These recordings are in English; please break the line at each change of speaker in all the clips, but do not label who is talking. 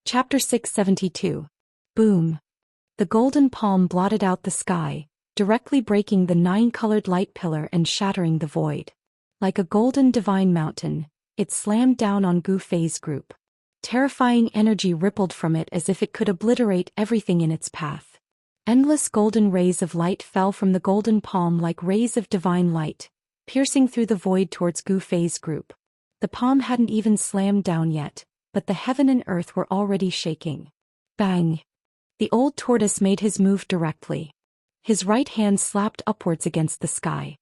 Chapter 672. Boom. The golden palm blotted out the sky, directly breaking the nine-colored light pillar and shattering the void. Like a golden divine mountain, it slammed down on Gu Fei's group. Terrifying energy rippled from it as if it could obliterate everything in its path. Endless golden rays of light fell from the golden palm like rays of divine light, piercing through the void towards Gu Fei's group. The palm hadn't even slammed down yet, but the heaven and earth were already shaking. Bang! The old tortoise made his move directly. His right hand slapped upwards against the sky.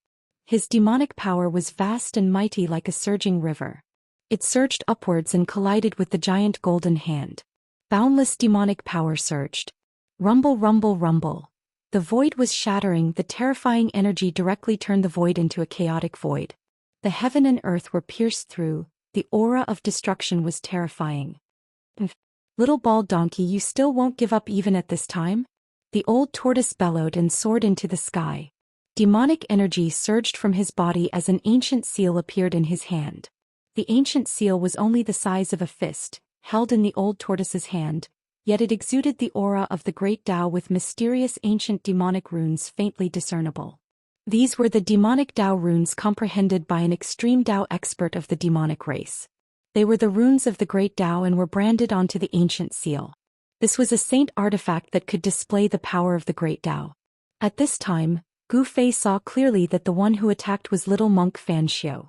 His demonic power was vast and mighty like a surging river. It surged upwards and collided with the giant golden hand. Boundless demonic power surged. Rumble, rumble, rumble. The void was shattering. The terrifying energy directly turned the void into a chaotic void. The heaven and earth were pierced through. The aura of destruction was terrifying. Little bald donkey, you still won't give up even at this time? The old tortoise bellowed and soared into the sky. Demonic energy surged from his body as an ancient seal appeared in his hand. The ancient seal was only the size of a fist, held in the old tortoise's hand, yet it exuded the aura of the great Tao with mysterious ancient demonic runes faintly discernible. These were the demonic Tao runes comprehended by an extreme Tao expert of the demonic race. They were the runes of the great Tao and were branded onto the ancient seal. This was a saint artifact that could display the power of the great Tao. At this time, Gu Fei saw clearly that the one who attacked was little monk Fan Xiu.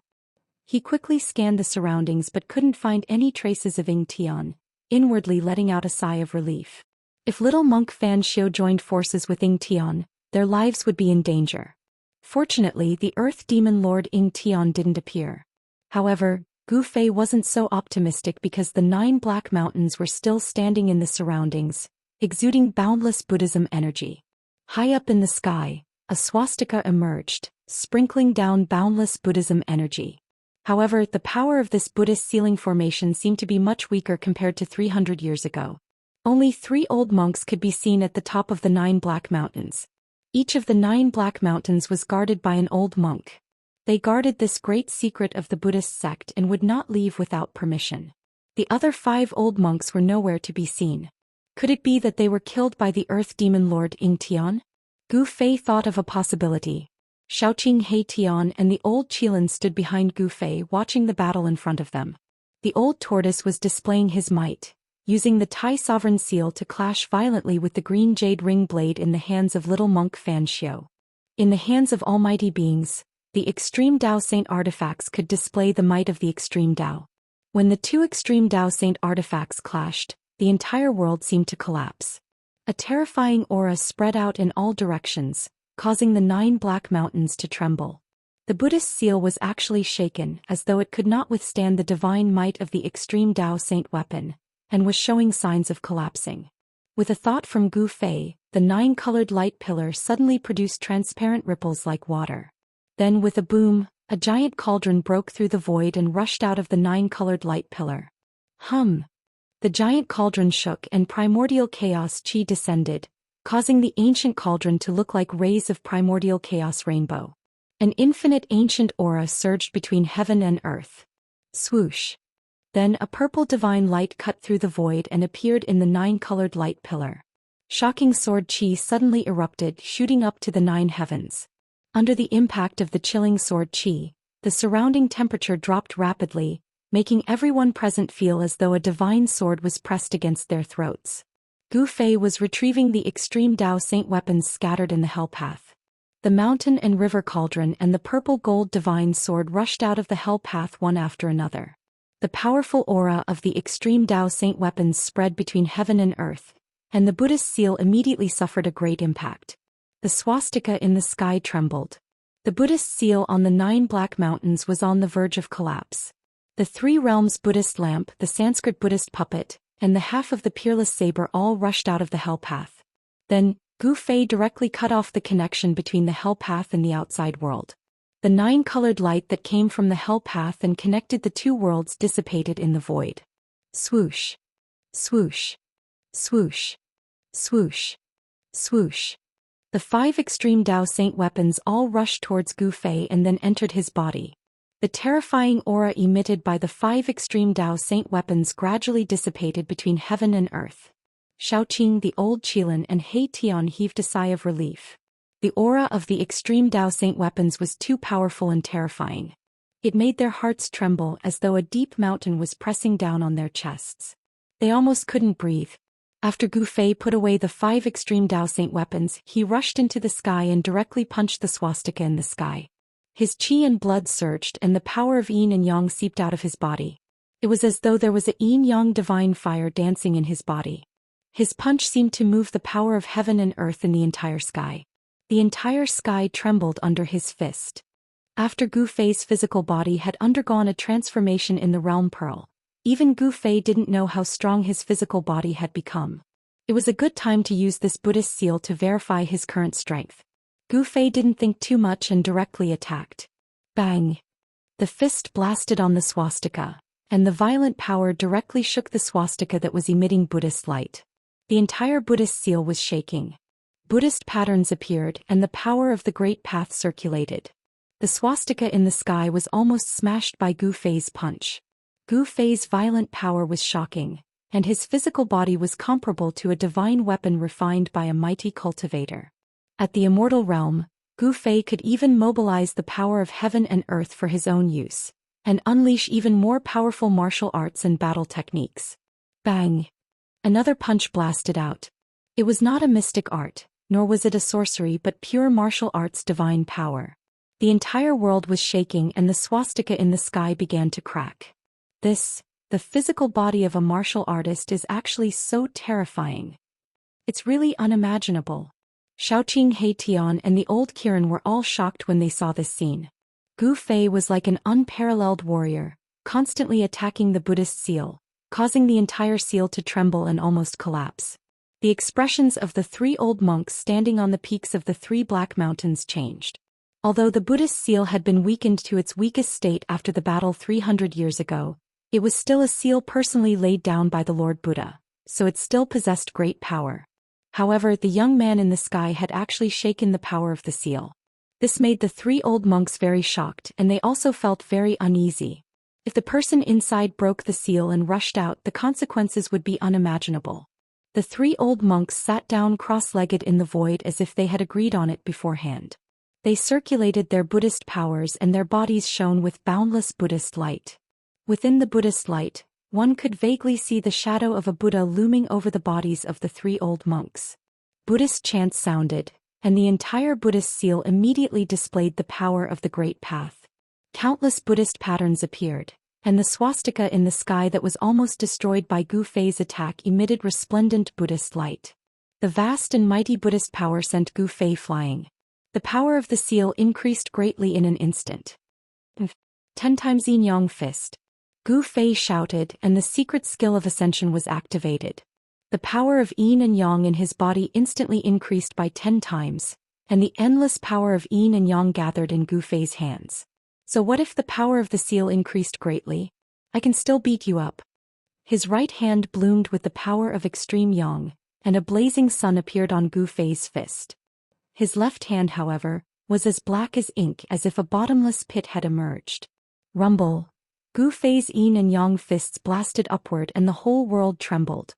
He quickly scanned the surroundings but couldn't find any traces of Ying Tian, inwardly letting out a sigh of relief. If little monk Fan Xiu joined forces with Ying Tian, their lives would be in danger. Fortunately, the Earth Demon Lord Ying Tian didn't appear. However, Gu Fei wasn't so optimistic because the 9 black mountains were still standing in the surroundings, exuding boundless Buddhism energy. High up in the sky, a swastika emerged, sprinkling down boundless Buddhism energy. However, the power of this Buddhist ceiling formation seemed to be much weaker compared to 300 years ago. Only 3 old monks could be seen at the top of the 9 black mountains. Each of the 9 black mountains was guarded by an old monk. They guarded this great secret of the Buddhist sect and would not leave without permission. The other 5 old monks were nowhere to be seen. Could it be that they were killed by the Earth Demon Lord Ying Tian? Gu Fei thought of a possibility. Xiaoqing He Tian and the old Qilin stood behind Gu Fei watching the battle in front of them. The old tortoise was displaying his might, using the Tai Sovereign Seal to clash violently with the green jade ring blade in the hands of little monk Fan Xiu. In the hands of almighty beings, the extreme Tao Saint artifacts could display the might of the extreme Tao. When the 2 extreme Tao Saint artifacts clashed, the entire world seemed to collapse. A terrifying aura spread out in all directions, causing the 9 black mountains to tremble. The Buddhist seal was actually shaken as though it could not withstand the divine might of the extreme Tao Saint weapon, and was showing signs of collapsing. With a thought from Gu Fei, the 9-colored light pillar suddenly produced transparent ripples like water. Then with a boom, a giant cauldron broke through the void and rushed out of the 9-colored light pillar. Hum! The giant cauldron shook and primordial chaos chi descended, causing the ancient cauldron to look like rays of primordial chaos rainbow. An infinite ancient aura surged between heaven and earth. Swoosh! Then a purple divine light cut through the void and appeared in the 9-colored light pillar. Shocking sword chi suddenly erupted, shooting up to the 9 heavens. Under the impact of the chilling sword chi, the surrounding temperature dropped rapidly, making everyone present feel as though a divine sword was pressed against their throats. Gu Fei was retrieving the extreme Tao Saint weapons scattered in the hell path. The mountain and river cauldron and the purple gold divine sword rushed out of the hell path one after another. The powerful aura of the extreme Tao Saint weapons spread between heaven and earth, and the Buddhist seal immediately suffered a great impact. The swastika in the sky trembled. The Buddhist seal on the 9 black mountains was on the verge of collapse. The 3 realms Buddhist lamp, the Sanskrit Buddhist puppet, and the half of the peerless saber all rushed out of the hell path. Then, Gu Fei directly cut off the connection between the hell path and the outside world. The 9-colored light that came from the hell path and connected the 2 worlds dissipated in the void. Swoosh! Swoosh! Swoosh! Swoosh! Swoosh! The 5 extreme Tao Saint weapons all rushed towards Gu Fei and then entered his body. The terrifying aura emitted by the 5 extreme Dao Saint weapons gradually dissipated between heaven and earth. Xiaoqing, the old Qilin, and He Tian heaved a sigh of relief. The aura of the extreme Dao Saint weapons was too powerful and terrifying. It made their hearts tremble as though a deep mountain was pressing down on their chests. They almost couldn't breathe. After Gu Fei put away the 5 extreme Dao Saint weapons, he rushed into the sky and directly punched the swastika in the sky. His qi and blood surged and the power of yin and yang seeped out of his body. It was as though there was a yin-yang divine fire dancing in his body. His punch seemed to move the power of heaven and earth in the entire sky. The entire sky trembled under his fist. After Gu Fei's physical body had undergone a transformation in the realm pearl, even Gu Fei didn't know how strong his physical body had become. It was a good time to use this Buddhist seal to verify his current strength. Gu Fei didn't think too much and directly attacked. Bang! The fist blasted on the swastika, and the violent power directly shook the swastika that was emitting Buddhist light. The entire Buddhist seal was shaking. Buddhist patterns appeared and the power of the Great Path circulated. The swastika in the sky was almost smashed by Gu Fei's punch. Gu Fei's violent power was shocking, and his physical body was comparable to a divine weapon refined by a mighty cultivator. At the immortal realm, Gu Fei could even mobilize the power of heaven and earth for his own use, and unleash even more powerful martial arts and battle techniques. Bang! Another punch blasted out. It was not a mystic art, nor was it a sorcery but pure martial arts divine power. The entire world was shaking and the swastika in the sky began to crack. The physical body of a martial artist is actually so terrifying. It's really unimaginable. Xiaoqing, He Tian, and the old Kirin were all shocked when they saw this scene. Gu Fei was like an unparalleled warrior, constantly attacking the Buddhist seal, causing the entire seal to tremble and almost collapse. The expressions of the 3 old monks standing on the peaks of the 3 black mountains changed. Although the Buddhist seal had been weakened to its weakest state after the battle 300 years ago, it was still a seal personally laid down by the Lord Buddha, so it still possessed great power. However, the young man in the sky had actually shaken the power of the seal. This made the 3 old monks very shocked, and they also felt very uneasy. If the person inside broke the seal and rushed out, the consequences would be unimaginable. The 3 old monks sat down cross-legged in the void as if they had agreed on it beforehand. They circulated their Buddhist powers and their bodies shone with boundless Buddhist light. Within the Buddhist light, one could vaguely see the shadow of a Buddha looming over the bodies of the 3 old monks. Buddhist chants sounded, and the entire Buddhist seal immediately displayed the power of the Great Path. Countless Buddhist patterns appeared, and the swastika in the sky that was almost destroyed by Gu Fei's attack emitted resplendent Buddhist light. The vast and mighty Buddhist power sent Gu Fei flying. The power of the seal increased greatly in an instant. 10 times yin-yang fist. Gu Fei shouted and the secret skill of ascension was activated. The power of yin and yang in his body instantly increased by 10 times, and the endless power of yin and yang gathered in Gu Fei's hands. So what if the power of the seal increased greatly? I can still beat you up. His right hand bloomed with the power of extreme yang, and a blazing sun appeared on Gu Fei's fist. His left hand, however, was as black as ink as if a bottomless pit had emerged. Rumble. Gu Fei's yin and yang fists blasted upward and the whole world trembled.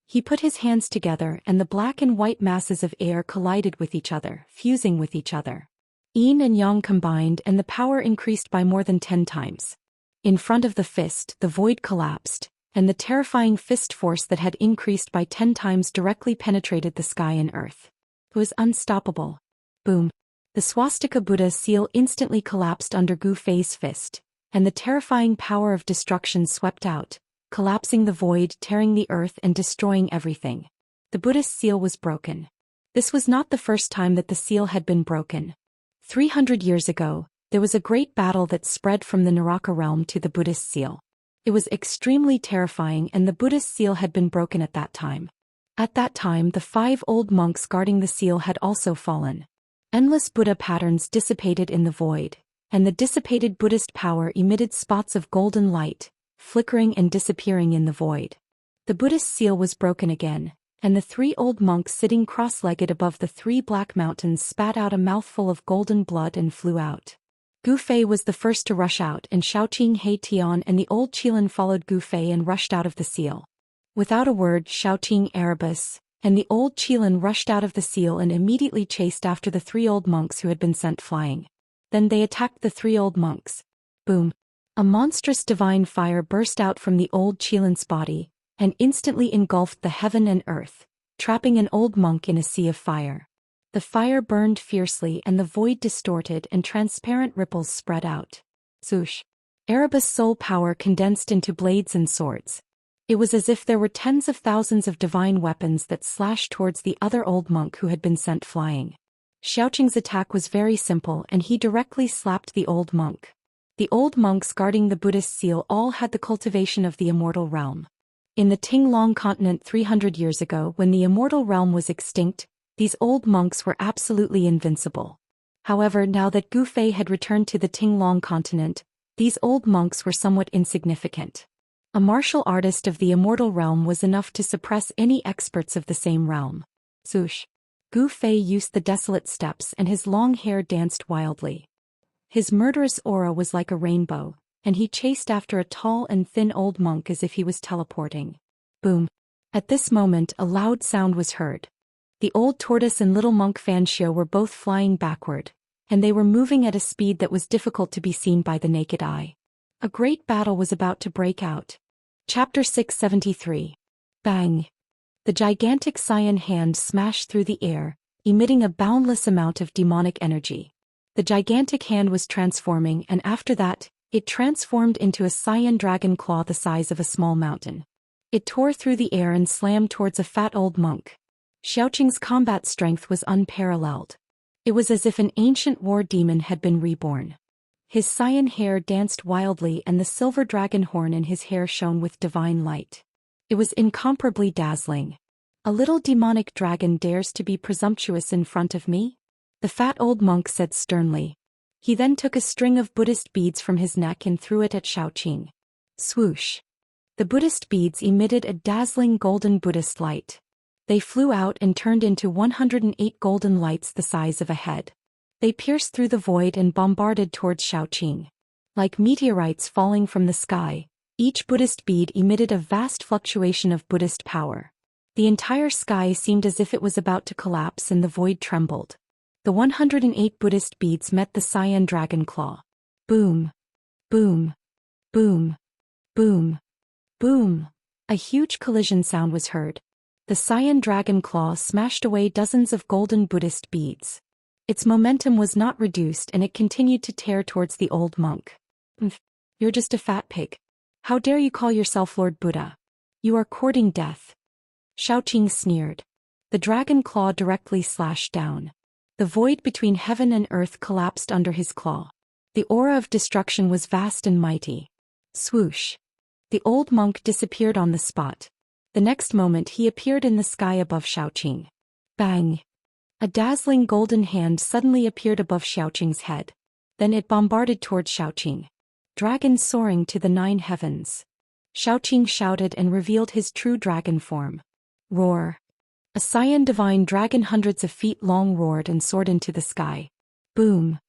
He put his hands together and the black and white masses of air collided with each other, fusing with each other. Yin and yang combined and the power increased by more than 10 times. In front of the fist, the void collapsed, and the terrifying fist force that had increased by 10 times directly penetrated the sky and earth. It was unstoppable. Boom. The swastika Buddha seal instantly collapsed under Gu Fei's fist, and the terrifying power of destruction swept out, collapsing the void, tearing the earth and destroying everything. The Buddhist seal was broken. This was not the first time that the seal had been broken. 300 years ago, there was a great battle that spread from the Naraka realm to the Buddhist seal. It was extremely terrifying and the Buddhist seal had been broken at that time. At that time, the 5 old monks guarding the seal had also fallen. Endless Buddha patterns dissipated in the void, and the dissipated Buddhist power emitted spots of golden light, flickering and disappearing in the void. The Buddhist seal was broken again, and the 3 old monks sitting cross-legged above the 3 black mountains spat out a mouthful of golden blood and flew out. Gu Fei was the first to rush out, and Xiaoqing, He Tian and the old Qilin followed Gu Fei and rushed out of the seal. Without a word, Xiaoqing, Erebus, and the old Qilin rushed out of the seal and immediately chased after the 3 old monks who had been sent flying. Then they attacked the 3 old monks. Boom! A monstrous divine fire burst out from the old Qilin's body, and instantly engulfed the heaven and earth, trapping an old monk in a sea of fire. The fire burned fiercely and the void distorted and transparent ripples spread out. Swoosh! Erebus' soul power condensed into blades and swords. It was as if there were tens of thousands of divine weapons that slashed towards the other old monk who had been sent flying. Xiaoqing's attack was very simple and he directly slapped the old monk. The old monks guarding the Buddhist seal all had the cultivation of the immortal realm. In the Tinglong continent 300 years ago, when the immortal realm was extinct, these old monks were absolutely invincible. However, now that Gu Fei had returned to the Tinglong continent, these old monks were somewhat insignificant. A martial artist of the immortal realm was enough to suppress any experts of the same realm. Swoosh! Gu Fei used the desolate steps and his long hair danced wildly. His murderous aura was like a rainbow, and he chased after a tall and thin old monk as if he was teleporting. Boom! At this moment a loud sound was heard. The old tortoise and little monk Xianxia were both flying backward, and they were moving at a speed that was difficult to be seen by the naked eye. A great battle was about to break out. Chapter 673. Bang! The gigantic Xian hand smashed through the air, emitting a boundless amount of demonic energy. The gigantic hand was transforming, and after that, it transformed into a Xian dragon claw the size of a small mountain. It tore through the air and slammed towards a fat old monk. Xiaoqing's combat strength was unparalleled. It was as if an ancient war demon had been reborn. His Xian hair danced wildly and the silver dragon horn in his hair shone with divine light. It was incomparably dazzling. A little demonic dragon dares to be presumptuous in front of me? The fat old monk said sternly. He then took a string of Buddhist beads from his neck and threw it at Xiaoqing. Swoosh! The Buddhist beads emitted a dazzling golden Buddhist light. They flew out and turned into 108 golden lights the size of a head. They pierced through the void and bombarded towards Xiaoqing. Like meteorites falling from the sky, each Buddhist bead emitted a vast fluctuation of Buddhist power. The entire sky seemed as if it was about to collapse and the void trembled. The 108 Buddhist beads met the Xian dragon claw. Boom! Boom! Boom! Boom! Boom! A huge collision sound was heard. The Xian dragon claw smashed away dozens of golden Buddhist beads. Its momentum was not reduced and it continued to tear towards the old monk. You're just a fat pig. How dare you call yourself Lord Buddha? You are courting death. Xiaoqing sneered. The dragon claw directly slashed down. The void between heaven and earth collapsed under his claw. The aura of destruction was vast and mighty. Swoosh! The old monk disappeared on the spot. The next moment he appeared in the sky above Xiaoqing. Bang! A dazzling golden hand suddenly appeared above Xiaoqing's head. Then it bombarded towards Xiaoqing. Dragon soaring to the 9 heavens. Xiaoqing shouted and revealed his true dragon form. Roar! A Xian divine dragon hundreds of feet long roared and soared into the sky. Boom!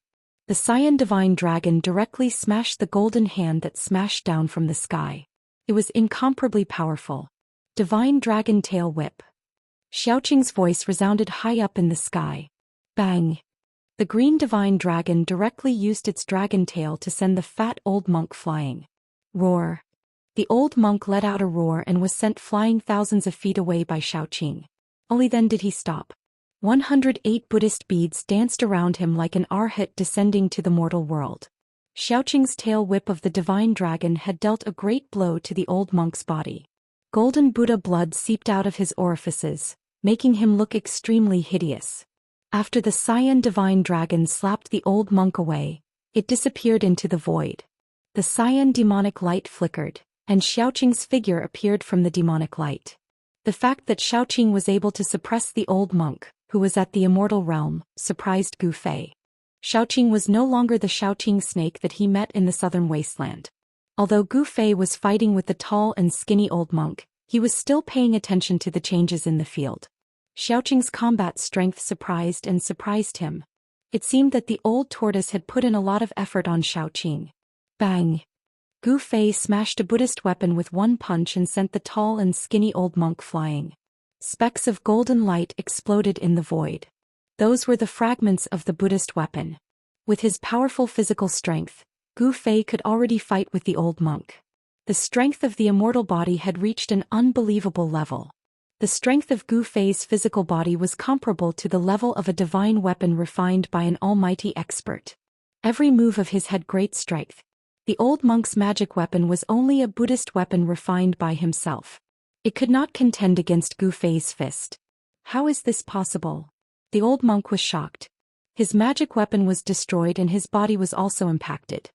The Xian divine dragon directly smashed the golden hand that smashed down from the sky. It was incomparably powerful. Divine dragon tail whip. Xiaoqing's voice resounded high up in the sky. Bang! The green divine dragon directly used its dragon tail to send the fat old monk flying. Roar! The old monk let out a roar and was sent flying thousands of feet away by Xiaoqing. Only then did he stop. 108 Buddhist beads danced around him like an arhat descending to the mortal world. Xiaoqing's tail whip of the divine dragon had dealt a great blow to the old monk's body. Golden Buddha blood seeped out of his orifices, making him look extremely hideous. After the Xian divine dragon slapped the old monk away, it disappeared into the void. The Xian demonic light flickered, and Xiaoqing's figure appeared from the demonic light. The fact that Xiaoqing was able to suppress the old monk, who was at the immortal realm, surprised Gu Fei. Xiaoqing was no longer the Xiaoqing snake that he met in the southern wasteland. Although Gu Fei was fighting with the tall and skinny old monk, he was still paying attention to the changes in the field. Xiaoqing's combat strength surprised him. It seemed that the old tortoise had put in a lot of effort on Xiaoqing. Bang! Gu Fei smashed a Buddhist weapon with one punch and sent the tall and skinny old monk flying. Specks of golden light exploded in the void. Those were the fragments of the Buddhist weapon. With his powerful physical strength, Gu Fei could already fight with the old monk. The strength of the immortal body had reached an unbelievable level. The strength of Gu Fei's physical body was comparable to the level of a divine weapon refined by an almighty expert. Every move of his had great strength. The old monk's magic weapon was only a Buddhist weapon refined by himself. It could not contend against Gu Fei's fist. How is this possible? The old monk was shocked. His magic weapon was destroyed and his body was also impacted.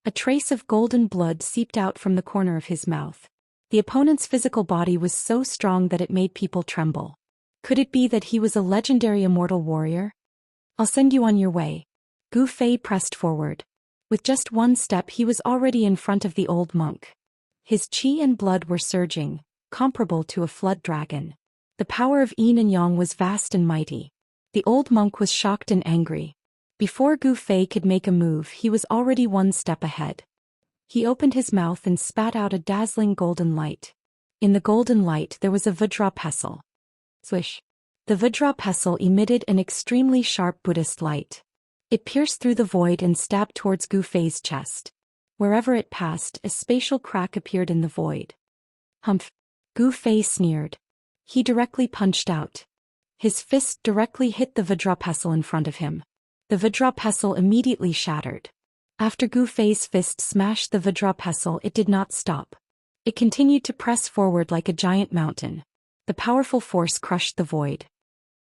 A trace of golden blood seeped out from the corner of his mouth. The opponent's physical body was so strong that it made people tremble. Could it be that he was a legendary immortal warrior? I'll send you on your way. Gu Fei pressed forward. With just one step he was already in front of the old monk. His qi and blood were surging, comparable to a flood dragon. The power of yin and yang was vast and mighty. The old monk was shocked and angry. Before Gu Fei could make a move he was already one step ahead. He opened his mouth and spat out a dazzling golden light. In the golden light there was a Vajra pestle. Swish! The Vajra pestle emitted an extremely sharp Buddhist light. It pierced through the void and stabbed towards Gu Fei's chest. Wherever it passed, a spatial crack appeared in the void. Humph! Gu Fei sneered. He directly punched out. His fist directly hit the Vajra pestle in front of him. The Vajra pestle immediately shattered. After Gu Fei's fist smashed the Vajra pestle, it did not stop. It continued to press forward like a giant mountain. The powerful force crushed the void.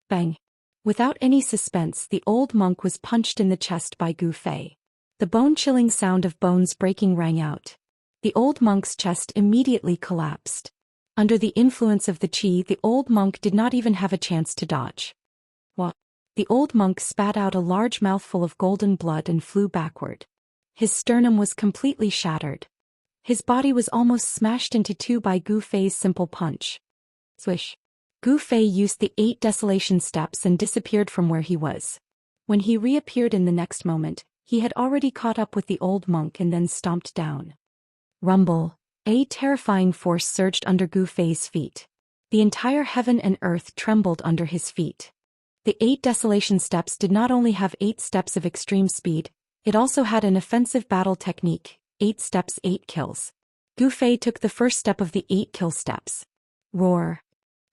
Bang! Without any suspense, the old monk was punched in the chest by Gu Fei. The bone-chilling sound of bones breaking rang out. The old monk's chest immediately collapsed. Under the influence of the qi, the old monk did not even have a chance to dodge. What? The old monk spat out a large mouthful of golden blood and flew backward. His sternum was completely shattered. His body was almost smashed into two by Gu Fei's simple punch. Swish! Gu Fei used the 8 desolation steps and disappeared from where he was. When he reappeared in the next moment, he had already caught up with the old monk and then stomped down. Rumble! A terrifying force surged under Gu Fei's feet. The entire heaven and earth trembled under his feet. The 8 desolation steps did not only have 8 steps of extreme speed, it also had an offensive battle technique, 8 steps 8 kills. Gu Fei took the first step of the 8 kill steps. Roar!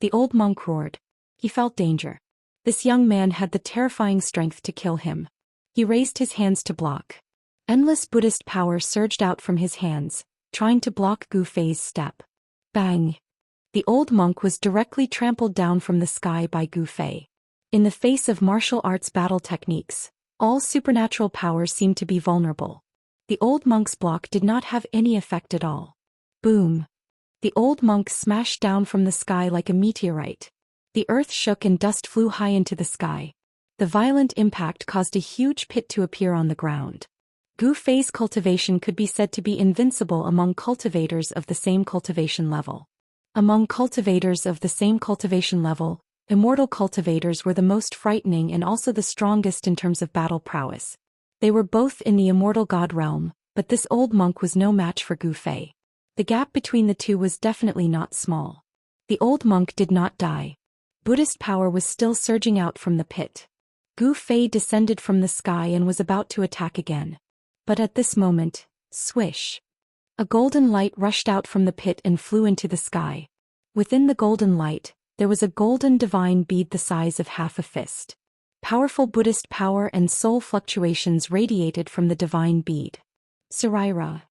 The old monk roared. He felt danger. This young man had the terrifying strength to kill him. He raised his hands to block. Endless Buddhist power surged out from his hands, trying to block Gu Fei's step. Bang! The old monk was directly trampled down from the sky by Gu Fei. In the face of martial arts battle techniques, all supernatural powers seemed to be vulnerable. The old monk's block did not have any effect at all. Boom! The old monk smashed down from the sky like a meteorite. The earth shook and dust flew high into the sky. The violent impact caused a huge pit to appear on the ground. Gu Fei's cultivation could be said to be invincible among cultivators of the same cultivation level. Among cultivators of the same cultivation level, immortal cultivators were the most frightening and also the strongest in terms of battle prowess. They were both in the immortal god realm, but this old monk was no match for Gu Fei. The gap between the two was definitely not small. The old monk did not die. Buddhist power was still surging out from the pit. Gu Fei descended from the sky and was about to attack again. But at this moment, swish! A golden light rushed out from the pit and flew into the sky. Within the golden light, there was a golden divine bead the size of half a fist. Powerful Buddhist power and soul fluctuations radiated from the divine bead. Saraira!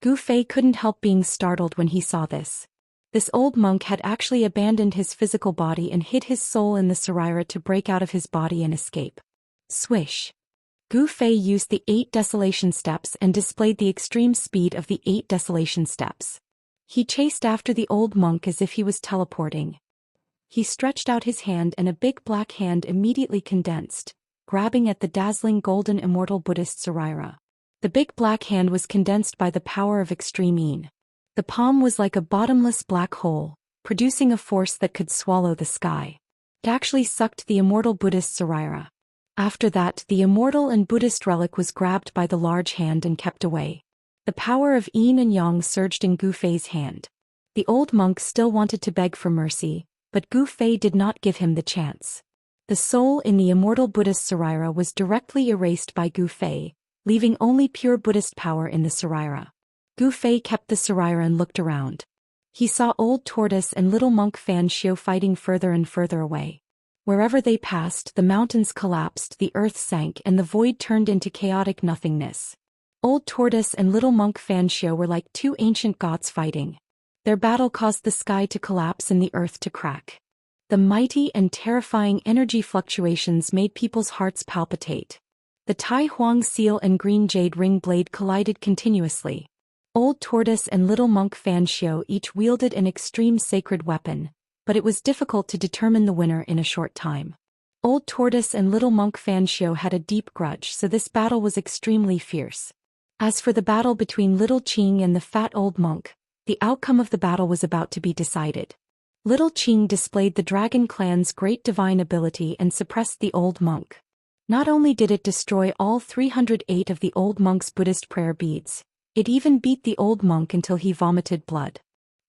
Gu Fei couldn't help being startled when he saw this. This old monk had actually abandoned his physical body and hid his soul in the Saraira to break out of his body and escape. Swish! Gu Fei used the 8 desolation steps and displayed the extreme speed of the 8 desolation steps. He chased after the old monk as if he was teleporting. He stretched out his hand and a big black hand immediately condensed, grabbing at the dazzling golden immortal Buddhist Saraira. The big black hand was condensed by the power of extreme yin. The palm was like a bottomless black hole, producing a force that could swallow the sky. It actually sucked the immortal Buddhist Saraira. After that, the immortal and Buddhist relic was grabbed by the large hand and kept away. The power of yin and yang surged in Gu Fei's hand. The old monk still wanted to beg for mercy, but Gu Fei did not give him the chance. The soul in the immortal Buddhist Saraira was directly erased by Gu Fei, leaving only pure Buddhist power in the Saraira. Gu Fei kept the Saraira and looked around. He saw old tortoise and little monk Xianxia fighting further and further away. Wherever they passed, the mountains collapsed, the earth sank, and the void turned into chaotic nothingness. Old tortoise and little monk Xianxia were like two ancient gods fighting. Their battle caused the sky to collapse and the earth to crack. The mighty and terrifying energy fluctuations made people's hearts palpitate. The Tai Huang seal and green jade ring blade collided continuously. Old tortoise and little monk Xianxia each wielded an extreme sacred weapon, but it was difficult to determine the winner in a short time. Old tortoise and little monk Xianxia had a deep grudge, so this battle was extremely fierce. As for the battle between little Qing and the fat old monk, the outcome of the battle was about to be decided. Little Qing displayed the dragon clan's great divine ability and suppressed the old monk. Not only did it destroy all 308 of the old monk's Buddhist prayer beads, it even beat the old monk until he vomited blood.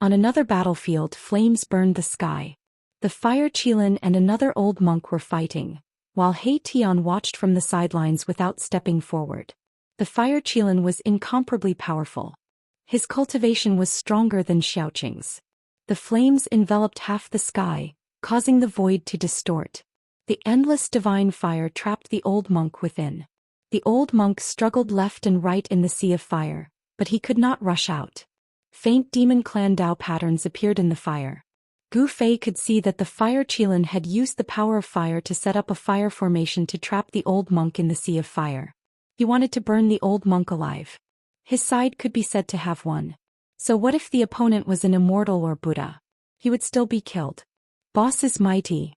On another battlefield, flames burned the sky. The fire Qilin and another old monk were fighting, while He Tian watched from the sidelines without stepping forward. The fire Qilin was incomparably powerful. His cultivation was stronger than Xiaoqing's. The flames enveloped half the sky, causing the void to distort. The endless divine fire trapped the old monk within. The old monk struggled left and right in the sea of fire, but he could not rush out. Faint demon clan Dao patterns appeared in the fire. Gu Fei could see that the fire Qilin had used the power of fire to set up a fire formation to trap the old monk in the sea of fire. He wanted to burn the old monk alive. His side could be said to have won. So what if the opponent was an immortal or Buddha? He would still be killed. Boss is mighty.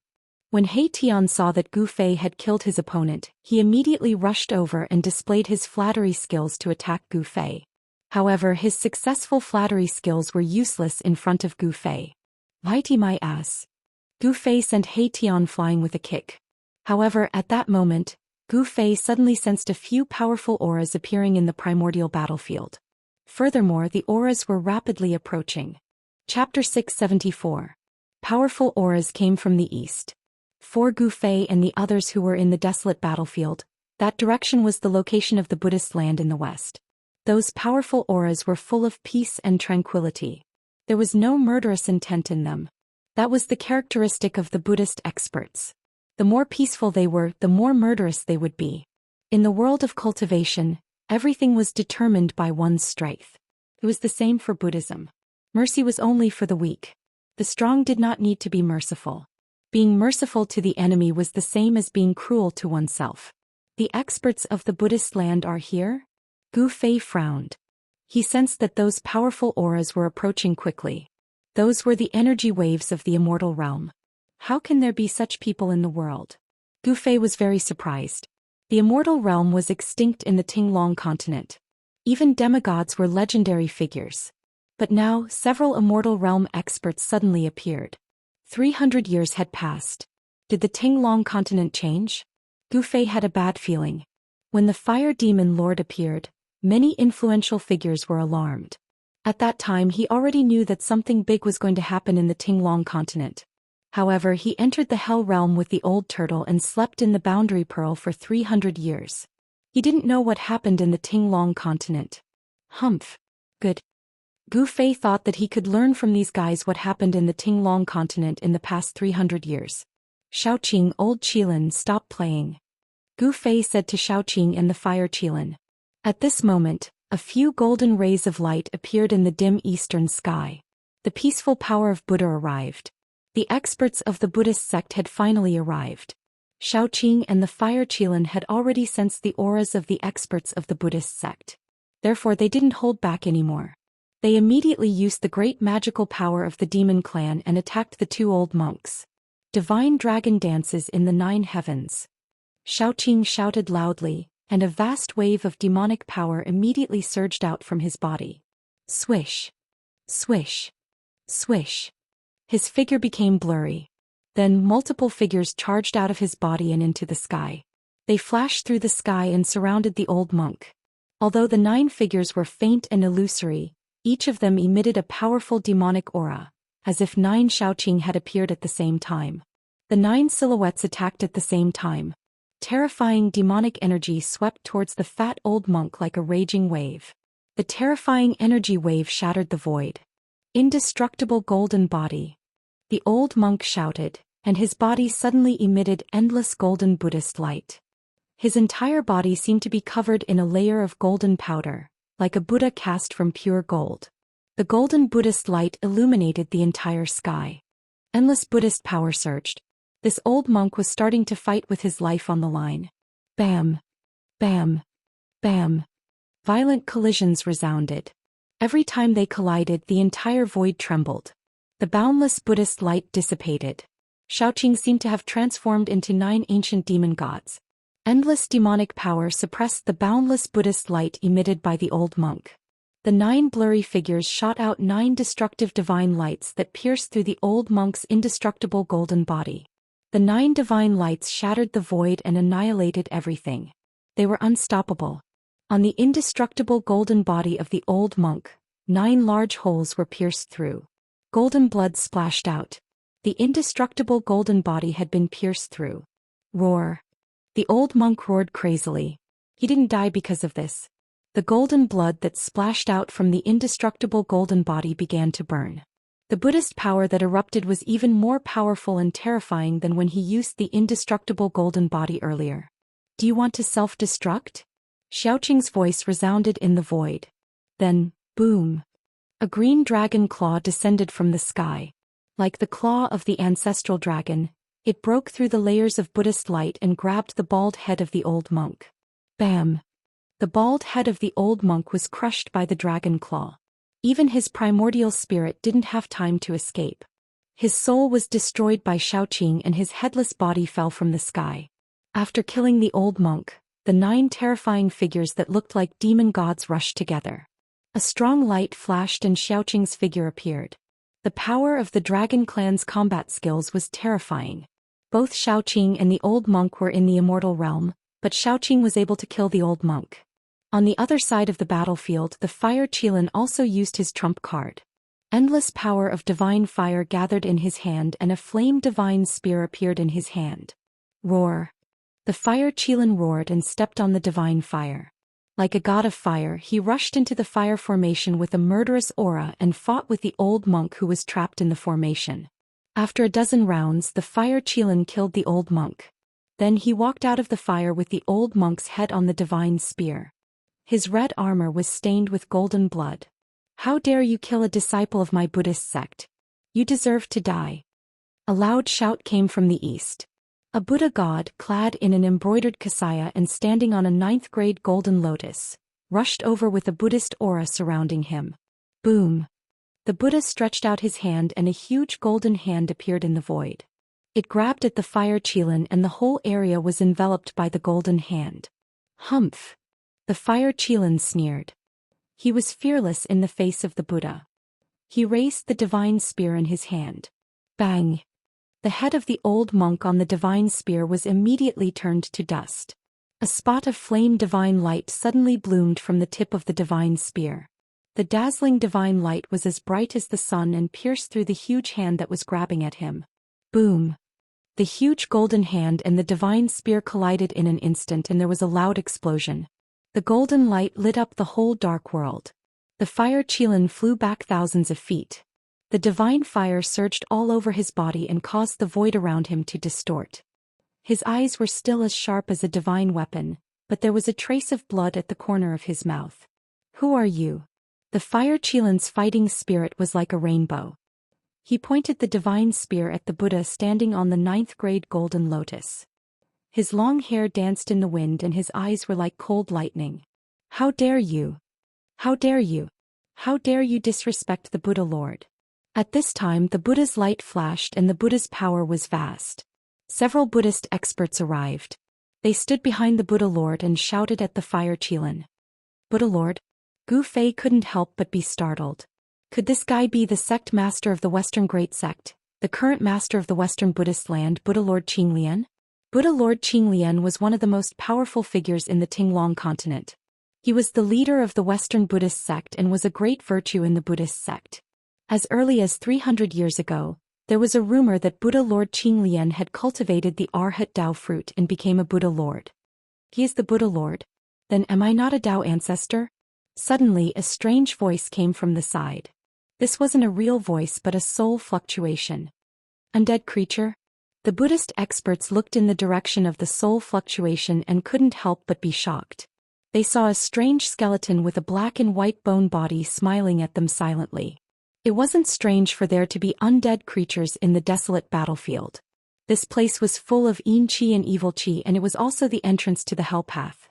When He Tian saw that Gu Fei had killed his opponent, he immediately rushed over and displayed his flattery skills to attack Gu Fei. However, his successful flattery skills were useless in front of Gu Fei. Mighty my ass. Gu Fei sent He Tian flying with a kick. However, at that moment, Gu Fei suddenly sensed a few powerful auras appearing in the primordial battlefield. Furthermore, the auras were rapidly approaching. Chapter 674. Powerful auras came from the east. For Gu Fei and the others who were in the desolate battlefield, that direction was the location of the Buddhist land in the west. Those powerful auras were full of peace and tranquility. There was no murderous intent in them. That was the characteristic of the Buddhist experts. The more peaceful they were, the more murderous they would be. In the world of cultivation, everything was determined by one's strength. It was the same for Buddhism. Mercy was only for the weak. The strong did not need to be merciful. Being merciful to the enemy was the same as being cruel to oneself. The experts of the Buddhist land are here? Gu Fei frowned. He sensed that those powerful auras were approaching quickly. Those were the energy waves of the immortal realm. How can there be such people in the world? Gu Fei was very surprised. The immortal realm was extinct in the Tinglong continent. Even demigods were legendary figures. But now, several immortal realm experts suddenly appeared. 300 years had passed. Did the Tinglong continent change? Gu Fei had a bad feeling. When the fire demon lord appeared, many influential figures were alarmed. At that time he already knew that something big was going to happen in the Tinglong continent. However, he entered the Hell realm with the old turtle and slept in the boundary pearl for 300 years. He didn't know what happened in the Tinglong continent. Humph. Good. Gu Fei thought that he could learn from these guys what happened in the Tinglong continent in the past 300 years. Xiaoqing, old Qilin, stop playing. Gu Fei said to Xiaoqing and the fire Qilin. At this moment, a few golden rays of light appeared in the dim eastern sky. The peaceful power of Buddha arrived. The experts of the Buddhist sect had finally arrived. Xiaoqing and the fire Qilin had already sensed the auras of the experts of the Buddhist sect. Therefore they didn't hold back anymore. They immediately used the great magical power of the demon clan and attacked the two old monks. Divine dragon dances in the 9 heavens. Xiaoqing shouted loudly, and a vast wave of demonic power immediately surged out from his body. Swish. Swish. Swish. His figure became blurry. Then multiple figures charged out of his body and into the sky. They flashed through the sky and surrounded the old monk. Although the 9 figures were faint and illusory, each of them emitted a powerful demonic aura, as if 9 Xiaoqing had appeared at the same time. The 9 silhouettes attacked at the same time. Terrifying demonic energy swept towards the fat old monk like a raging wave. The terrifying energy wave shattered the void. Indestructible golden body. The old monk shouted, and his body suddenly emitted endless golden Buddhist light. His entire body seemed to be covered in a layer of golden powder, like a Buddha cast from pure gold. The golden Buddhist light illuminated the entire sky. Endless Buddhist power surged. This old monk was starting to fight with his life on the line. Bam! Bam! Bam! Violent collisions resounded. Every time they collided, the entire void trembled. The boundless Buddhist light dissipated. Xiaoqing seemed to have transformed into 9 ancient demon gods. Endless demonic power suppressed the boundless Buddhist light emitted by the old monk. The 9 blurry figures shot out 9 destructive divine lights that pierced through the old monk's indestructible golden body. The 9 divine lights shattered the void and annihilated everything. They were unstoppable. On the indestructible golden body of the old monk, 9 large holes were pierced through. Golden blood splashed out. The indestructible golden body had been pierced through. Roar! The old monk roared crazily. He didn't die because of this. The golden blood that splashed out from the indestructible golden body began to burn. The Buddhist power that erupted was even more powerful and terrifying than when he used the indestructible golden body earlier. Do you want to self-destruct? Xiaoqing's voice resounded in the void. Then, boom! A green dragon claw descended from the sky. Like the claw of the ancestral dragon, it broke through the layers of Buddhist light and grabbed the bald head of the old monk. Bam! The bald head of the old monk was crushed by the dragon claw. Even his primordial spirit didn't have time to escape. His soul was destroyed by Xiaoqing and his headless body fell from the sky. After killing the old monk, the 9 terrifying figures that looked like demon gods rushed together. A strong light flashed and Xiaoqing's figure appeared. The power of the Dragon Clan's combat skills was terrifying. Both Xiaoqing and the old monk were in the Immortal realm, but Xiaoqing was able to kill the old monk. On the other side of the battlefield, the Fire Qilin also used his trump card. Endless power of divine fire gathered in his hand and a flame divine spear appeared in his hand. Roar! The Fire Qilin roared and stepped on the divine fire. Like a god of fire, he rushed into the fire formation with a murderous aura and fought with the old monk who was trapped in the formation. After a dozen rounds, the Fire Qilin killed the old monk. Then he walked out of the fire with the old monk's head on the divine spear. His red armor was stained with golden blood. How dare you kill a disciple of my Buddhist sect? You deserve to die. A loud shout came from the east. A Buddha god, clad in an embroidered kasaya and standing on a 9th-grade golden lotus, rushed over with a Buddhist aura surrounding him. Boom! The Buddha stretched out his hand and a huge golden hand appeared in the void. It grabbed at the Fire Qilin and the whole area was enveloped by the golden hand. Humph! The Fire Qilin sneered. He was fearless in the face of the Buddha. He raised the divine spear in his hand. Bang! The head of the old monk on the divine spear was immediately turned to dust. A spot of flame divine light suddenly bloomed from the tip of the divine spear. The dazzling divine light was as bright as the sun and pierced through the huge hand that was grabbing at him. Boom! The huge golden hand and the divine spear collided in an instant and there was a loud explosion. The golden light lit up the whole dark world. The Fire Qilin flew back thousands of feet. The divine fire surged all over his body and caused the void around him to distort. His eyes were still as sharp as a divine weapon, but there was a trace of blood at the corner of his mouth. Who are you? The Fire Qilin's fighting spirit was like a rainbow. He pointed the divine spear at the Buddha standing on the 9th-grade golden lotus. His long hair danced in the wind and his eyes were like cold lightning. How dare you? How dare you? How dare you disrespect the Buddha Lord? At this time the Buddha's light flashed and the Buddha's power was vast. Several Buddhist experts arrived. They stood behind the Buddha Lord and shouted at the Fire Qilin. Buddha Lord? Gu Fei couldn't help but be startled. Could this guy be the sect master of the Western Great Sect, the current master of the Western Buddhist land, Buddha Lord Qinglian? Buddha Lord Qinglian was one of the most powerful figures in the Tinglong continent. He was the leader of the Western Buddhist sect and was a great virtue in the Buddhist sect. As early as 300 years ago, there was a rumor that Buddha Lord Qinglian had cultivated the Arhat Dao fruit and became a Buddha Lord. He is the Buddha Lord? Then am I not a Dao ancestor? Suddenly a strange voice came from the side. This wasn't a real voice but a soul fluctuation. Undead creature? The Buddhist experts looked in the direction of the soul fluctuation and couldn't help but be shocked. They saw a strange skeleton with a black and white bone body smiling at them silently. It wasn't strange for there to be undead creatures in the desolate battlefield. This place was full of Yin Qi and evil Qi, and it was also the entrance to the Hell Path.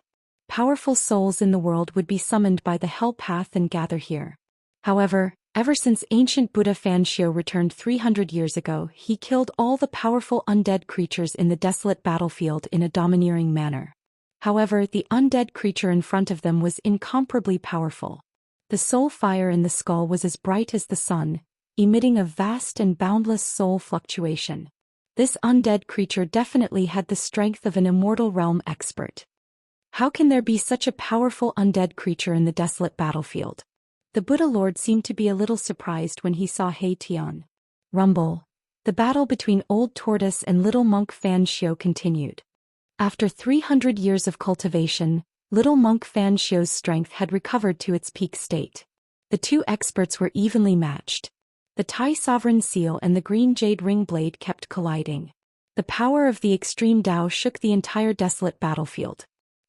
Powerful souls in the world would be summoned by the Hell Path and gather here. However, ever since ancient Buddha Xianxia returned 300 years ago, he killed all the powerful undead creatures in the desolate battlefield in a domineering manner. However, the undead creature in front of them was incomparably powerful. The soul fire in the skull was as bright as the sun, emitting a vast and boundless soul fluctuation. This undead creature definitely had the strength of an immortal realm expert. How can there be such a powerful undead creature in the desolate battlefield? The Buddha Lord seemed to be a little surprised when he saw He Tian. Rumble. The battle between Old Tortoise and Little Monk Fan Xiu continued. After 300 years of cultivation, Little Monk Fan Xiu's strength had recovered to its peak state. The two experts were evenly matched. The Tai Sovereign Seal and the Green Jade Ring Blade kept colliding. The power of the extreme Dao shook the entire desolate battlefield.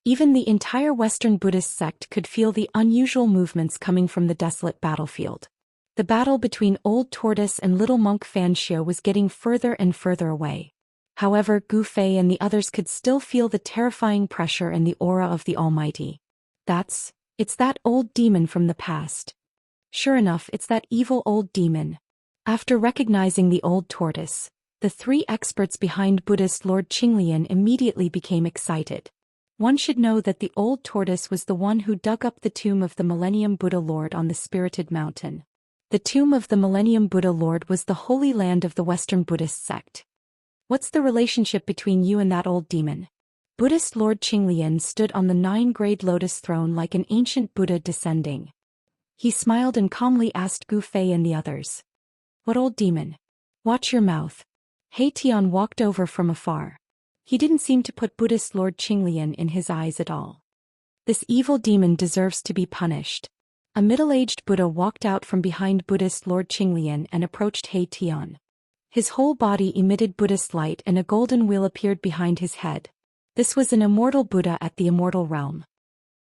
Even the entire Western Buddhist sect could feel the unusual movements coming from the desolate battlefield. The battle between Old Tortoise and Little Monk Fan Xiu was getting further and further away. However, Gu Fei and the others could still feel the terrifying pressure and the aura of the Almighty. It's that old demon from the past. Sure enough, it's that evil old demon. After recognizing the Old Tortoise, the three experts behind Buddhist Lord Qinglian immediately became excited. One should know that the Old Tortoise was the one who dug up the tomb of the Millennium Buddha Lord on the Spirited Mountain. The tomb of the Millennium Buddha Lord was the holy land of the Western Buddhist sect. What's the relationship between you and that old demon? Buddhist Lord Qinglian stood on the 9-grade lotus throne like an ancient Buddha descending. He smiled and calmly asked Gu Fei and the others. What old demon? Watch your mouth. He Tian walked over from afar. He didn't seem to put Buddhist Lord Qinglian in his eyes at all. This evil demon deserves to be punished. A middle-aged Buddha walked out from behind Buddhist Lord Qinglian and approached He Tian. His whole body emitted Buddhist light and a golden wheel appeared behind his head. This was an immortal Buddha at the immortal realm.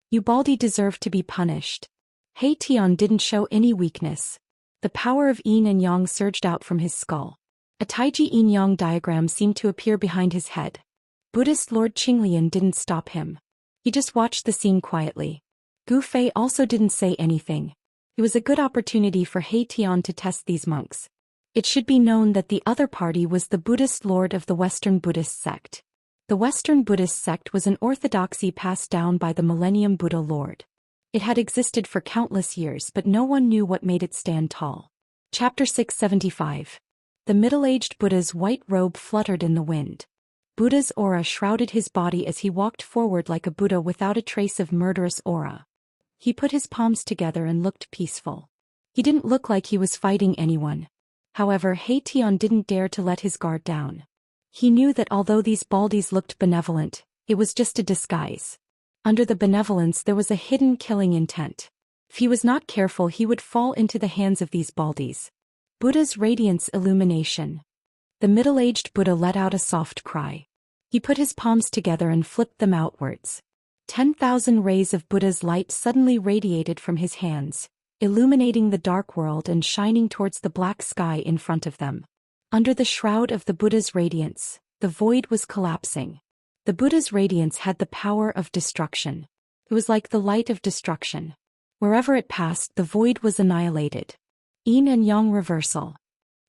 You Baldi deserve to be punished. He Tian didn't show any weakness. The power of yin and yang surged out from his skull. A Taiji yin-yang diagram seemed to appear behind his head. Buddhist Lord Qinglian didn't stop him. He just watched the scene quietly. Gu Fei also didn't say anything. It was a good opportunity for He Tian to test these monks. It should be known that the other party was the Buddhist Lord of the Western Buddhist sect. The Western Buddhist sect was an orthodoxy passed down by the Millennium Buddha Lord. It had existed for countless years but no one knew what made it stand tall. Chapter 675. The middle-aged Buddha's white robe fluttered in the wind. Buddha's aura shrouded his body as he walked forward like a Buddha without a trace of murderous aura. He put his palms together and looked peaceful. He didn't look like he was fighting anyone. However, He Tian didn't dare to let his guard down. He knew that although these Baldies looked benevolent, it was just a disguise. Under the benevolence there was a hidden killing intent. If he was not careful he would fall into the hands of these Baldies. Buddha's radiance illumination. The middle-aged Buddha let out a soft cry. He put his palms together and flipped them outwards. 10,000 rays of Buddha's light suddenly radiated from his hands, illuminating the dark world and shining towards the black sky in front of them. Under the shroud of the Buddha's radiance, the void was collapsing. The Buddha's radiance had the power of destruction. It was like the light of destruction. Wherever it passed, the void was annihilated. Yin and Yang reversal.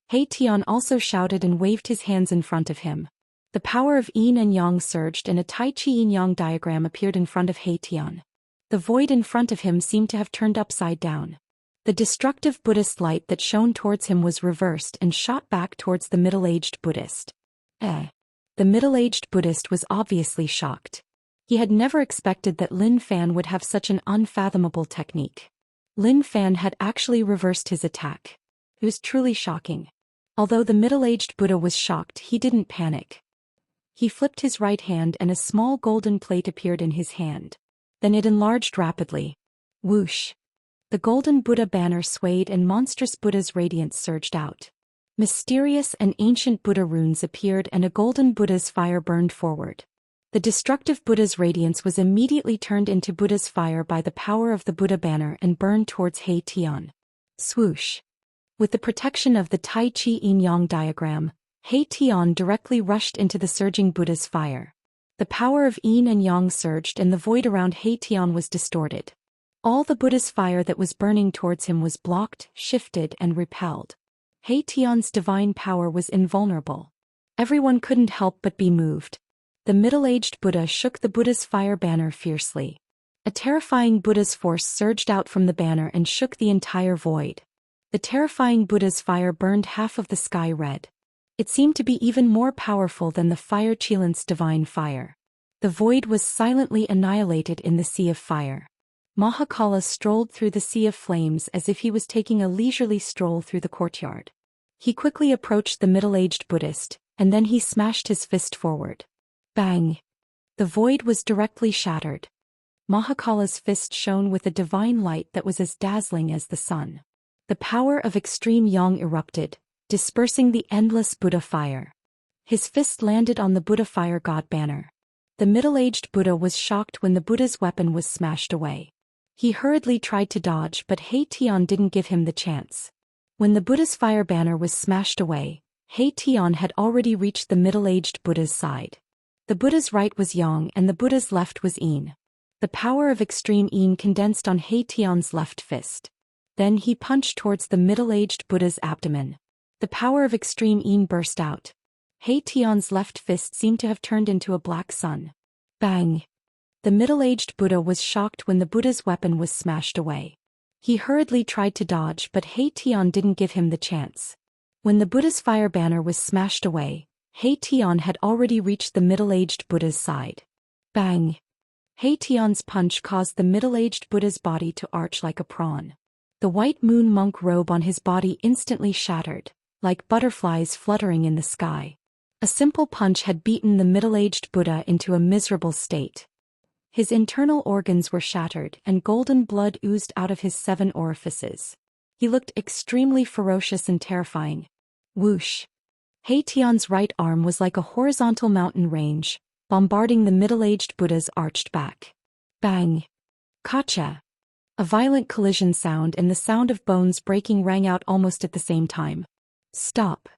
He Tian also shouted and waved his hands in front of him. The power of Yin and Yang surged and a Tai Chi Yin-Yang diagram appeared in front of He Tian. The void in front of him seemed to have turned upside down. The destructive Buddhist light that shone towards him was reversed and shot back towards the middle-aged Buddhist. The middle-aged Buddhist was obviously shocked. He had never expected that Lin Fan would have such an unfathomable technique. Lin Fan had actually reversed his attack. It was truly shocking. Although the middle-aged Buddha was shocked, he didn't panic. He flipped his right hand and a small golden plate appeared in his hand. Then it enlarged rapidly. Whoosh! The golden Buddha banner swayed and monstrous Buddha's radiance surged out. Mysterious and ancient Buddha runes appeared and a golden Buddha's fire burned forward. The destructive Buddha's radiance was immediately turned into Buddha's fire by the power of the Buddha banner and burned towards He Tian. Swoosh! With the protection of the Tai Chi Yin-Yang diagram, He Tian directly rushed into the surging Buddha's fire. The power of Yin and Yang surged and the void around He Tian was distorted. All the Buddha's fire that was burning towards him was blocked, shifted, and repelled. He Tian's divine power was invulnerable. Everyone couldn't help but be moved. The middle-aged Buddha shook the Buddha's fire banner fiercely. A terrifying Buddha's force surged out from the banner and shook the entire void. The terrifying Buddha's fire burned half of the sky red. It seemed to be even more powerful than the fire Qilan's divine fire. The void was silently annihilated in the sea of fire. Mahakala strolled through the sea of flames as if he was taking a leisurely stroll through the courtyard. He quickly approached the middle-aged Buddhist, and then he smashed his fist forward. Bang! The void was directly shattered. Mahakala's fist shone with a divine light that was as dazzling as the sun. The power of extreme yang erupted, dispersing the endless Buddha fire. His fist landed on the Buddha fire god banner. The middle-aged Buddha was shocked when the Buddha's weapon was smashed away. He hurriedly tried to dodge, but He Tian didn't give him the chance. When the Buddha's fire banner was smashed away, He Tian had already reached the middle-aged Buddha's side. The Buddha's right was Yang and the Buddha's left was Yin. The power of extreme Yin condensed on He Tian's left fist. Then he punched towards the middle-aged Buddha's abdomen. The power of extreme Yin burst out. He Tian's left fist seemed to have turned into a black sun. Bang! The middle-aged Buddha was shocked when the Buddha's weapon was smashed away. He hurriedly tried to dodge, but He Tian didn't give him the chance. When the Buddha's fire banner was smashed away, He Tian had already reached the middle-aged Buddha's side. Bang! He Tian's punch caused the middle-aged Buddha's body to arch like a prawn. The white moon monk robe on his body instantly shattered, like butterflies fluttering in the sky. A simple punch had beaten the middle-aged Buddha into a miserable state. His internal organs were shattered and golden blood oozed out of his 7 orifices. He looked extremely ferocious and terrifying. Whoosh! He Tian's right arm was like a horizontal mountain range, bombarding the middle-aged Buddha's arched back. Bang! Kacha! A violent collision sound and the sound of bones breaking rang out almost at the same time. Stop!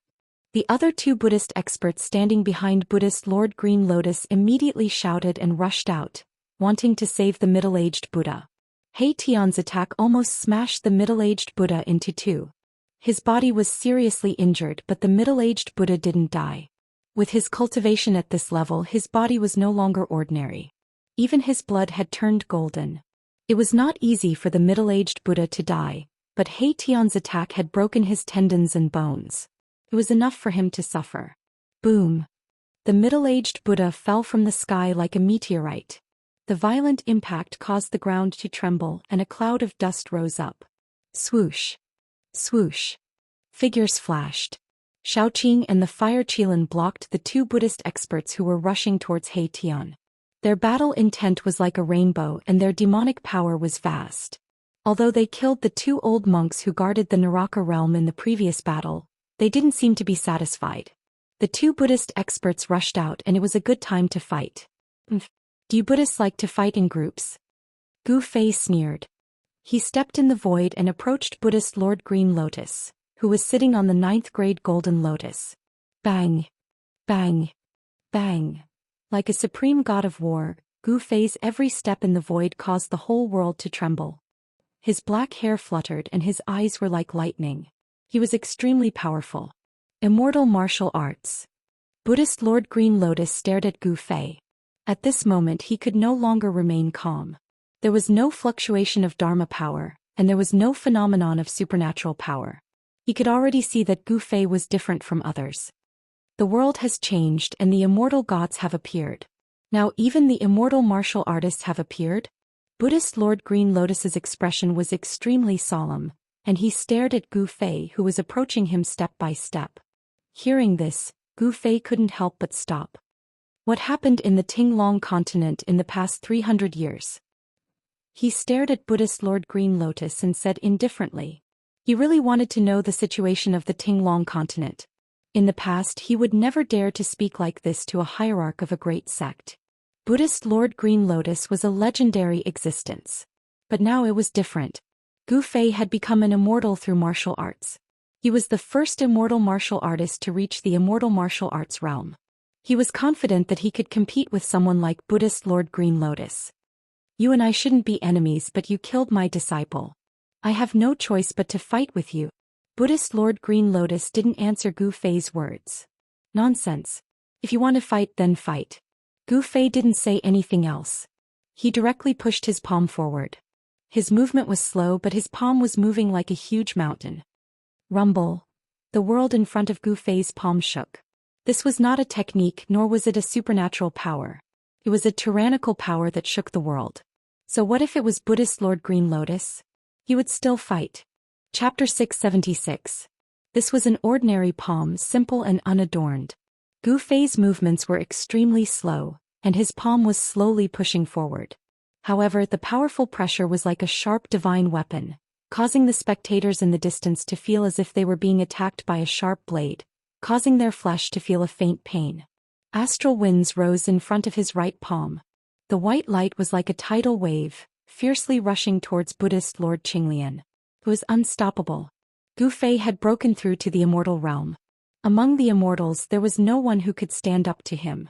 The other 2 Buddhist experts standing behind Buddhist Lord Green Lotus immediately shouted and rushed out, wanting to save the middle-aged Buddha. He Tian's attack almost smashed the middle-aged Buddha into 2. His body was seriously injured, but the middle-aged Buddha didn't die. With his cultivation at this level, his body was no longer ordinary. Even his blood had turned golden. It was not easy for the middle-aged Buddha to die, but He Tian's attack had broken his tendons and bones. It was enough for him to suffer. Boom! The middle-aged Buddha fell from the sky like a meteorite. The violent impact caused the ground to tremble and a cloud of dust rose up. Swoosh! Swoosh! Figures flashed. Shaoqing and the fire Qilan blocked the 2 Buddhist experts who were rushing towards He Tian. Their battle intent was like a rainbow and their demonic power was vast. Although they killed the 2 old monks who guarded the Naraka realm in the previous battle, they didn't seem to be satisfied. The 2 Buddhist experts rushed out and it was a good time to fight. Do you Buddhists like to fight in groups? Gu Fei sneered. He stepped in the void and approached Buddhist Lord Green Lotus, who was sitting on the 9th grade golden lotus. Bang! Bang! Bang! Like a supreme god of war, Gu Fei's every step in the void caused the whole world to tremble. His black hair fluttered and his eyes were like lightning. He was extremely powerful. Immortal martial arts. Buddhist Lord Green Lotus stared at Gu Fei. At this moment he could no longer remain calm. There was no fluctuation of Dharma power, and there was no phenomenon of supernatural power. He could already see that Gu Fei was different from others. The world has changed and the immortal gods have appeared. Now even the immortal martial artists have appeared? Buddhist Lord Green Lotus's expression was extremely solemn, and he stared at Gu Fei, who was approaching him step by step. Hearing this, Gu Fei couldn't help but stop. What happened in the Tinglong continent in the past 300 years? He stared at Buddhist Lord Green Lotus and said indifferently. He really wanted to know the situation of the Tinglong continent. In the past he would never dare to speak like this to a hierarch of a great sect. Buddhist Lord Green Lotus was a legendary existence. But now it was different. Gu Fei had become an immortal through martial arts. He was the first immortal martial artist to reach the immortal martial arts realm. He was confident that he could compete with someone like Buddhist Lord Green Lotus. You and I shouldn't be enemies, but you killed my disciple. I have no choice but to fight with you. Buddhist Lord Green Lotus didn't answer Gu Fei's words. Nonsense. If you want to fight, then fight. Gu Fei didn't say anything else. He directly pushed his palm forward. His movement was slow, but his palm was moving like a huge mountain. Rumble. The world in front of Gu Fei's palm shook. This was not a technique, nor was it a supernatural power. It was a tyrannical power that shook the world. So what if it was Buddhist Lord Green Lotus? He would still fight. Chapter 676. This was an ordinary palm, simple and unadorned. Gu Fei's movements were extremely slow, and his palm was slowly pushing forward. However, the powerful pressure was like a sharp divine weapon, causing the spectators in the distance to feel as if they were being attacked by a sharp blade, causing their flesh to feel a faint pain. Astral winds rose in front of his right palm. The white light was like a tidal wave, fiercely rushing towards Buddhist Lord Qinglian. It was unstoppable. Gu Fei had broken through to the immortal realm. Among the immortals there was no one who could stand up to him.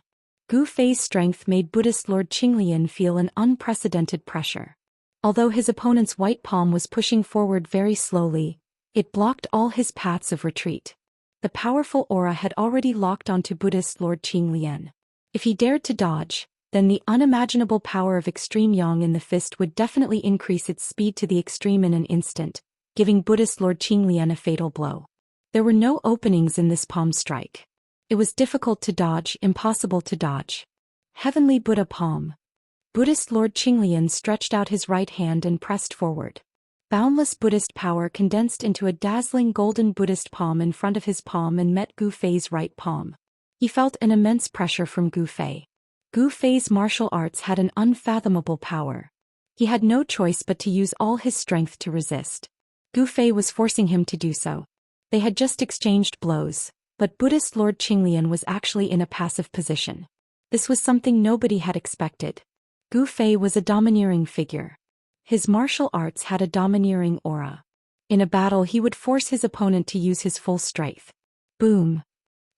Gu Fei's strength made Buddhist Lord Qinglian feel an unprecedented pressure. Although his opponent's white palm was pushing forward very slowly, it blocked all his paths of retreat. The powerful aura had already locked onto Buddhist Lord Qinglian. If he dared to dodge, then the unimaginable power of extreme yang in the fist would definitely increase its speed to the extreme in an instant, giving Buddhist Lord Qinglian a fatal blow. There were no openings in this palm strike. It was difficult to dodge, impossible to dodge. Heavenly Buddha palm. Buddhist Lord Qinglian stretched out his right hand and pressed forward. Boundless Buddhist power condensed into a dazzling golden Buddhist palm in front of his palm and met Gu Fei's right palm. He felt an immense pressure from Gu Fei. Gu Fei's martial arts had an unfathomable power. He had no choice but to use all his strength to resist. Gu Fei was forcing him to do so. They had just exchanged blows, but Buddhist Lord Qinglian was actually in a passive position. This was something nobody had expected. Gu Fei was a domineering figure. His martial arts had a domineering aura. In a battle he would force his opponent to use his full strength. Boom!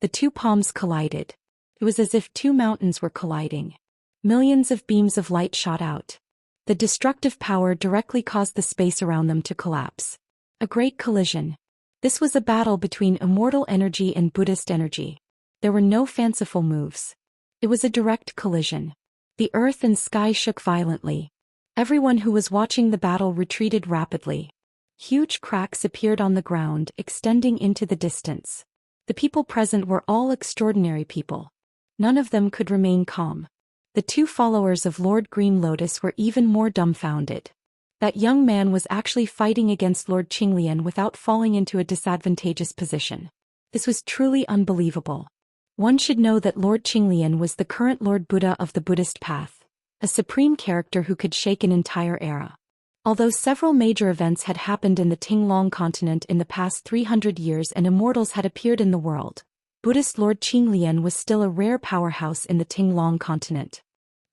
The two palms collided. It was as if two mountains were colliding. Millions of beams of light shot out. The destructive power directly caused the space around them to collapse. A great collision. This was a battle between immortal energy and Buddhist energy. There were no fanciful moves. It was a direct collision. The earth and sky shook violently. Everyone who was watching the battle retreated rapidly. Huge cracks appeared on the ground, extending into the distance. The people present were all extraordinary people. None of them could remain calm. The two followers of Lord Green Lotus were even more dumbfounded. That young man was actually fighting against Lord Qinglian without falling into a disadvantageous position. This was truly unbelievable. One should know that Lord Qinglian was the current Lord Buddha of the Buddhist path, a supreme character who could shake an entire era. Although several major events had happened in the Tinglong continent in the past 300 years and immortals had appeared in the world, Buddhist Lord Qinglian was still a rare powerhouse in the Tinglong continent.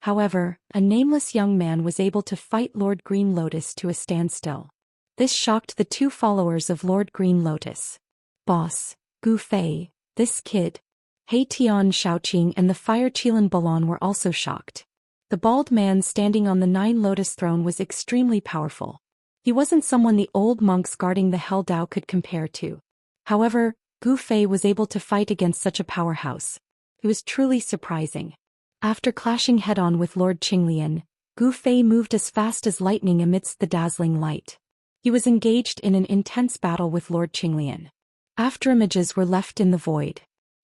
However, a nameless young man was able to fight Lord Green Lotus to a standstill. This shocked the two followers of Lord Green Lotus. Boss, Gu Fei, this kid. He Tian Shaoqing and the Fire Qilan Balon were also shocked. The bald man standing on the Nine Lotus throne was extremely powerful. He wasn't someone the old monks guarding the Hell Dao could compare to. However, Gu Fei was able to fight against such a powerhouse. It was truly surprising. After clashing head-on with Lord Qinglian, Gu Fei moved as fast as lightning amidst the dazzling light. He was engaged in an intense battle with Lord Qinglian. Afterimages were left in the void.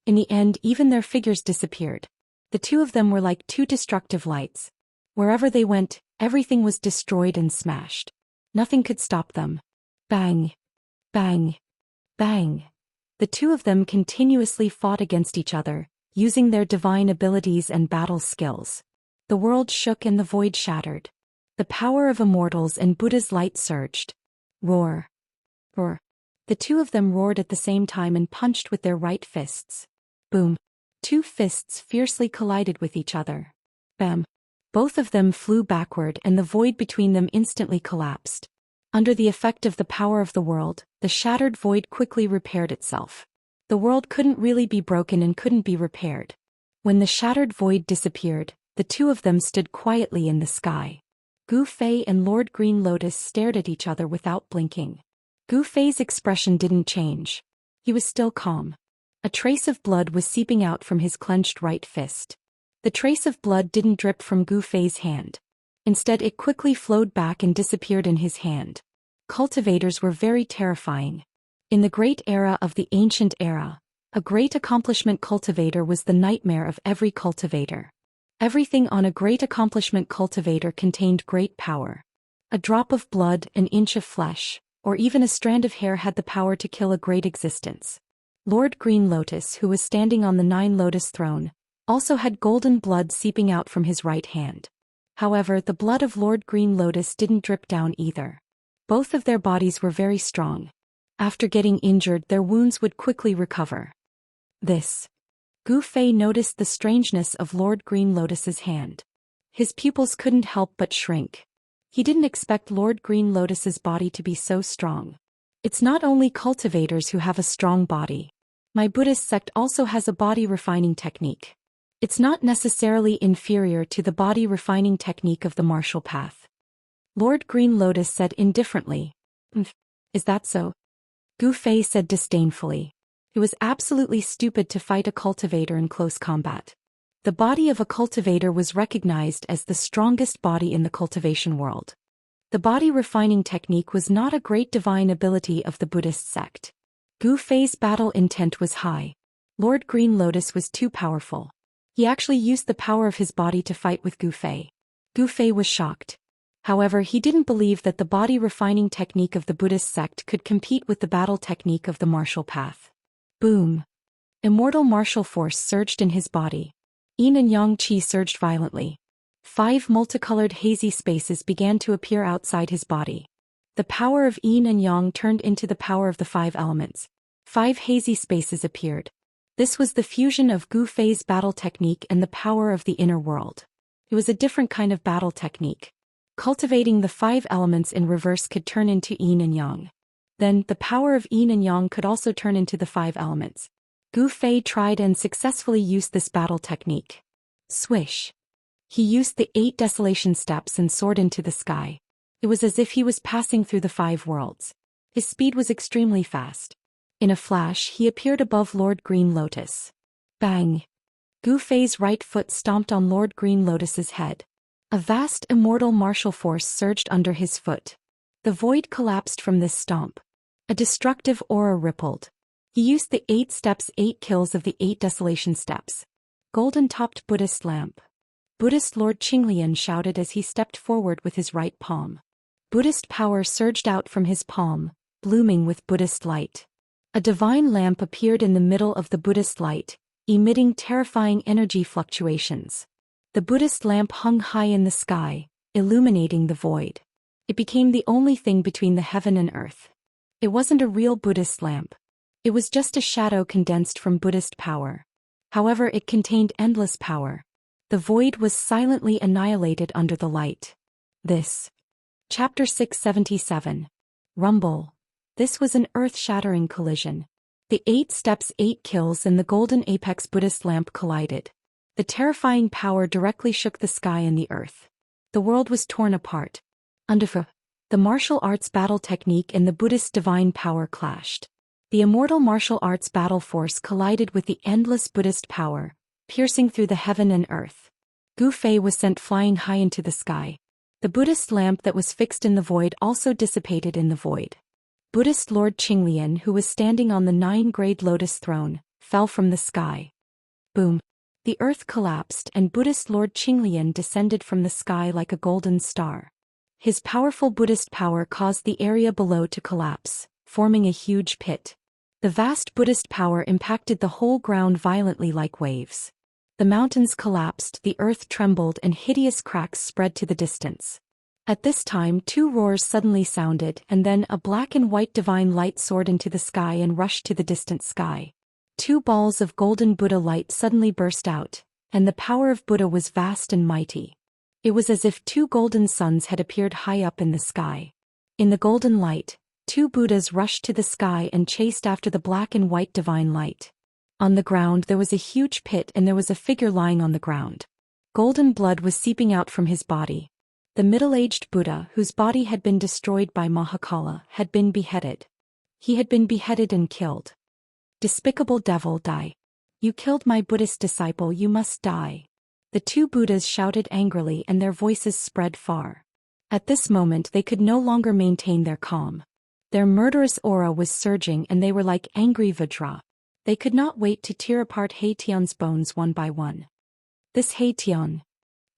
In the end, even their figures disappeared. The two of them were like two destructive lights. Wherever they went, everything was destroyed and smashed. Nothing could stop them. Bang! Bang! Bang! The two of them continuously fought against each other, using their divine abilities and battle skills. The world shook and the void shattered. The power of immortals and Buddha's light surged. Roar! Roar! The two of them roared at the same time and punched with their right fists. Boom! Two fists fiercely collided with each other. Bam! Both of them flew backward and the void between them instantly collapsed. Under the effect of the power of the world, the shattered void quickly repaired itself. The world couldn't really be broken and couldn't be repaired. When the shattered void disappeared, the two of them stood quietly in the sky. Gu Fei and Lord Green Lotus stared at each other without blinking. Gu Fei's expression didn't change. He was still calm. A trace of blood was seeping out from his clenched right fist. The trace of blood didn't drip from Gu Fei's hand. Instead, it quickly flowed back and disappeared in his hand. Cultivators were very terrifying. In the great era of the ancient era, a great accomplishment cultivator was the nightmare of every cultivator. Everything on a great accomplishment cultivator contained great power. A drop of blood, an inch of flesh, or even a strand of hair had the power to kill a great existence. Lord Green Lotus, who was standing on the 9 Lotus throne, also had golden blood seeping out from his right hand. However, the blood of Lord Green Lotus didn't drip down either. Both of their bodies were very strong. After getting injured, their wounds would quickly recover. Gu Fei noticed the strangeness of Lord Green Lotus's hand. His pupils couldn't help but shrink. He didn't expect Lord Green Lotus's body to be so strong. It's not only cultivators who have a strong body. My Buddhist sect also has a body refining technique. It's not necessarily inferior to the body refining technique of the martial path. Lord Green Lotus said indifferently. Is that so? Gu Fei said disdainfully. It was absolutely stupid to fight a cultivator in close combat. The body of a cultivator was recognized as the strongest body in the cultivation world. The body refining technique was not a great divine ability of the Buddhist sect. Gu Fei's battle intent was high. Lord Green Lotus was too powerful. He actually used the power of his body to fight with Gu Fei. Gu Fei was shocked. However, he didn't believe that the body refining technique of the Buddhist sect could compete with the battle technique of the martial path. Boom! Immortal martial force surged in his body. Yin and Yang Qi surged violently. 5 multicolored hazy spaces began to appear outside his body. The power of Yin and Yang turned into the power of the 5 elements. 5 hazy spaces appeared. This was the fusion of Gu Fei's battle technique and the power of the inner world. It was a different kind of battle technique. Cultivating the 5 elements in reverse could turn into Yin and Yang. Then, the power of Yin and Yang could also turn into the 5 elements. Gu Fei tried and successfully used this battle technique. Swish! He used the 8 desolation steps and soared into the sky. It was as if he was passing through the 5 worlds. His speed was extremely fast. In a flash, he appeared above Lord Green Lotus. Bang! Gu Fei's right foot stomped on Lord Green Lotus's head. A vast immortal martial force surged under his foot. The void collapsed from this stomp. A destructive aura rippled. He used the 8 steps, 8 kills of the 8 desolation steps. Golden-topped Buddhist lamp. Buddhist Lord Qinglian shouted as he stepped forward with his right palm. Buddhist power surged out from his palm, blooming with Buddhist light. A divine lamp appeared in the middle of the Buddhist light, emitting terrifying energy fluctuations. The Buddhist lamp hung high in the sky, illuminating the void. It became the only thing between the heaven and earth. It wasn't a real Buddhist lamp. It was just a shadow condensed from Buddhist power. However, it contained endless power. The void was silently annihilated under the light. Chapter 677. Rumble. This was an earth-shattering collision. The 8 steps, 8 kills and the golden apex Buddhist lamp collided. The terrifying power directly shook the sky and the earth. The world was torn apart. Under the martial arts battle technique and the Buddhist divine power clashed. The immortal martial arts battle force collided with the endless Buddhist power, piercing through the heaven and earth. Gu Fei was sent flying high into the sky. The Buddhist lamp that was fixed in the void also dissipated in the void. Buddhist Lord Qinglian, who was standing on the 9-grade lotus throne, fell from the sky. Boom. The earth collapsed and Buddhist Lord Qinglian descended from the sky like a golden star. His powerful Buddhist power caused the area below to collapse, forming a huge pit. The vast Buddhist power impacted the whole ground violently like waves. The mountains collapsed, the earth trembled, and hideous cracks spread to the distance. At this time, two roars suddenly sounded, and then a black and white divine light soared into the sky and rushed to the distant sky. Two balls of golden Buddha light suddenly burst out, and the power of Buddha was vast and mighty. It was as if two golden suns had appeared high up in the sky. In the golden light, two Buddhas rushed to the sky and chased after the black and white divine light. On the ground there was a huge pit and there was a figure lying on the ground. Golden blood was seeping out from his body. The middle-aged Buddha, whose body had been destroyed by Mahakala, had been beheaded. He had been beheaded and killed. Despicable devil, die. You killed my Buddhist disciple, you must die. The two Buddhas shouted angrily and their voices spread far. At this moment they could no longer maintain their calm. Their murderous aura was surging and they were like angry Vajra. They could not wait to tear apart Haitian's bones one by one. This Haitian.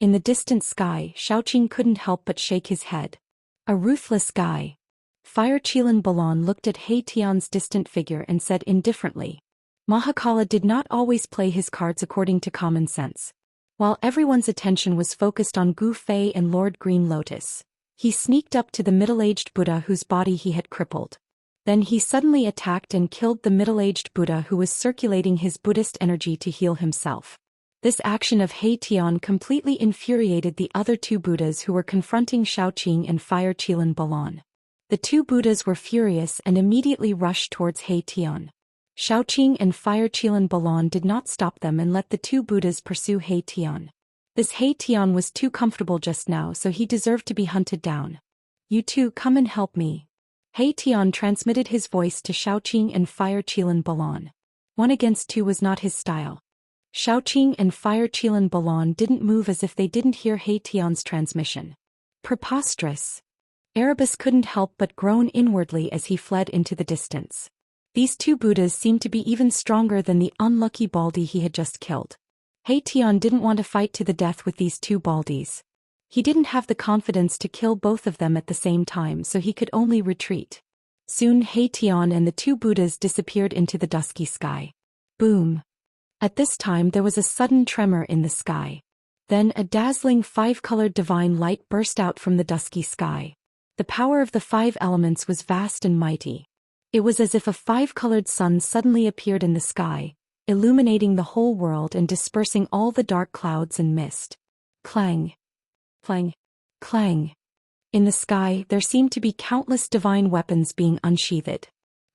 In the distant sky, Xiaoqing couldn't help but shake his head. A ruthless guy. Fire Qilan Balan looked at Haitian's distant figure and said indifferently. Mahakala did not always play his cards according to common sense. While everyone's attention was focused on Gu Fei and Lord Green Lotus, he sneaked up to the middle-aged Buddha whose body he had crippled. Then he suddenly attacked and killed the middle-aged Buddha who was circulating his Buddhist energy to heal himself. This action of Haitian completely infuriated the other two Buddhas who were confronting Xiaoqing and Fire Qilan Balan. The two Buddhas were furious and immediately rushed towards Haitian. Xiaoqing and Fire Qilan Balan did not stop them and let the two Buddhas pursue Haitian. This Haitian was too comfortable just now, so he deserved to be hunted down. You two come and help me. Haitian transmitted his voice to Xiaoqing and Fire Qilan Balan. 1 against 2 was not his style. Xiaoqing and Fire Qilan Balan didn't move as if they didn't hear Haitian's transmission. Preposterous. Erebus couldn't help but groan inwardly as he fled into the distance. These two Buddhas seemed to be even stronger than the unlucky Baldi he had just killed. Haitian didn't want to fight to the death with these two Baldis. He didn't have the confidence to kill both of them at the same time, so he could only retreat. Soon Haitian and the two Buddhas disappeared into the dusky sky. Boom. At this time there was a sudden tremor in the sky. Then a dazzling 5-colored divine light burst out from the dusky sky. The power of the 5 elements was vast and mighty. It was as if a 5-colored sun suddenly appeared in the sky, illuminating the whole world and dispersing all the dark clouds and mist. Clang. Clang. Clang. In the sky there seemed to be countless divine weapons being unsheathed.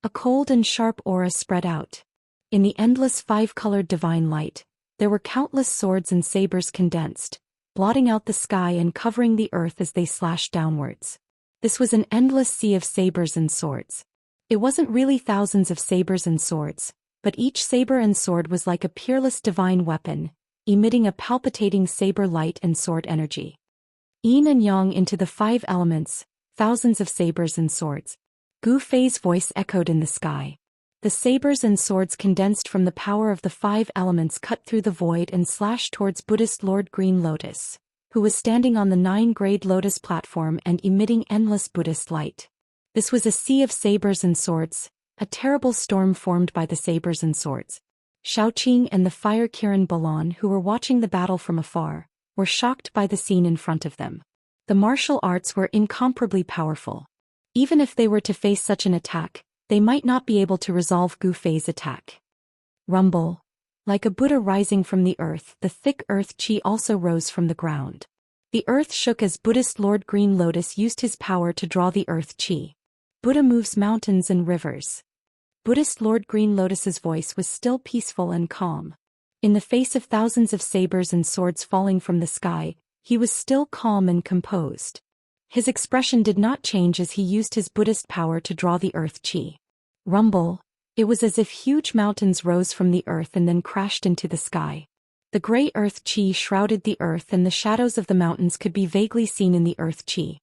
A cold and sharp aura spread out. In the endless 5-colored divine light, there were countless swords and sabers condensed, blotting out the sky and covering the earth as they slashed downwards. This was an endless sea of sabers and swords. It wasn't really thousands of sabers and swords, but each saber and sword was like a peerless divine weapon, emitting a palpitating saber light and sword energy. Yin and yang into the 5 elements, thousands of sabers and swords. Gu Fei's voice echoed in the sky. The sabers and swords condensed from the power of the 5 elements cut through the void and slashed towards Buddhist Lord Green Lotus, who was standing on the 9-grade lotus platform and emitting endless Buddhist light. This was a sea of sabers and swords, a terrible storm formed by the sabers and swords. Xiaoqing and the Fire Kiran Balan, who were watching the battle from afar, were shocked by the scene in front of them. The martial arts were incomparably powerful. Even if they were to face such an attack, they might not be able to resolve Gu Fei's attack. Rumble. Like a Buddha rising from the earth, the thick earth chi also rose from the ground. The earth shook as Buddhist Lord Green Lotus used his power to draw the earth chi. Buddha moves mountains and rivers. Buddhist Lord Green Lotus's voice was still peaceful and calm. In the face of thousands of sabers and swords falling from the sky, he was still calm and composed. His expression did not change as he used his Buddhist power to draw the earth chi. Rumble. It was as if huge mountains rose from the earth and then crashed into the sky. The gray earth chi shrouded the earth and the shadows of the mountains could be vaguely seen in the earth chi.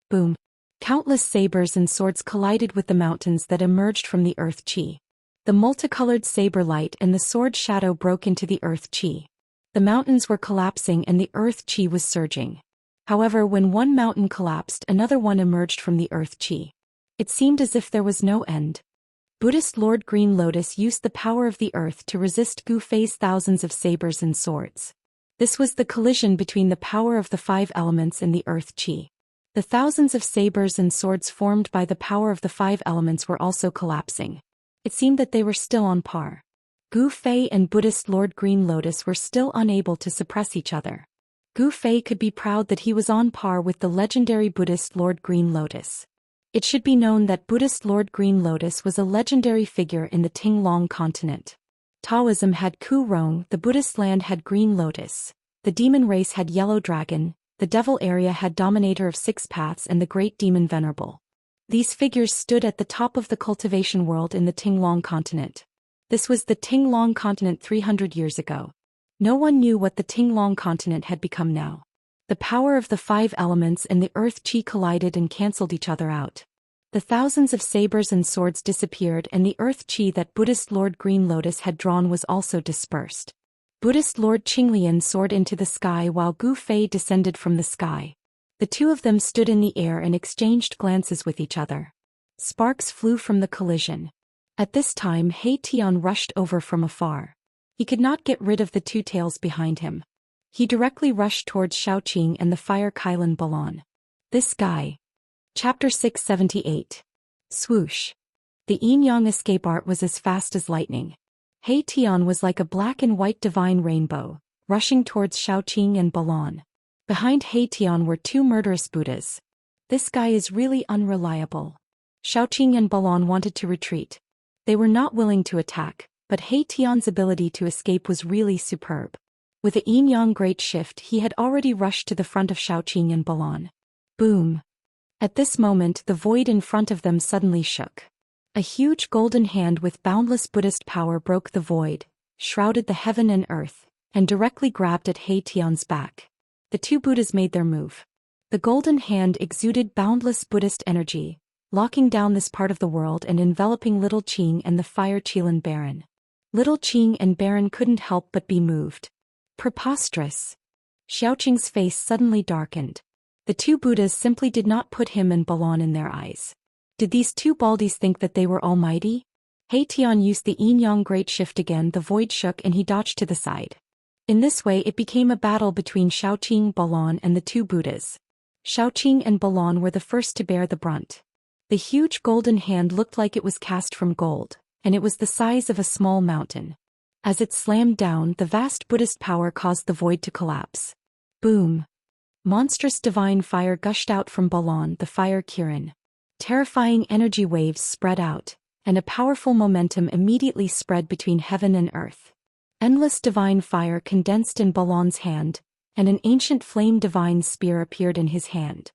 Boom. Countless sabers and swords collided with the mountains that emerged from the earth chi. The multicolored saber light and the sword shadow broke into the earth chi. The mountains were collapsing and the earth chi was surging. However, when one mountain collapsed, another one emerged from the earth chi. It seemed as if there was no end. Buddhist Lord Green Lotus used the power of the earth to resist Gu Fei's thousands of sabers and swords. This was the collision between the power of the 5 elements and the earth chi. The thousands of sabers and swords formed by the power of the 5 elements were also collapsing. It seemed that they were still on par. Gu Fei and Buddhist Lord Green Lotus were still unable to suppress each other. Gu Fei could be proud that he was on par with the legendary Buddhist Lord Green Lotus. It should be known that Buddhist Lord Green Lotus was a legendary figure in the Tinglong continent. Taoism had Ku Rong, the Buddhist land had Green Lotus, the demon race had Yellow Dragon, the devil area had Dominator of 6 Paths and the Great Demon Venerable. These figures stood at the top of the cultivation world in the Tinglong continent. This was the Tinglong continent 300 years ago. No one knew what the Tinglong continent had become now. The power of the 5 elements and the earth chi collided and cancelled each other out. The thousands of sabers and swords disappeared and the earth chi that Buddhist Lord Green Lotus had drawn was also dispersed. Buddhist Lord Qinglian soared into the sky while Gu Fei descended from the sky. The two of them stood in the air and exchanged glances with each other. Sparks flew from the collision. At this time He Tian rushed over from afar. He could not get rid of the 2 tails behind him. He directly rushed towards Xiaoqing and the fire Kailan Balan. This guy. Chapter 678. Swoosh. The yin-yang escape art was as fast as lightning. He Tian was like a black and white divine rainbow, rushing towards Xiaoqing and Balan. Behind He Tian were 2 murderous Buddhas. This guy is really unreliable. Xiaoqing and Balan wanted to retreat. They were not willing to attack, but He Tian's ability to escape was really superb. With a yin-yang great shift, he had already rushed to the front of Xiaoqing and Balan. Boom. At this moment, the void in front of them suddenly shook. A huge golden hand with boundless Buddhist power broke the void, shrouded the heaven and earth, and directly grabbed at He Tian's back. The 2 Buddhas made their move. The golden hand exuded boundless Buddhist energy, locking down this part of the world and enveloping Little Qing and the fire Qilin Baron. Little Qing and Baron couldn't help but be moved. Preposterous. Xiaoqing's face suddenly darkened. The 2 Buddhas simply did not put him and Balan in their eyes. Did these 2 baldies think that they were almighty? He Tian used the yin-yang great shift again. The void shook and he dodged to the side. In this way it became a battle between Xiaoqing, Balan and the 2 Buddhas. Xiaoqing and Balan were the first to bear the brunt. The huge golden hand looked like it was cast from gold, and it was the size of a small mountain. As it slammed down, the vast Buddhist power caused the void to collapse. Boom. Monstrous divine fire gushed out from Balan, the fire Kirin. Terrifying energy waves spread out, and a powerful momentum immediately spread between heaven and earth. Endless divine fire condensed in Balan's hand, and an ancient flame divine spear appeared in his hand.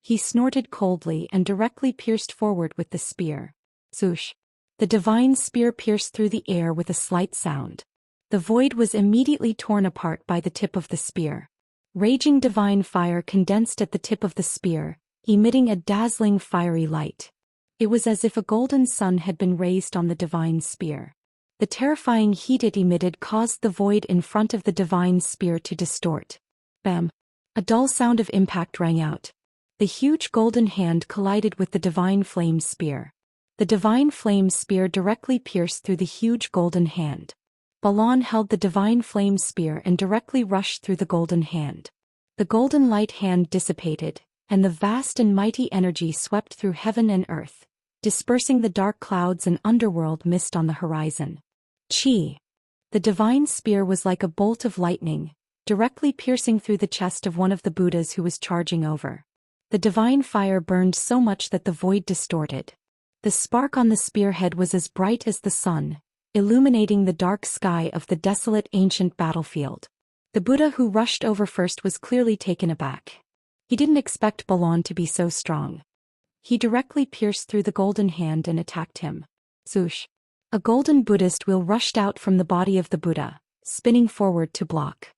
He snorted coldly and directly pierced forward with the spear. Swoosh. The divine spear pierced through the air with a slight sound. The void was immediately torn apart by the tip of the spear. Raging divine fire condensed at the tip of the spear, emitting a dazzling fiery light. It was as if a golden sun had been raised on the divine spear. The terrifying heat it emitted caused the void in front of the divine spear to distort. Bam! A dull sound of impact rang out. The huge golden hand collided with the divine flame spear. The divine flame spear directly pierced through the huge golden hand. Balan held the divine flame spear and directly rushed through the golden hand. The golden light hand dissipated, and the vast and mighty energy swept through heaven and earth, dispersing the dark clouds and underworld mist on the horizon. Chi. The divine spear was like a bolt of lightning, directly piercing through the chest of one of the Buddhas who was charging over. The divine fire burned so much that the void distorted. The spark on the spearhead was as bright as the sun, illuminating the dark sky of the desolate ancient battlefield. The Buddha who rushed over first was clearly taken aback. He didn't expect Balan to be so strong. He directly pierced through the golden hand and attacked him. Swoosh. A golden Buddhist wheel rushed out from the body of the Buddha, spinning forward to block.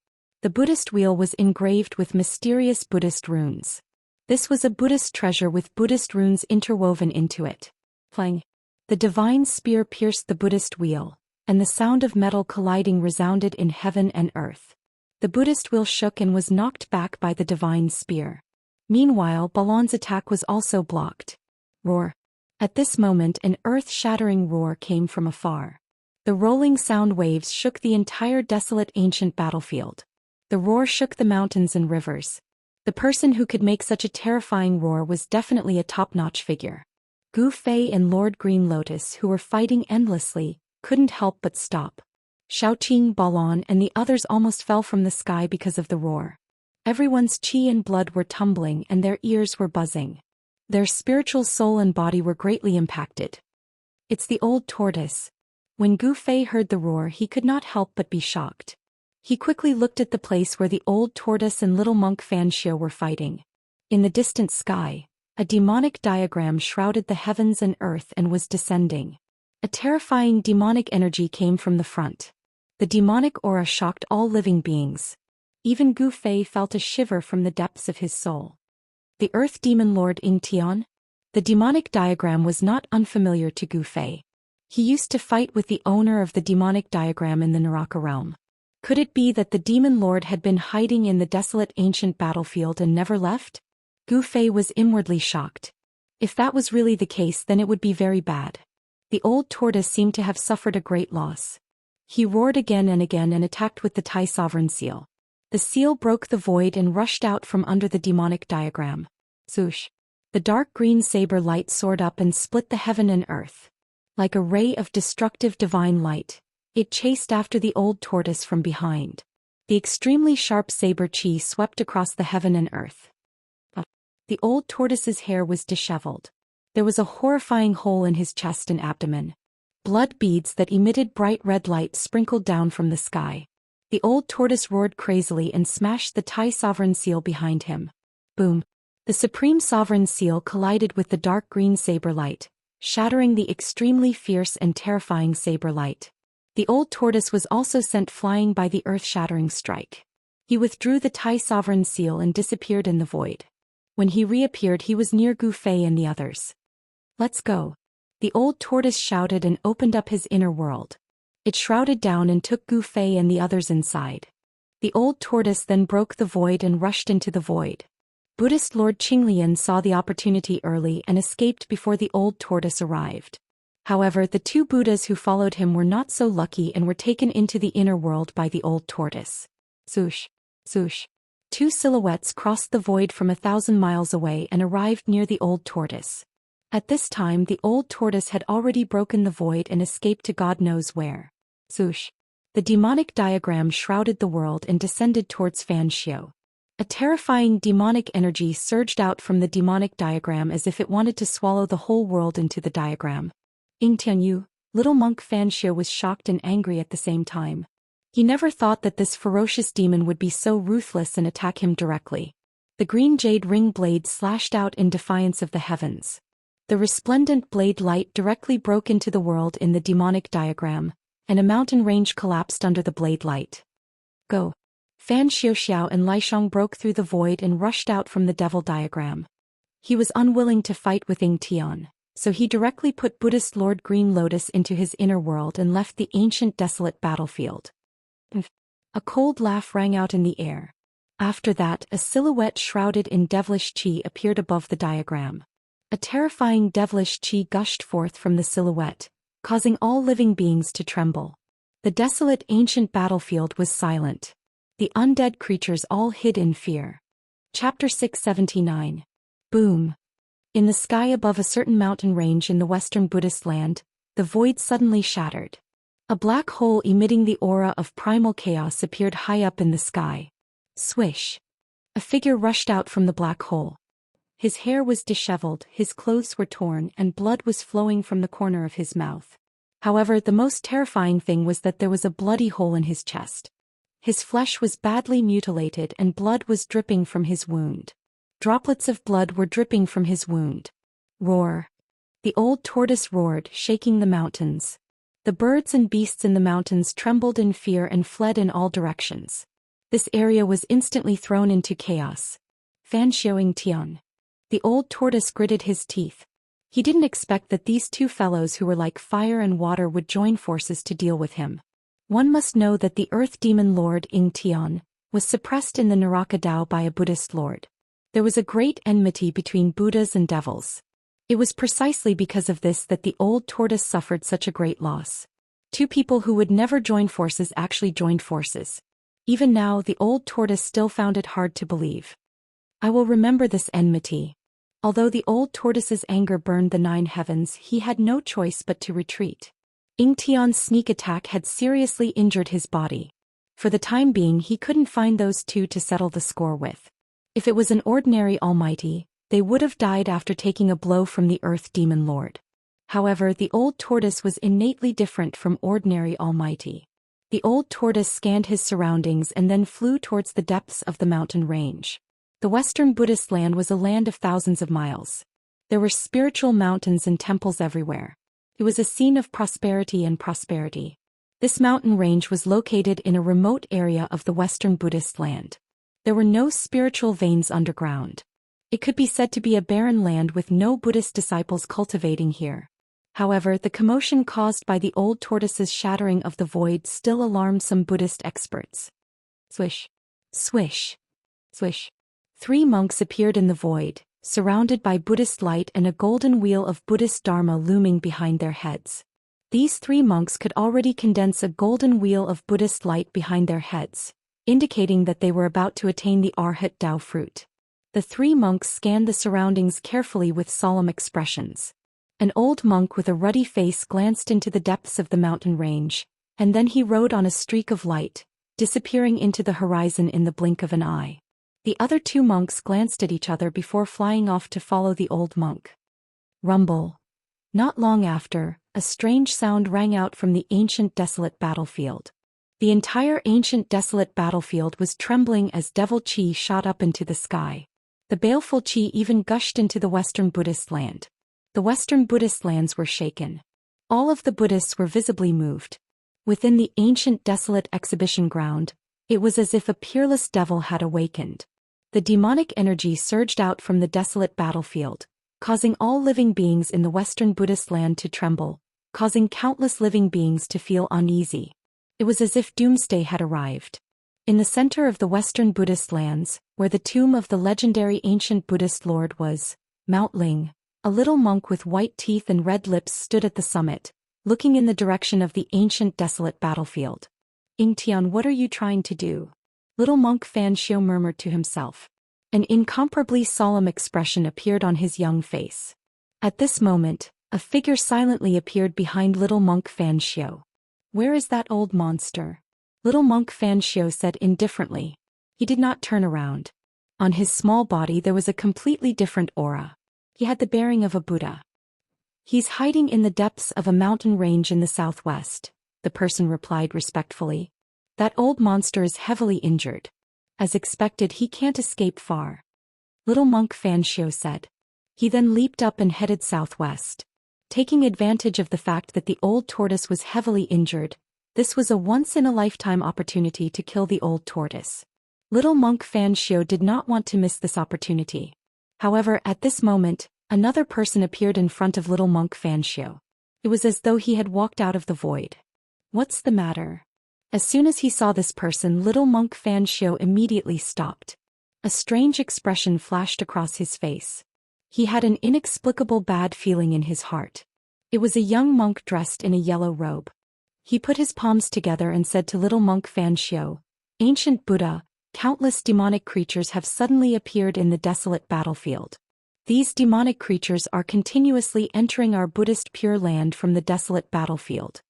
The Buddhist wheel was engraved with mysterious Buddhist runes. This was a Buddhist treasure with Buddhist runes interwoven into it. Clang. The divine spear pierced the Buddhist wheel, and the sound of metal colliding resounded in heaven and earth. The Buddhist wheel shook and was knocked back by the divine spear. Meanwhile, Balon's attack was also blocked. Roar. At this moment, an earth-shattering roar came from afar. The rolling sound waves shook the entire desolate ancient battlefield. The roar shook the mountains and rivers. The person who could make such a terrifying roar was definitely a top-notch figure. Gu Fei and Lord Green Lotus, who were fighting endlessly, couldn't help but stop. Xiaoqing, Balon, and the others almost fell from the sky because of the roar. Everyone's qi and blood were tumbling and their ears were buzzing. Their spiritual soul and body were greatly impacted. It's the old tortoise. When Gu Fei heard the roar, he could not help but be shocked. He quickly looked at the place where the old tortoise and little monk Xianxia were fighting. In the distant sky, a demonic diagram shrouded the heavens and earth and was descending. A terrifying demonic energy came from the front. The demonic aura shocked all living beings. Even Gu Fei felt a shiver from the depths of his soul. The Earth Demon Lord Ingtian? The demonic diagram was not unfamiliar to Gu Fei. He used to fight with the owner of the demonic diagram in the Naraka realm. Could it be that the Demon Lord had been hiding in the desolate ancient battlefield and never left? Gu Fei was inwardly shocked. If that was really the case, then it would be very bad. The old tortoise seemed to have suffered a great loss. He roared again and attacked with the Tai Sovereign Seal. The seal broke the void and rushed out from under the demonic diagram. Swoosh! The dark green saber light soared up and split the heaven and earth. Like a ray of destructive divine light, it chased after the old tortoise from behind. The extremely sharp saber qi swept across the heaven and earth. The old tortoise's hair was disheveled. There was a horrifying hole in his chest and abdomen. Blood beads that emitted bright red light sprinkled down from the sky. The old tortoise roared crazily and smashed the Tai Sovereign Seal behind him. Boom! The Supreme Sovereign Seal collided with the dark green saber light, shattering the extremely fierce and terrifying saber light. The old tortoise was also sent flying by the earth-shattering strike. He withdrew the Tai Sovereign Seal and disappeared in the void. When he reappeared, he was near Gu Fei and the others. Let's go! The old tortoise shouted and opened up his inner world. It shrouded down and took Gu Fei and the others inside. The old tortoise then broke the void and rushed into the void. Buddhist Lord Qinglian saw the opportunity early and escaped before the old tortoise arrived. However, the two Buddhas who followed him were not so lucky and were taken into the inner world by the old tortoise. Swoosh! Swoosh! Two silhouettes crossed the void from 1,000 miles away and arrived near the old tortoise. At this time, the old tortoise had already broken the void and escaped to God knows where. Swoosh! The demonic diagram shrouded the world and descended towards Xianxia. A terrifying demonic energy surged out from the demonic diagram as if it wanted to swallow the whole world into the diagram. Ingtianyu, little monk Xianxia, was shocked and angry at the same time. He never thought that this ferocious demon would be so ruthless and attack him directly. The green jade ring blade slashed out in defiance of the heavens. The resplendent blade light directly broke into the world in the demonic diagram, and a mountain range collapsed under the blade light. Go! Fan Xiaoxiao and Lishong broke through the void and rushed out from the devil diagram. He was unwilling to fight with Ingtian, so he directly put Buddhist Lord Green Lotus into his inner world and left the ancient desolate battlefield. A cold laugh rang out in the air. After that, a silhouette shrouded in devilish qi appeared above the diagram. A terrifying devilish qi gushed forth from the silhouette, causing all living beings to tremble. The desolate ancient battlefield was silent. The undead creatures all hid in fear. Chapter 679. Boom! In the sky above a certain mountain range in the western Buddhist land, the void suddenly shattered. A black hole emitting the aura of primal chaos appeared high up in the sky. Swish! A figure rushed out from the black hole. His hair was disheveled, his clothes were torn, and blood was flowing from the corner of his mouth. However, the most terrifying thing was that there was a bloody hole in his chest. His flesh was badly mutilated and blood was dripping from his wound. Droplets of blood were dripping from his wound. Roar! The old tortoise roared, shaking the mountains. The birds and beasts in the mountains trembled in fear and fled in all directions. This area was instantly thrown into chaos. Fan Xiaoing Tian. The old tortoise gritted his teeth. He didn't expect that these two fellows who were like fire and water would join forces to deal with him. One must know that the Earth Demon Lord Ing Tian was suppressed in the Naraka Dao by a Buddhist lord. There was a great enmity between Buddhas and devils. It was precisely because of this that the old tortoise suffered such a great loss. Two people who would never join forces actually joined forces. Even now the old tortoise still found it hard to believe. I will remember this enmity. Although the old tortoise's anger burned the 9 heavens, he had no choice but to retreat. Ing Tian's sneak attack had seriously injured his body. For the time being he couldn't find those two to settle the score with. If it was an ordinary almighty, they would have died after taking a blow from the Earth Demon Lord. However, the old tortoise was innately different from ordinary almighty. The old tortoise scanned his surroundings and then flew towards the depths of the mountain range. The Western Buddhist land was a land of thousands of miles. There were spiritual mountains and temples everywhere. It was a scene of prosperity and prosperity. This mountain range was located in a remote area of the Western Buddhist land. There were no spiritual veins underground. It could be said to be a barren land with no Buddhist disciples cultivating here. However, the commotion caused by the old tortoise's shattering of the void still alarmed some Buddhist experts. Swish. Swish. Swish. 3 monks appeared in the void, surrounded by Buddhist light and a golden wheel of Buddhist Dharma looming behind their heads. These 3 monks could already condense a golden wheel of Buddhist light behind their heads, indicating that they were about to attain the Arhat Dao fruit. The 3 monks scanned the surroundings carefully with solemn expressions. An old monk with a ruddy face glanced into the depths of the mountain range, and then he rode on a streak of light, disappearing into the horizon in the blink of an eye. The other 2 monks glanced at each other before flying off to follow the old monk. Rumble. Not long after, a strange sound rang out from the ancient desolate battlefield. The entire ancient desolate battlefield was trembling as devil chi shot up into the sky. The baleful chi even gushed into the Western Buddhist land. The Western Buddhist lands were shaken. All of the Buddhists were visibly moved. Within the ancient desolate exhibition ground, it was as if a peerless devil had awakened. The demonic energy surged out from the desolate battlefield, causing all living beings in the Western Buddhist land to tremble, causing countless living beings to feel uneasy. It was as if doomsday had arrived. In the center of the Western Buddhist lands, where the tomb of the legendary ancient Buddhist lord was, Mount Ling, a little monk with white teeth and red lips stood at the summit, looking in the direction of the ancient desolate battlefield. Ing Tian, what are you trying to do? Little monk Fan Xiu murmured to himself. An incomparably solemn expression appeared on his young face. At this moment, a figure silently appeared behind little monk Fan Xiu. Where is that old monster? Little monk Fan Xiu said indifferently. He did not turn around. On his small body there was a completely different aura. He had the bearing of a Buddha. He's hiding in the depths of a mountain range in the southwest, the person replied respectfully. That old monster is heavily injured. As expected, he can't escape far. Little monk Fan Xiu said. He then leaped up and headed southwest. Taking advantage of the fact that the old tortoise was heavily injured, this was a once-in-a-lifetime opportunity to kill the old tortoise. Little monk Fan Xiu did not want to miss this opportunity. However, at this moment, another person appeared in front of little monk Fan Xiu. It was as though he had walked out of the void. What's the matter? As soon as he saw this person, little monk Fan Xiu immediately stopped. A strange expression flashed across his face. He had an inexplicable bad feeling in his heart. It was a young monk dressed in a yellow robe. He put his palms together and said to little monk Fan Xiu, Ancient Buddha, countless demonic creatures have suddenly appeared in the desolate battlefield. These demonic creatures are continuously entering our Buddhist Pure Land from the desolate battlefield.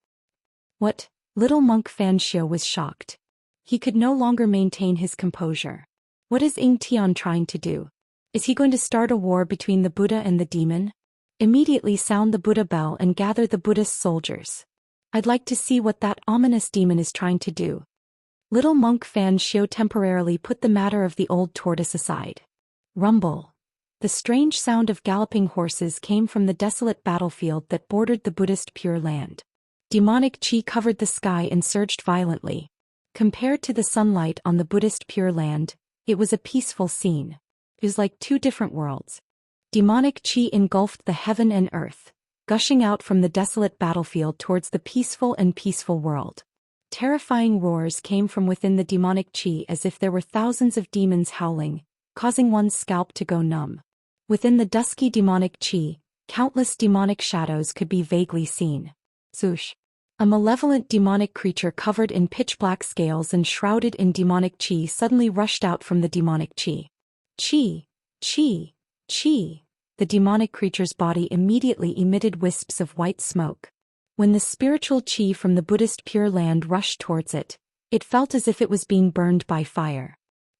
What? Little monk Fan Xiu was shocked. He could no longer maintain his composure. What is Ing Tian trying to do? Is he going to start a war between the Buddha and the demon? Immediately sound the Buddha bell and gather the Buddhist soldiers. I'd like to see what that ominous demon is trying to do. Little monk Fan Xiu temporarily put the matter of the old tortoise aside. Rumble. The strange sound of galloping horses came from the desolate battlefield that bordered the Buddhist Pure Land. Demonic chi covered the sky and surged violently. Compared to the sunlight on the Buddhist Pure Land, it was a peaceful scene. It was like 2 different worlds. Demonic chi engulfed the heaven and earth, gushing out from the desolate battlefield towards the peaceful world. Terrifying roars came from within the demonic chi as if there were thousands of demons howling, causing one's scalp to go numb. Within the dusky demonic chi, countless demonic shadows could be vaguely seen. Zhou. A malevolent demonic creature covered in pitch-black scales and shrouded in demonic chi suddenly rushed out from the demonic chi. Chi, chi, chi. The demonic creature's body immediately emitted wisps of white smoke. When the spiritual chi from the Buddhist Pure Land rushed towards it, it felt as if it was being burned by fire.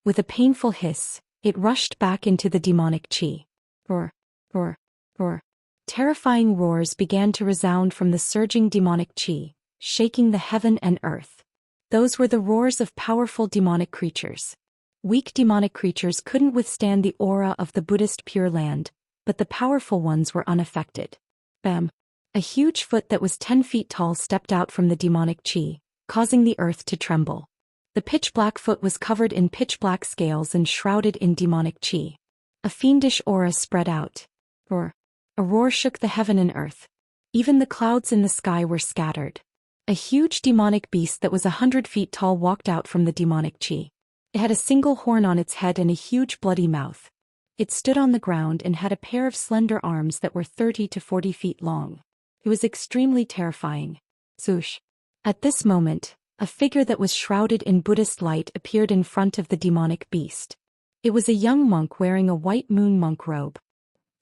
With a painful hiss, it rushed back into the demonic chi. Roar, roar, roar. Terrifying roars began to resound from the surging demonic chi, shaking the heaven and earth. Those were the roars of powerful demonic creatures. Weak demonic creatures couldn't withstand the aura of the Buddhist Pure Land, but the powerful ones were unaffected. Bam! A huge foot that was 10 feet tall stepped out from the demonic chi, causing the earth to tremble. The pitch-black foot was covered in pitch-black scales and shrouded in demonic chi. A fiendish aura spread out. Roar! A roar shook the heaven and earth. Even the clouds in the sky were scattered. A huge demonic beast that was 100 feet tall walked out from the demonic chi. It had a single horn on its head and a huge bloody mouth. It stood on the ground and had a pair of slender arms that were 30 to 40 feet long. It was extremely terrifying. Zhou. At this moment, a figure that was shrouded in Buddhist light appeared in front of the demonic beast. It was a young monk wearing a white moon monk robe.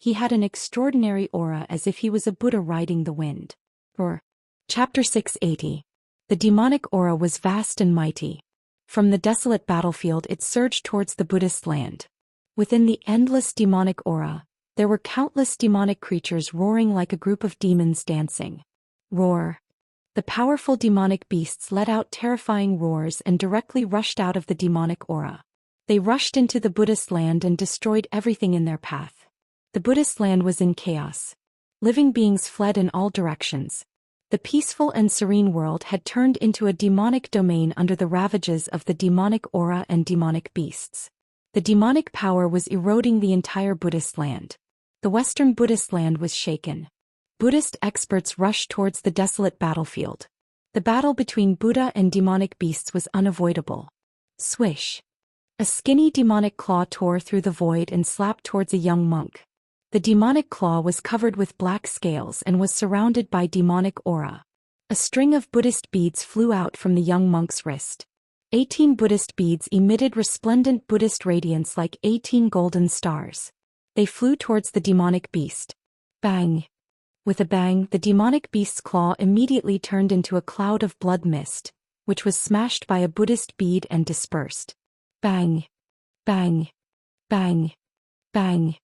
He had an extraordinary aura as if he was a Buddha riding the wind. Roar. Chapter 680. The demonic aura was vast and mighty. From the desolate battlefield it surged towards the Buddhist land. Within the endless demonic aura, there were countless demonic creatures roaring like a group of demons dancing. Roar. The powerful demonic beasts let out terrifying roars and directly rushed out of the demonic aura. They rushed into the Buddhist land and destroyed everything in their path. The Buddhist land was in chaos. Living beings fled in all directions. The peaceful and serene world had turned into a demonic domain under the ravages of the demonic aura and demonic beasts. The demonic power was eroding the entire Buddhist land. The Western Buddhist land was shaken. Buddhist experts rushed towards the desolate battlefield. The battle between Buddha and demonic beasts was unavoidable. Swish. A skinny demonic claw tore through the void and slapped towards a young monk. The demonic claw was covered with black scales and was surrounded by demonic aura. A string of Buddhist beads flew out from the young monk's wrist. 18 Buddhist beads emitted resplendent Buddhist radiance like 18 golden stars. They flew towards the demonic beast. Bang! With a bang, the demonic beast's claw immediately turned into a cloud of blood mist, which was smashed by a Buddhist bead and dispersed. Bang! Bang! Bang! Bang!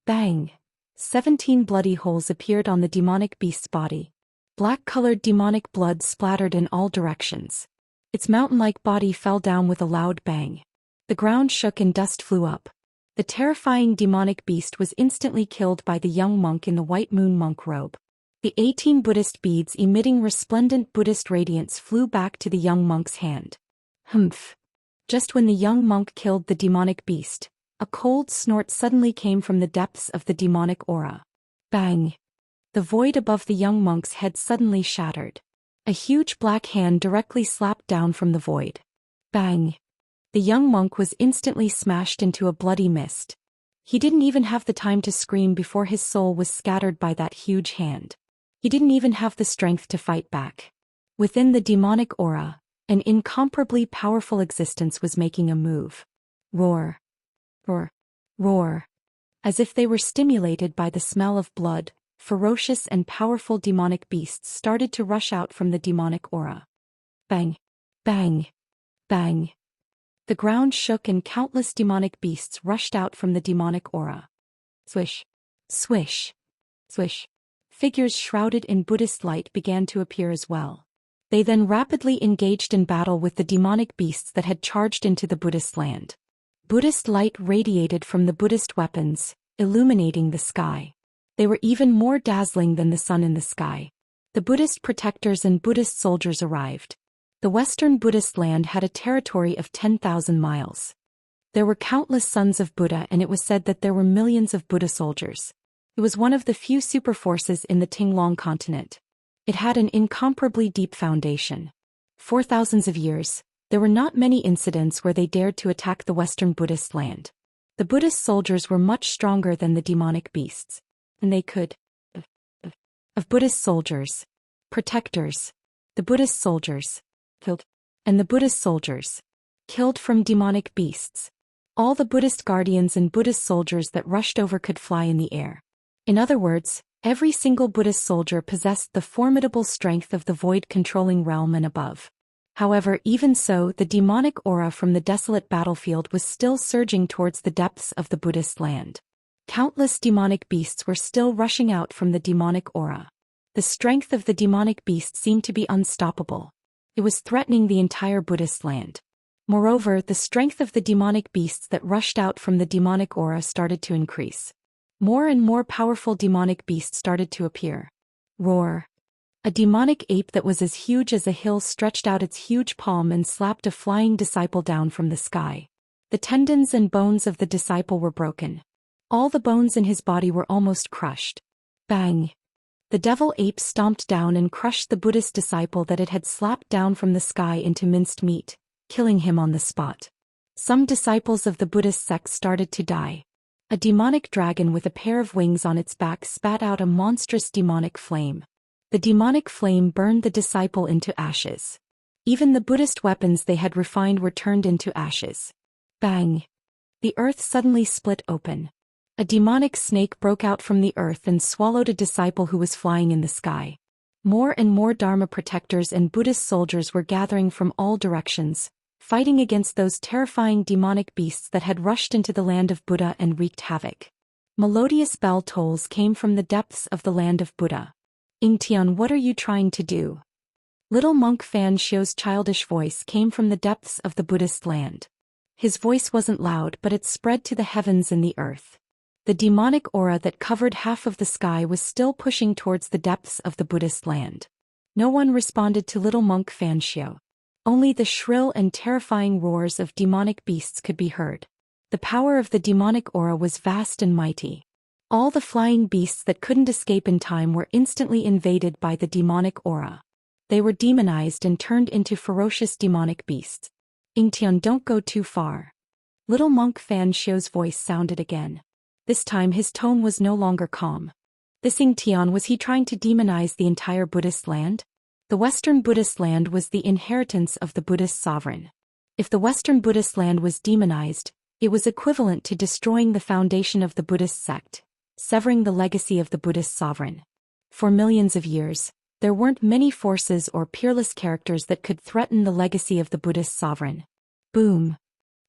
Bang! 17 bloody holes appeared on the demonic beast's body. Black-colored demonic blood splattered in all directions. Its mountain-like body fell down with a loud bang. The ground shook and dust flew up. The terrifying demonic beast was instantly killed by the young monk in the white moon monk robe. The 18 Buddhist beads emitting resplendent Buddhist radiance flew back to the young monk's hand. Humph! Just when the young monk killed the demonic beast, a cold snort suddenly came from the depths of the demonic aura. Bang! The void above the young monk's head suddenly shattered. A huge black hand directly slapped down from the void. Bang! The young monk was instantly smashed into a bloody mist. He didn't even have the time to scream before his soul was scattered by that huge hand. He didn't even have the strength to fight back. Within the demonic aura, an incomparably powerful existence was making a move. Roar! Roar! Roar! As if they were stimulated by the smell of blood, ferocious and powerful demonic beasts started to rush out from the demonic aura. Bang! Bang! Bang! The ground shook and countless demonic beasts rushed out from the demonic aura. Swish! Swish! Swish! Figures shrouded in Buddhist light began to appear as well. They then rapidly engaged in battle with the demonic beasts that had charged into the Buddhist land. Buddhist light radiated from the Buddhist weapons, illuminating the sky. They were even more dazzling than the sun in the sky. The Buddhist protectors and Buddhist soldiers arrived. The Western Buddhist land had a territory of 10,000 miles. There were countless sons of Buddha, and it was said that there were millions of Buddha soldiers. It was one of the few superforces in the Tinglong continent. It had an incomparably deep foundation. For thousands of years, there were not many incidents where they dared to attack the Western Buddhist land. The Buddhist soldiers were much stronger than the demonic beasts, and they could of Buddhist soldiers, protectors, the Buddhist soldiers, killed, and the Buddhist soldiers, killed from demonic beasts. All the Buddhist guardians and Buddhist soldiers that rushed over could fly in the air. In other words, every single Buddhist soldier possessed the formidable strength of the void-controlling realm and above. However, even so, the demonic aura from the desolate battlefield was still surging towards the depths of the Buddhist land. Countless demonic beasts were still rushing out from the demonic aura. The strength of the demonic beast seemed to be unstoppable. It was threatening the entire Buddhist land. Moreover, the strength of the demonic beasts that rushed out from the demonic aura started to increase. More and more powerful demonic beasts started to appear. Roar! A demonic ape that was as huge as a hill stretched out its huge palm and slapped a flying disciple down from the sky. The tendons and bones of the disciple were broken. All the bones in his body were almost crushed. Bang! The devil ape stomped down and crushed the Buddhist disciple that it had slapped down from the sky into minced meat, killing him on the spot. Some disciples of the Buddhist sect started to die. A demonic dragon with a pair of wings on its back spat out a monstrous demonic flame. The demonic flame burned the disciple into ashes. Even the Buddhist weapons they had refined were turned into ashes. Bang! The earth suddenly split open. A demonic snake broke out from the earth and swallowed a disciple who was flying in the sky. More and more Dharma protectors and Buddhist soldiers were gathering from all directions, fighting against those terrifying demonic beasts that had rushed into the land of Buddha and wreaked havoc. Melodious bell tolls came from the depths of the land of Buddha. Ingtian, what are you trying to do? Little monk Fan Xiu's childish voice came from the depths of the Buddhist land. His voice wasn't loud, but it spread to the heavens and the earth. The demonic aura that covered half of the sky was still pushing towards the depths of the Buddhist land. No one responded to little monk Fan Xiu. Only the shrill and terrifying roars of demonic beasts could be heard. The power of the demonic aura was vast and mighty. All the flying beasts that couldn't escape in time were instantly invaded by the demonic aura. They were demonized and turned into ferocious demonic beasts. Ingtian, don't go too far. Little monk Fan Xiu's voice sounded again. This time his tone was no longer calm. This Ingtian, was he trying to demonize the entire Buddhist land? The Western Buddhist land was the inheritance of the Buddhist sovereign. If the Western Buddhist land was demonized, it was equivalent to destroying the foundation of the Buddhist sect, severing the legacy of the Buddhist sovereign. For millions of years, there weren't many forces or peerless characters that could threaten the legacy of the Buddhist sovereign. Boom!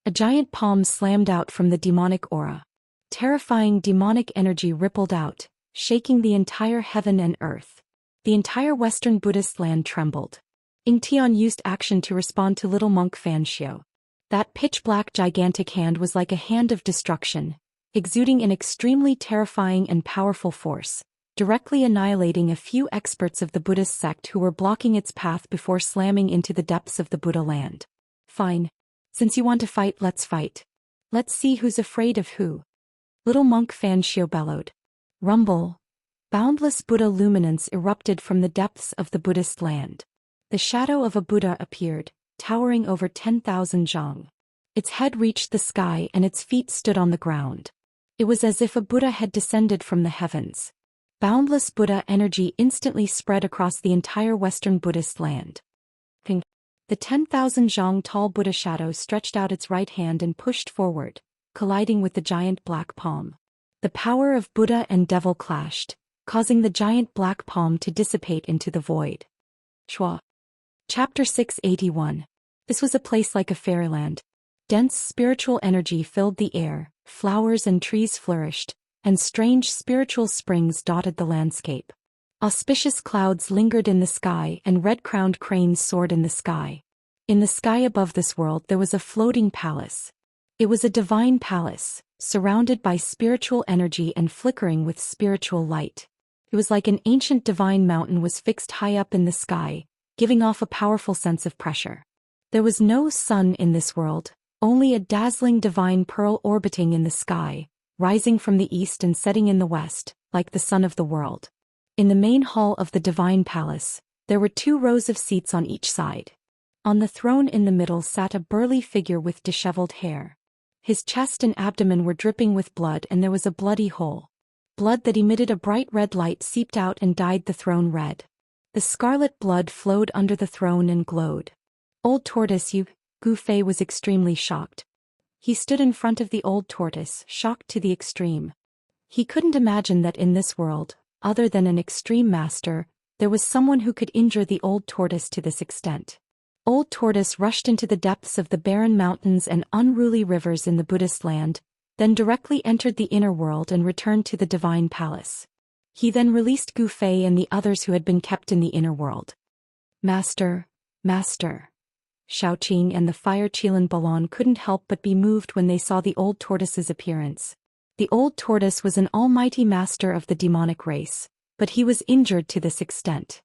A giant palm slammed out from the demonic aura. Terrifying demonic energy rippled out, shaking the entire heaven and earth. The entire Western Buddhist land trembled. Ingtian used action to respond to little monk Fan Xiu. That pitch-black gigantic hand was like a hand of destruction, exuding an extremely terrifying and powerful force, directly annihilating a few experts of the Buddhist sect who were blocking its path before slamming into the depths of the Buddha land. Fine. Since you want to fight, let's fight. Let's see who's afraid of who. Little monk Fan Xiu bellowed. Rumble. Boundless Buddha luminance erupted from the depths of the Buddhist land. The shadow of a Buddha appeared, towering over 10,000 zhang. Its head reached the sky and its feet stood on the ground. It was as if a Buddha had descended from the heavens. Boundless Buddha energy instantly spread across the entire Western Buddhist land. Ping. The 10,000 zhang tall Buddha shadow stretched out its right hand and pushed forward, colliding with the giant black palm. The power of Buddha and devil clashed, causing the giant black palm to dissipate into the void. Chua. Chapter 681. This was a place like a fairyland. Dense spiritual energy filled the air, flowers and trees flourished, and strange spiritual springs dotted the landscape. Auspicious clouds lingered in the sky and red-crowned cranes soared in the sky. In the sky above this world there was a floating palace. It was a divine palace, surrounded by spiritual energy and flickering with spiritual light. It was like an ancient divine mountain was fixed high up in the sky, giving off a powerful sense of pressure. There was no sun in this world, only a dazzling divine pearl orbiting in the sky, rising from the east and setting in the west, like the sun of the world. In the main hall of the divine palace, there were 2 rows of seats on each side. On the throne in the middle sat a burly figure with disheveled hair. His chest and abdomen were dripping with blood, and there was a bloody hole. Blood that emitted a bright red light seeped out and dyed the throne red. The scarlet blood flowed under the throne and glowed. Old tortoise, you... Gu Fei was extremely shocked. He stood in front of the old tortoise, shocked to the extreme. He couldn't imagine that in this world, other than an extreme master, there was someone who could injure the old tortoise to this extent. Old tortoise rushed into the depths of the barren mountains and unruly rivers in the Buddhist land, then directly entered the inner world and returned to the divine palace. He then released Gu Fei and the others who had been kept in the inner world. Master, Master. Xiaoqing and the fire Qilan Balon couldn't help but be moved when they saw the old tortoise's appearance. The old tortoise was an almighty master of the demonic race, but he was injured to this extent.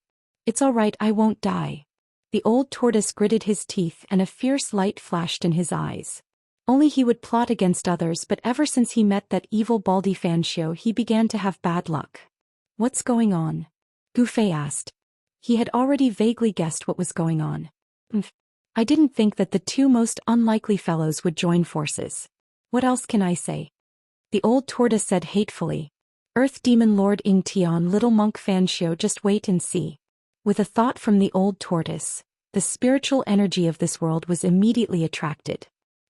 It's all right, I won't die. The old tortoise gritted his teeth and a fierce light flashed in his eyes. Only he would plot against others, but ever since he met that evil baldy Xianxia he began to have bad luck. What's going on? Gu Fei asked. He had already vaguely guessed what was going on. I didn't think that the 2 most unlikely fellows would join forces. What else can I say? The old tortoise said hatefully. Earth Demon Lord Ing Tian, little monk Fanxiu, just wait and see. With a thought from the old tortoise, the spiritual energy of this world was immediately attracted.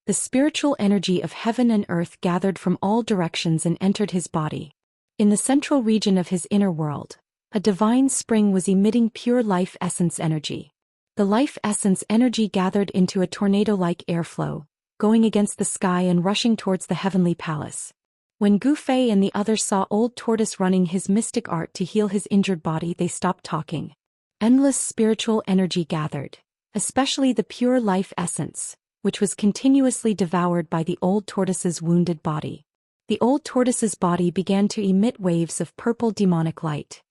The spiritual energy of heaven and earth gathered from all directions and entered his body. In the central region of his inner world, a divine spring was emitting pure life essence energy. The life essence energy gathered into a tornado-like airflow, going against the sky and rushing towards the heavenly palace. When Gu Fei and the others saw old tortoise running his mystic art to heal his injured body, they stopped talking. Endless spiritual energy gathered, especially the pure life essence, which was continuously devoured by the old tortoise's wounded body. The old tortoise's body began to emit waves of purple demonic light.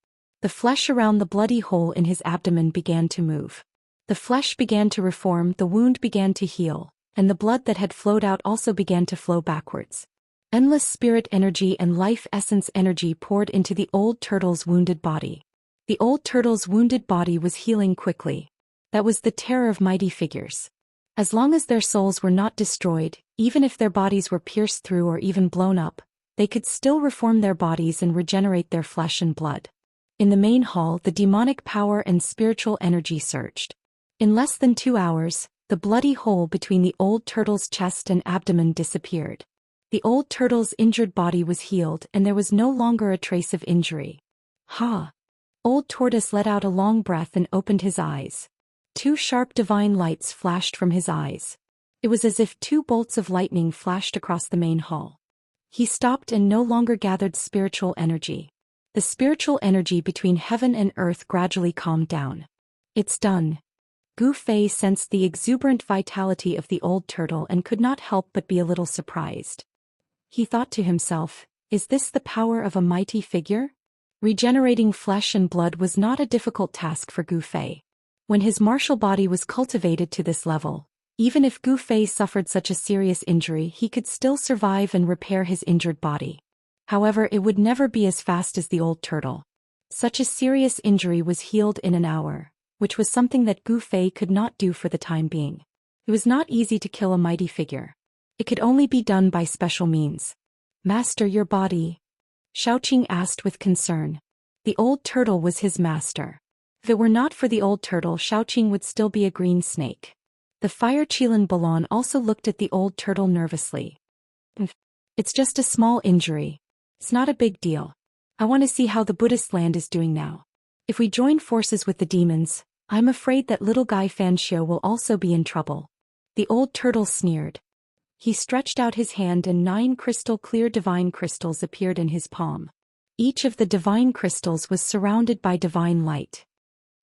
The flesh around the bloody hole in his abdomen began to move. The flesh began to reform, the wound began to heal, and the blood that had flowed out also began to flow backwards. Endless spirit energy and life essence energy poured into the old turtle's wounded body. The old turtle's wounded body was healing quickly. That was the terror of mighty figures. As long as their souls were not destroyed, even if their bodies were pierced through or even blown up, they could still reform their bodies and regenerate their flesh and blood. In the main hall, the demonic power and spiritual energy surged. In less than 2 hours, the bloody hole between the old turtle's chest and abdomen disappeared. The old turtle's injured body was healed and there was no longer a trace of injury. Ha! Old tortoise let out a long breath and opened his eyes. 2 sharp divine lights flashed from his eyes. It was as if 2 bolts of lightning flashed across the main hall. He stopped and no longer gathered spiritual energy. The spiritual energy between heaven and earth gradually calmed down. It's done. Gu Fei sensed the exuberant vitality of the old turtle and could not help but be a little surprised. He thought to himself, is this the power of a mighty figure? Regenerating flesh and blood was not a difficult task for Gu Fei. When his martial body was cultivated to this level, even if Gu Fei suffered such a serious injury, he could still survive and repair his injured body. However, it would never be as fast as the old turtle. Such a serious injury was healed in an hour, which was something that Gu Fei could not do for the time being. It was not easy to kill a mighty figure. It could only be done by special means. Master, your body? Xiaoqing asked with concern. The old turtle was his master. If it were not for the old turtle, Xiaoqing would still be a green snake. The fire Qilan Balon also looked at the old turtle nervously. It's just a small injury. It's not a big deal. I want to see how the Buddhist land is doing now. If we join forces with the demons, I'm afraid that little guy Fanxiu will also be in trouble. The old turtle sneered. He stretched out his hand and 9 crystal clear divine crystals appeared in his palm. Each of the divine crystals was surrounded by divine light.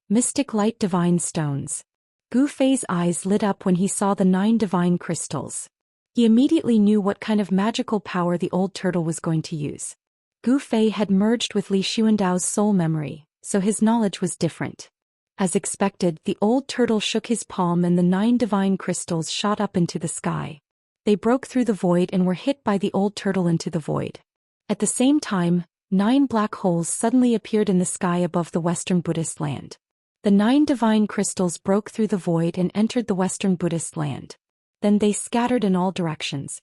Mystic light divine stones. Gu Fei's eyes lit up when he saw the 9 divine crystals. He immediately knew what kind of magical power the old turtle was going to use. Gu Fei had merged with Li Xuandao's soul memory, so his knowledge was different. As expected, the old turtle shook his palm and the 9 divine crystals shot up into the sky. They broke through the void and were hit by the old turtle into the void. At the same time, 9 black holes suddenly appeared in the sky above the Western Buddhist land. The 9 divine crystals broke through the void and entered the Western Buddhist land. Then they scattered in all directions.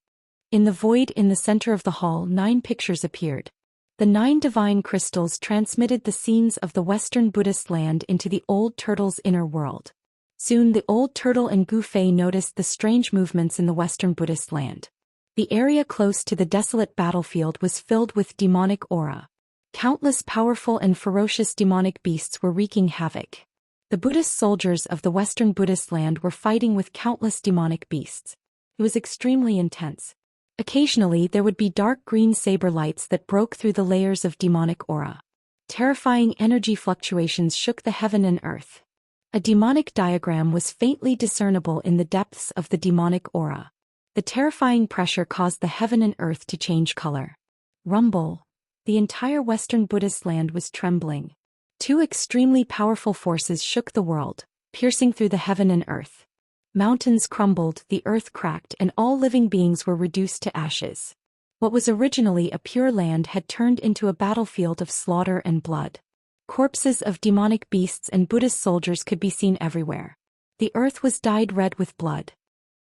In the void in the center of the hall, 9 pictures appeared. The 9 divine crystals transmitted the scenes of the Western Buddhist land into the old turtle's inner world. Soon the old turtle and Gu Fei noticed the strange movements in the Western Buddhist land. The area close to the desolate battlefield was filled with demonic aura. Countless powerful and ferocious demonic beasts were wreaking havoc. The Buddhist soldiers of the Western Buddhist land were fighting with countless demonic beasts. It was extremely intense. Occasionally there would be dark green saber lights that broke through the layers of demonic aura. Terrifying energy fluctuations shook the heaven and earth. A demonic diagram was faintly discernible in the depths of the demonic aura. The terrifying pressure caused the heaven and earth to change color. Rumble. The entire Western Buddhist land was trembling. 2 extremely powerful forces shook the world, piercing through the heaven and earth. Mountains crumbled, the earth cracked, and all living beings were reduced to ashes. What was originally a pure land had turned into a battlefield of slaughter and blood. Corpses of demonic beasts and Buddhist soldiers could be seen everywhere. The earth was dyed red with blood.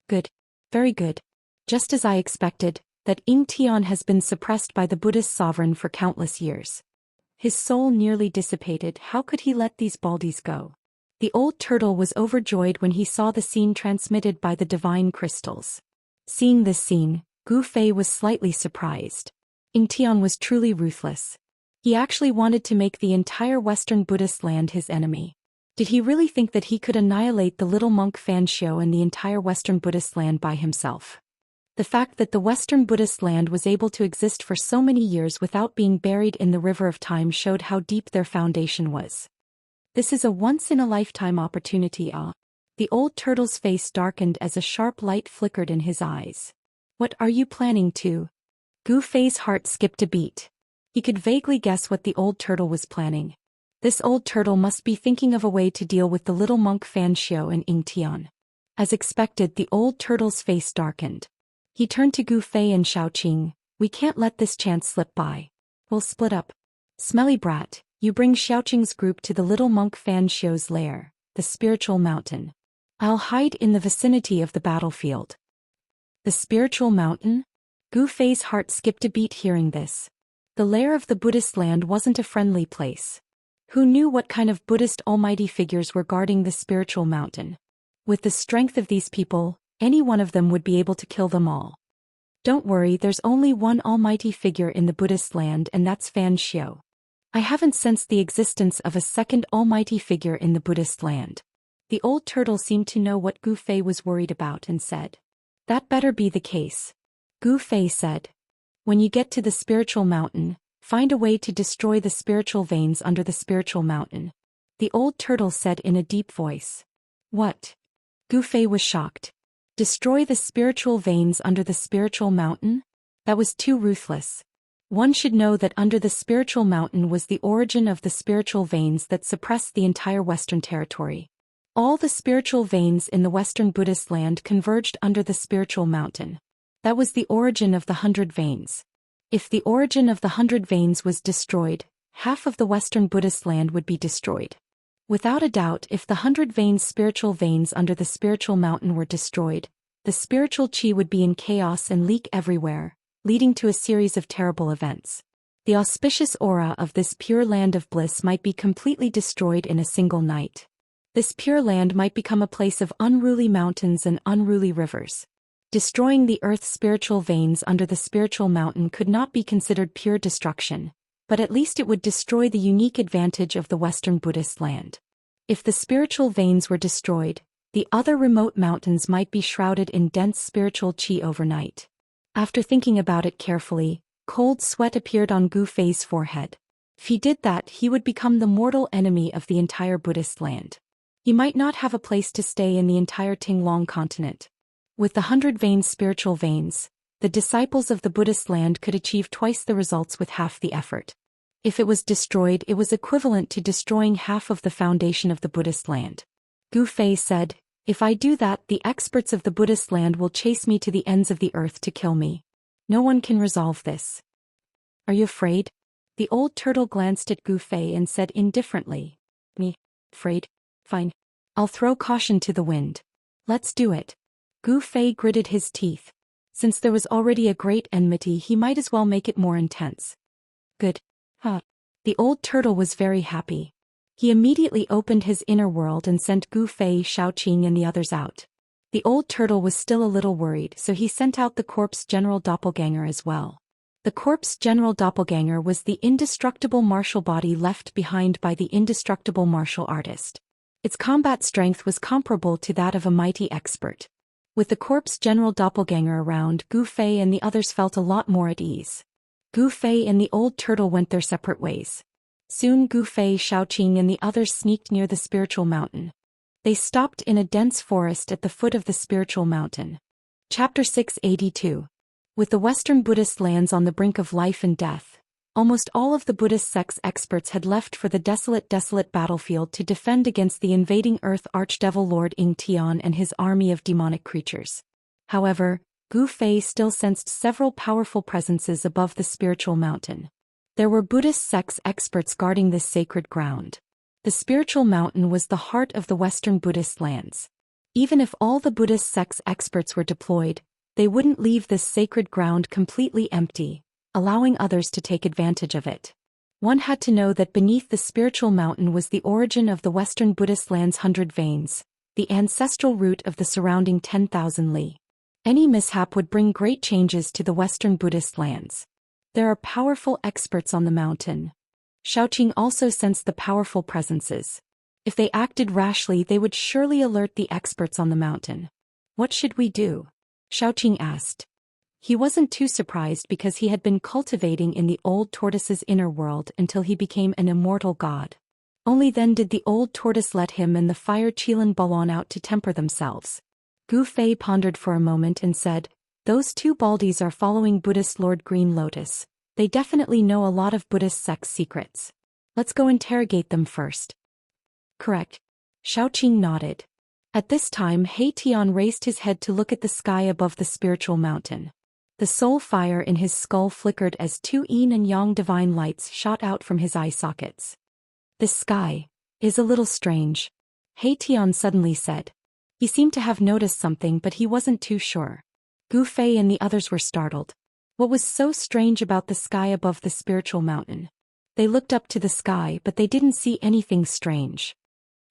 Good. Very good. Just as I expected, that Ying Tian has been suppressed by the Buddhist sovereign for countless years. His soul nearly dissipated. How could he let these baldies go? The old turtle was overjoyed when he saw the scene transmitted by the divine crystals. Seeing this scene, Gu Fei was slightly surprised. Ying Tian was truly ruthless. He actually wanted to make the entire Western Buddhist land his enemy. Did he really think that he could annihilate the little monk Xianxia and the entire Western Buddhist land by himself? The fact that the Western Buddhist land was able to exist for so many years without being buried in the river of time showed how deep their foundation was. This is a once-in-a-lifetime opportunity. The old turtle's face darkened as a sharp light flickered in his eyes. What are you planning to? Gu Fei's heart skipped a beat. He could vaguely guess what the old turtle was planning. This old turtle must be thinking of a way to deal with the little monk Xianxia and Ying Tian. As expected, the old turtle's face darkened. He turned to Gu Fei and Xiaoqing. We can't let this chance slip by. We'll split up. Smelly brat, you bring Xiaoqing's group to the little monk Xianxia's lair, the spiritual mountain. I'll hide in the vicinity of the battlefield. The spiritual mountain? Gu Fei's heart skipped a beat hearing this. The lair of the Buddhist land wasn't a friendly place. Who knew what kind of Buddhist almighty figures were guarding the spiritual mountain? With the strength of these people, any one of them would be able to kill them all. Don't worry, there's only one almighty figure in the Buddhist land, and that's Xianxia. I haven't sensed the existence of a second almighty figure in the Buddhist land. The old turtle seemed to know what Gu Fei was worried about and said, that better be the case. Gu Fei said, when you get to the spiritual mountain, find a way to destroy the spiritual veins under the spiritual mountain. The old turtle said in a deep voice. What? Gu Fei was shocked. Destroy the spiritual veins under the spiritual mountain? That was too ruthless. One should know that under the spiritual mountain was the origin of the spiritual veins that suppressed the entire Western territory. All the spiritual veins in the Western Buddhist land converged under the spiritual mountain. That was the origin of the 100 veins. If the origin of the 100 veins was destroyed, half of the Western Buddhist land would be destroyed. Without a doubt, if the 100 veins spiritual veins under the spiritual mountain were destroyed, the spiritual qi would be in chaos and leak everywhere, leading to a series of terrible events. The auspicious aura of this pure land of bliss might be completely destroyed in a single night. This pure land might become a place of unruly mountains and unruly rivers. Destroying the earth's spiritual veins under the spiritual mountain could not be considered pure destruction, but at least it would destroy the unique advantage of the Western Buddhist land. If the spiritual veins were destroyed, the other remote mountains might be shrouded in dense spiritual qi overnight. After thinking about it carefully, cold sweat appeared on Gu Fei's forehead. If he did that, he would become the mortal enemy of the entire Buddhist land. He might not have a place to stay in the entire Tinglong continent. With the 100 veins spiritual veins, the disciples of the Buddhist land could achieve twice the results with half the effort. If it was destroyed, it was equivalent to destroying half of the foundation of the Buddhist land. Gu Fei said, If I do that, the experts of the Buddhist land will chase me to the ends of the earth to kill me. No one can resolve this. Are you afraid? The old turtle glanced at Gu Fei and said indifferently. Me? Afraid? Fine. I'll throw caution to the wind. Let's do it. Gu Fei gritted his teeth. Since there was already a great enmity, he might as well make it more intense. Good. The old turtle was very happy. He immediately opened his inner world and sent Gu Fei, Xiaoqing and the others out. The old turtle was still a little worried, so he sent out the corpse general doppelganger as well. The corpse general doppelganger was the indestructible martial body left behind by the indestructible martial artist. Its combat strength was comparable to that of a mighty expert. With the corpse general doppelganger around, Gu Fei and the others felt a lot more at ease. Gu Fei and the old turtle went their separate ways. Soon Gu Fei, Xiaoqing and the others sneaked near the spiritual mountain. They stopped in a dense forest at the foot of the spiritual mountain. Chapter 682. With the Western Buddhist lands on the brink of life and death, almost all of the Buddhist sect's experts had left for the desolate battlefield to defend against the invading Earth Archdevil Lord Ing Tian and his army of demonic creatures. However, Gu Fei still sensed several powerful presences above the spiritual mountain. There were Buddhist sect's experts guarding this sacred ground. The spiritual mountain was the heart of the Western Buddhist lands. Even if all the Buddhist sect's experts were deployed, they wouldn't leave this sacred ground completely empty, allowing others to take advantage of it. One had to know that beneath the spiritual mountain was the origin of the Western Buddhist land's 100 veins, the ancestral root of the surrounding 10,000 li. Any mishap would bring great changes to the Western Buddhist lands. There are powerful experts on the mountain. Xiaoqing also sensed the powerful presences. If they acted rashly, they would surely alert the experts on the mountain. What should we do? Xiaoqing asked. He wasn't too surprised because he had been cultivating in the old tortoise's inner world until he became an immortal god. Only then did the old tortoise let him and the fire Qilin Balon out to temper themselves. Gu Fei pondered for a moment and said, "Those two baldies are following Buddhist Lord Green Lotus. They definitely know a lot of Buddhist sect's secrets. Let's go interrogate them first." Correct. Xiaoqing nodded. At this time, He Tian raised his head to look at the sky above the spiritual mountain. The soul fire in his skull flickered as two yin and yang divine lights shot out from his eye sockets. "This sky is a little strange," He Tian suddenly said. He seemed to have noticed something, but he wasn't too sure. Gu Fei and the others were startled. What was so strange about the sky above the spiritual mountain? They looked up to the sky, but they didn't see anything strange.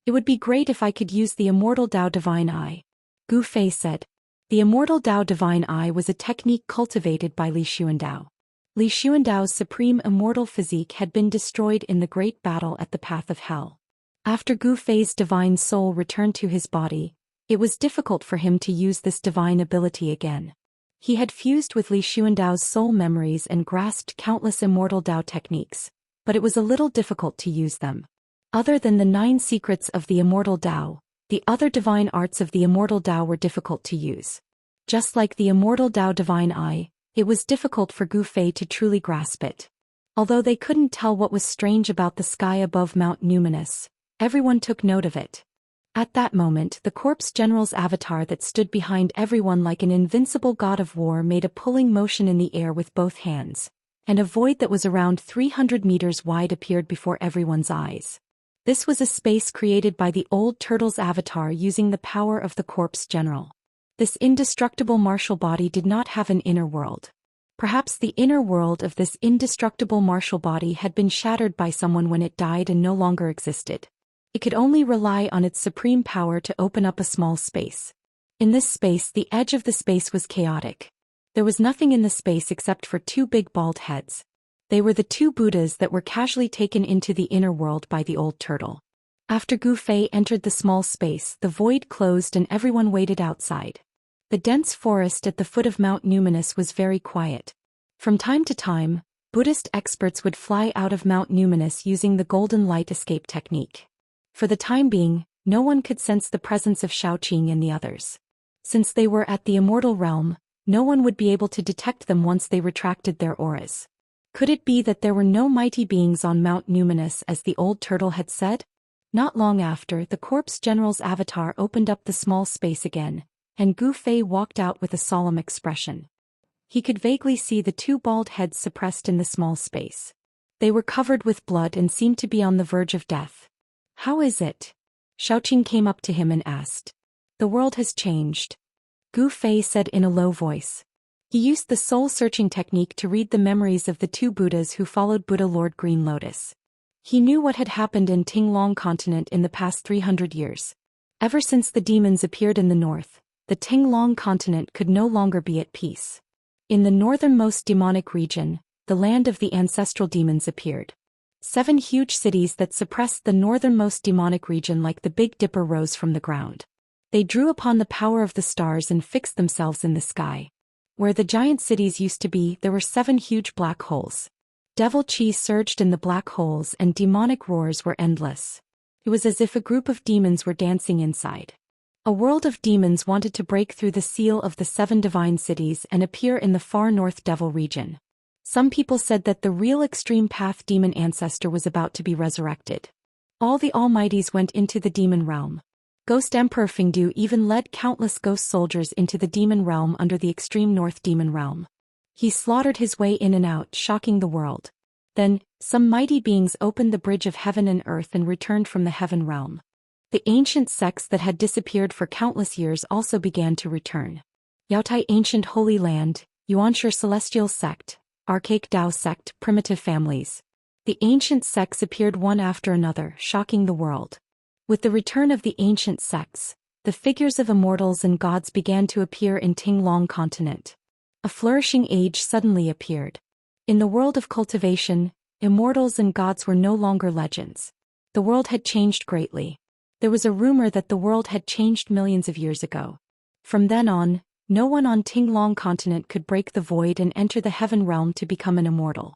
"It would be great if I could use the Immortal Dao Divine Eye," Gu Fei said. The Immortal Dao Divine Eye was a technique cultivated by Li Xuandao. Li Xuandao's supreme immortal physique had been destroyed in the great battle at the Path of Hell. After Gu Fei's divine soul returned to his body, it was difficult for him to use this divine ability again. He had fused with Li Xuandao's soul memories and grasped countless Immortal Dao techniques, but it was a little difficult to use them. Other than the 9 secrets of the Immortal Dao, the other divine arts of the Immortal Dao were difficult to use. Just like the Immortal Dao Divine Eye, it was difficult for Gu Fei to truly grasp it. Although they couldn't tell what was strange about the sky above Mount Numinous, everyone took note of it. At that moment, the corpse general's avatar that stood behind everyone like an invincible god of war made a pulling motion in the air with both hands, and a void that was around 300 meters wide appeared before everyone's eyes. This was a space created by the old turtle's avatar using the power of the corpse general. This indestructible martial body did not have an inner world. Perhaps the inner world of this indestructible martial body had been shattered by someone when it died and no longer existed. It could only rely on its supreme power to open up a small space. In this space, the edge of the space was chaotic. There was nothing in the space except for 2 big bald heads. They were the 2 Buddhas that were casually taken into the inner world by the old turtle. After Gu Fei entered the small space, the void closed and everyone waited outside. The dense forest at the foot of Mount Numinous was very quiet. From time to time, Buddhist experts would fly out of Mount Numinous using the golden light escape technique. For the time being, no one could sense the presence of Xiaoqing and the others. Since they were at the immortal realm, no one would be able to detect them once they retracted their auras. Could it be that there were no mighty beings on Mount Numinous as the old turtle had said? Not long after, the corpse general's avatar opened up the small space again, and Gu Fei walked out with a solemn expression. He could vaguely see the two bald heads suppressed in the small space. They were covered with blood and seemed to be on the verge of death. "How is it?" Xiaoqing came up to him and asked. "The world has changed," Gu Fei said in a low voice. He used the soul-searching technique to read the memories of the two Buddhas who followed Buddha Lord Green Lotus. He knew what had happened in Tinglong continent in the past 300 years. Ever since the demons appeared in the north, the Tinglong continent could no longer be at peace. In the northernmost demonic region, the land of the ancestral demons appeared. 7 huge cities that suppressed the northernmost demonic region like the Big Dipper rose from the ground. They drew upon the power of the stars and fixed themselves in the sky. Where the giant cities used to be, there were 7 huge black holes. Devil chi surged in the black holes and demonic roars were endless. It was as if a group of demons were dancing inside. A world of demons wanted to break through the seal of the 7 divine cities and appear in the far north devil region. Some people said that the real extreme path demon ancestor was about to be resurrected. All the Almighties went into the demon realm. Ghost Emperor Fengdu even led countless ghost soldiers into the demon realm under the extreme north demon realm. He slaughtered his way in and out, shocking the world. Then, some mighty beings opened the bridge of heaven and earth and returned from the heaven realm. The ancient sects that had disappeared for countless years also began to return. Yaotai Ancient Holy Land, Yuanshi Celestial Sect, Archaic Dao Sect, Primitive Families. The ancient sects appeared one after another, shocking the world. With the return of the ancient sects, the figures of immortals and gods began to appear in Tinglong continent. A flourishing age suddenly appeared. In the world of cultivation, immortals and gods were no longer legends. The world had changed greatly. There was a rumor that the world had changed millions of years ago. From then on, no one on Tinglong continent could break the void and enter the heaven realm to become an immortal.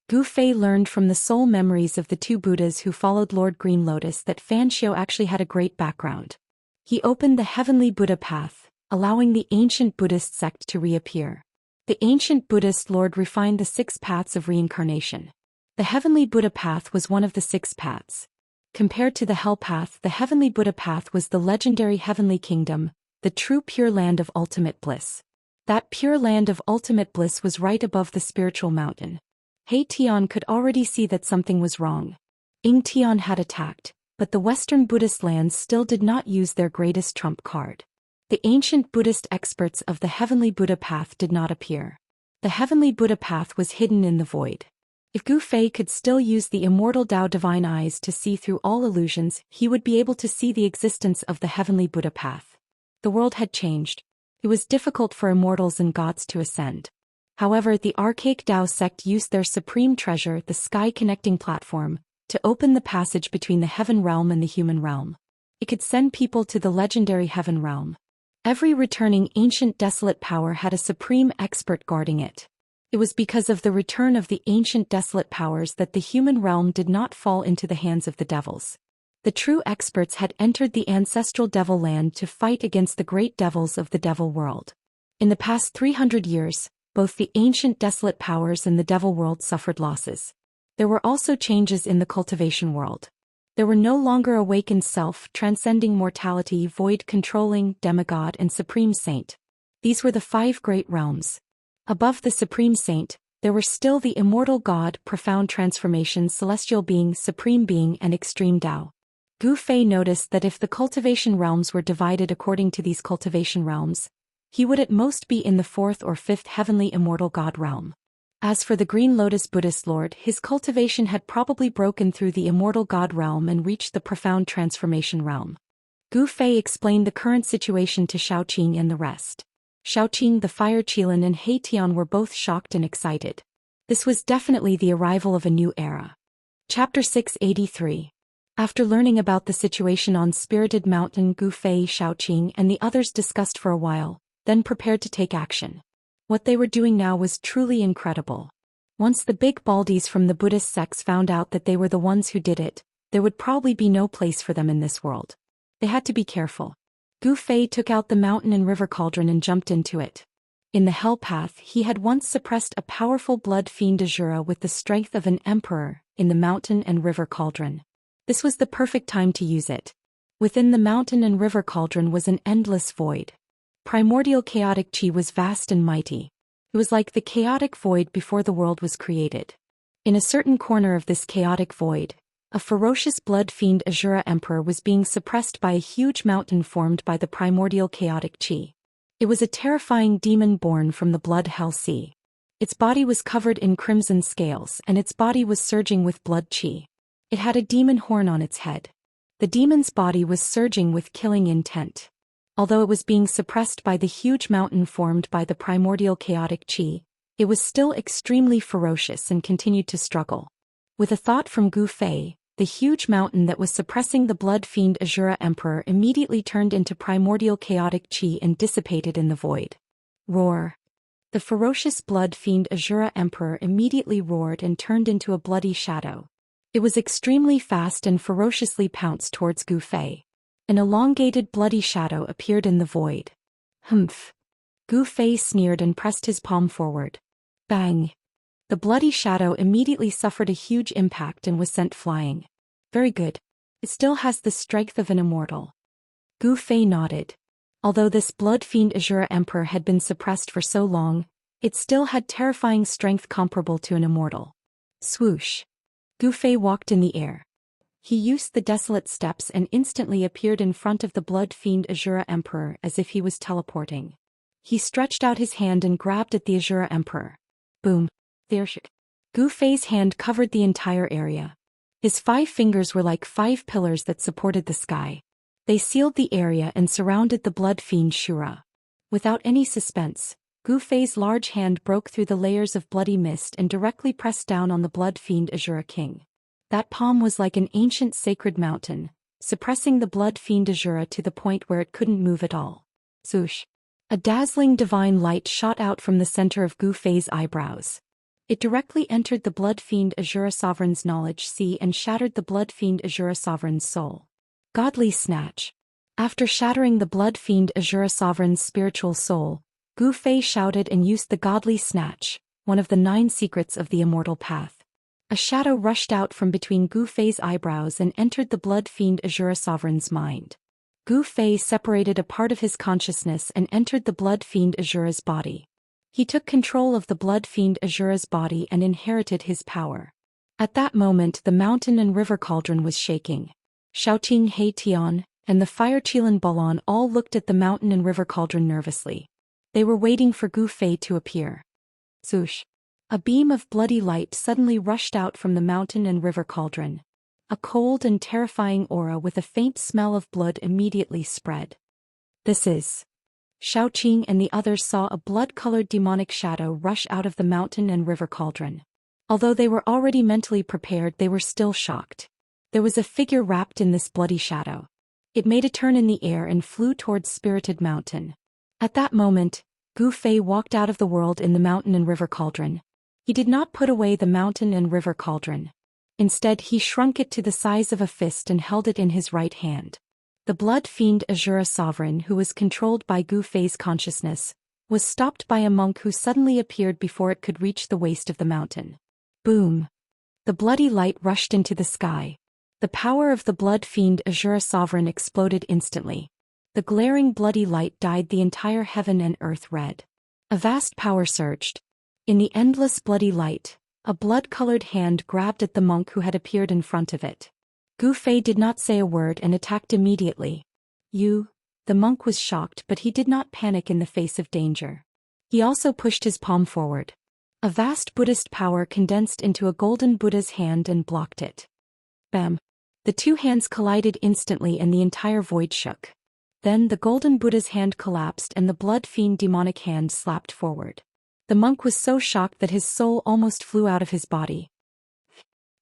Gu Fei learned from the soul memories of the two Buddhas who followed Lord Green Lotus that Fan Xiao actually had a great background. He opened the heavenly Buddha path, allowing the ancient Buddhist sect to reappear. The ancient Buddhist Lord refined the 6 paths of reincarnation. The heavenly Buddha path was one of the 6 paths. Compared to the hell path, the heavenly Buddha path was the legendary heavenly kingdom, the true pure land of ultimate bliss. That pure land of ultimate bliss was right above the spiritual mountain. He Tian could already see that something was wrong. Ying Tian had attacked, but the Western Buddhist lands still did not use their greatest trump card. The ancient Buddhist experts of the heavenly Buddha path did not appear. The heavenly Buddha path was hidden in the void. If Gu Fei could still use the immortal Tao divine eyes to see through all illusions, he would be able to see the existence of the heavenly Buddha path. The world had changed. It was difficult for immortals and gods to ascend. However, the archaic Dao sect used their supreme treasure, the sky-connecting platform, to open the passage between the heaven realm and the human realm. It could send people to the legendary heaven realm. Every returning ancient desolate power had a supreme expert guarding it. It was because of the return of the ancient desolate powers that the human realm did not fall into the hands of the devils. The true experts had entered the ancestral devil land to fight against the great devils of the devil world. In the past 300 years, both the ancient desolate powers and the devil world suffered losses. There were also changes in the cultivation world. There were no longer awakened self, transcending mortality, void controlling, demigod and supreme saint. These were the 5 great realms. Above the supreme saint, there were still the immortal god, profound transformation, celestial being, supreme being and extreme Tao. Gu Fei noticed that if the cultivation realms were divided according to these cultivation realms, he would at most be in the 4th or 5th heavenly immortal god realm. As for the Green Lotus Buddhist Lord, his cultivation had probably broken through the immortal god realm and reached the profound transformation realm. Gu Fei explained the current situation to Xiaoqing and the rest. Xiaoqing, the Fire Qilin and He Tian were both shocked and excited. This was definitely the arrival of a new era. Chapter 683. After learning about the situation on Spirited Mountain, Gu Fei, Xiaoqing and the others discussed for a while, then prepared to take action. What they were doing now was truly incredible. Once the big baldies from the Buddhist sects found out that they were the ones who did it, there would probably be no place for them in this world. They had to be careful. Gu Fei took out the mountain and river cauldron and jumped into it. In the hell path, he had once suppressed a powerful blood fiend Azura with the strength of an emperor in the mountain and river cauldron. This was the perfect time to use it. Within the mountain and river cauldron was an endless void. Primordial chaotic chi was vast and mighty. It was like the chaotic void before the world was created. In a certain corner of this chaotic void, a ferocious blood fiend Azura Emperor was being suppressed by a huge mountain formed by the primordial chaotic chi. It was a terrifying demon born from the blood hell sea. Its body was covered in crimson scales and its body was surging with blood chi. It had a demon horn on its head. The demon's body was surging with killing intent. Although it was being suppressed by the huge mountain formed by the primordial chaotic chi, it was still extremely ferocious and continued to struggle. With a thought from Gu Fei, the huge mountain that was suppressing the blood fiend Azura Emperor immediately turned into primordial chaotic chi and dissipated in the void. Roar! The ferocious blood fiend Azura Emperor immediately roared and turned into a bloody shadow. It was extremely fast and ferociously pounced towards Gu Fei. An elongated bloody shadow appeared in the void. Humph! Gu Fei sneered and pressed his palm forward. Bang! The bloody shadow immediately suffered a huge impact and was sent flying. Very good. It still has the strength of an immortal. Gu Fei nodded. Although this blood fiend Azura Emperor had been suppressed for so long, it still had terrifying strength comparable to an immortal. Swoosh! Gu Fei walked in the air. He used the desolate steps and instantly appeared in front of the blood fiend Azura Emperor as if he was teleporting. He stretched out his hand and grabbed at the Azura Emperor. Boom! There she. Gu Fei's hand covered the entire area. His 5 fingers were like 5 pillars that supported the sky. They sealed the area and surrounded the blood fiend Shura. Without any suspense, Gu Fei's large hand broke through the layers of bloody mist and directly pressed down on the blood fiend Azura King. That palm was like an ancient sacred mountain, suppressing the blood fiend Azura to the point where it couldn't move at all. Swoosh! A dazzling divine light shot out from the center of Gu Fei's eyebrows. It directly entered the blood fiend Azura Sovereign's knowledge sea and shattered the blood fiend Azura Sovereign's soul. Godly snatch. After shattering the blood fiend Azura Sovereign's spiritual soul, Gu Fei shouted and used the godly snatch, one of the 9 secrets of the immortal path. A shadow rushed out from between Gu Fei's eyebrows and entered the blood fiend Azura Sovereign's mind. Gu Fei separated a part of his consciousness and entered the blood fiend Azura's body. He took control of the blood fiend Azura's body and inherited his power. At that moment the mountain and river cauldron was shaking. Xiaoqing He Tian and the fire Qilan Balan all looked at the mountain and river cauldron nervously. They were waiting for Gu Fei to appear. Swoosh! A beam of bloody light suddenly rushed out from the mountain and river cauldron. A cold and terrifying aura with a faint smell of blood immediately spread. This is... Xiaoqing and the others saw a blood-colored demonic shadow rush out of the mountain and river cauldron. Although they were already mentally prepared, they were still shocked. There was a figure wrapped in this bloody shadow. It made a turn in the air and flew towards Spirited Mountain. At that moment, Gu Fei walked out of the world in the mountain and river cauldron. He did not put away the mountain and river cauldron. Instead, he shrunk it to the size of a fist and held it in his right hand. The blood fiend Azura Sovereign, who was controlled by Gu Fei's consciousness, was stopped by a monk who suddenly appeared before it could reach the waist of the mountain. Boom! The bloody light rushed into the sky. The power of the blood fiend Azura Sovereign exploded instantly. The glaring bloody light dyed the entire heaven and earth red. A vast power surged. In the endless bloody light, a blood-colored hand grabbed at the monk who had appeared in front of it. Gu Fei did not say a word and attacked immediately. The monk was shocked, but he did not panic in the face of danger. He also pushed his palm forward. A vast Buddhist power condensed into a golden Buddha's hand and blocked it. Bam! The 2 hands collided instantly and the entire void shook. Then the golden Buddha's hand collapsed and the blood fiend demonic hand slapped forward. The monk was so shocked that his soul almost flew out of his body.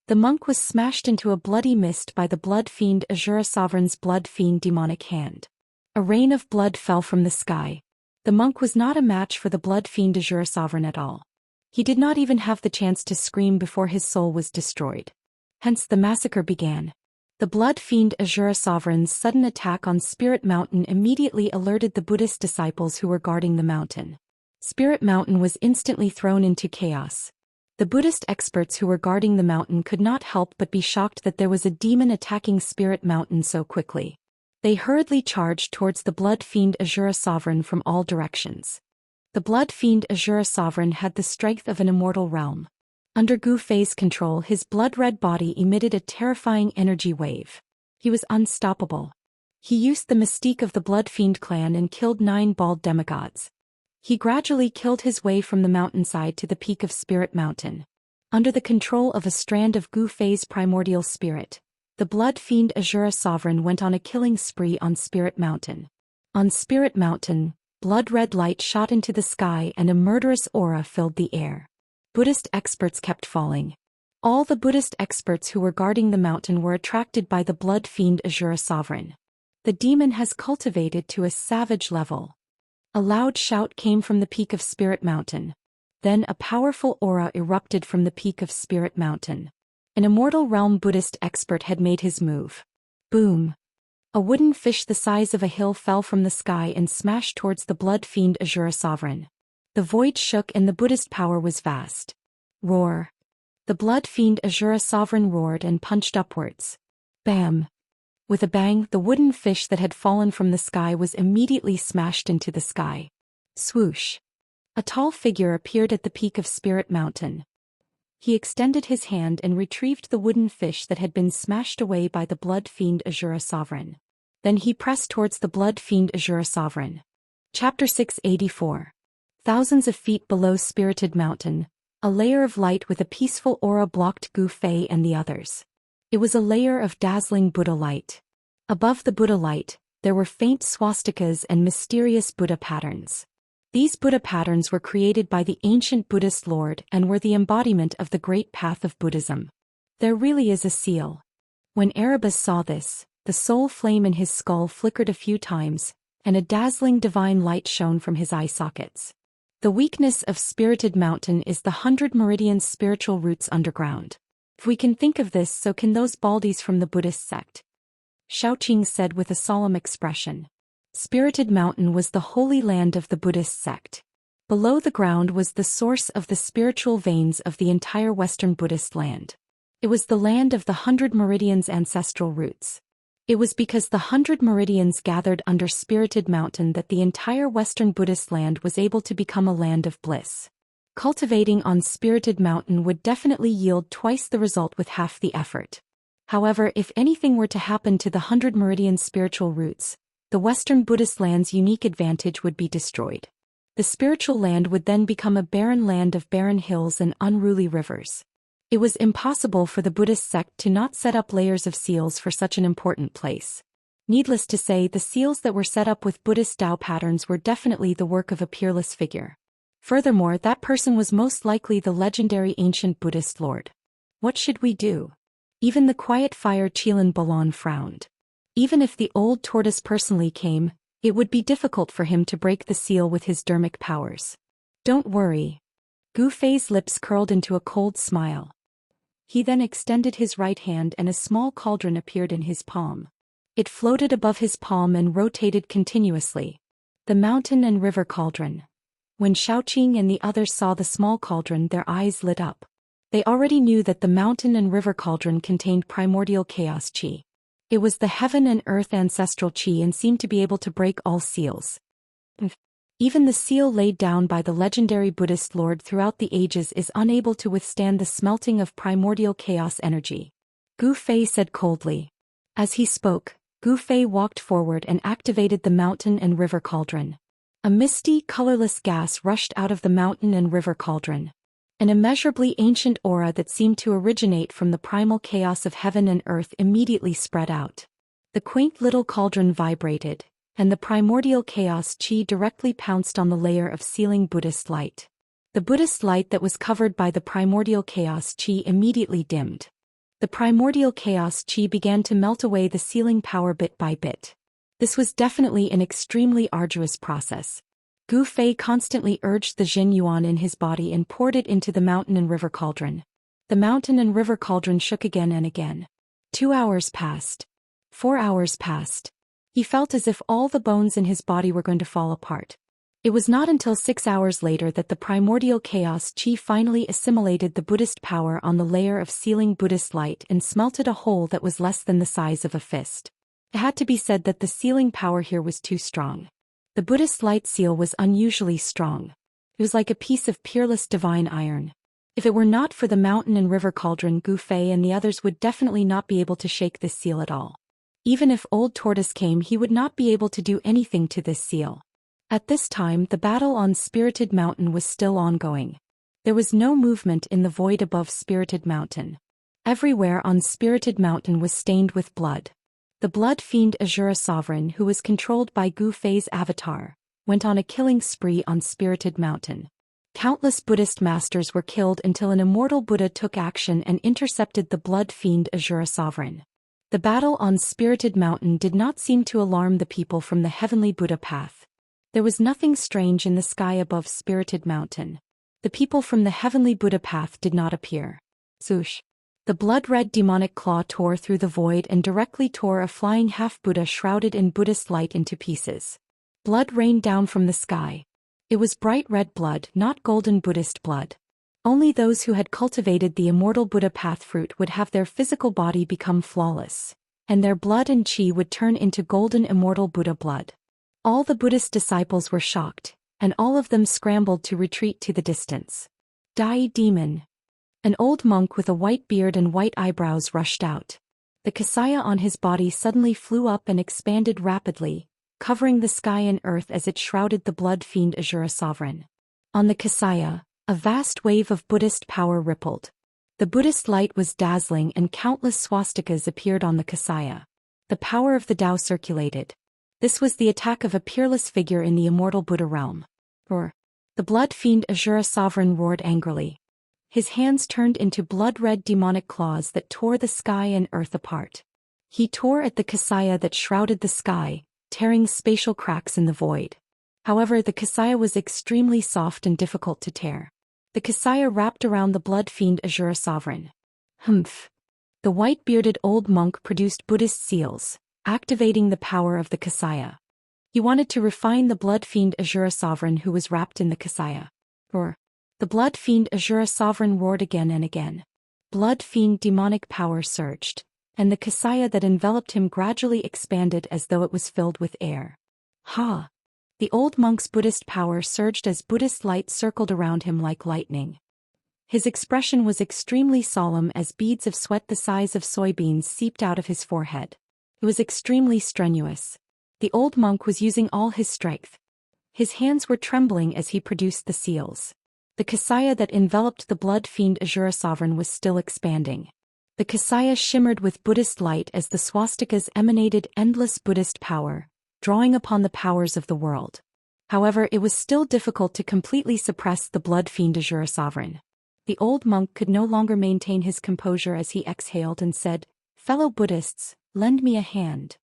The monk was smashed into a bloody mist by the blood fiend Azura Sovereign's blood fiend demonic hand. A rain of blood fell from the sky. The monk was not a match for the blood fiend Azura Sovereign at all. He did not even have the chance to scream before his soul was destroyed. Hence the massacre began. The blood fiend Azura Sovereign's sudden attack on Spirit Mountain immediately alerted the Buddhist disciples who were guarding the mountain. Spirit Mountain was instantly thrown into chaos. The Buddhist experts who were guarding the mountain could not help but be shocked that there was a demon attacking Spirit Mountain so quickly. They hurriedly charged towards the blood fiend Azura Sovereign from all directions. The blood fiend Azura Sovereign had the strength of an immortal realm. Under Gu Fei's control, his blood-red body emitted a terrifying energy wave. He was unstoppable. He used the mystique of the Blood Fiend clan and killed 9 bald demigods. He gradually killed his way from the mountainside to the peak of Spirit Mountain. Under the control of a strand of Gu Fei's primordial spirit, the Blood Fiend Azura Sovereign went on a killing spree on Spirit Mountain. On Spirit Mountain, blood-red light shot into the sky and a murderous aura filled the air. Buddhist experts kept falling. All the Buddhist experts who were guarding the mountain were attracted by the Blood Fiend Azura Sovereign. The demon has cultivated to a savage level. A loud shout came from the peak of Spirit Mountain. Then a powerful aura erupted from the peak of Spirit Mountain. An Immortal Realm Buddhist expert had made his move. Boom! A wooden fish the size of a hill fell from the sky and smashed towards the Blood Fiend Azura Sovereign. The void shook and the Buddhist power was vast. Roar! The Blood Fiend Azura Sovereign roared and punched upwards. Bam! With a bang, the wooden fish that had fallen from the sky was immediately smashed into the sky. Swoosh! A tall figure appeared at the peak of Spirit Mountain. He extended his hand and retrieved the wooden fish that had been smashed away by the Blood Fiend Azura Sovereign. Then he pressed towards the Blood Fiend Azura Sovereign. Chapter 684. Thousands of feet below Spirited Mountain, a layer of light with a peaceful aura blocked Gu Fei and the others. It was a layer of dazzling Buddha light. Above the Buddha light, there were faint swastikas and mysterious Buddha patterns. These Buddha patterns were created by the ancient Buddhist Lord and were the embodiment of the great path of Buddhism. There really is a seal. When Erebus saw this, the soul flame in his skull flickered a few times, and a dazzling divine light shone from his eye sockets. The weakness of Spirited Mountain is the 100 Meridians' spiritual roots underground. If we can think of this, so can those baldies from the Buddhist sect. Xiaoqing said with a solemn expression. Spirited Mountain was the holy land of the Buddhist sect. Below the ground was the source of the spiritual veins of the entire Western Buddhist land. It was the land of the 100 Meridians' ancestral roots. It was because the 100 Meridians gathered under Spirited Mountain that the entire Western Buddhist land was able to become a land of bliss. Cultivating on Spirited Mountain would definitely yield twice the result with half the effort. However, if anything were to happen to the 100 Meridian spiritual roots, the Western Buddhist land's unique advantage would be destroyed. The spiritual land would then become a barren land of barren hills and unruly rivers. It was impossible for the Buddhist sect to not set up layers of seals for such an important place. Needless to say, the seals that were set up with Buddhist Tao patterns were definitely the work of a peerless figure. Furthermore, that person was most likely the legendary ancient Buddhist Lord. What should we do? Even the quiet fire Qilan Balan frowned. Even if the old tortoise personally came, it would be difficult for him to break the seal with his dermic powers. Don't worry. Gu Fei's lips curled into a cold smile. He then extended his right hand and a small cauldron appeared in his palm. It floated above his palm and rotated continuously. The mountain and river cauldron. When Xiaoqing and the others saw the small cauldron, their eyes lit up. They already knew that the mountain and river cauldron contained primordial chaos qi. It was the heaven and earth ancestral qi and seemed to be able to break all seals. Even the seal laid down by the legendary Buddhist Lord throughout the ages is unable to withstand the smelting of primordial chaos energy. Gu Fei said coldly. As he spoke, Gu Fei walked forward and activated the mountain and river cauldron. A misty, colorless gas rushed out of the mountain and river cauldron. An immeasurably ancient aura that seemed to originate from the primal chaos of heaven and earth immediately spread out. The quaint little cauldron vibrated, and the primordial chaos qi directly pounced on the layer of sealing Buddhist light. The Buddhist light that was covered by the primordial chaos qi immediately dimmed. The primordial chaos qi began to melt away the sealing power bit by bit. This was definitely an extremely arduous process. Gu Fei constantly urged the Jin Yuan in his body and poured it into the mountain and river cauldron. The mountain and river cauldron shook again and again. 2 hours passed. 4 hours passed. He felt as if all the bones in his body were going to fall apart. It was not until 6 hours later that the primordial chaos chi finally assimilated the Buddhist power on the layer of sealing Buddhist light and smelted a hole that was less than the size of a fist. It had to be said that the sealing power here was too strong. The Buddhist light seal was unusually strong. It was like a piece of peerless divine iron. If it were not for the mountain and river cauldron, Gu Fei and the others would definitely not be able to shake this seal at all. Even if Old Tortoise came, he would not be able to do anything to this seal. At this time, the battle on Spirited Mountain was still ongoing. There was no movement in the void above Spirited Mountain. Everywhere on Spirited Mountain was stained with blood. The blood fiend Azura Sovereign, who was controlled by Gu Fei's avatar, went on a killing spree on Spirited Mountain. Countless Buddhist masters were killed until an immortal Buddha took action and intercepted the blood fiend Azura Sovereign. The battle on Spirited Mountain did not seem to alarm the people from the heavenly Buddha path. There was nothing strange in the sky above Spirited Mountain. The people from the heavenly Buddha path did not appear. Swoosh! The blood-red demonic claw tore through the void and directly tore a flying half-Buddha shrouded in Buddhist light into pieces. Blood rained down from the sky. It was bright red blood, not golden Buddhist blood. Only those who had cultivated the immortal Buddha path fruit would have their physical body become flawless, and their blood and chi would turn into golden immortal Buddha blood. All the Buddhist disciples were shocked, and all of them scrambled to retreat to the distance. Dai Demon. An old monk with a white beard and white eyebrows rushed out. The Kasaya on his body suddenly flew up and expanded rapidly, covering the sky and earth as it shrouded the blood fiend Azura Sovereign. On the Kasaya, a vast wave of Buddhist power rippled. The Buddhist light was dazzling and countless swastikas appeared on the Kasaya. The power of the Tao circulated. This was the attack of a peerless figure in the immortal Buddha realm. Roar! The blood fiend Azura Sovereign roared angrily. His hands turned into blood-red demonic claws that tore the sky and earth apart. He tore at the Kasaya that shrouded the sky, tearing spatial cracks in the void. However, the Kasaya was extremely soft and difficult to tear. The Kasaya wrapped around the blood fiend Azura Sovereign. Humph! The white-bearded old monk produced Buddhist seals, activating the power of the Kasaya. He wanted to refine the blood fiend Azura Sovereign who was wrapped in the Kasaya. Roar! The blood fiend Azura Sovereign roared again and again. Blood fiend demonic power surged, and the Kasaya that enveloped him gradually expanded as though it was filled with air. Ha! The old monk's Buddhist power surged as Buddhist light circled around him like lightning. His expression was extremely solemn as beads of sweat the size of soybeans seeped out of his forehead. It was extremely strenuous. The old monk was using all his strength. His hands were trembling as he produced the seals. The Kasaya that enveloped the blood fiend Azura Sovereign was still expanding. The Kasaya shimmered with Buddhist light as the swastikas emanated endless Buddhist power, drawing upon the powers of the world. However, it was still difficult to completely suppress the blood fiend Azura Sovereign. The old monk could no longer maintain his composure as he exhaled and said, "Fellow Buddhists, lend me a hand."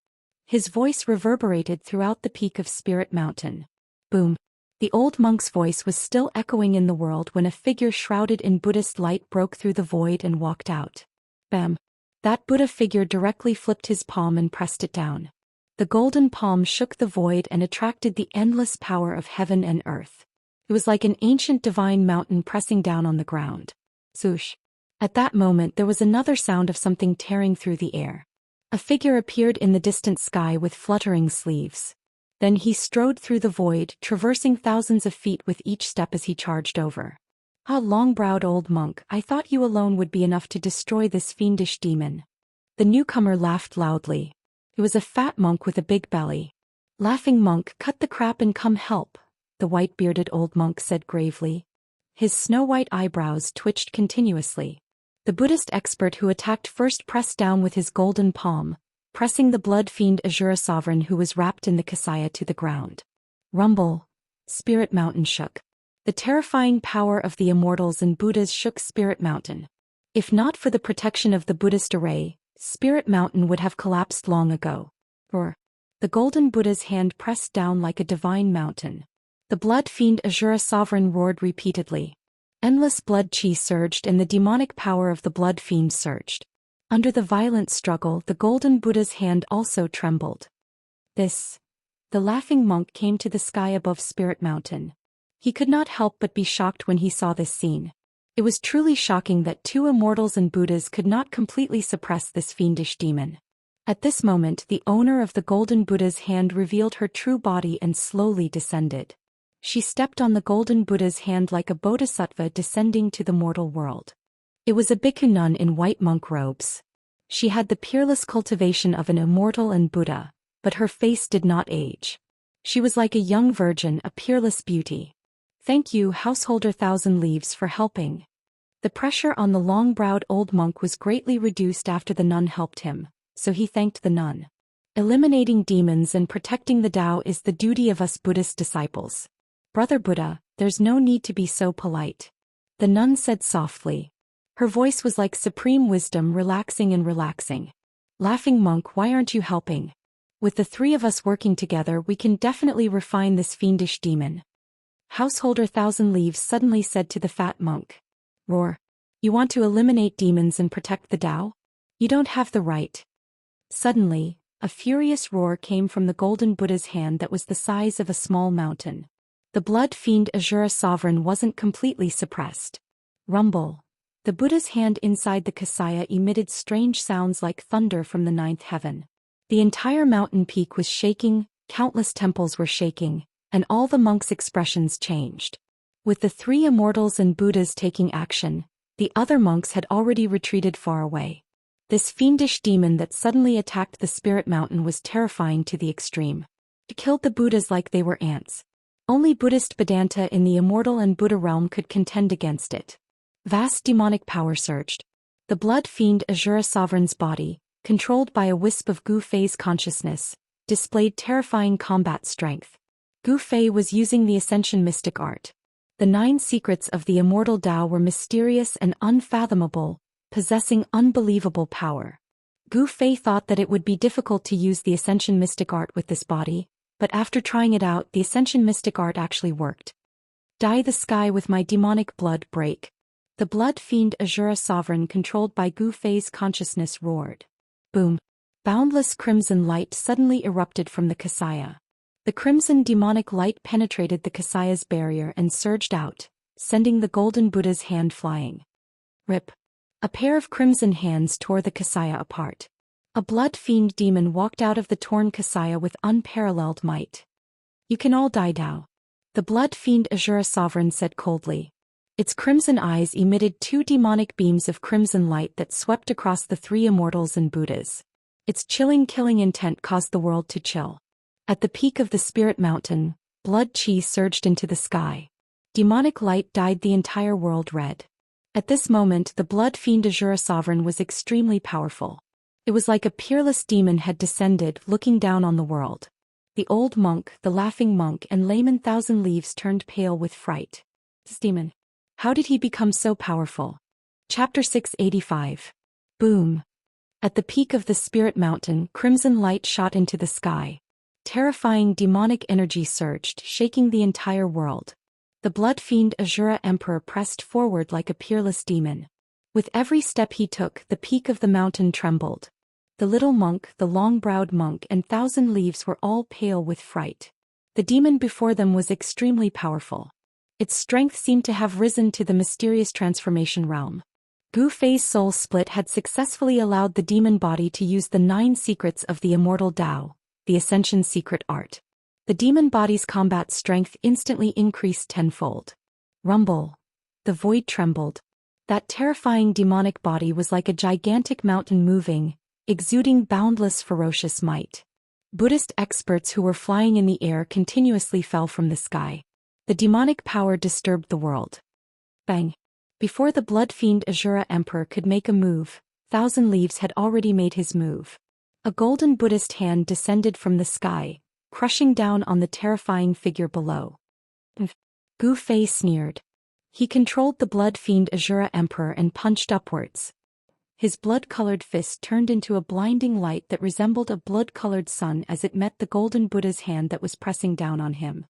His voice reverberated throughout the peak of Spirit Mountain. Boom! The old monk's voice was still echoing in the world when a figure shrouded in Buddhist light broke through the void and walked out. Bam! That Buddha figure directly flipped his palm and pressed it down. The golden palm shook the void and attracted the endless power of heaven and earth. It was like an ancient divine mountain pressing down on the ground. Swoosh! At that moment there was another sound of something tearing through the air. A figure appeared in the distant sky with fluttering sleeves. Then he strode through the void, traversing thousands of feet with each step as he charged over. "Ah, long-browed old monk, I thought you alone would be enough to destroy this fiendish demon." The newcomer laughed loudly. It was a fat monk with a big belly. "Laughing monk, cut the crap and come help," the white-bearded old monk said gravely. His snow-white eyebrows twitched continuously. The Buddhist expert who attacked first pressed down with his golden palm, pressing the blood fiend Azura Sovereign who was wrapped in the Kasaya to the ground. Rumble! Spirit Mountain shook. The terrifying power of the Immortals and Buddhas shook Spirit Mountain. If not for the protection of the Buddhist array, Spirit Mountain would have collapsed long ago. Roar! The golden Buddha's hand pressed down like a divine mountain. The blood fiend Azura Sovereign roared repeatedly. Endless blood chi surged and the demonic power of the blood fiend surged. Under the violent struggle, the golden Buddha's hand also trembled. This the laughing monk came to the sky above Spirit Mountain. He could not help but be shocked when he saw this scene. It was truly shocking that two immortals and Buddhas could not completely suppress this fiendish demon. At this moment, the owner of the Golden Buddha's hand revealed her true body and slowly descended. She stepped on the Golden Buddha's hand like a bodhisattva descending to the mortal world. It was a bhikkhu nun in white monk robes. She had the peerless cultivation of an immortal and Buddha, but her face did not age. She was like a young virgin, a peerless beauty. Thank you, Householder Thousand Leaves, for helping. The pressure on the long-browed old monk was greatly reduced after the nun helped him, so he thanked the nun. Eliminating demons and protecting the Tao is the duty of us Buddhist disciples. Brother Buddha, there's no need to be so polite. The nun said softly. Her voice was like supreme wisdom, relaxing and relaxing. Laughing monk, why aren't you helping? With the three of us working together, we can definitely refine this fiendish demon. Householder Thousand Leaves suddenly said to the fat monk. Roar. You want to eliminate demons and protect the Tao? You don't have the right. Suddenly, a furious roar came from the Golden Buddha's hand that was the size of a small mountain. The blood fiend Azura Sovereign wasn't completely suppressed. Rumble. The Buddha's hand inside the Kasaya emitted strange sounds like thunder from the ninth heaven. The entire mountain peak was shaking, countless temples were shaking, and all the monks' expressions changed. With the three immortals and Buddhas taking action, the other monks had already retreated far away. This fiendish demon that suddenly attacked the Spirit Mountain was terrifying to the extreme. It killed the Buddhas like they were ants. Only Buddhist Vedanta in the Immortal and Buddha realm could contend against it. Vast demonic power surged. The blood fiend Azura Sovereign's body, controlled by a wisp of Gu Fei's consciousness, displayed terrifying combat strength. Gu Fei was using the Ascension mystic art. The 9 secrets of the immortal Tao were mysterious and unfathomable, possessing unbelievable power. Gu Fei thought that it would be difficult to use the Ascension mystic art with this body, but after trying it out, the Ascension mystic art actually worked. Dye the sky with my demonic blood, break. The blood fiend Azura Sovereign, controlled by Gu Fei's consciousness, roared. Boom. Boundless crimson light suddenly erupted from the Kasaya. The crimson demonic light penetrated the Kasaya's barrier and surged out, sending the Golden Buddha's hand flying. Rip. A pair of crimson hands tore the Kasaya apart. A blood fiend demon walked out of the torn Kasaya with unparalleled might. You can all die now. The blood fiend Azura Sovereign said coldly. Its crimson eyes emitted 2 demonic beams of crimson light that swept across the 3 immortals and Buddhas. Its chilling, killing intent caused the world to chill. At the peak of the Spirit Mountain, blood chi surged into the sky. Demonic light dyed the entire world red. At this moment, the blood fiend Azura Sovereign was extremely powerful. It was like a peerless demon had descended, looking down on the world. The old monk, the laughing monk, and layman Thousand Leaves turned pale with fright. This demon. How did he become so powerful? Chapter 685. Boom. At the peak of the Spirit Mountain, crimson light shot into the sky. Terrifying demonic energy surged, shaking the entire world. The blood fiend Azura Emperor pressed forward like a peerless demon. With every step he took, the peak of the mountain trembled. The little monk, the long-browed monk, and Thousand Leaves were all pale with fright. The demon before them was extremely powerful. Its strength seemed to have risen to the mysterious transformation realm. Gu Fei's soul split had successfully allowed the demon body to use the 9 secrets of the immortal Tao, the Ascension secret art. The demon body's combat strength instantly increased tenfold. Rumble. The void trembled. That terrifying demonic body was like a gigantic mountain moving, exuding boundless ferocious might. Buddhist experts who were flying in the air continuously fell from the sky. The demonic power disturbed the world. Bang. Before the blood fiend Azura Emperor could make a move, Thousand Leaves had already made his move. A golden Buddhist hand descended from the sky, crushing down on the terrifying figure below. Gu Fei sneered. He controlled the blood fiend Azura Emperor and punched upwards. His blood-colored fist turned into a blinding light that resembled a blood-colored sun as it met the golden Buddha's hand that was pressing down on him.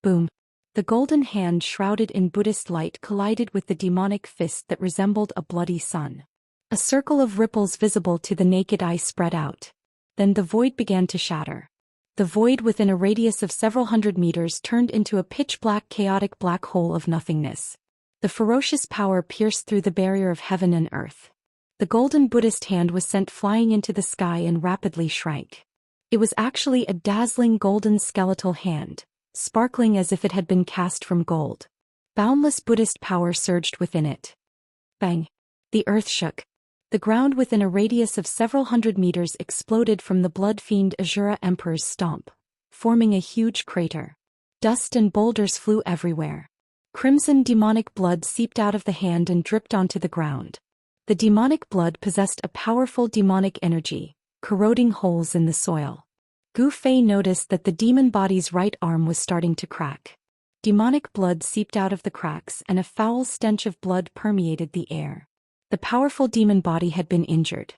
Boom. The golden hand shrouded in Buddhist light collided with the demonic fist that resembled a bloody sun. A circle of ripples visible to the naked eye spread out. Then the void began to shatter. The void within a radius of several hundred meters turned into a pitch-black chaotic black hole of nothingness. The ferocious power pierced through the barrier of heaven and earth. The golden Buddhist hand was sent flying into the sky and rapidly shrank. It was actually a dazzling golden skeletal hand, sparkling as if it had been cast from gold. Boundless Buddhist power surged within it. Bang! The earth shook. The ground within a radius of several hundred meters exploded from the blood-fiend Azura Emperor's stomp, forming a huge crater. Dust and boulders flew everywhere. Crimson demonic blood seeped out of the hand and dripped onto the ground. The demonic blood possessed a powerful demonic energy, corroding holes in the soil. Gu Fei noticed that the demon body's right arm was starting to crack. Demonic blood seeped out of the cracks and a foul stench of blood permeated the air. The powerful demon body had been injured.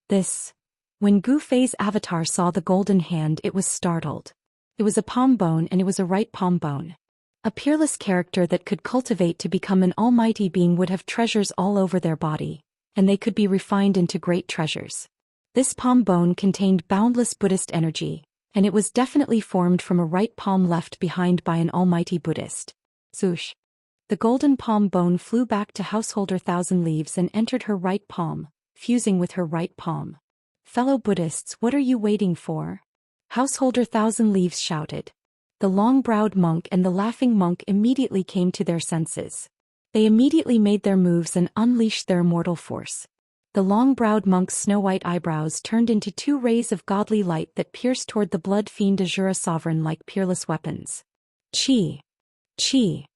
When Gu Fei's avatar saw the golden hand, it was startled. It was a palm bone, and it was a right palm bone. A peerless character that could cultivate to become an almighty being would have treasures all over their body, and they could be refined into great treasures. This palm bone contained boundless Buddhist energy, and it was definitely formed from a right palm left behind by an almighty Buddhist. Swoosh! The golden palm bone flew back to Householder Thousand Leaves and entered her right palm, fusing with her right palm. Fellow Buddhists, what are you waiting for? Householder Thousand Leaves shouted. The long-browed monk and the laughing monk immediately came to their senses. They immediately made their moves and unleashed their immortal force. The long-browed monk's snow-white eyebrows turned into two rays of godly light that pierced toward the blood-fiend Azura Sovereign like peerless weapons. Chi! Chi!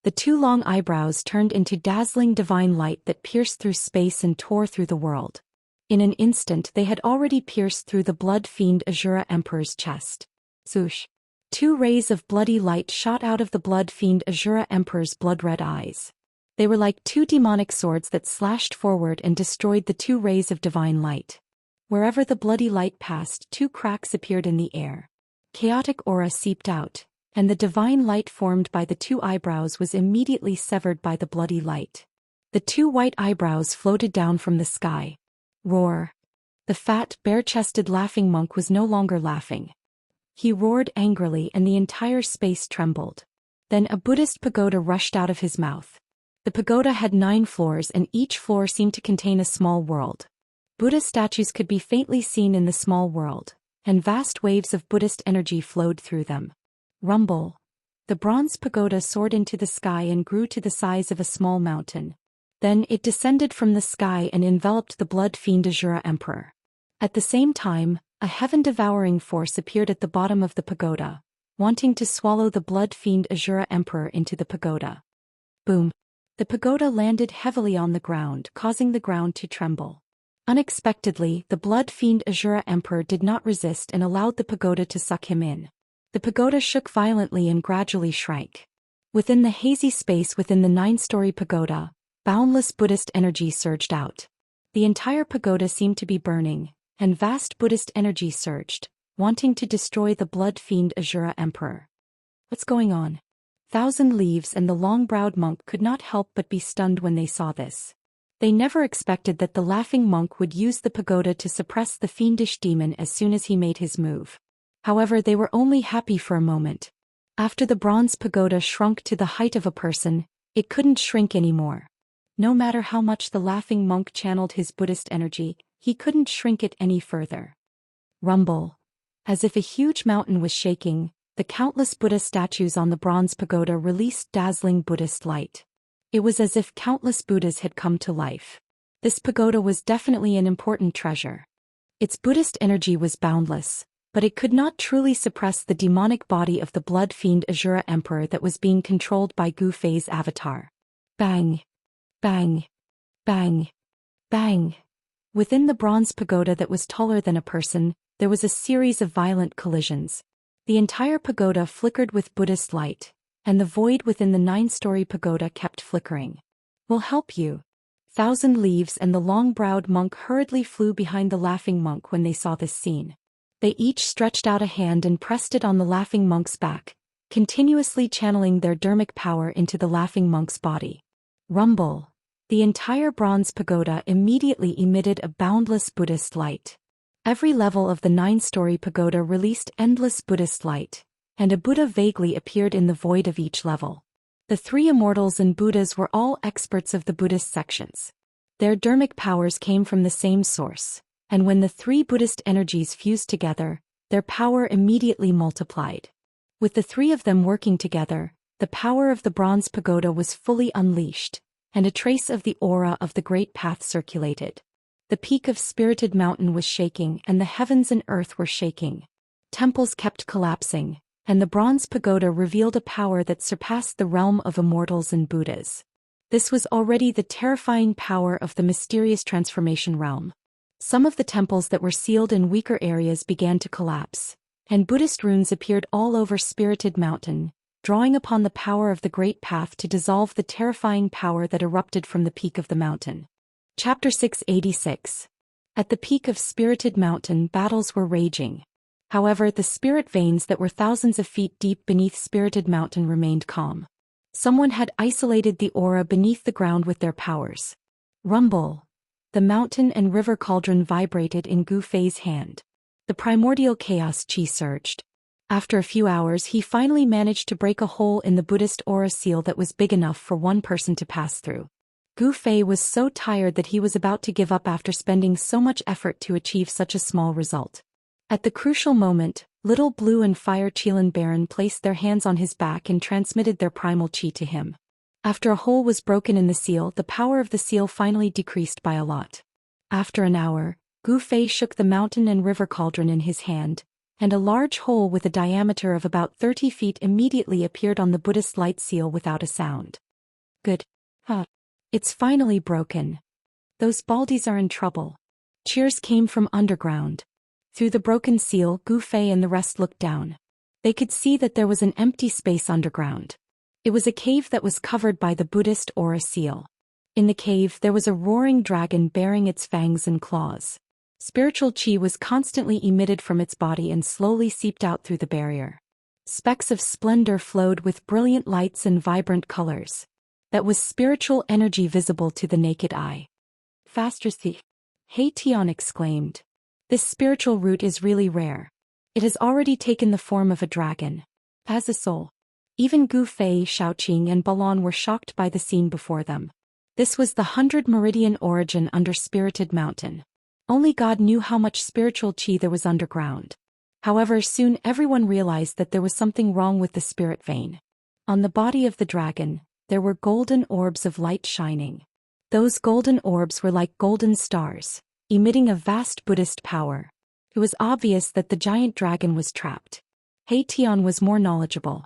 The two long eyebrows turned into dazzling divine light that pierced through space and tore through the world. In an instant they had already pierced through the blood-fiend Azura Emperor's chest. Swoosh! Two rays of bloody light shot out of the blood-fiend Azura Emperor's blood-red eyes. They were like two demonic swords that slashed forward and destroyed the two rays of divine light. Wherever the bloody light passed, two cracks appeared in the air. Chaotic aura seeped out, and the divine light formed by the two eyebrows was immediately severed by the bloody light. The two white eyebrows floated down from the sky. Roar! The fat, bare-chested laughing monk was no longer laughing. He roared angrily and the entire space trembled. Then a Buddhist pagoda rushed out of his mouth. The pagoda had 9 floors and each floor seemed to contain a small world. Buddha statues could be faintly seen in the small world, and vast waves of Buddhist energy flowed through them. Rumble! The bronze pagoda soared into the sky and grew to the size of a small mountain. Then it descended from the sky and enveloped the blood-fiend Azura Emperor. At the same time, a heaven-devouring force appeared at the bottom of the pagoda, wanting to swallow the blood-fiend Azura Emperor into the pagoda. Boom! The pagoda landed heavily on the ground, causing the ground to tremble. Unexpectedly, the blood-fiend Azura Emperor did not resist and allowed the pagoda to suck him in. The pagoda shook violently and gradually shrank. Within the hazy space within the 9-story pagoda, boundless Buddhist energy surged out. The entire pagoda seemed to be burning, and vast Buddhist energy surged, wanting to destroy the blood-fiend Azura Emperor. What's going on? Thousand Leaves and the long-browed monk could not help but be stunned when they saw this. They never expected that the laughing monk would use the pagoda to suppress the fiendish demon as soon as he made his move. However, they were only happy for a moment. After the bronze pagoda shrunk to the height of a person, it couldn't shrink anymore. No matter how much the laughing monk channeled his Buddhist energy, he couldn't shrink it any further. Rumble! As if a huge mountain was shaking, the countless Buddha statues on the bronze pagoda released dazzling Buddhist light. It was as if countless Buddhas had come to life. This pagoda was definitely an important treasure. Its Buddhist energy was boundless, but it could not truly suppress the demonic body of the blood-fiend Azura Emperor that was being controlled by Gu Fei's avatar. Bang! Bang! Bang! Bang! Within the bronze pagoda that was taller than a person, there was a series of violent collisions. The entire pagoda flickered with Buddhist light, and the void within the 9-story pagoda kept flickering. We'll help you. Thousand Leaves and the long-browed monk hurriedly flew behind the laughing monk when they saw this scene. They each stretched out a hand and pressed it on the laughing monk's back, continuously channeling their dermic power into the laughing monk's body. Rumble! The entire bronze pagoda immediately emitted a boundless Buddhist light. Every level of the 9-story pagoda released endless Buddhist light, and a Buddha vaguely appeared in the void of each level. The 3 immortals and Buddhas were all experts of the Buddhist sections. Their dharmic powers came from the same source, and when the 3 Buddhist energies fused together, their power immediately multiplied. With the 3 of them working together, the power of the bronze pagoda was fully unleashed, and a trace of the aura of the Great Path circulated. The peak of Spirited Mountain was shaking and the heavens and earth were shaking. Temples kept collapsing, and the bronze pagoda revealed a power that surpassed the realm of immortals and Buddhas. This was already the terrifying power of the mysterious transformation realm. Some of the temples that were sealed in weaker areas began to collapse, and Buddhist runes appeared all over Spirited Mountain, drawing upon the power of the Great Path to dissolve the terrifying power that erupted from the peak of the mountain. Chapter 686. At the peak of Spirited Mountain, battles were raging. However, the spirit veins that were thousands of feet deep beneath Spirited Mountain remained calm. Someone had isolated the aura beneath the ground with their powers. Rumble. The mountain and river cauldron vibrated in Gu Fei's hand. The primordial chaos chi surged. After a few hours, he finally managed to break a hole in the Buddhist aura seal that was big enough for one person to pass through. Gu Fei was so tired that he was about to give up after spending so much effort to achieve such a small result. At the crucial moment, Little Blue and Fire Qilin Baron placed their hands on his back and transmitted their primal chi to him. After a hole was broken in the seal, the power of the seal finally decreased by a lot. After an hour, Gu Fei shook the mountain and river cauldron in his hand, and a large hole with a diameter of about 30 feet immediately appeared on the Buddhist light seal without a sound. Good. It's finally broken. Those baldies are in trouble. Cheers came from underground. Through the broken seal, Gu Fei and the rest looked down. They could see that there was an empty space underground. It was a cave that was covered by the Buddhist aura seal. In the cave there was a roaring dragon bearing its fangs and claws. Spiritual chi was constantly emitted from its body and slowly seeped out through the barrier. Specks of splendor flowed with brilliant lights and vibrant colors. That was spiritual energy visible to the naked eye. Faster thief! Hei Tian exclaimed. This spiritual root is really rare. It has already taken the form of a dragon. As a soul. Even Gu Fei, Shaoqing and Balan were shocked by the scene before them. This was the 100 Meridian origin under Spirited Mountain. Only God knew how much spiritual chi there was underground. However, soon everyone realized that there was something wrong with the spirit vein. On the body of the dragon, there were golden orbs of light shining. Those golden orbs were like golden stars, emitting a vast Buddhist power. It was obvious that the giant dragon was trapped. Hei Tian was more knowledgeable.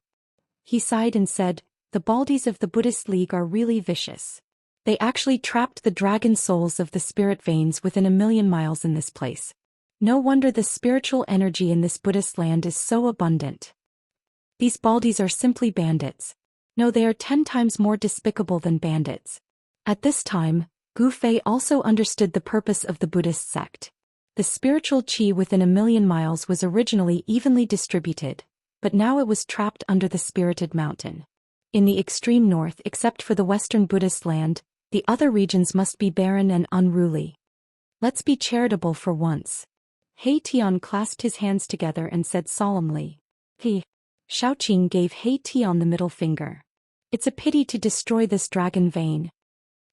He sighed and said, "The baldies of the Buddhist League are really vicious. They actually trapped the dragon souls of the spirit veins within 1,000,000 miles in this place. No wonder the spiritual energy in this Buddhist land is so abundant. These baldies are simply bandits. No, they are 10 times more despicable than bandits." At this time, Gu Fei also understood the purpose of the Buddhist sect. The spiritual chi within 1,000,000 miles was originally evenly distributed, but now it was trapped under the Spirited Mountain. In the extreme north, except for the western Buddhist land, the other regions must be barren and unruly. Let's be charitable for once. Hei Tian clasped his hands together and said solemnly. Shaoqing gave Hei Tian the middle finger. It's a pity to destroy this dragon vein.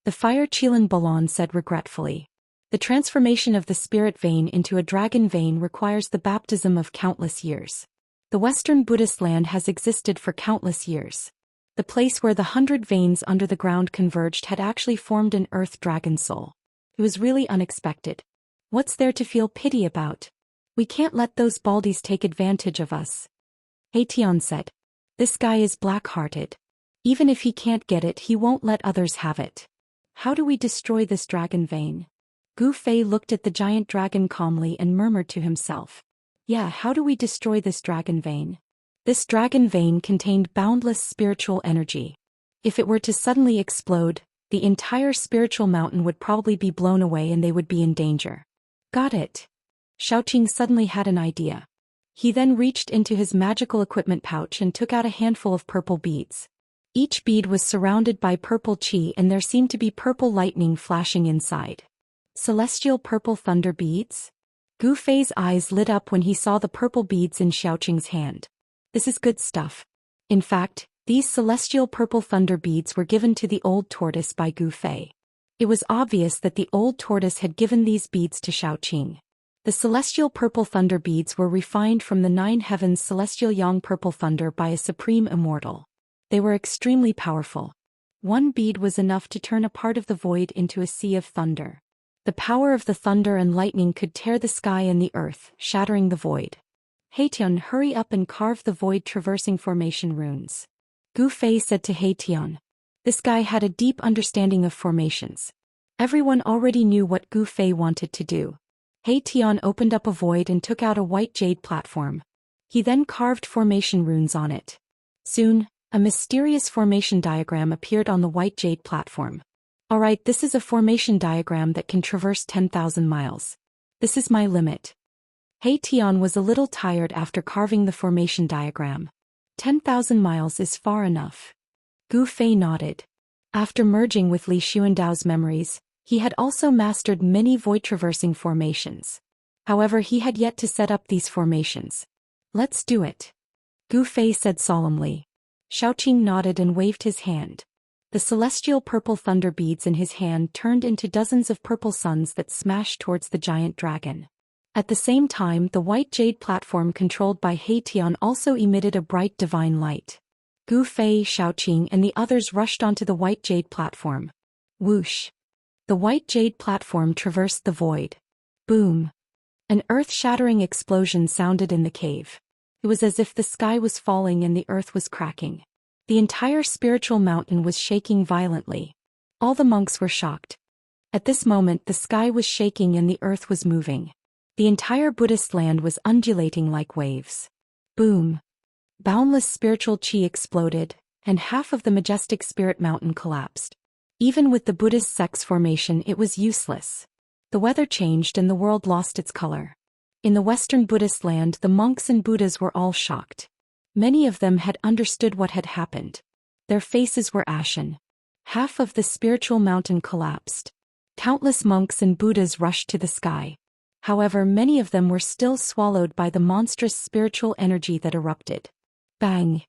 The Fire Qilin Balan said regretfully. The transformation of the spirit vein into a dragon vein requires the baptism of countless years. The Western Buddhist land has existed for countless years. The place where the 100 veins under the ground converged had actually formed an earth dragon soul. It was really unexpected. What's there to feel pity about? We can't let those baldies take advantage of us. Hei Tian said. This guy is black-hearted. Even if he can't get it, he won't let others have it. How do we destroy this dragon vein? Gu Fei looked at the giant dragon calmly and murmured to himself. Yeah, how do we destroy this dragon vein? This dragon vein contained boundless spiritual energy. If it were to suddenly explode, the entire spiritual mountain would probably be blown away and they would be in danger. Got it. Shaoqing suddenly had an idea. He then reached into his magical equipment pouch and took out a handful of purple beads. Each bead was surrounded by purple chi and there seemed to be purple lightning flashing inside. Celestial purple thunder beads? Gu Fei's eyes lit up when he saw the purple beads in Xiaoqing's hand. This is good stuff. In fact, these celestial purple thunder beads were given to the old tortoise by Gu Fei. It was obvious that the old tortoise had given these beads to Xiaoqing. The celestial purple thunder beads were refined from the 9 heavens celestial yang purple thunder by a supreme immortal. They were extremely powerful. One bead was enough to turn a part of the void into a sea of thunder. The power of the thunder and lightning could tear the sky and the earth, shattering the void. Heitian, hurry up and carve the void traversing formation runes. Gu Fei said to Heitian. This guy had a deep understanding of formations. Everyone already knew what Gu Fei wanted to do. Heitian opened up a void and took out a white jade platform. He then carved formation runes on it. Soon, a mysterious formation diagram appeared on the white jade platform. Alright, this is a formation diagram that can traverse 10,000 miles. This is my limit. Heitian was a little tired after carving the formation diagram. 10,000 miles is far enough. Gu Fei nodded. After merging with Li Xuandao's memories, he had also mastered many void-traversing formations. However, he had yet to set up these formations. Let's do it. Gu Fei said solemnly. Xiaoqing nodded and waved his hand. The celestial purple thunder beads in his hand turned into dozens of purple suns that smashed towards the giant dragon. At the same time, the white jade platform controlled by Heitian also emitted a bright divine light. Gu Fei, Xiaoqing and the others rushed onto the white jade platform. Whoosh! The white jade platform traversed the void. Boom! An earth-shattering explosion sounded in the cave. It was as if the sky was falling and the earth was cracking. The entire spiritual mountain was shaking violently. All the monks were shocked. At this moment the sky was shaking and the earth was moving. The entire Buddhist land was undulating like waves. Boom! Boundless spiritual qi exploded, and half of the majestic spirit mountain collapsed. Even with the Buddhist sect's formation, it was useless. The weather changed and the world lost its color. In the Western Buddhist land, the monks and Buddhas were all shocked. Many of them had understood what had happened. Their faces were ashen. Half of the spiritual mountain collapsed. Countless monks and Buddhas rushed to the sky. However, many of them were still swallowed by the monstrous spiritual energy that erupted. Bang!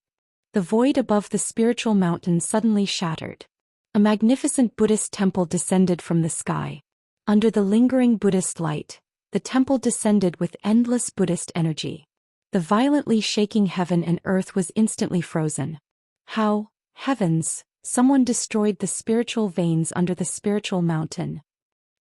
The void above the spiritual mountain suddenly shattered. A magnificent Buddhist temple descended from the sky. Under the lingering Buddhist light, the temple descended with endless Buddhist energy. The violently shaking heaven and earth was instantly frozen. How, heavens, someone destroyed the spiritual veins under the spiritual mountain.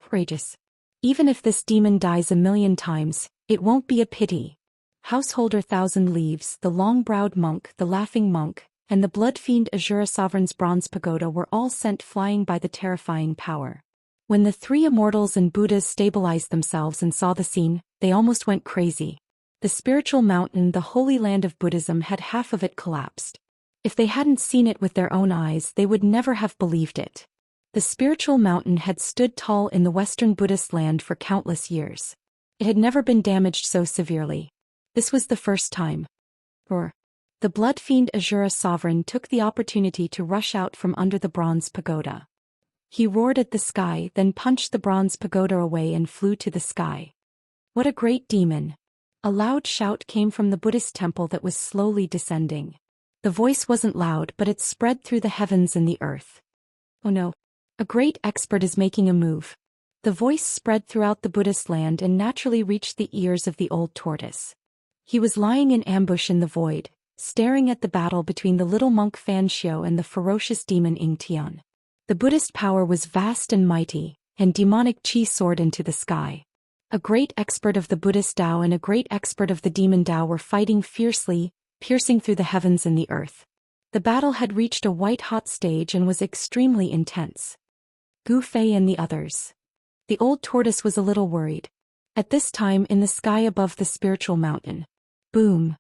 Courageous. Even if this demon dies 1,000,000 times, it won't be a pity. Householder Thousand Leaves, the long-browed monk, the laughing monk, and the blood fiend Azura Sovereign's bronze pagoda were all sent flying by the terrifying power. When the 3 immortals and Buddhas stabilized themselves and saw the scene, they almost went crazy. The spiritual mountain, the holy land of Buddhism, had half of it collapsed. If they hadn't seen it with their own eyes, they would never have believed it. The spiritual mountain had stood tall in the Western Buddhist land for countless years. It had never been damaged so severely. This was the first time. The blood fiend Azura Sovereign took the opportunity to rush out from under the bronze pagoda. He roared at the sky, then punched the bronze pagoda away and flew to the sky. What a great demon! A loud shout came from the Buddhist temple that was slowly descending. The voice wasn't loud, but it spread through the heavens and the earth. Oh no! A great expert is making a move. The voice spread throughout the Buddhist land and naturally reached the ears of the old tortoise. He was lying in ambush in the void, staring at the battle between the little monk Fan Xiao and the ferocious demon Ying Tian. The Buddhist power was vast and mighty, and demonic qi soared into the sky. A great expert of the Buddhist Tao and a great expert of the demon Tao were fighting fiercely, piercing through the heavens and the earth. The battle had reached a white-hot stage and was extremely intense. Gu Fei and the others. The old tortoise was a little worried. At this time, in the sky above the spiritual mountain. Boom!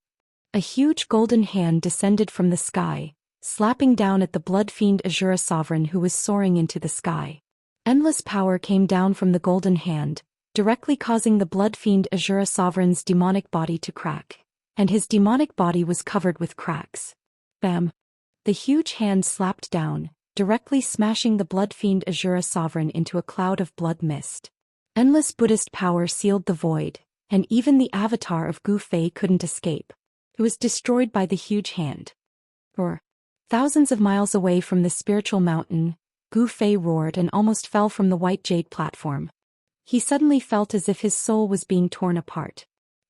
A huge golden hand descended from the sky, slapping down at the blood fiend Azura Sovereign who was soaring into the sky. Endless power came down from the golden hand, directly causing the blood fiend Azura Sovereign's demonic body to crack, and his demonic body was covered with cracks. Bam! The huge hand slapped down, directly smashing the blood fiend Azura Sovereign into a cloud of blood mist. Endless Buddhist power sealed the void, and even the avatar of Gu Fei couldn't escape. It was destroyed by the huge hand. Roar. Thousands of miles away from the spiritual mountain, Gu Fei roared and almost fell from the white jade platform. He suddenly felt as if his soul was being torn apart.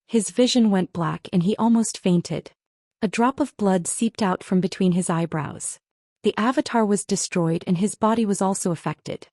His vision went black and he almost fainted. A drop of blood seeped out from between his eyebrows. The avatar was destroyed and his body was also affected.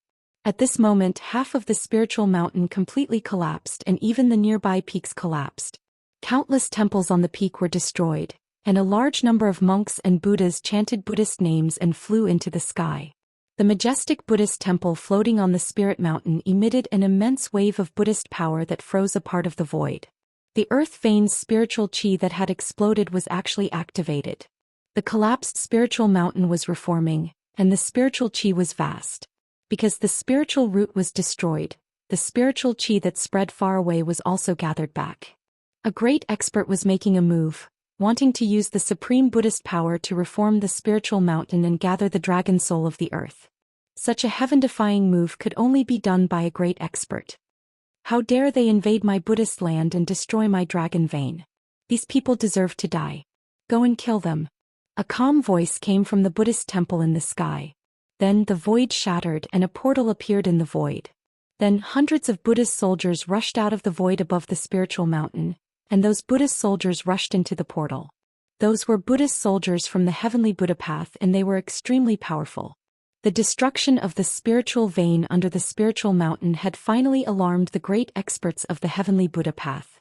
At this moment, half of the spiritual mountain completely collapsed and even the nearby peaks collapsed. Countless temples on the peak were destroyed, and a large number of monks and Buddhas chanted Buddhist names and flew into the sky. The majestic Buddhist temple floating on the spirit mountain emitted an immense wave of Buddhist power that froze a part of the void. The earth vein's spiritual chi that had exploded was actually activated. The collapsed spiritual mountain was reforming, and the spiritual chi was vast. Because the spiritual root was destroyed, the spiritual chi that spread far away was also gathered back. A great expert was making a move, wanting to use the supreme Buddhist power to reform the spiritual mountain and gather the dragon soul of the earth. Such a heaven-defying move could only be done by a great expert. How dare they invade my Buddhist land and destroy my dragon vein? These people deserve to die. Go and kill them. A calm voice came from the Buddhist temple in the sky. Then the void shattered and a portal appeared in the void. Then hundreds of Buddhist soldiers rushed out of the void above the spiritual mountain, and those Buddhist soldiers rushed into the portal. Those were Buddhist soldiers from the heavenly Buddha path and they were extremely powerful. The destruction of the spiritual vein under the spiritual mountain had finally alarmed the great experts of the heavenly Buddha path.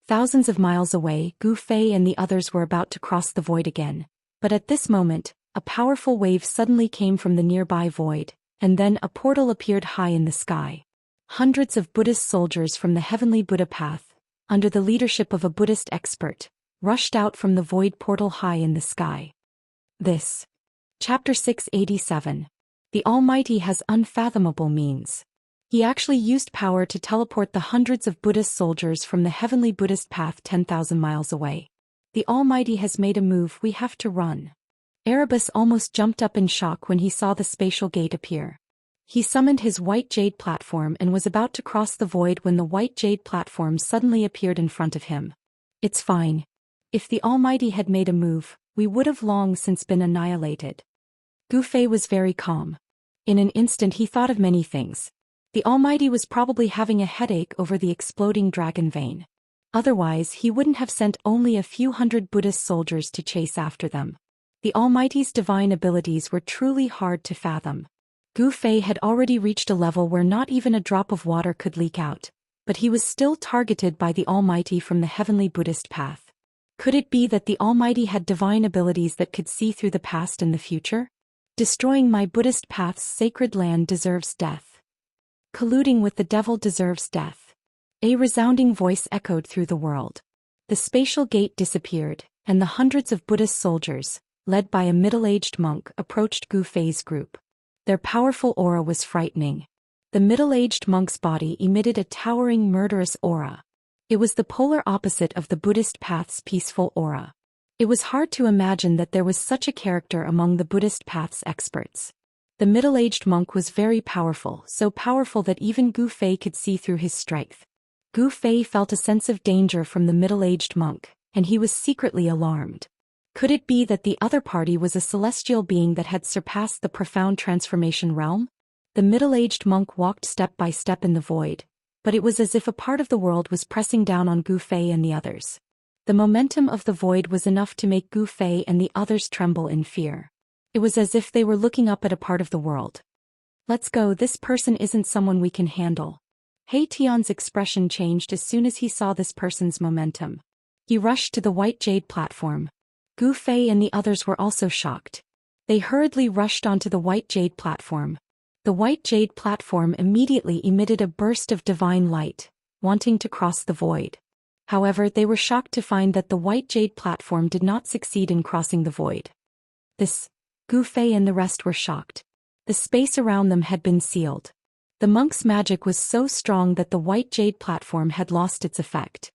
Thousands of miles away, Gu Fei and the others were about to cross the void again. But at this moment, a powerful wave suddenly came from the nearby void, and then a portal appeared high in the sky. Hundreds of Buddhist soldiers from the heavenly Buddha path, under the leadership of a Buddhist expert, rushed out from the void portal high in the sky. This. Chapter 687. The Almighty has unfathomable means. He actually used power to teleport the hundreds of Buddhist soldiers from the heavenly Buddhist path 10,000 miles away. The Almighty has made a move, we have to run. Erebus almost jumped up in shock when he saw the spatial gate appear. He summoned his white jade platform and was about to cross the void when the white jade platform suddenly appeared in front of him. It's fine. If the Almighty had made a move, we would have long since been annihilated. Gu Fei was very calm. In an instant he thought of many things. The Almighty was probably having a headache over the exploding dragon vein. Otherwise he wouldn't have sent only a few hundred Buddhist soldiers to chase after them. The Almighty's divine abilities were truly hard to fathom. Gu Fei had already reached a level where not even a drop of water could leak out, but he was still targeted by the Almighty from the heavenly Buddhist path. Could it be that the Almighty had divine abilities that could see through the past and the future? Destroying my Buddhist path's sacred land deserves death. Colluding with the devil deserves death. A resounding voice echoed through the world. The spatial gate disappeared, and the hundreds of Buddhist soldiers, led by a middle-aged monk, approached Gu Fei's group. Their powerful aura was frightening. The middle-aged monk's body emitted a towering murderous aura. It was the polar opposite of the Buddhist path's peaceful aura. It was hard to imagine that there was such a character among the Buddhist path's experts. The middle-aged monk was very powerful, so powerful that even Gu Fei could see through his strength. Gu Fei felt a sense of danger from the middle-aged monk, and he was secretly alarmed. Could it be that the other party was a celestial being that had surpassed the profound transformation realm? The middle-aged monk walked step by step in the void, but it was as if a part of the world was pressing down on Gu Fei and the others. The momentum of the void was enough to make Gu Fei and the others tremble in fear. It was as if they were looking up at a part of the world. Let's go, this person isn't someone we can handle. He Tian's expression changed as soon as he saw this person's momentum. He rushed to the white jade platform. Gu Fei and the others were also shocked. They hurriedly rushed onto the white jade platform. The white jade platform immediately emitted a burst of divine light, wanting to cross the void. However, they were shocked to find that the white jade platform did not succeed in crossing the void. Gu Fei and the rest were shocked. The space around them had been sealed. The monk's magic was so strong that the white jade platform had lost its effect.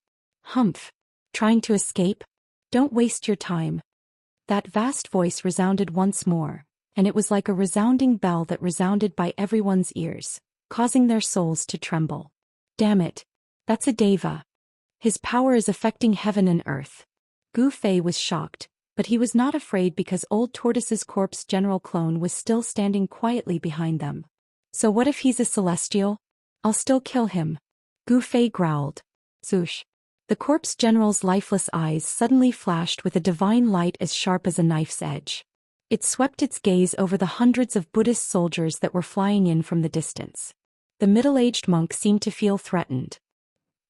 Humph! Trying to escape? Don't waste your time. That vast voice resounded once more, and it was like a resounding bell that resounded by everyone's ears, causing their souls to tremble. Damn it! That's a deva. His power is affecting heaven and earth. Gu Fei was shocked, but he was not afraid because Old Tortoise's corpse general clone was still standing quietly behind them. So what if he's a celestial? I'll still kill him. Gu Fei growled. Zhoush. The corpse general's lifeless eyes suddenly flashed with a divine light as sharp as a knife's edge. It swept its gaze over the hundreds of Buddhist soldiers that were flying in from the distance. The middle-aged monk seemed to feel threatened.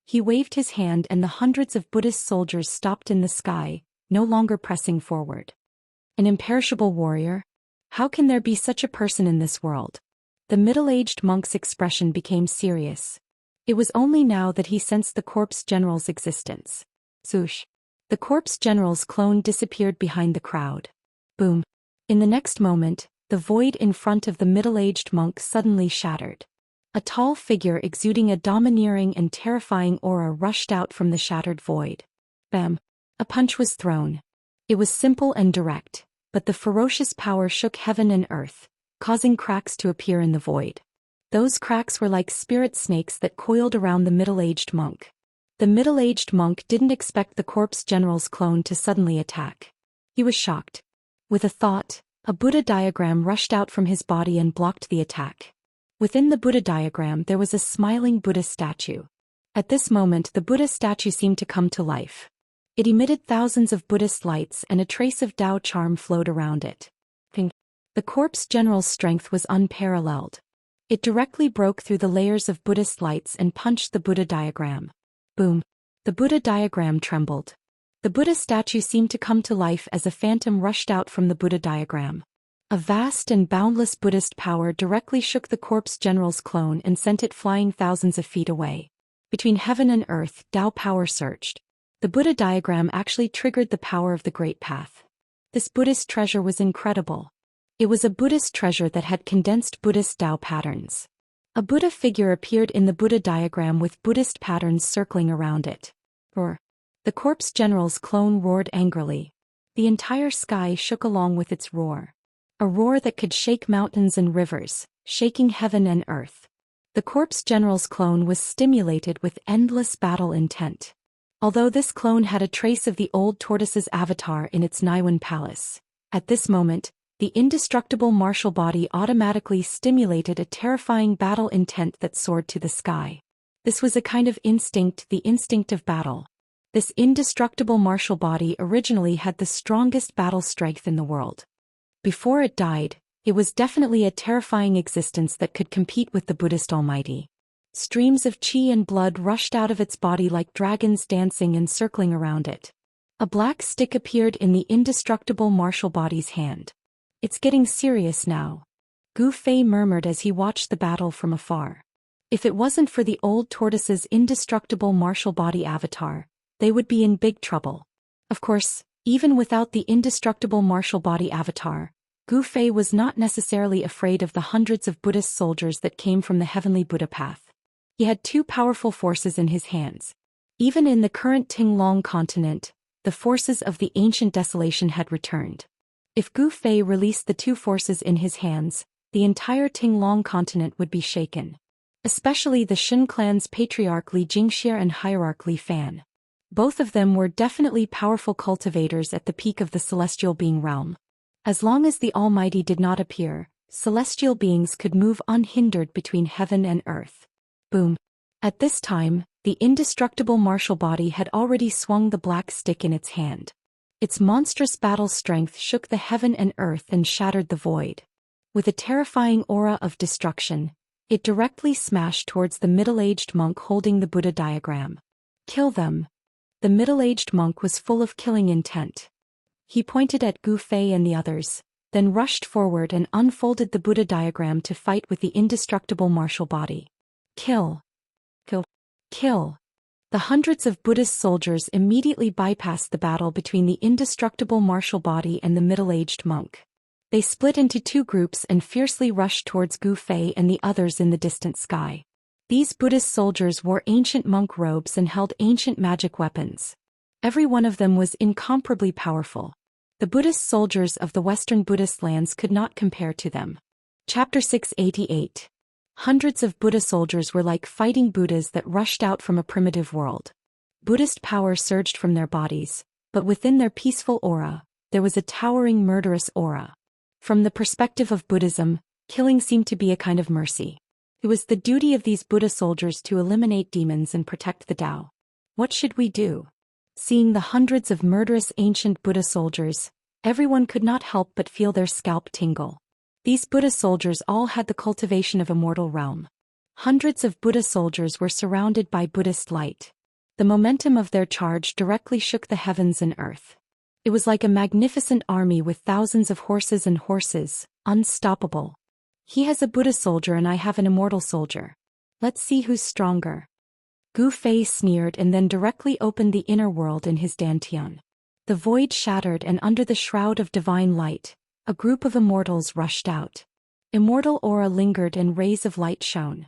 He waved his hand and the hundreds of Buddhist soldiers stopped in the sky, no longer pressing forward. An imperishable warrior? How can there be such a person in this world? The middle-aged monk's expression became serious. It was only now that he sensed the corpse general's existence. Zhoush. The corpse general's clone disappeared behind the crowd. Boom. In the next moment, the void in front of the middle-aged monk suddenly shattered. A tall figure exuding a domineering and terrifying aura rushed out from the shattered void. Bam! A punch was thrown. It was simple and direct, but the ferocious power shook heaven and earth, causing cracks to appear in the void. Those cracks were like spirit snakes that coiled around the middle-aged monk. The middle-aged monk didn't expect the corpse general's clone to suddenly attack. He was shocked. With a thought, a Buddha diagram rushed out from his body and blocked the attack. Within the Buddha diagram there was a smiling Buddha statue. At this moment the Buddha statue seemed to come to life. It emitted thousands of Buddhist lights and a trace of Tao charm flowed around it. The corpse general's strength was unparalleled. It directly broke through the layers of Buddhist lights and punched the Buddha diagram. Boom! The Buddha diagram trembled. The Buddha statue seemed to come to life as a phantom rushed out from the Buddha diagram. A vast and boundless Buddhist power directly shook the corpse general's clone and sent it flying thousands of feet away. Between heaven and earth, Tao power surged. The Buddha diagram actually triggered the power of the Great Path. This Buddhist treasure was incredible. It was a Buddhist treasure that had condensed Buddhist Tao patterns. A Buddha figure appeared in the Buddha diagram with Buddhist patterns circling around it. Roar! The corpse general's clone roared angrily. The entire sky shook along with its roar. A roar that could shake mountains and rivers, shaking heaven and earth. The corpse general's clone was stimulated with endless battle intent. Although this clone had a trace of the old tortoise's avatar in its Niwen palace, at this moment, the indestructible martial body automatically stimulated a terrifying battle intent that soared to the sky. This was a kind of instinct, the instinct of battle. This indestructible martial body originally had the strongest battle strength in the world. Before it died, it was definitely a terrifying existence that could compete with the Buddhist Almighty. Streams of qi and blood rushed out of its body like dragons dancing and circling around it. A black stick appeared in the indestructible martial body's hand. It's getting serious now. Gu Fei murmured as he watched the battle from afar. If it wasn't for the old tortoise's indestructible martial body avatar, they would be in big trouble. Of course, even without the indestructible martial body avatar, Gu Fei was not necessarily afraid of the hundreds of Buddhist soldiers that came from the heavenly Buddha path. He had two powerful forces in his hands. Even in the current Tinglong continent, the forces of the ancient desolation had returned. If Gu Fei released the two forces in his hands, the entire Tinglong continent would be shaken. Especially the Shen clan's patriarch Li Jingxia and hierarch Li Fan. Both of them were definitely powerful cultivators at the peak of the celestial being realm. As long as the Almighty did not appear, celestial beings could move unhindered between heaven and earth. Boom! At this time, the indestructible martial body had already swung the black stick in its hand. Its monstrous battle strength shook the heaven and earth and shattered the void. With a terrifying aura of destruction, it directly smashed towards the middle-aged monk holding the Buddha diagram. Kill them! The middle-aged monk was full of killing intent. He pointed at Gu Fei and the others, then rushed forward and unfolded the Buddha diagram to fight with the indestructible martial body. Kill! Kill! Kill! The hundreds of Buddhist soldiers immediately bypassed the battle between the indestructible martial body and the middle-aged monk. They split into two groups and fiercely rushed towards Gu Fei and the others in the distant sky. These Buddhist soldiers wore ancient monk robes and held ancient magic weapons. Every one of them was incomparably powerful. The Buddhist soldiers of the Western Buddhist lands could not compare to them. Chapter 688. Hundreds of Buddha soldiers were like fighting Buddhas that rushed out from a primitive world. Buddhist power surged from their bodies, but within their peaceful aura, there was a towering murderous aura. From the perspective of Buddhism, killing seemed to be a kind of mercy. It was the duty of these Buddha soldiers to eliminate demons and protect the Tao. What should we do? Seeing the hundreds of murderous ancient Buddha soldiers, everyone could not help but feel their scalp tingle. These Buddha soldiers all had the cultivation of immortal realm. Hundreds of Buddha soldiers were surrounded by Buddhist light. The momentum of their charge directly shook the heavens and earth. It was like a magnificent army with thousands of horses and horses, unstoppable. He has a Buddha soldier and I have an immortal soldier. Let's see who's stronger. Gu Fei sneered and then directly opened the inner world in his dantian. The void shattered and under the shroud of divine light, a group of immortals rushed out. Immortal aura lingered and rays of light shone.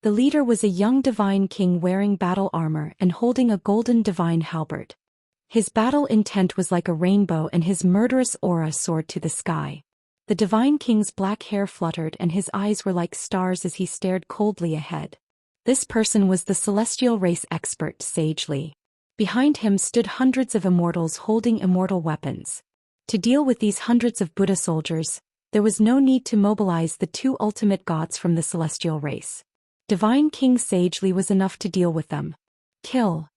The leader was a young divine king wearing battle armor and holding a golden divine halberd. His battle intent was like a rainbow and his murderous aura soared to the sky. The divine king's black hair fluttered and his eyes were like stars as he stared coldly ahead. This person was the celestial race expert Sage Li. Behind him stood hundreds of immortals holding immortal weapons. To deal with these hundreds of Buddha soldiers, there was no need to mobilize the two ultimate gods from the celestial race. Divine King Sage Li was enough to deal with them. Kill!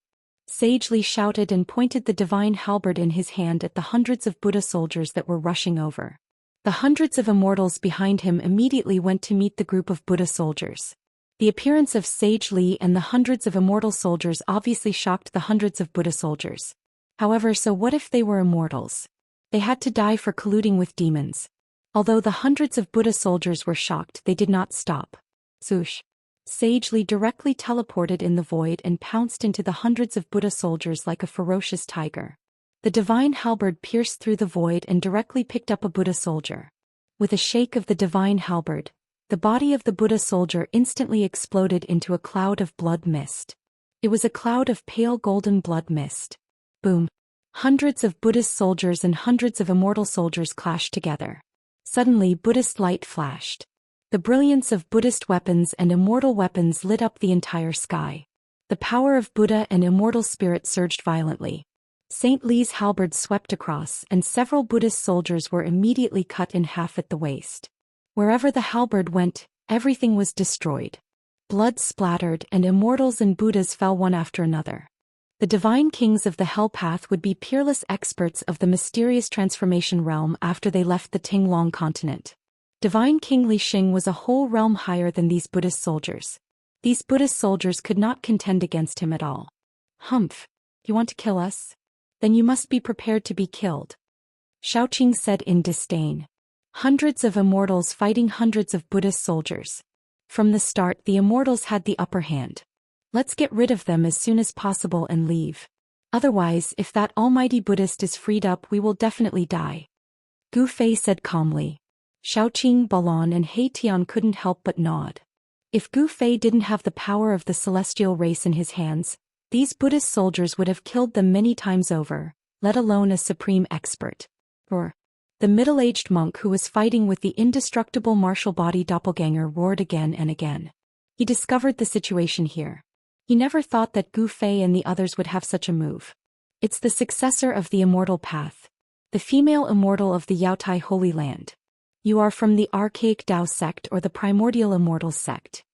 Sage Li shouted and pointed the divine halberd in his hand at the hundreds of Buddha soldiers that were rushing over. The hundreds of immortals behind him immediately went to meet the group of Buddha soldiers. The appearance of Sage Li and the hundreds of immortal soldiers obviously shocked the hundreds of Buddha soldiers. However, so what if they were immortals? They had to die for colluding with demons. Although the hundreds of Buddha soldiers were shocked, they did not stop. Swoosh! Sage Li directly teleported in the void and pounced into the hundreds of Buddha soldiers like a ferocious tiger. The divine halberd pierced through the void and directly picked up a Buddha soldier. With a shake of the divine halberd, the body of the Buddha soldier instantly exploded into a cloud of blood mist. It was a cloud of pale golden blood mist. Boom! Hundreds of Buddhist soldiers and hundreds of immortal soldiers clashed together. Suddenly Buddhist light flashed. The brilliance of Buddhist weapons and immortal weapons lit up the entire sky. The power of Buddha and immortal spirit surged violently. Saint Li's halberd swept across and several Buddhist soldiers were immediately cut in half at the waist. Wherever the halberd went, everything was destroyed. Blood splattered and immortals and Buddhas fell one after another. The divine kings of the Hell Path would be peerless experts of the mysterious transformation realm after they left the Tinglong continent. Divine King Li Xing was a whole realm higher than these Buddhist soldiers. These Buddhist soldiers could not contend against him at all. Humph! You want to kill us? Then you must be prepared to be killed. Xiaoqing said in disdain. Hundreds of immortals fighting hundreds of Buddhist soldiers. From the start the immortals had the upper hand. Let's get rid of them as soon as possible and leave. Otherwise, if that almighty Buddhist is freed up we will definitely die. Gu Fei said calmly. Xiaoqing, Balon and He Tian couldn't help but nod. If Gu Fei didn't have the power of the celestial race in his hands, these Buddhist soldiers would have killed them many times over, let alone a supreme expert. Or the middle-aged monk who was fighting with the indestructible martial body doppelganger roared again and again. He discovered the situation here. He never thought that Gu Fei and the others would have such a move. It's the successor of the Immortal Path. The female immortal of the Yaotai Holy Land. You are from the Archaic Tao sect or the Primordial Immortals sect.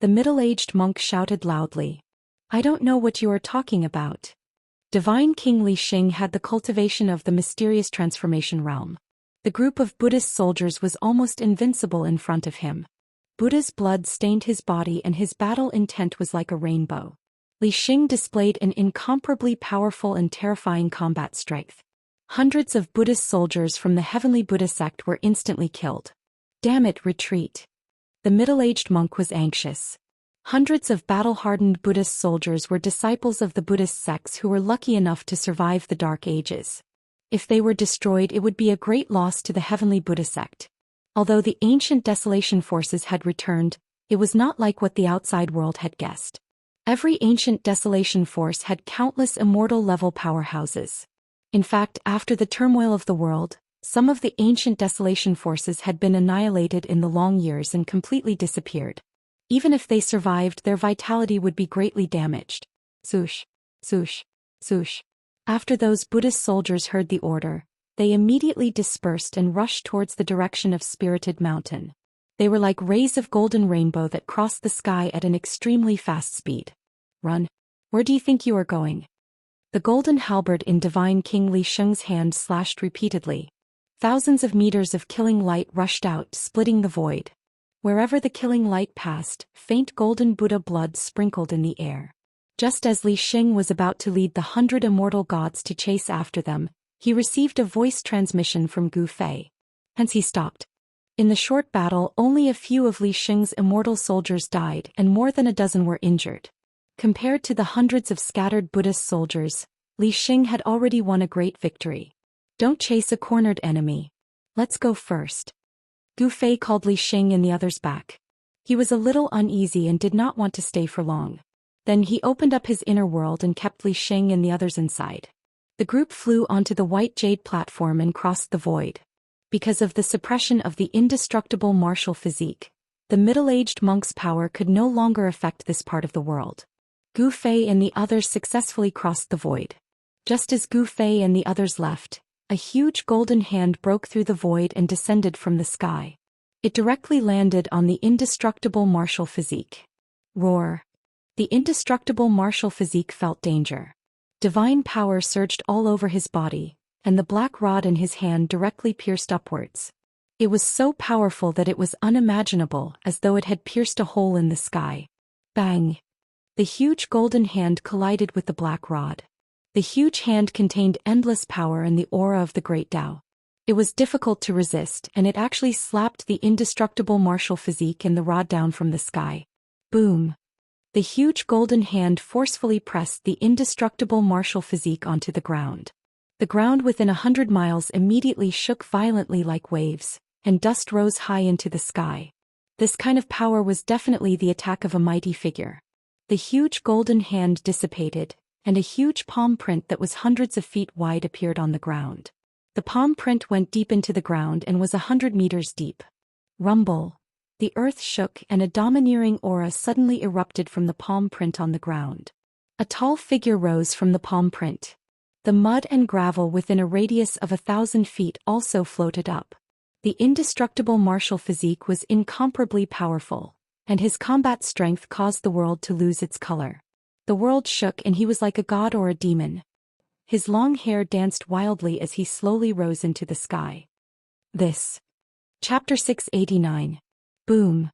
The middle-aged monk shouted loudly. I don't know what you are talking about. Divine King Li Xing had the cultivation of the mysterious transformation realm. The group of Buddhist soldiers was almost invincible in front of him. Buddha's blood stained his body and his battle intent was like a rainbow. Li Xing displayed an incomparably powerful and terrifying combat strength. Hundreds of Buddhist soldiers from the Heavenly Buddha sect were instantly killed. Damn it, retreat. The middle-aged monk was anxious. Hundreds of battle-hardened Buddhist soldiers were disciples of the Buddhist sects who were lucky enough to survive the Dark Ages. If they were destroyed it would be a great loss to the Heavenly Buddha sect. Although the ancient desolation forces had returned, it was not like what the outside world had guessed. Every ancient desolation force had countless immortal-level powerhouses. In fact, after the turmoil of the world, some of the ancient desolation forces had been annihilated in the long years and completely disappeared. Even if they survived, their vitality would be greatly damaged. Swoosh! Swoosh, swoosh. After those Buddhist soldiers heard the order, they immediately dispersed and rushed towards the direction of Spirited Mountain. They were like rays of golden rainbow that crossed the sky at an extremely fast speed. Run. Where do you think you are going? The golden halberd in Divine King Li Sheng's hand slashed repeatedly. Thousands of meters of killing light rushed out, splitting the void. Wherever the killing light passed, faint golden Buddha blood sprinkled in the air. Just as Li Sheng was about to lead the 100 immortal gods to chase after them, he received a voice transmission from Gu Fei. Hence he stopped. In the short battle, only a few of Li Sheng's immortal soldiers died and more than a dozen were injured. Compared to the hundreds of scattered Buddhist soldiers, Li Sheng had already won a great victory. Don't chase a cornered enemy. Let's go first. Gu Fei called Li Sheng and the others back. He was a little uneasy and did not want to stay for long. Then he opened up his inner world and kept Li Sheng and the others inside. The group flew onto the white jade platform and crossed the void. Because of the suppression of the indestructible martial physique, the middle-aged monk's power could no longer affect this part of the world. Gu Fei and the others successfully crossed the void. Just as Gu Fei and the others left, a huge golden hand broke through the void and descended from the sky. It directly landed on the indestructible martial physique. Roar. The indestructible martial physique felt danger. Divine power surged all over his body, and the black rod in his hand directly pierced upwards. It was so powerful that it was unimaginable, as though it had pierced a hole in the sky. Bang! The huge golden hand collided with the black rod. The huge hand contained endless power and the aura of the great Tao. It was difficult to resist, and it actually slapped the indestructible martial physique and the rod down from the sky. Boom! The huge golden hand forcefully pressed the indestructible martial physique onto the ground. The ground within 100 miles immediately shook violently like waves, and dust rose high into the sky. This kind of power was definitely the attack of a mighty figure. The huge golden hand dissipated, and a huge palm print that was hundreds of feet wide appeared on the ground. The palm print went deep into the ground and was 100 meters deep. Rumble. The earth shook and a domineering aura suddenly erupted from the palm print on the ground. A tall figure rose from the palm print. The mud and gravel within a radius of 1,000 feet also floated up. The indestructible martial physique was incomparably powerful, and his combat strength caused the world to lose its color. The world shook and he was like a god or a demon. His long hair danced wildly as he slowly rose into the sky. This. Chapter 689. Boom.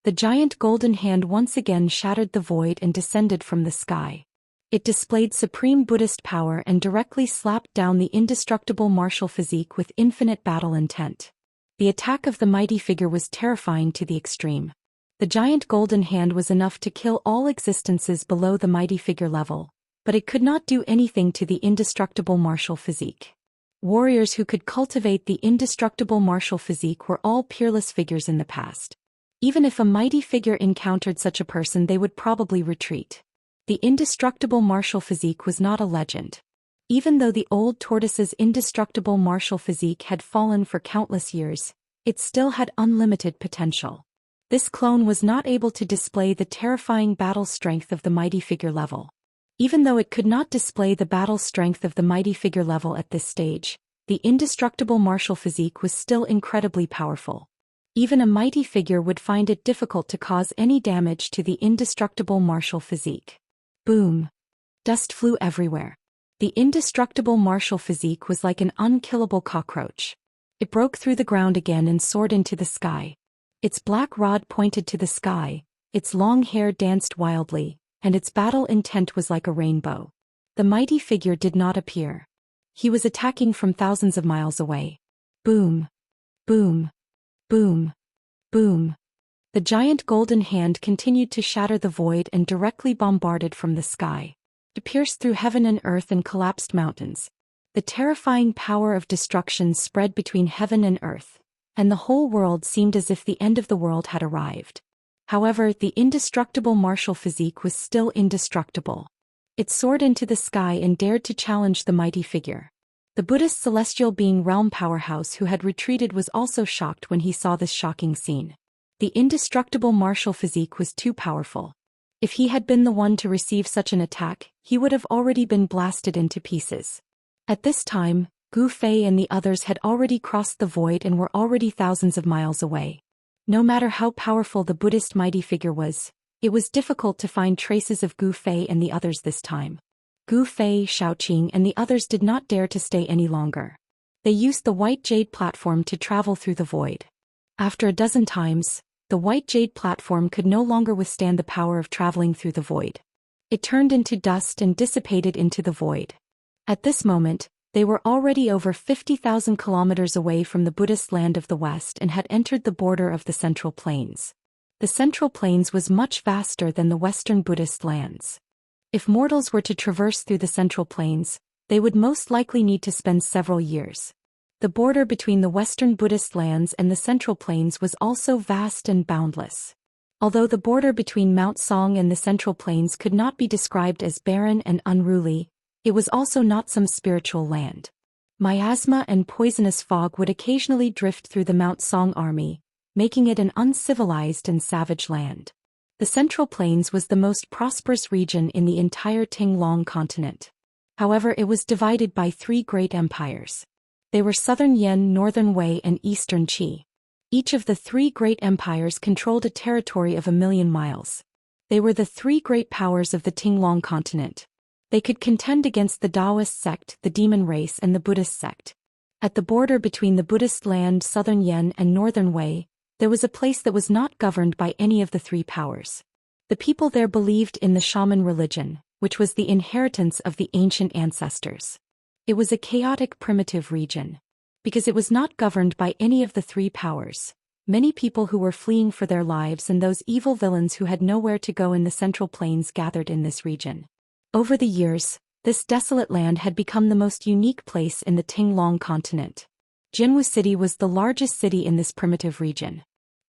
The giant golden hand once again shattered the void and descended from the sky. It displayed supreme Buddhist power and directly slapped down the indestructible martial physique with infinite battle intent. The attack of the mighty figure was terrifying to the extreme. The giant golden hand was enough to kill all existences below the mighty figure level, but it could not do anything to the indestructible martial physique. Warriors who could cultivate the indestructible martial physique were all peerless figures in the past. Even if a mighty figure encountered such a person, they would probably retreat. The indestructible martial physique was not a legend. Even though the old tortoise's indestructible martial physique had fallen for countless years, it still had unlimited potential. This clone was not able to display the terrifying battle strength of the mighty figure level. Even though it could not display the battle strength of the mighty figure level at this stage, the indestructible martial physique was still incredibly powerful. Even a mighty figure would find it difficult to cause any damage to the indestructible martial physique. Boom. Dust flew everywhere. The indestructible martial physique was like an unkillable cockroach. It broke through the ground again and soared into the sky. Its black rod pointed to the sky, its long hair danced wildly, and its battle intent was like a rainbow. The mighty figure did not appear. He was attacking from thousands of miles away. Boom. Boom. Boom. Boom. The giant golden hand continued to shatter the void and directly bombarded from the sky. It pierced through heaven and earth and collapsed mountains. The terrifying power of destruction spread between heaven and earth, and the whole world seemed as if the end of the world had arrived. However, the indestructible martial physique was still indestructible. It soared into the sky and dared to challenge the mighty figure. The Buddhist celestial being realm powerhouse who had retreated was also shocked when he saw this shocking scene. The indestructible martial physique was too powerful. If he had been the one to receive such an attack, he would have already been blasted into pieces. At this time, Gu Fei and the others had already crossed the void and were already thousands of miles away. No matter how powerful the Buddhist mighty figure was, it was difficult to find traces of Gu Fei and the others this time. Gu Fei, Xiaoqing and the others did not dare to stay any longer. They used the white jade platform to travel through the void. After a dozen times, the white jade platform could no longer withstand the power of traveling through the void. It turned into dust and dissipated into the void. At this moment, they were already over 50,000 kilometers away from the Buddhist land of the West and had entered the border of the Central Plains. The Central Plains was much vaster than the Western Buddhist lands. If mortals were to traverse through the Central Plains, they would most likely need to spend several years. The border between the Western Buddhist lands and the Central Plains was also vast and boundless. Although the border between Mount Song and the Central Plains could not be described as barren and unruly, it was also not some spiritual land. Miasma and poisonous fog would occasionally drift through the Mount Song army, making it an uncivilized and savage land. The Central Plains was the most prosperous region in the entire Tinglong continent. However, it was divided by three great empires. They were Southern Yan, Northern Wei and Eastern Qi. Each of the three great empires controlled a territory of 1,000,000 miles. They were the three great powers of the Tinglong continent. They could contend against the Daoist sect, the demon race and the Buddhist sect. At the border between the Buddhist land Southern Yan and Northern Wei, there was a place that was not governed by any of the three powers. The people there believed in the shaman religion, which was the inheritance of the ancient ancestors. It was a chaotic primitive region. Because it was not governed by any of the three powers, many people who were fleeing for their lives and those evil villains who had nowhere to go in the Central Plains gathered in this region. Over the years, this desolate land had become the most unique place in the Tinglong continent. Jinwu City was the largest city in this primitive region.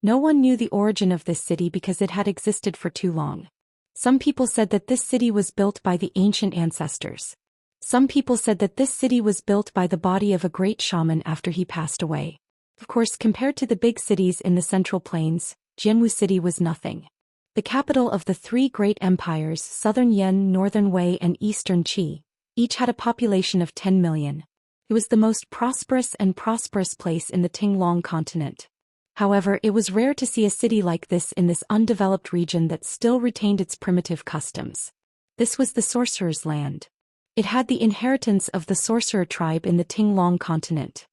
No one knew the origin of this city because it had existed for too long. Some people said that this city was built by the ancient ancestors. Some people said that this city was built by the body of a great shaman after he passed away. Of course, compared to the big cities in the Central Plains, Jinwu City was nothing. The capital of the three great empires, Southern Yan, Northern Wei and Eastern Qi, each had a population of 10 million. It was the most prosperous place in the Tinglong continent. However, it was rare to see a city like this in this undeveloped region that still retained its primitive customs. This was the sorcerer's land. It had the inheritance of the sorcerer tribe in the Tinglong continent.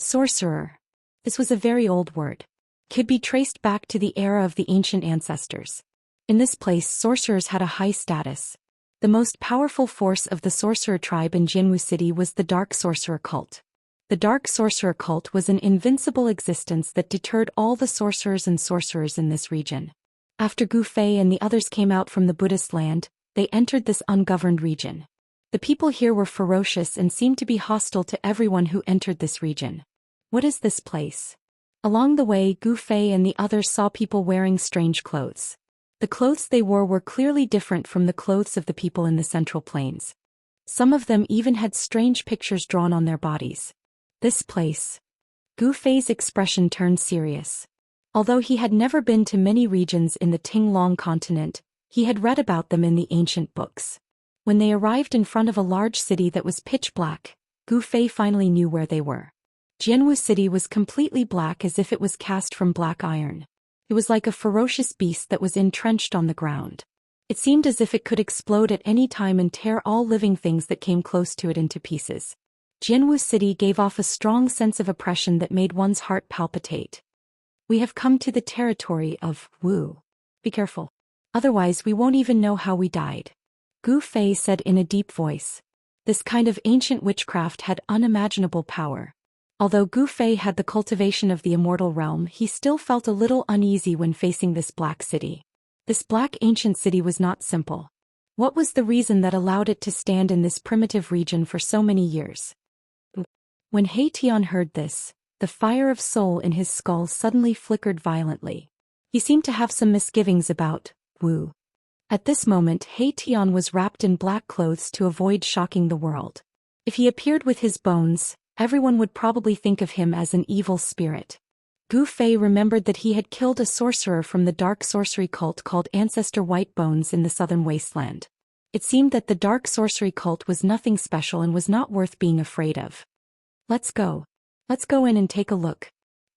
Sorcerer. This was a very old word. Could be traced back to the era of the ancient ancestors. In this place, sorcerers had a high status. The most powerful force of the sorcerer tribe in Jinwu City was the Dark Sorcerer cult. The Dark Sorcerer cult was an invincible existence that deterred all the sorcerers and sorcerers in this region. After Gu Fei and the others came out from the Buddhist land, they entered this ungoverned region. The people here were ferocious and seemed to be hostile to everyone who entered this region. What is this place? Along the way, Gu Fei and the others saw people wearing strange clothes. The clothes they wore were clearly different from the clothes of the people in the Central Plains. Some of them even had strange pictures drawn on their bodies. This place. Gu Fei's expression turned serious. Although he had never been to many regions in the Tinglong continent, he had read about them in the ancient books. When they arrived in front of a large city that was pitch black, Gu Fei finally knew where they were. Jinwu City was completely black as if it was cast from black iron. It was like a ferocious beast that was entrenched on the ground. It seemed as if it could explode at any time and tear all living things that came close to it into pieces. Jinwu City gave off a strong sense of oppression that made one's heart palpitate. We have come to the territory of Wu. Be careful. Otherwise we won't even know how we died. Gu Fei said in a deep voice. This kind of ancient witchcraft had unimaginable power. Although Gu Fei had the cultivation of the immortal realm, he still felt a little uneasy when facing this black city. This black ancient city was not simple. What was the reason that allowed it to stand in this primitive region for so many years? When He Tian heard this, the fire of soul in his skull suddenly flickered violently. He seemed to have some misgivings about Wu. At this moment, He Tian was wrapped in black clothes to avoid shocking the world. If he appeared with his bones, everyone would probably think of him as an evil spirit. Gu Fei remembered that he had killed a sorcerer from the dark sorcery cult called Ancestor White Bones in the southern wasteland. It seemed that the dark sorcery cult was nothing special and was not worth being afraid of. Let's go. Let's go in and take a look.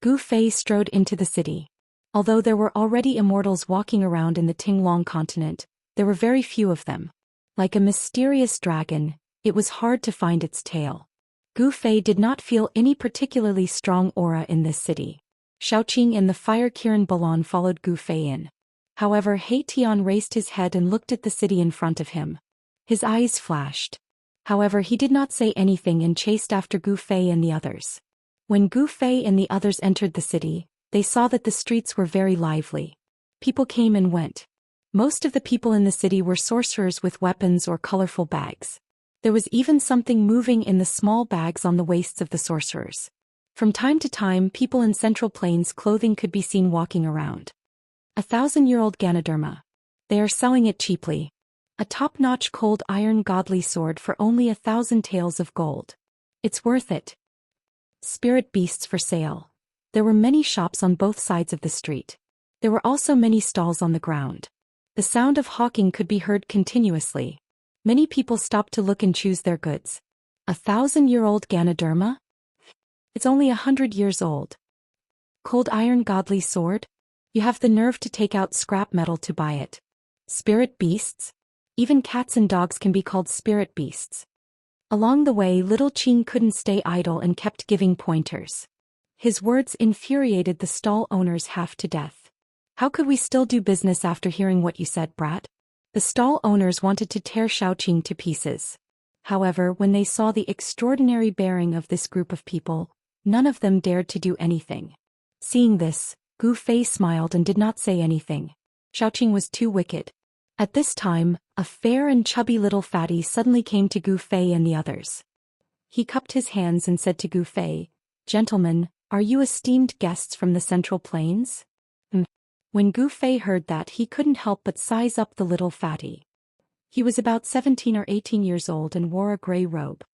Gu Fei strode into the city. Although there were already immortals walking around in the Tinglong continent, there were very few of them. Like a mysterious dragon, it was hard to find its tail. Gu Fei did not feel any particularly strong aura in this city. Xiaoqing and the fire Kiran Balon followed Gu Fei in. However, He Tian raised his head and looked at the city in front of him. His eyes flashed. However, he did not say anything and chased after Gu Fei and the others. When Gu Fei and the others entered the city, they saw that the streets were very lively. People came and went. Most of the people in the city were sorcerers with weapons or colorful bags. There was even something moving in the small bags on the waists of the sorcerers. From time to time, people in Central Plains clothing could be seen walking around. 1,000-year-old Ganoderma. They are selling it cheaply. A top-notch cold iron godly sword for only 1,000 taels of gold. It's worth it. Spirit beasts for sale. There were many shops on both sides of the street. There were also many stalls on the ground. The sound of hawking could be heard continuously. Many people stopped to look and choose their goods. 1,000-year-old Ganoderma? It's only 100 years old. Cold iron godly sword? You have the nerve to take out scrap metal to buy it. Spirit beasts? Even cats and dogs can be called spirit beasts. Along the way, little Qing couldn't stay idle and kept giving pointers. His words infuriated the stall owners half to death. How could we still do business after hearing what you said, brat? The stall owners wanted to tear Xiaoqing to pieces. However, when they saw the extraordinary bearing of this group of people, none of them dared to do anything. Seeing this, Gu Fei smiled and did not say anything. Xiaoqing was too wicked. At this time, a fair and chubby little fatty suddenly came to Gu Fei and the others. He cupped his hands and said to Gu Fei, "Gentlemen, are you esteemed guests from the Central Plains?" When Gu Fei heard that, he couldn't help but size up the little fatty. He was about 17 or 18 years old and wore a gray robe.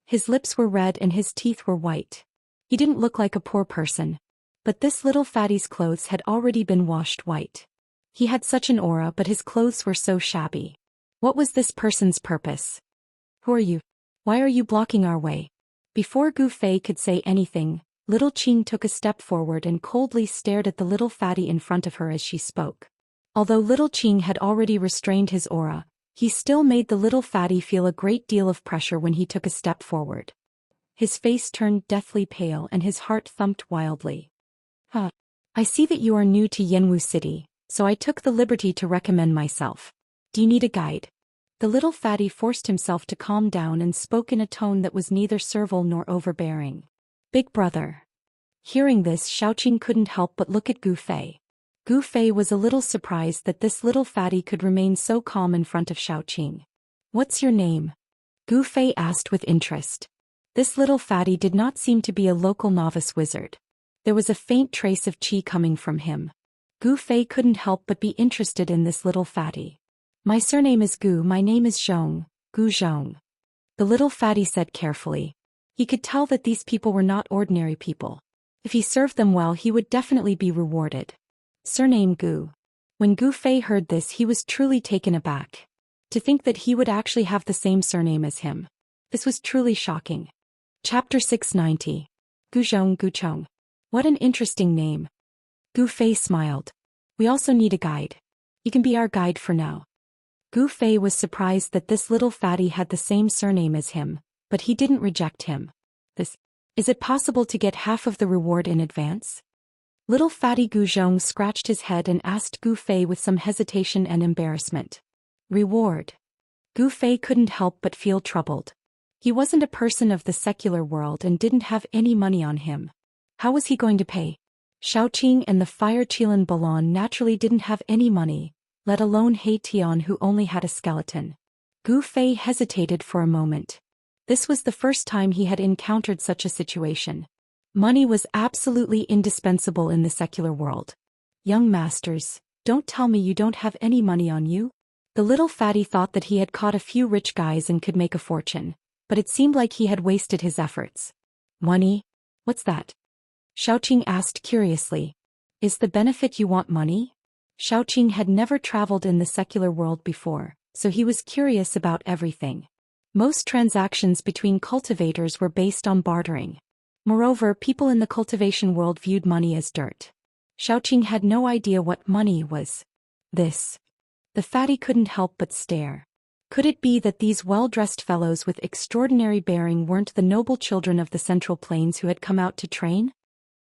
His lips were red and his teeth were white. He didn't look like a poor person. But this little fatty's clothes had already been washed white. He had such an aura, but his clothes were so shabby. What was this person's purpose? Who are you? Why are you blocking our way? Before Gu Fei could say anything, little Qing took a step forward and coldly stared at the little fatty in front of her as she spoke. Although little Qing had already restrained his aura, he still made the little fatty feel a great deal of pressure when he took a step forward. His face turned deathly pale and his heart thumped wildly. I see that you are new to Yanwu City, so I took the liberty to recommend myself. Do you need a guide? The little fatty forced himself to calm down and spoke in a tone that was neither servile nor overbearing. Big brother. Hearing this, Xiaoqing couldn't help but look at Gu Fei. Gu Fei was a little surprised that this little fatty could remain so calm in front of Xiaoqing. What's your name? Gu Fei asked with interest. This little fatty did not seem to be a local novice wizard. There was a faint trace of qi coming from him. Gu Fei couldn't help but be interested in this little fatty. My surname is Gu. My name is Zhong, Gu Zhong. The little fatty said carefully. He could tell that these people were not ordinary people. If he served them well, he would definitely be rewarded. Surname Gu. When Gu Fei heard this, he was truly taken aback. To think that he would actually have the same surname as him. This was truly shocking. Chapter 690. Gu Zhong Gu Chong. What an interesting name. Gu Fei smiled. We also need a guide. You can be our guide for now. Gu Fei was surprised that this little fatty had the same surname as him, but he didn't reject him. Is it possible to get half of the reward in advance? Little fatty Gu Zhong scratched his head and asked Gu Fei with some hesitation and embarrassment. Reward. Gu Fei couldn't help but feel troubled. He wasn't a person of the secular world and didn't have any money on him. How was he going to pay? Xiaoqing and the fire Qilan Balon naturally didn't have any money, let alone He Tian, who only had a skeleton. Gu Fei hesitated for a moment. This was the first time he had encountered such a situation. Money was absolutely indispensable in the secular world. Young masters, don't tell me you don't have any money on you? The little fatty thought that he had caught a few rich guys and could make a fortune, but it seemed like he had wasted his efforts. Money? What's that? Xiaoqing asked curiously. Is the benefit you want money? Xiaoqing had never traveled in the secular world before, so he was curious about everything. Most transactions between cultivators were based on bartering. Moreover, people in the cultivation world viewed money as dirt. Xiaoqing had no idea what money was. The fatty couldn't help but stare. Could it be that these well-dressed fellows with extraordinary bearing weren't the noble children of the Central Plains who had come out to train?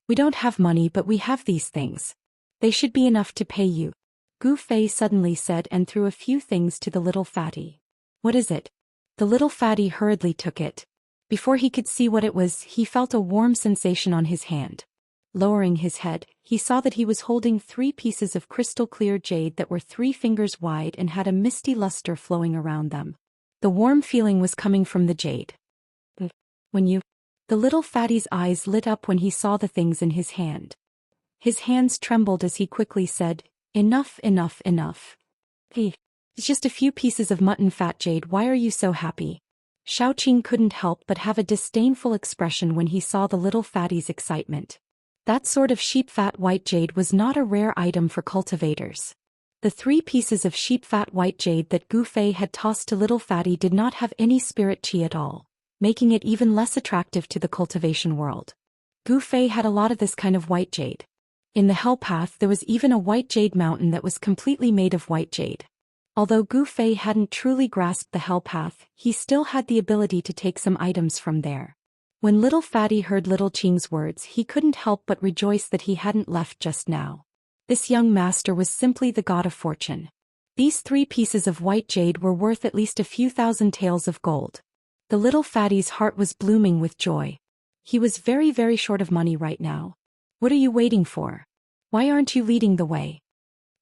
We don't have money, but we have these things. They should be enough to pay you, Gu Fei suddenly said and threw a few things to the little fatty. What is it? The little fatty hurriedly took it. Before he could see what it was, he felt a warm sensation on his hand. Lowering his head, he saw that he was holding 3 pieces of crystal-clear jade that were 3 fingers wide and had a misty luster flowing around them. The warm feeling was coming from the jade. The little fatty's eyes lit up when he saw the things in his hand. His hands trembled as he quickly said, "Enough, enough, enough. Hey, it's just a few pieces of mutton fat jade, why are you so happy?" Xiaoqing couldn't help but have a disdainful expression when he saw the little fatty's excitement. That sort of sheep fat white jade was not a rare item for cultivators. The 3 pieces of sheep fat white jade that Gu Fei had tossed to little fatty did not have any spirit chi at all, making it even less attractive to the cultivation world. Gu Fei had a lot of this kind of white jade. In the Hell Path there was even a white jade mountain that was completely made of white jade. Although Gu Fei hadn't truly grasped the Hell Path, he still had the ability to take some items from there. When little fatty heard little Qing's words, he couldn't help but rejoice that he hadn't left just now. This young master was simply the god of fortune. These 3 pieces of white jade were worth at least a few thousand taels of gold. The little fatty's heart was blooming with joy. He was very, very short of money right now. What are you waiting for? Why aren't you leading the way?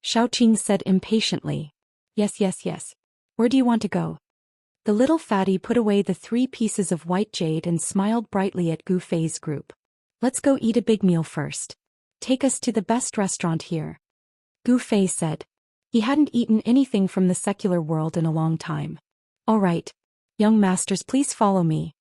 Xiaoqing said impatiently. Yes. Where do you want to go? The little fatty put away the 3 pieces of white jade and smiled brightly at Gu Fei's group. Let's go eat a big meal first. Take us to the best restaurant here. Gu Fei said. He hadn't eaten anything from the secular world in a long time. All right. Young masters, please follow me.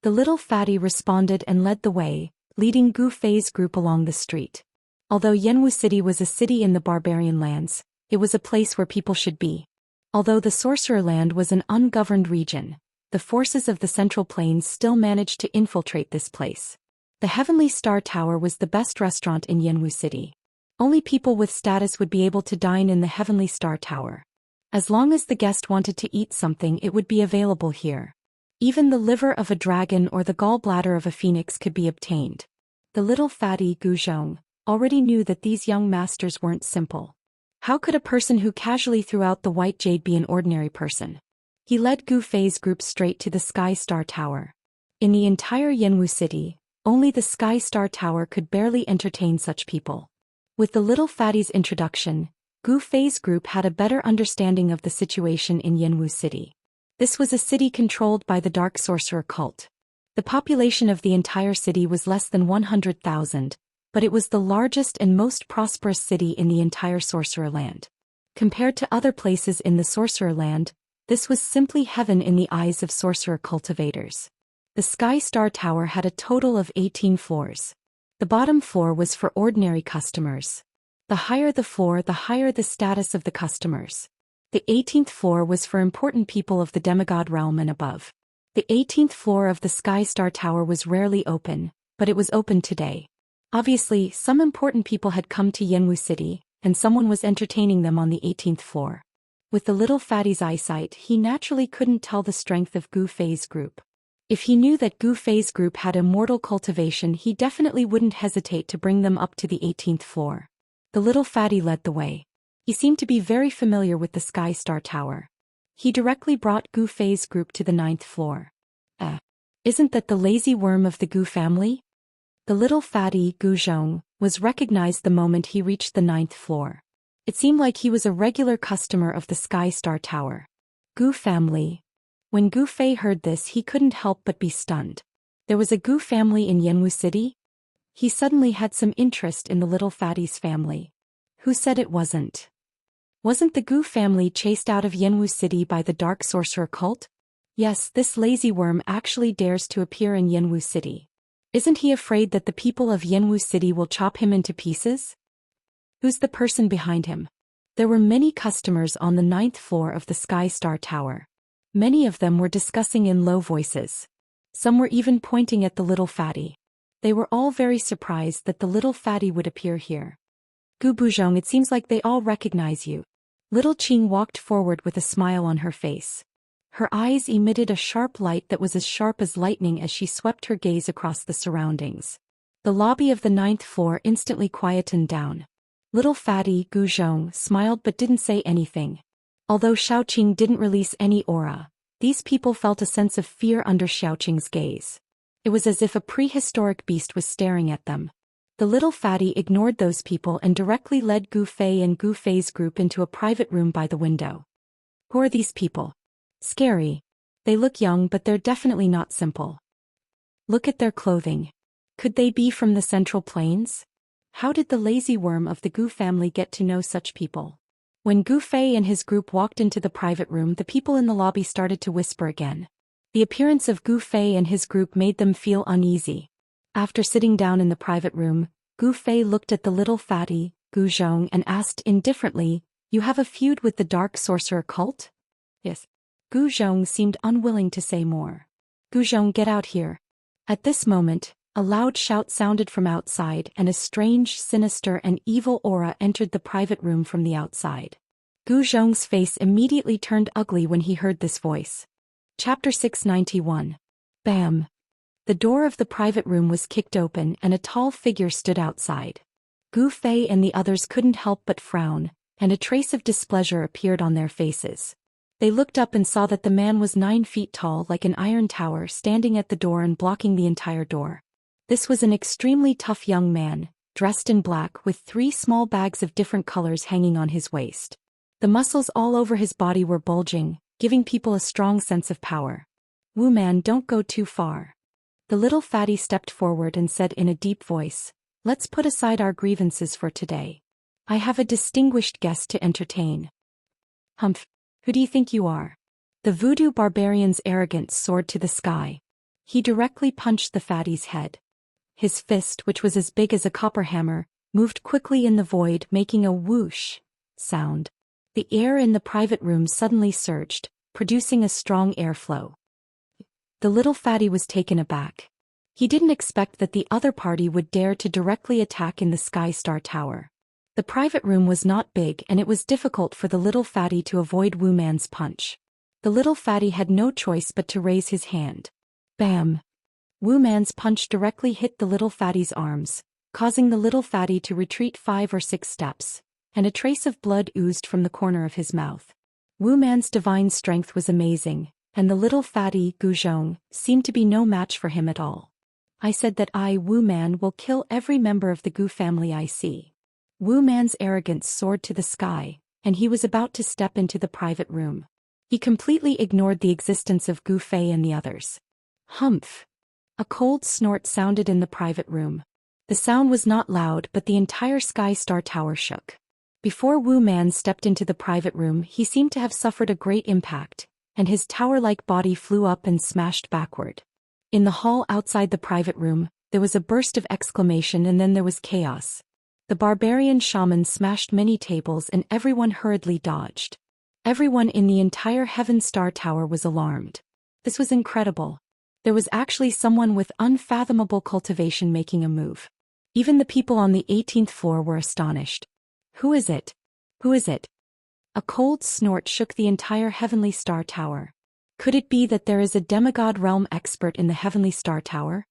The little fatty responded and led the way, leading Gu Fei's group along the street. Although Yanwu City was a city in the barbarian lands, it was a place where people should be. Although the Sorcerer Land was an ungoverned region, the forces of the Central Plains still managed to infiltrate this place. The Heavenly Star Tower was the best restaurant in Yanwu City. Only people with status would be able to dine in the Heavenly Star Tower. As long as the guest wanted to eat something, it would be available here. Even the liver of a dragon or the gallbladder of a phoenix could be obtained. The little fatty Gu Zhong already knew that these young masters weren't simple. How could a person who casually threw out the white jade be an ordinary person? He led Gu Fei's group straight to the Sky Star Tower. In the entire Yanwu City, only the Sky Star Tower could barely entertain such people. With the little fatty's introduction, Gu Fei's group had a better understanding of the situation in Yanwu City. This was a city controlled by the Dark Sorcerer cult. The population of the entire city was less than 100,000, but it was the largest and most prosperous city in the entire Sorcerer Land. Compared to other places in the Sorcerer Land, this was simply heaven in the eyes of sorcerer cultivators. The Sky Star Tower had a total of 18 floors. The bottom floor was for ordinary customers. The higher the floor, the higher the status of the customers. The 18th floor was for important people of the demigod realm and above. The 18th floor of the Sky Star Tower was rarely open, but it was open today. Obviously, some important people had come to Yanwu City, and someone was entertaining them on the 18th floor. With the little fatty's eyesight, he naturally couldn't tell the strength of Gu Fei's group. If he knew that Gu Fei's group had immortal cultivation, he definitely wouldn't hesitate to bring them up to the 18th floor. The little fatty led the way. He seemed to be very familiar with the Sky Star Tower. He directly brought Gu Fei's group to the 9th floor. Isn't that the lazy worm of the Gu family? The little fatty, Gu Zhong, was recognized the moment he reached the 9th floor. It seemed like he was a regular customer of the Sky Star Tower. Gu family. When Gu Fei heard this, he couldn't help but be stunned. There was a Gu family in Yanwu City? He suddenly had some interest in the little fatty's family. Who said it wasn't? Wasn't the Gu family chased out of Yanwu City by the Dark Sorcerer cult? Yes, this lazy worm actually dares to appear in Yanwu City. Isn't he afraid that the people of Yanwu City will chop him into pieces? Who's the person behind him? There were many customers on the 9th floor of the Sky Star Tower. Many of them were discussing in low voices. Some were even pointing at the little fatty. They were all very surprised that the little fatty would appear here. Gu Buzhong, it seems like they all recognize you. Little Qing walked forward with a smile on her face. Her eyes emitted a sharp light that was as sharp as lightning as she swept her gaze across the surroundings. The lobby of the 9th floor instantly quietened down. Little fatty Gu Zhong smiled but didn't say anything. Although Xiaoqing didn't release any aura, these people felt a sense of fear under Xiaoqing's gaze. It was as if a prehistoric beast was staring at them. The little fatty ignored those people and directly led Gu Fei and Gu Fei's group into a private room by the window. Who are these people? Scary. They look young, but they're definitely not simple. Look at their clothing. Could they be from the Central Plains? How did the lazy worm of the Gu family get to know such people? When Gu Fei and his group walked into the private room, the people in the lobby started to whisper again. The appearance of Gu Fei and his group made them feel uneasy. After sitting down in the private room, Gu Fei looked at the little fatty, Gu Zhong, and asked indifferently, "You have a feud with the Dark Sorcerer cult?" Yes. Gu Zhong seemed unwilling to say more. "Gu Zhong, get out here." At this moment, a loud shout sounded from outside and a strange, sinister and evil aura entered the private room from the outside. Gu Zhong's face immediately turned ugly when he heard this voice. Chapter 691. Bam! The door of the private room was kicked open and a tall figure stood outside. Gu Fei and the others couldn't help but frown, and a trace of displeasure appeared on their faces. They looked up and saw that the man was 9 feet tall like an iron tower standing at the door and blocking the entire door. This was an extremely tough young man, dressed in black with 3 small bags of different colors hanging on his waist. The muscles all over his body were bulging, giving people a strong sense of power. "Wu man, don't go too far." The little fatty stepped forward and said in a deep voice, "Let's put aside our grievances for today. I have a distinguished guest to entertain." "Humph, who do you think you are?" The voodoo barbarian's arrogance soared to the sky. He directly punched the fatty's head. His fist, which was as big as a copper hammer, moved quickly in the void, making a whoosh sound. The air in the private room suddenly surged, producing a strong airflow. The little fatty was taken aback. He didn't expect that the other party would dare to directly attack in the Sky Star Tower. The private room was not big and it was difficult for the little fatty to avoid Wu Man's punch. The little fatty had no choice but to raise his hand. Bam! Wu Man's punch directly hit the little fatty's arms, causing the little fatty to retreat 5 or 6 steps, and a trace of blood oozed from the corner of his mouth. Wu Man's divine strength was amazing, and the little fatty, Gu Zhong, seemed to be no match for him at all. "I said that I, Wu Man, will kill every member of the Gu family I see." Wu Man's arrogance soared to the sky, and he was about to step into the private room. He completely ignored the existence of Gu Fei and the others. Humph! A cold snort sounded in the private room. The sound was not loud, but the entire Sky Star Tower shook. Before Wu Man stepped into the private room, he seemed to have suffered a great impact, and his tower-like body flew up and smashed backward. In the hall outside the private room, there was a burst of exclamation and then there was chaos. The barbarian shaman smashed many tables and everyone hurriedly dodged. Everyone in the entire Heaven Star Tower was alarmed. This was incredible. There was actually someone with unfathomable cultivation making a move. Even the people on the 18th floor were astonished. "Who is it? Who is it?" A cold snort shook the entire Heavenly Star Tower. Could it be that there is a demigod realm expert in the Heavenly Star Tower?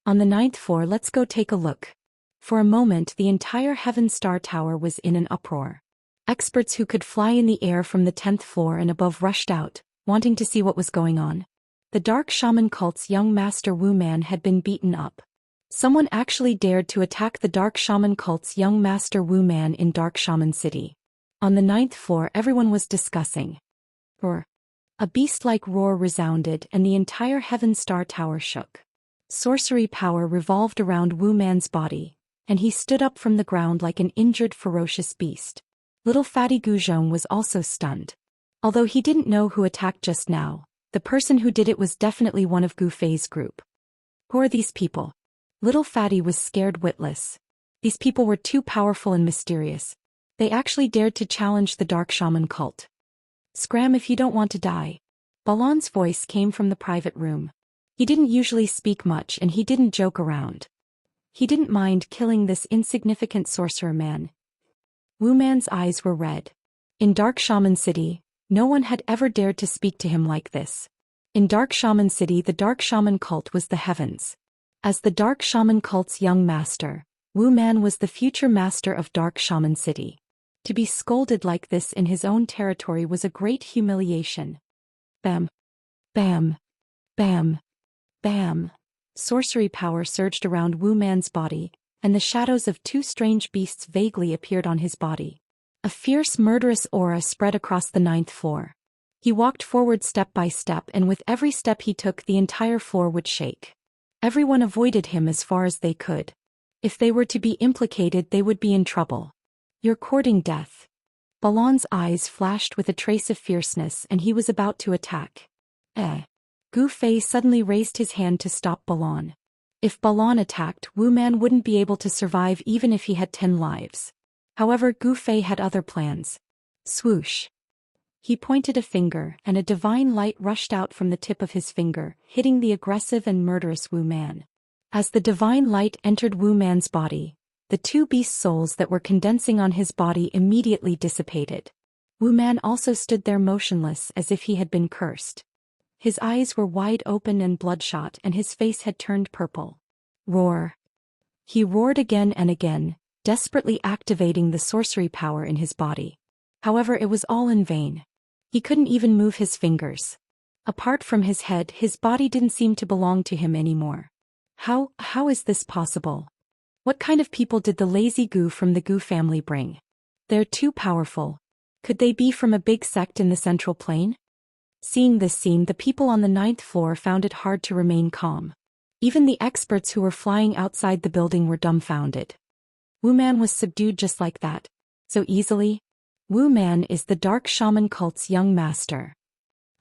On the 9th floor, let's go take a look. For a moment, the entire Heaven Star Tower was in an uproar. Experts who could fly in the air from the 10th floor and above rushed out, wanting to see what was going on. The Dark Shaman cult's young master Wu Man had been beaten up. Someone actually dared to attack the Dark Shaman cult's young master Wu Man in Dark Shaman City. On the 9th floor, everyone was discussing. Roar. A beast-like roar resounded and the entire Heaven Star Tower shook. Sorcery power revolved around Wu Man's body, and he stood up from the ground like an injured ferocious beast. Little fatty Gu Zhong was also stunned. Although he didn't know who attacked just now, the person who did it was definitely one of Gu Fei's group. Who are these people? Little Fatty was scared witless. These people were too powerful and mysterious. They actually dared to challenge the dark shaman cult. Scram if you don't want to die. Balan's voice came from the private room. He didn't usually speak much and he didn't joke around. He didn't mind killing this insignificant sorcerer man. Wu Man's eyes were red. In Dark Shaman City, no one had ever dared to speak to him like this. In Dark Shaman City, the Dark Shaman cult was the heavens. As the Dark Shaman cult's young master, Wu Man was the future master of Dark Shaman City. To be scolded like this in his own territory was a great humiliation. Bam. Bam. Bam. Bam. Sorcery power surged around Wu Man's body, and the shadows of two strange beasts vaguely appeared on his body. A fierce murderous aura spread across the 9th floor. He walked forward step by step, and with every step he took the entire floor would shake. Everyone avoided him as far as they could. If they were to be implicated, they would be in trouble. You're courting death. Balan's eyes flashed with a trace of fierceness and he was about to attack. Gu Fei suddenly raised his hand to stop Balan. If Balan attacked, Wu Man wouldn't be able to survive even if he had 10 lives. However, Gu Fei had other plans. Swoosh. He pointed a finger and a divine light rushed out from the tip of his finger, hitting the aggressive and murderous Wu Man. As the divine light entered Wu Man's body, the two beast souls that were condensing on his body immediately dissipated. Wu Man also stood there motionless as if he had been cursed. His eyes were wide open and bloodshot and his face had turned purple. Roar. He roared again and again, desperately activating the sorcery power in his body. However, it was all in vain. He couldn't even move his fingers. Apart from his head, his body didn't seem to belong to him anymore. How is this possible? What kind of people did the lazy Gu from the Gu family bring? They're too powerful. Could they be from a big sect in the Central Plain? Seeing this scene, the people on the 9th floor found it hard to remain calm. Even the experts who were flying outside the building were dumbfounded. Wu Man was subdued just like that. So easily? Wu Man is the Dark Shaman cult's young master.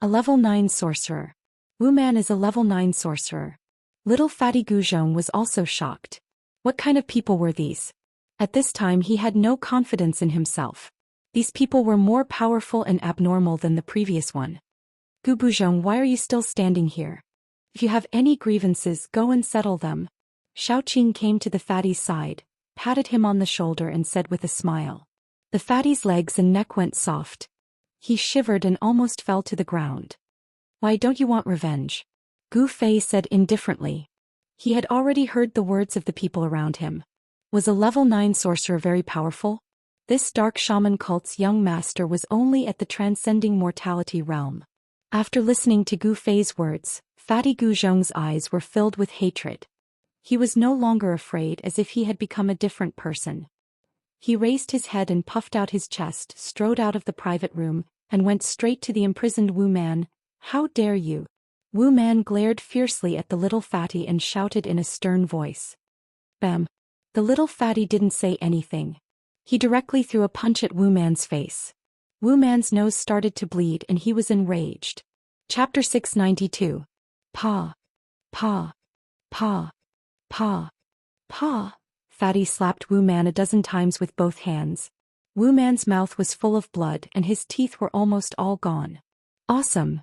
A level 9 sorcerer. Wu Man is a level 9 sorcerer. Little Fatty Guzhong was also shocked. What kind of people were these? At this time he had no confidence in himself. These people were more powerful and abnormal than the previous one. Gu Buzhong, why are you still standing here? If you have any grievances, go and settle them. Xiaoqing came to the fatty's side, patted him on the shoulder and said with a smile. The fatty's legs and neck went soft. He shivered and almost fell to the ground. Why don't you want revenge? Gu Fei said indifferently. He had already heard the words of the people around him. Was a level 9 sorcerer very powerful? This Dark Shaman cult's young master was only at the transcending mortality realm. After listening to Gu Fei's words, Fatty Guzhong's eyes were filled with hatred. He was no longer afraid, as if he had become a different person. He raised his head and puffed out his chest, strode out of the private room, and went straight to the imprisoned Wu Man. How dare you? Wu Man glared fiercely at the little fatty and shouted in a stern voice. Bam. The little fatty didn't say anything. He directly threw a punch at Wu Man's face. Wu Man's nose started to bleed and he was enraged. Chapter 692. Pa. Pa. Pa. Pa. Pa. Fatty slapped Wu Man a dozen times with both hands. Wu Man's mouth was full of blood and his teeth were almost all gone. Awesome.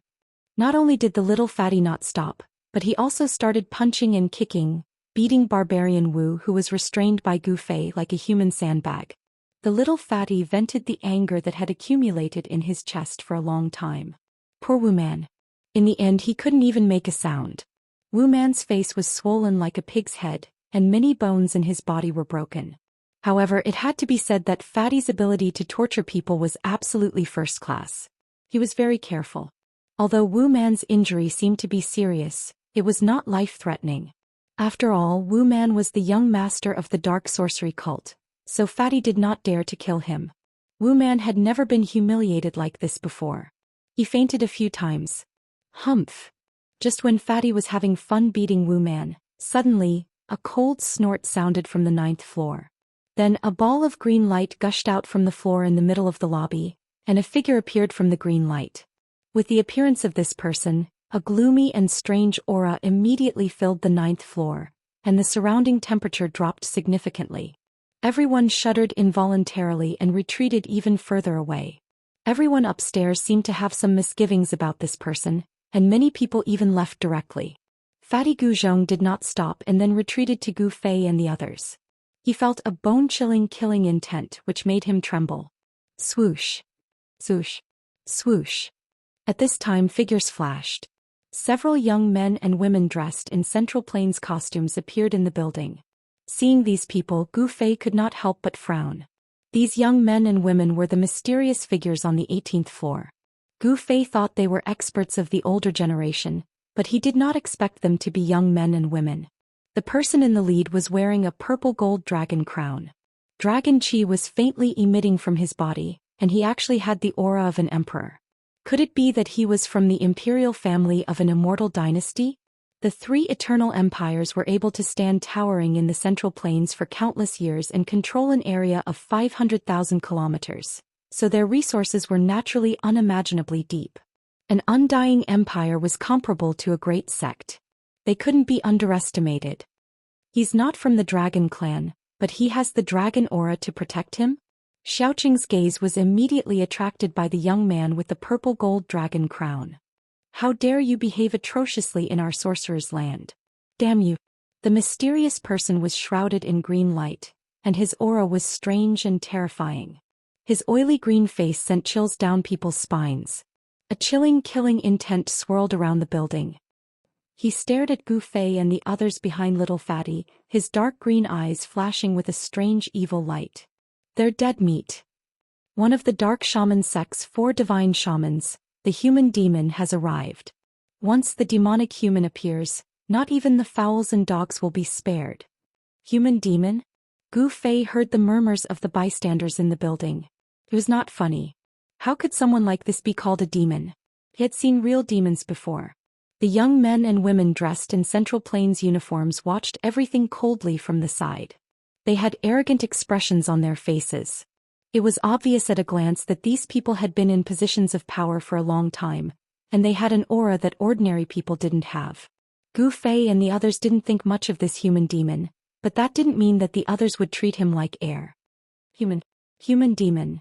Not only did the little fatty not stop, but he also started punching and kicking, beating Barbarian Wu, who was restrained by Gu Fei, like a human sandbag. The little fatty vented the anger that had accumulated in his chest for a long time. Poor Wu Man. In the end he couldn't even make a sound. Wu Man's face was swollen like a pig's head, and many bones in his body were broken. However, it had to be said that Fatty's ability to torture people was absolutely first class. He was very careful. Although Wu Man's injury seemed to be serious, it was not life-threatening. After all, Wu Man was the young master of the dark sorcery cult, so Fatty did not dare to kill him. Wu Man had never been humiliated like this before. He fainted a few times. Humph. Just when Fatty was having fun beating Wu Man, suddenly, a cold snort sounded from the 9th floor. Then a ball of green light gushed out from the floor in the middle of the lobby, and a figure appeared from the green light. With the appearance of this person, A gloomy and strange aura immediately filled the 9th floor, and the surrounding temperature dropped significantly. Everyone shuddered involuntarily and retreated even further away. Everyone upstairs seemed to have some misgivings about this person, and many people even left directly. Fatty Gu Zhong did not stop and then retreated to Gu Fei and the others. He felt a bone-chilling killing intent which made him tremble. Swoosh. Swoosh. Swoosh. At this time figures flashed. Several young men and women dressed in Central Plains costumes appeared in the building. Seeing these people, Gu Fei could not help but frown. These young men and women were the mysterious figures on the 18th floor. Gu Fei thought they were experts of the older generation, but he did not expect them to be young men and women. The person in the lead was wearing a purple gold dragon crown. Dragon chi was faintly emitting from his body, and he actually had the aura of an emperor. Could it be that he was from the imperial family of an immortal dynasty? The 3 eternal empires were able to stand towering in the Central Plains for countless years and control an area of 500,000 kilometers, so their resources were naturally unimaginably deep. An undying empire was comparable to a great sect. They couldn't be underestimated. He's not from the dragon clan, but he has the dragon aura to protect him? Xiaoqing's gaze was immediately attracted by the young man with the purple gold dragon crown. How dare you behave atrociously in our sorcerer's land? Damn you! The mysterious person was shrouded in green light, and his aura was strange and terrifying. His oily green face sent chills down people's spines. A chilling killing intent swirled around the building. He stared at Gu Fei and the others behind Little Fatty, his dark green eyes flashing with a strange evil light. They're dead meat. One of the dark shaman sect's 4 divine shamans, the human demon, has arrived. Once the demonic human appears, not even the fowls and dogs will be spared. Human demon? Gu Fei heard the murmurs of the bystanders in the building. It was not funny. How could someone like this be called a demon? He had seen real demons before. The young men and women dressed in Central Plains uniforms watched everything coldly from the side. They had arrogant expressions on their faces. It was obvious at a glance that these people had been in positions of power for a long time, and they had an aura that ordinary people didn't have. Gu Fei and the others didn't think much of this human demon, but that didn't mean that the others would treat him like air. Human demon.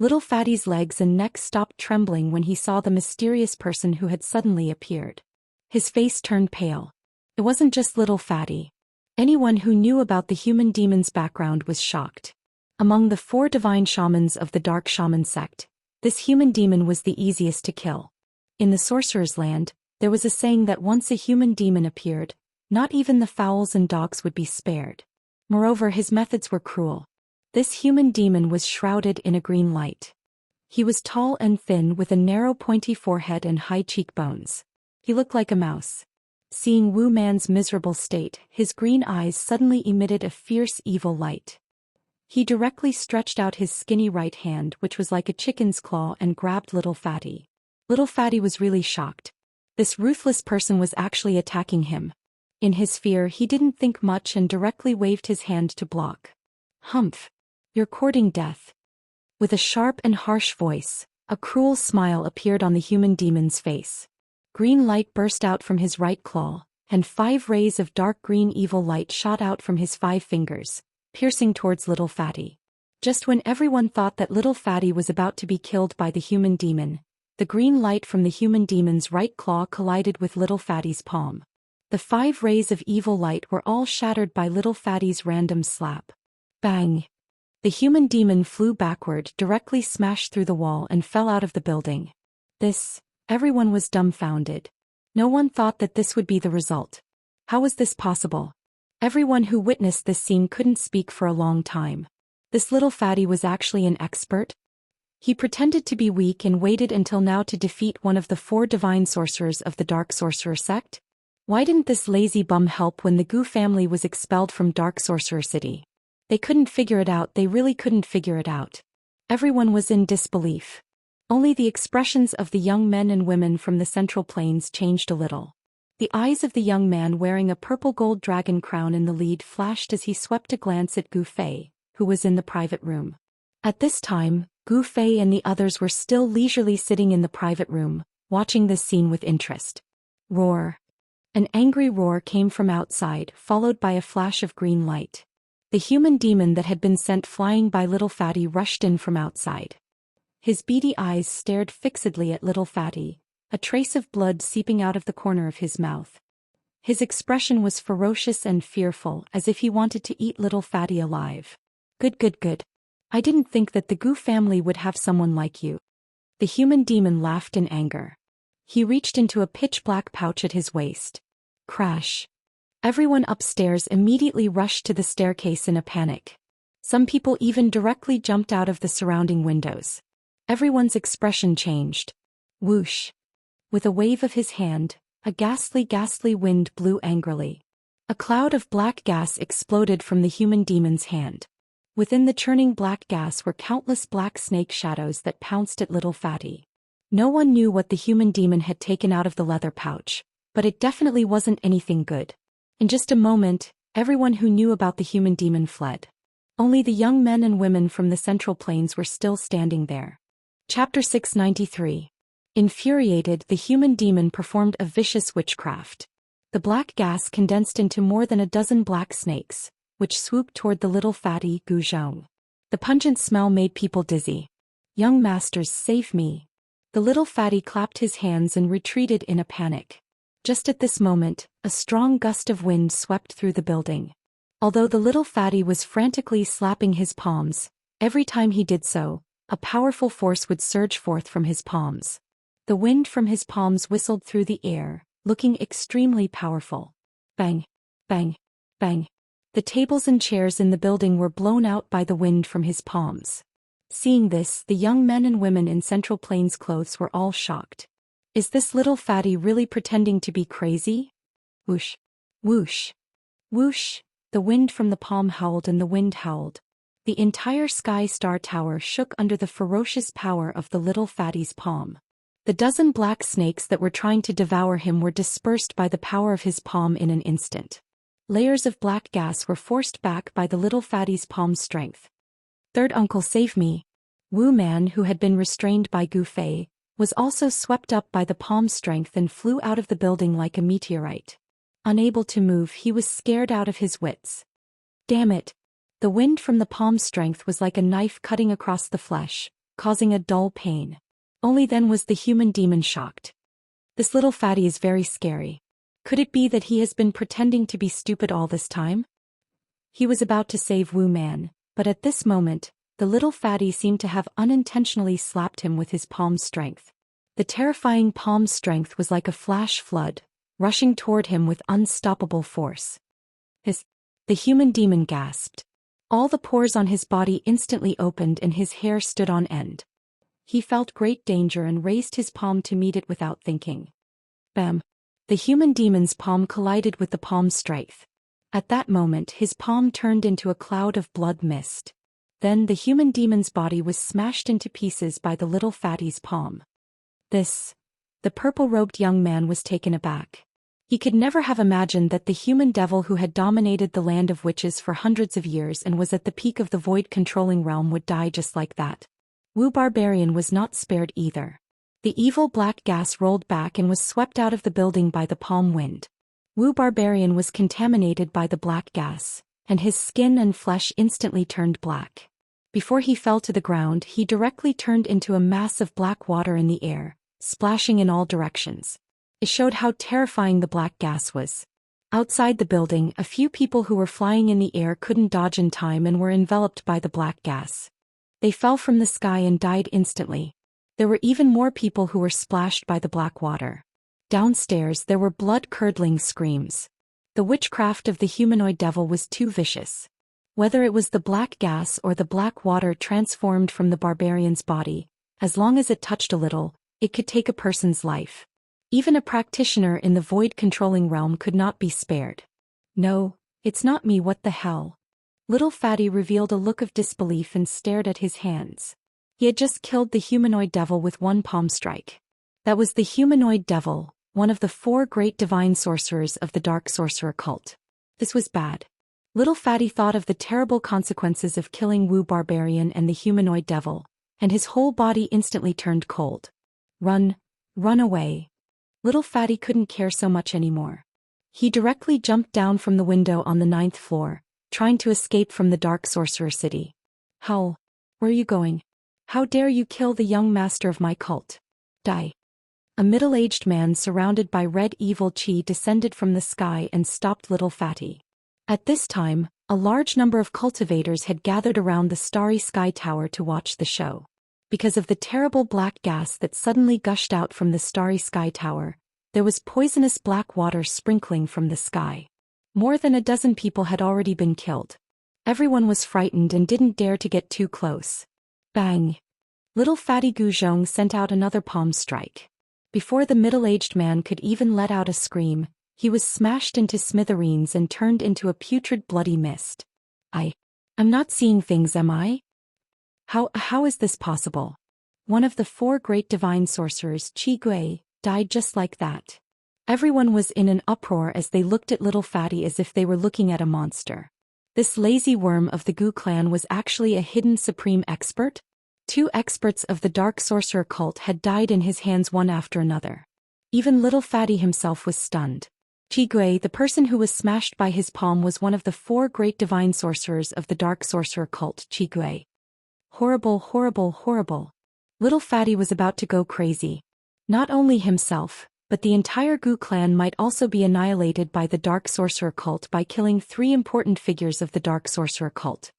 Little Fatty's legs and neck stopped trembling when he saw the mysterious person who had suddenly appeared. His face turned pale. It wasn't just Little Fatty. Anyone who knew about the human demon's background was shocked. Among the 4 divine shamans of the Dark Shaman sect, this human demon was the easiest to kill. In the sorcerer's land, there was a saying that once a human demon appeared, not even the fowls and dogs would be spared. Moreover, his methods were cruel. This human demon was shrouded in a green light. He was tall and thin with a narrow pointy forehead and high cheekbones. He looked like a mouse. Seeing Wu Man's miserable state, his green eyes suddenly emitted a fierce evil light. He directly stretched out his skinny right hand, which was like a chicken's claw, and grabbed Little Fatty. Little Fatty was really shocked. This ruthless person was actually attacking him. In his fear, he didn't think much and directly waved his hand to block. Humph! You're courting death. With a sharp and harsh voice, a cruel smile appeared on the human demon's face. Green light burst out from his right claw, and 5 rays of dark green evil light shot out from his 5 fingers, piercing towards Little Fatty. Just when everyone thought that Little Fatty was about to be killed by the human demon, the green light from the human demon's right claw collided with Little Fatty's palm. The 5 rays of evil light were all shattered by Little Fatty's random slap. Bang! The human demon flew backward, directly smashed through the wall and fell out of the building. Everyone was dumbfounded. No one thought that this would be the result. How was this possible? Everyone who witnessed this scene couldn't speak for a long time. This Little Fatty was actually an expert? He pretended to be weak and waited until now to defeat one of the 4 divine sorcerers of the Dark Sorcerer sect? Why didn't this lazy bum help when the Gu family was expelled from Dark Sorcerer City? They couldn't figure it out. They really couldn't figure it out. Everyone was in disbelief. Only the expressions of the young men and women from the Central Plains changed a little. The eyes of the young man wearing a purple gold dragon crown in the lead flashed as he swept a glance at Gu Fei, who was in the private room. At this time, Gu Fei and the others were still leisurely sitting in the private room, watching this scene with interest. Roar. An angry roar came from outside, followed by a flash of green light. The human demon that had been sent flying by Little Fatty rushed in from outside. His beady eyes stared fixedly at Little Fatty, a trace of blood seeping out of the corner of his mouth. His expression was ferocious and fearful, as if he wanted to eat Little Fatty alive. Good, good, good. I didn't think that the Gu family would have someone like you. The human demon laughed in anger. He reached into a pitch-black pouch at his waist. Crash. Everyone upstairs immediately rushed to the staircase in a panic. Some people even directly jumped out of the surrounding windows. Everyone's expression changed. Whoosh. With a wave of his hand, a ghastly wind blew angrily. A cloud of black gas exploded from the human demon's hand. Within the churning black gas were countless black snake shadows that pounced at Little Fatty. No one knew what the human demon had taken out of the leather pouch, but it definitely wasn't anything good. In just a moment, everyone who knew about the human demon fled. Only the young men and women from the Central Plains were still standing there. Chapter 693. Infuriated, the human demon performed a vicious witchcraft. The black gas condensed into more than a dozen black snakes, which swooped toward the Little Fatty Gu Zhong. The pungent smell made people dizzy. Young masters, save me. The Little Fatty clapped his hands and retreated in a panic. Just at this moment, a strong gust of wind swept through the building. Although the Little Fatty was frantically slapping his palms, every time he did so, a powerful force would surge forth from his palms. The wind from his palms whistled through the air, looking extremely powerful. Bang, bang, bang. The tables and chairs in the building were blown out by the wind from his palms. Seeing this, the young men and women in Central Plains clothes were all shocked. Is this Little Fatty really pretending to be crazy? Whoosh, whoosh, whoosh. The wind from the palm howled and the wind howled. The entire Sky Star Tower shook under the ferocious power of the Little Fatty's palm. The dozen black snakes that were trying to devour him were dispersed by the power of his palm in an instant. Layers of black gas were forced back by the Little Fatty's palm's strength. Third uncle, save me. Wu Man, who had been restrained by Gu Fei, was also swept up by the palm's strength and flew out of the building like a meteorite. Unable to move, he was scared out of his wits. Damn it! The wind from the palm's strength was like a knife cutting across the flesh, causing a dull pain. Only then was the human demon shocked. This Little Fatty is very scary. Could it be that he has been pretending to be stupid all this time? He was about to save Wu Man, but at this moment, the Little Fatty seemed to have unintentionally slapped him with his palm's strength. The terrifying palm's strength was like a flash flood, rushing toward him with unstoppable force. The human demon gasped. All the pores on his body instantly opened and his hair stood on end. He felt great danger and raised his palm to meet it without thinking. Bam! The human demon's palm collided with the palm's strength. At that moment, his palm turned into a cloud of blood mist. Then the human demon's body was smashed into pieces by the Little Fatty's palm. The purple-robed young man was taken aback. He could never have imagined that the human devil who had dominated the land of witches for hundreds of years and was at the peak of the void-controlling realm would die just like that. Wu Barbarian was not spared either. The evil black gas rolled back and was swept out of the building by the palm wind. Wu Barbarian was contaminated by the black gas, and his skin and flesh instantly turned black. Before he fell to the ground, he directly turned into a mass of black water in the air, splashing in all directions. It showed how terrifying the black gas was. Outside the building, a few people who were flying in the air couldn't dodge in time and were enveloped by the black gas. They fell from the sky and died instantly. There were even more people who were splashed by the black water. Downstairs, there were blood-curdling screams. The witchcraft of the humanoid devil was too vicious. Whether it was the black gas or the black water transformed from the barbarian's body, as long as it touched a little, it could take a person's life. Even a practitioner in the void-controlling realm could not be spared. No, it's not me, what the hell? Little Fatty revealed a look of disbelief and stared at his hands. He had just killed the humanoid devil with one palm strike. That was the humanoid devil, one of the 4 great divine sorcerers of the dark sorcerer cult. This was bad. Little Fatty thought of the terrible consequences of killing Wu Barbarian and the humanoid devil, and his whole body instantly turned cold. Run away. Little Fatty couldn't care so much anymore. He directly jumped down from the window on the 9th floor, trying to escape from the Dark Sorcerer City. Howl. Where are you going? How dare you kill the young master of my cult? Die. A middle-aged man surrounded by red evil chi descended from the sky and stopped Little Fatty. At this time, a large number of cultivators had gathered around the starry sky tower to watch the show. Because of the terrible black gas that suddenly gushed out from the starry sky tower, there was poisonous black water sprinkling from the sky. More than a dozen people had already been killed. Everyone was frightened and didn't dare to get too close. Bang! Little Fatty Guzhong sent out another palm strike. Before the middle-aged man could even let out a scream, he was smashed into smithereens and turned into a putrid bloody mist. I'm not seeing things, am I? How is this possible? One of the 4 great divine sorcerers, Qi Gui, died just like that. Everyone was in an uproar as they looked at Little Fatty as if they were looking at a monster. This lazy worm of the Gu clan was actually a hidden supreme expert? 2 experts of the Dark Sorcerer cult had died in his hands one after another. Even Little Fatty himself was stunned. Qi Gui, the person who was smashed by his palm, was one of the 4 great divine sorcerers of the Dark Sorcerer cult, Qi Gui. Horrible, horrible, horrible. Little Fatty was about to go crazy. Not only himself, but the entire Gu clan might also be annihilated by the Dark Sorcerer cult by killing 3 important figures of the Dark Sorcerer cult.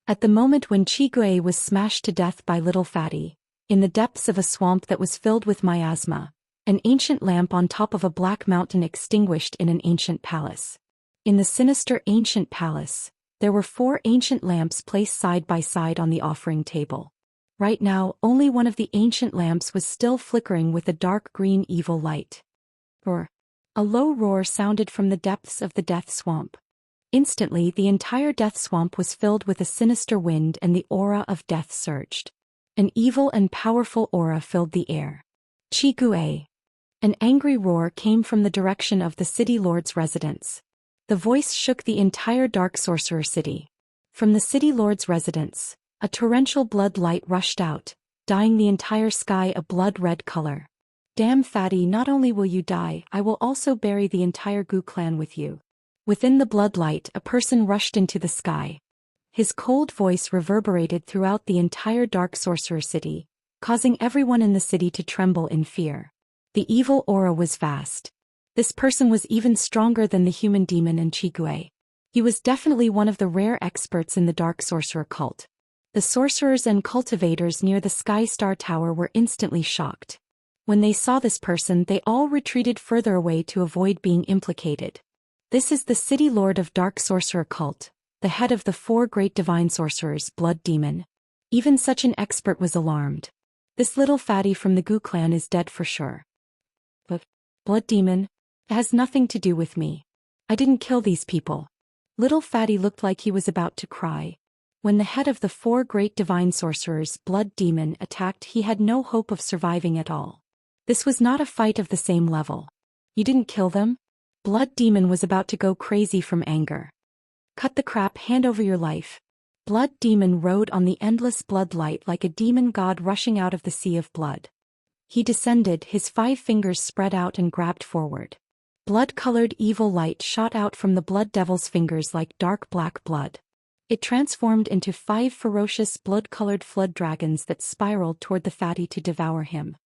At the moment when Qi Gui was smashed to death by Little Fatty, in the depths of a swamp that was filled with miasma, an ancient lamp on top of a black mountain extinguished in an ancient palace. In the sinister ancient palace, there were 4 ancient lamps placed side by side on the offering table. Right now, only one of the ancient lamps was still flickering with a dark green evil light. Roar. A low roar sounded from the depths of the death swamp. Instantly, the entire death swamp was filled with a sinister wind and the aura of death surged. An evil and powerful aura filled the air. Qi Gui. An angry roar came from the direction of the city lord's residence. The voice shook the entire Dark Sorcerer city. From the city lord's residence, a torrential blood light rushed out, dyeing the entire sky a blood-red color. Damn Fatty, not only will you die, I will also bury the entire Gu clan with you. Within the bloodlight, a person rushed into the sky. His cold voice reverberated throughout the entire Dark Sorcerer city, causing everyone in the city to tremble in fear. The evil aura was vast. This person was even stronger than the human demon and Qi Gui. He was definitely one of the rare experts in the Dark Sorcerer cult. The sorcerers and cultivators near the Sky Star Tower were instantly shocked. When they saw this person, they all retreated further away to avoid being implicated. This is the City Lord of Dark Sorcerer cult, the head of the 4 great divine sorcerers, Blood Demon. Even such an expert was alarmed. This Little Fatty from the Gu clan is dead for sure. But, Blood Demon? It has nothing to do with me. I didn't kill these people. Little Fatty looked like he was about to cry. When the head of the 4 great divine sorcerers, Blood Demon, attacked, he had no hope of surviving at all. This was not a fight of the same level. You didn't kill them? Blood Demon was about to go crazy from anger. Cut the crap, hand over your life. Blood Demon rode on the endless blood light like a demon god rushing out of the sea of blood. He descended, his 5 fingers spread out and grabbed forward. Blood-colored evil light shot out from the blood devil's fingers like dark black blood. It transformed into 5 ferocious blood-colored flood dragons that spiraled toward the fatty to devour him.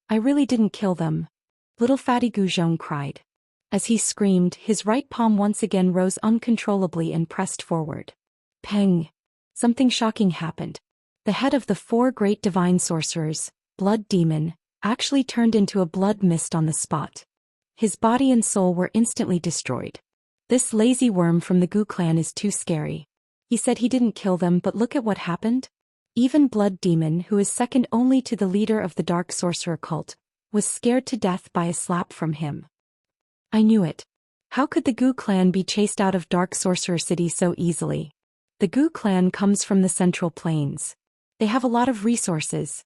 I really didn't kill them. Little Fatty Guzhong cried. As he screamed, his right palm once again rose uncontrollably and pressed forward. Peng! Something shocking happened. The head of the 4 great divine sorcerers, Blood Demon, actually turned into a blood mist on the spot. His body and soul were instantly destroyed. This lazy worm from the Gu clan is too scary. He said he didn't kill them, but look at what happened. Even Blood Demon, who is second only to the leader of the Dark Sorcerer cult, was scared to death by a slap from him. I knew it. How could the Gu clan be chased out of Dark Sorcerer City so easily? The Gu clan comes from the Central Plains. They have a lot of resources.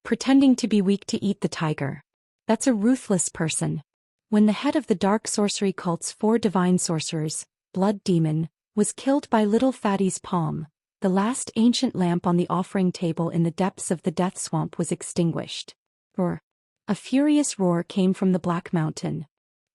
Pretending to be weak to eat the tiger. That's a ruthless person. When the head of the Dark Sorcery cult's 4 divine sorcerers, Blood Demon, was killed by Little Fatty's palm, the last ancient lamp on the offering table in the depths of the death swamp was extinguished. Roar. A furious roar came from the Black Mountain.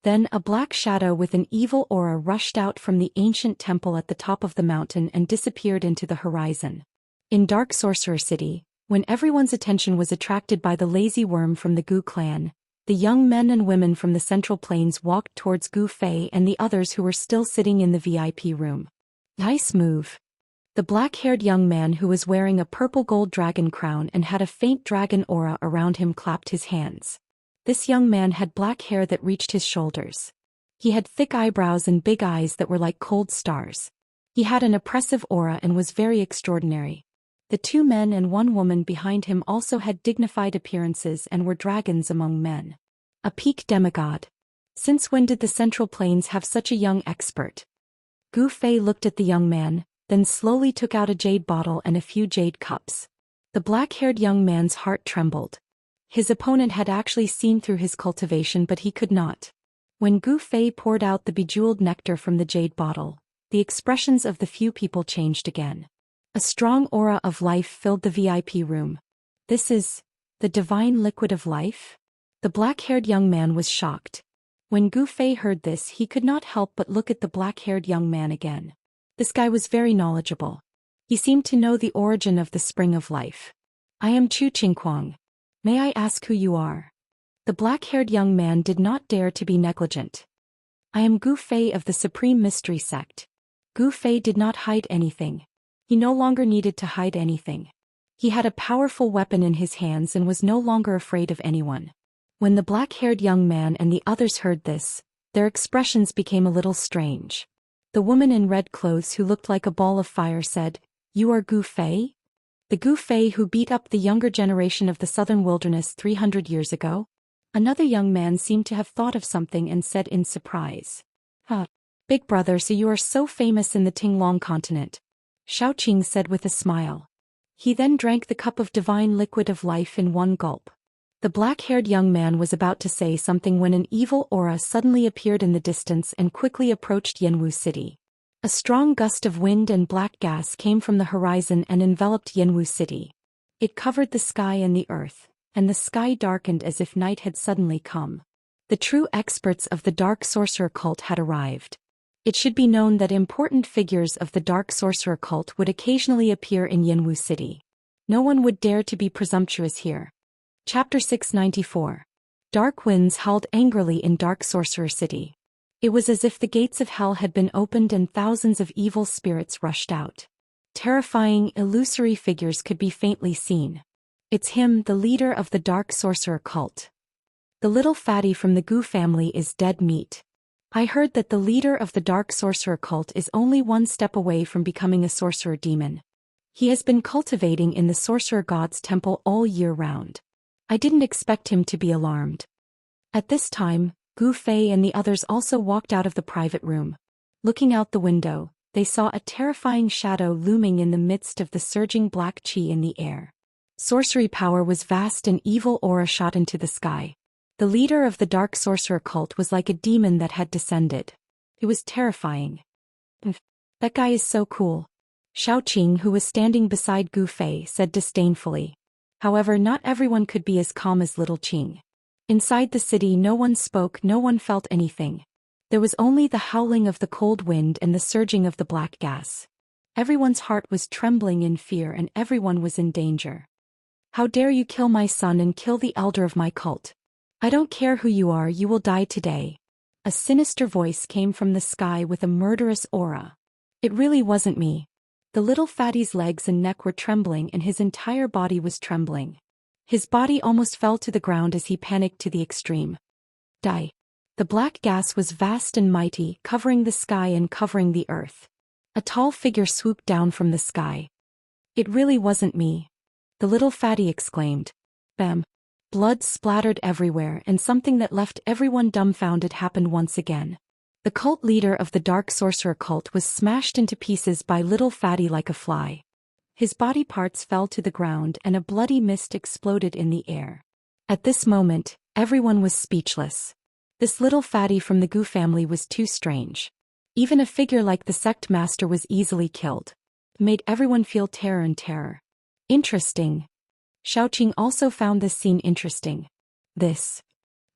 Then a black shadow with an evil aura rushed out from the ancient temple at the top of the mountain and disappeared into the horizon. In Dark Sorcerer City, when everyone's attention was attracted by the lazy worm from the Gu clan, the young men and women from the Central Plains walked towards Gu Fei and the others who were still sitting in the VIP room. Nice move. The black-haired young man who was wearing a purple gold dragon crown and had a faint dragon aura around him clapped his hands. This young man had black hair that reached his shoulders. He had thick eyebrows and big eyes that were like cold stars. He had an oppressive aura and was very extraordinary. The 2 men and 1 woman behind him also had dignified appearances and were dragons among men. A peak demigod. Since when did the Central Plains have such a young expert? Gu Fei looked at the young man, then slowly took out a jade bottle and a few jade cups. The black-haired young man's heart trembled. His opponent had actually seen through his cultivation, but he could not. When Gu Fei poured out the bejeweled nectar from the jade bottle, the expressions of the few people changed again. A strong aura of life filled the VIP room. This is the divine liquid of life? The black-haired young man was shocked. When Gu Fei heard this, he could not help but look at the black-haired young man again. This guy was very knowledgeable. He seemed to know the origin of the spring of life. I am Chu Qingquang. May I ask who you are? The black-haired young man did not dare to be negligent. I am Gu Fei of the Supreme Mystery Sect. Gu Fei did not hide anything. He no longer needed to hide anything. He had a powerful weapon in his hands and was no longer afraid of anyone. When the black-haired young man and the others heard this, their expressions became a little strange. The woman in red clothes who looked like a ball of fire said, "You are Gu Fei? The Gu Fei who beat up the younger generation of the southern wilderness 300 years ago?" Another young man seemed to have thought of something and said in surprise, Big brother, so you are so famous in the Tinglong continent. Xiaoqing said with a smile. He then drank the cup of divine liquid of life in one gulp. The black-haired young man was about to say something when an evil aura suddenly appeared in the distance and quickly approached Yanwu City. A strong gust of wind and black gas came from the horizon and enveloped Yanwu City. It covered the sky and the earth, and the sky darkened as if night had suddenly come. The true experts of the Dark Sorcerer cult had arrived. It should be known that important figures of the Dark Sorcerer cult would occasionally appear in Yanwu City. No one would dare to be presumptuous here. Chapter 694. Dark winds howled angrily in Dark Sorcerer City. It was as if the gates of hell had been opened and thousands of evil spirits rushed out. Terrifying, illusory figures could be faintly seen. It's him, the leader of the Dark Sorcerer cult. The little fatty from the Gu family is dead meat. I heard that the leader of the Dark Sorcerer cult is only one step away from becoming a sorcerer demon. He has been cultivating in the Sorcerer God's temple all year round. I didn't expect him to be alarmed. At this time, Gu Fei and the others also walked out of the private room. Looking out the window, they saw a terrifying shadow looming in the midst of the surging black qi in the air. Sorcery power was vast and evil aura shot into the sky. The leader of the Dark Sorcerer cult was like a demon that had descended. It was terrifying. That guy is so cool. Xiaoqing, who was standing beside Gu Fei, said disdainfully. However, not everyone could be as calm as little Qing. Inside the city no one spoke, no one felt anything. There was only the howling of the cold wind and the surging of the black gas. Everyone's heart was trembling in fear and everyone was in danger. How dare you kill my son and kill the elder of my cult? I don't care who you are, you will die today. A sinister voice came from the sky with a murderous aura. It really wasn't me. The little fatty's legs and neck were trembling and his entire body was trembling. His body almost fell to the ground as he panicked to the extreme. Die. The black gas was vast and mighty, covering the sky and covering the earth. A tall figure swooped down from the sky. It really wasn't me. The little fatty exclaimed. Bam. Blood splattered everywhere and something that left everyone dumbfounded happened once again. The cult leader of the Dark Sorcerer cult was smashed into pieces by little fatty like a fly. His body parts fell to the ground and a bloody mist exploded in the air. At this moment, everyone was speechless. This little fatty from the Gu family was too strange. Even a figure like the sect master was easily killed. It made everyone feel terror and terror. Interesting. Xiaoqing also found this scene interesting. This.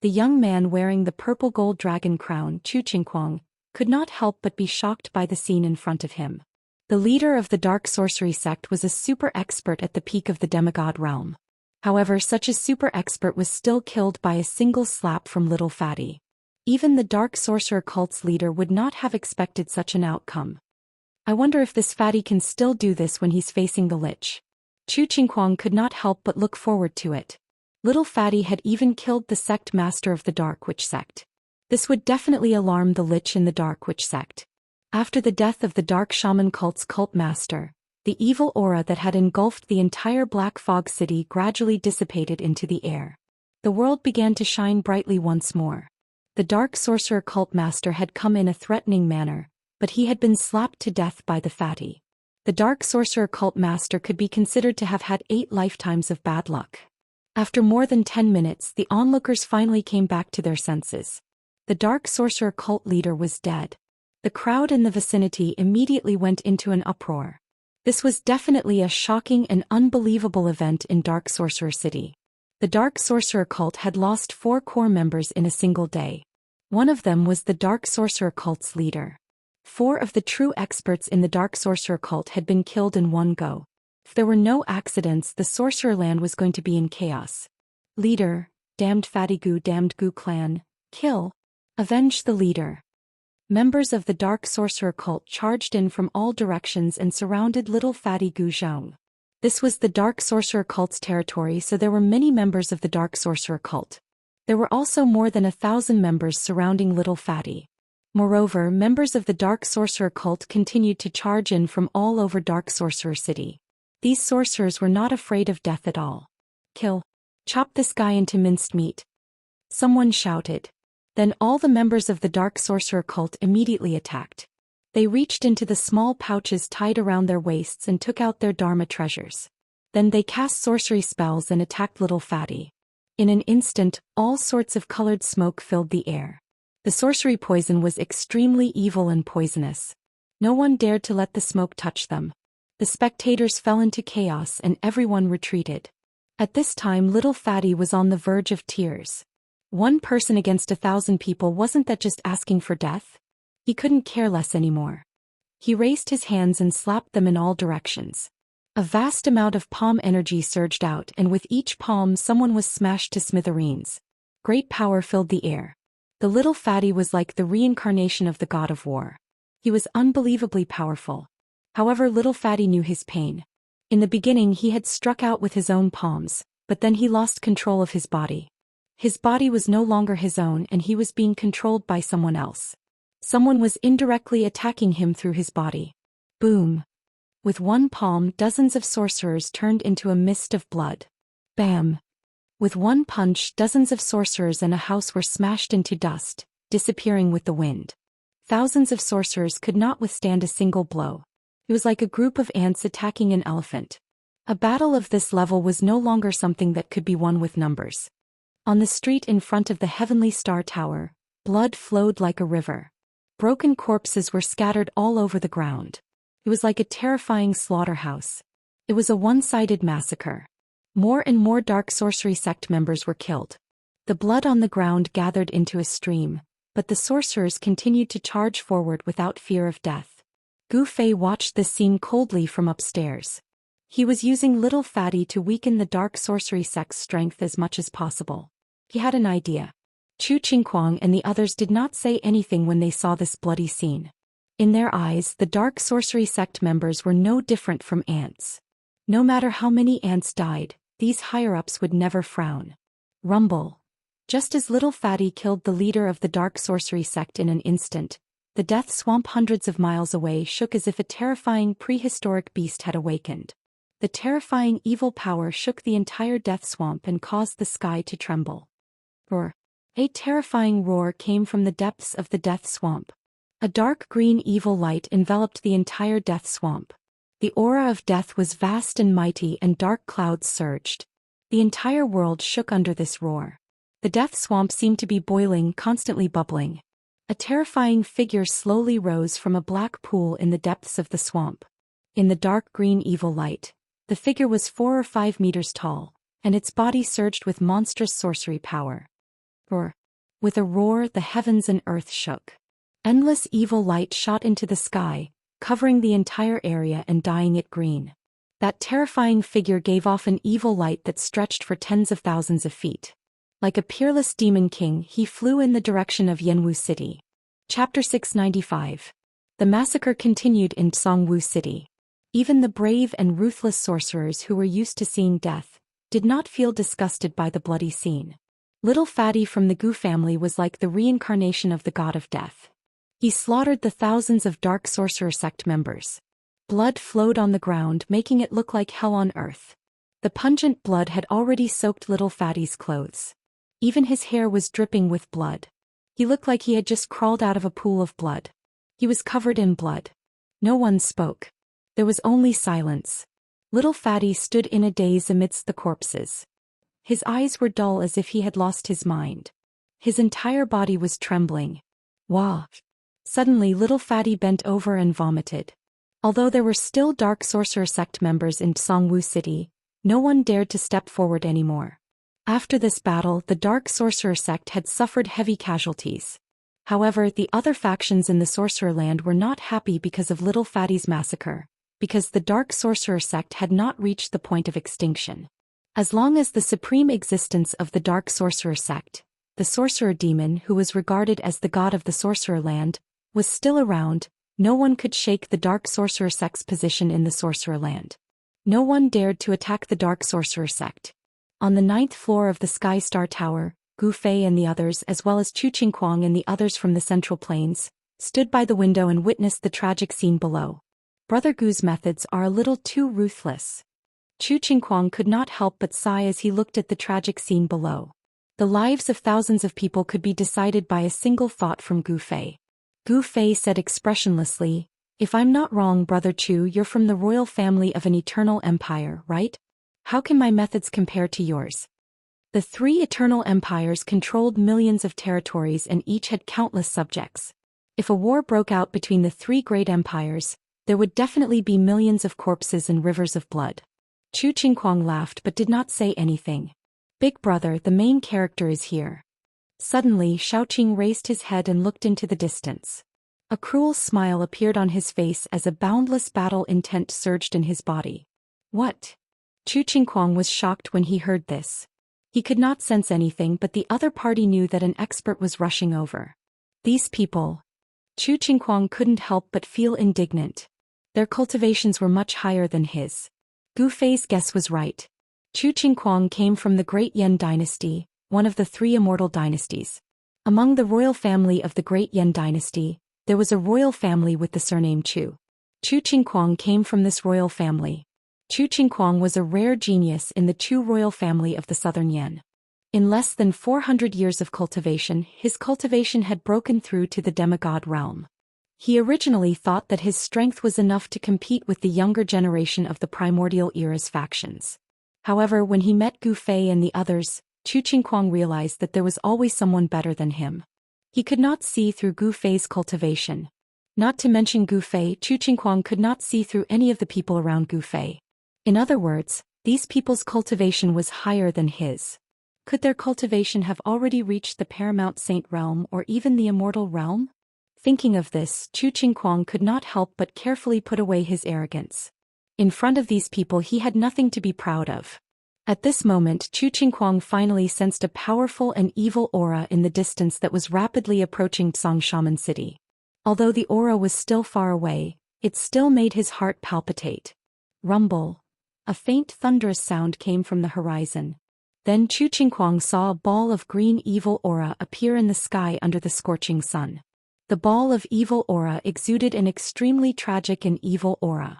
The young man wearing the purple gold dragon crown, Chu Qingquang, could not help but be shocked by the scene in front of him. The leader of the dark sorcery sect was a super expert at the peak of the demigod realm. However, such a super expert was still killed by a single slap from Little Fatty. Even the dark sorcerer cult's leader would not have expected such an outcome. I wonder if this fatty can still do this when he's facing the Lich. Chu Qingquang could not help but look forward to it. Little Fatty had even killed the sect master of the Dark Witch sect. This would definitely alarm the Lich in the Dark Witch sect. After the death of the Dark Shaman cult's cult master, the evil aura that had engulfed the entire Black Fog City gradually dissipated into the air. The world began to shine brightly once more. The Dark Sorcerer cult master had come in a threatening manner, but he had been slapped to death by the fatty. The Dark Sorcerer cult master could be considered to have had 8 lifetimes of bad luck. After more than 10 minutes, the onlookers finally came back to their senses. The Dark Sorcerer cult leader was dead. The crowd in the vicinity immediately went into an uproar. This was definitely a shocking and unbelievable event in Dark Sorcerer City. The Dark Sorcerer cult had lost 4 core members in a single day. One of them was the Dark Sorcerer cult's leader. 4 of the true experts in the Dark Sorcerer cult had been killed in one go. If there were no accidents, the Sorcerer Land was going to be in chaos. Leader, damned damned Gu clan, kill. Avenge the leader. Members of the Dark Sorcerer cult charged in from all directions and surrounded Little Fatty Gu Zhong. This was the Dark Sorcerer cult's territory, so there were many members of the Dark Sorcerer cult. There were also more than 1,000 members surrounding Little Fatty. Moreover, members of the Dark Sorcerer cult continued to charge in from all over Dark Sorcerer City. These sorcerers were not afraid of death at all. Kill. Chop this guy into minced meat. Someone shouted. Then all the members of the Dark Sorcerer cult immediately attacked. They reached into the small pouches tied around their waists and took out their Dharma treasures. Then they cast sorcery spells and attacked Little Fatty. In an instant, all sorts of colored smoke filled the air. The sorcery poison was extremely evil and poisonous. No one dared to let the smoke touch them. The spectators fell into chaos and everyone retreated. At this time, Little Fatty was on the verge of tears. 1 person against 1,000 people, wasn't that just asking for death? He couldn't care less anymore. He raised his hands and slapped them in all directions. A vast amount of palm energy surged out, and with each palm someone was smashed to smithereens. Great power filled the air. The Little Fatty was like the reincarnation of the god of war. He was unbelievably powerful. However, Little Fatty knew his pain. In the beginning he had struck out with his own palms, but then he lost control of his body. His body was no longer his own and he was being controlled by someone else. Someone was indirectly attacking him through his body. Boom. With 1 palm, dozens of sorcerers turned into a mist of blood. Bam. With 1 punch, dozens of sorcerers and a house were smashed into dust, disappearing with the wind. Thousands of sorcerers could not withstand a single blow. It was like a group of ants attacking an elephant. A battle of this level was no longer something that could be won with numbers. On the street in front of the Heavenly Star Tower, blood flowed like a river. Broken corpses were scattered all over the ground. It was like a terrifying slaughterhouse. It was a one-sided massacre. More and more Dark Sorcery sect members were killed. The blood on the ground gathered into a stream, but the sorcerers continued to charge forward without fear of death. Gu Fei watched this scene coldly from upstairs. He was using Little Fatty to weaken the Dark Sorcery sect's strength as much as possible. He had an idea. Chu Qingquang and the others did not say anything when they saw this bloody scene. In their eyes, the Dark Sorcery sect members were no different from ants. No matter how many ants died, these higher-ups would never frown. Rumble. Just as Little Fatty killed the leader of the Dark Sorcery sect in an instant, the death swamp hundreds of miles away shook as if a terrifying prehistoric beast had awakened. The terrifying evil power shook the entire death swamp and caused the sky to tremble. Roar. A terrifying roar came from the depths of the death swamp. A dark green evil light enveloped the entire death swamp. The aura of death was vast and mighty and dark clouds surged. The entire world shook under this roar. The death swamp seemed to be boiling, constantly bubbling. A terrifying figure slowly rose from a black pool in the depths of the swamp. In the dark green evil light, the figure was 4 or 5 meters tall, and its body surged with monstrous sorcery power. Roar. With a roar, the heavens and earth shook. Endless evil light shot into the sky, covering the entire area and dyeing it green. That terrifying figure gave off an evil light that stretched for tens of thousands of feet. Like a peerless demon king, he flew in the direction of Yanwu City. Chapter 695. The massacre continued in Zhongwu City. Even the brave and ruthless sorcerers who were used to seeing death did not feel disgusted by the bloody scene. Little Fatty from the Gu family was like the reincarnation of the god of death. He slaughtered the thousands of dark sorcerer sect members. Blood flowed on the ground, making it look like hell on earth. The pungent blood had already soaked Little Fatty's clothes. Even his hair was dripping with blood. He looked like he had just crawled out of a pool of blood. He was covered in blood. No one spoke. There was only silence. Little Fatty stood in a daze amidst the corpses. His eyes were dull as if he had lost his mind. His entire body was trembling. Wah! Suddenly Little Fatty bent over and vomited. Although there were still dark sorcerer sect members in Zhongwu City, no one dared to step forward anymore. After this battle, the dark sorcerer sect had suffered heavy casualties. However, the other factions in the sorcerer land were not happy because of Little Fatty's massacre, because the dark sorcerer sect had not reached the point of extinction. As long as the supreme existence of the dark sorcerer sect, the sorcerer demon who was regarded as the god of the sorcerer land, was still around, no one could shake the dark sorcerer sect's position in the sorcerer land. No one dared to attack the dark sorcerer sect. On the 9th floor of the Sky Star Tower, Gu Fei and the others, as well as Chu Qingguang and the others from the Central Plains, stood by the window and witnessed the tragic scene below. Brother Gu's methods are a little too ruthless. Chu Qingguang could not help but sigh as he looked at the tragic scene below. The lives of thousands of people could be decided by a single thought from Gu Fei. Gu Fei said expressionlessly, "If I'm not wrong, Brother Chu, you're from the royal family of an eternal empire, right? How can my methods compare to yours?" The three eternal empires controlled millions of territories and each had countless subjects. If a war broke out between the three great empires, there would definitely be millions of corpses and rivers of blood. Chu Qingguang laughed but did not say anything. "Big brother, the main character is here." Suddenly, Xiaoqing raised his head and looked into the distance. A cruel smile appeared on his face as a boundless battle intent surged in his body. "What?" Chu Qingguang was shocked when he heard this. He could not sense anything, but the other party knew that an expert was rushing over. These people. Chu Qingguang couldn't help but feel indignant. Their cultivations were much higher than his. Gu Fei's guess was right. Chu Qingguang came from the Great Yan dynasty, one of the three immortal dynasties. Among the royal family of the Great Yan dynasty, there was a royal family with the surname Chu. Chu Qingguang came from this royal family. Chu Qingguang was a rare genius in the Chu royal family of the southern Yan. In less than 400 years of cultivation, his cultivation had broken through to the demigod realm. He originally thought that his strength was enough to compete with the younger generation of the primordial era's factions. However, when he met Gu Fei and the others, Chu Qingguang realized that there was always someone better than him. He could not see through Gu Fei's cultivation. Not to mention Gu Fei, Chu Qingguang could not see through any of the people around Gu Fei. In other words, these people's cultivation was higher than his. Could their cultivation have already reached the paramount saint realm or even the immortal realm? Thinking of this, Chu Qingguang could not help but carefully put away his arrogance. In front of these people he had nothing to be proud of. At this moment, Chu Qingguang finally sensed a powerful and evil aura in the distance that was rapidly approaching Xianxia City. Although the aura was still far away, it still made his heart palpitate. Rumble. A faint thunderous sound came from the horizon. Then Chu Qingguang saw a ball of green evil aura appear in the sky under the scorching sun. The ball of evil aura exuded an extremely tragic and evil aura.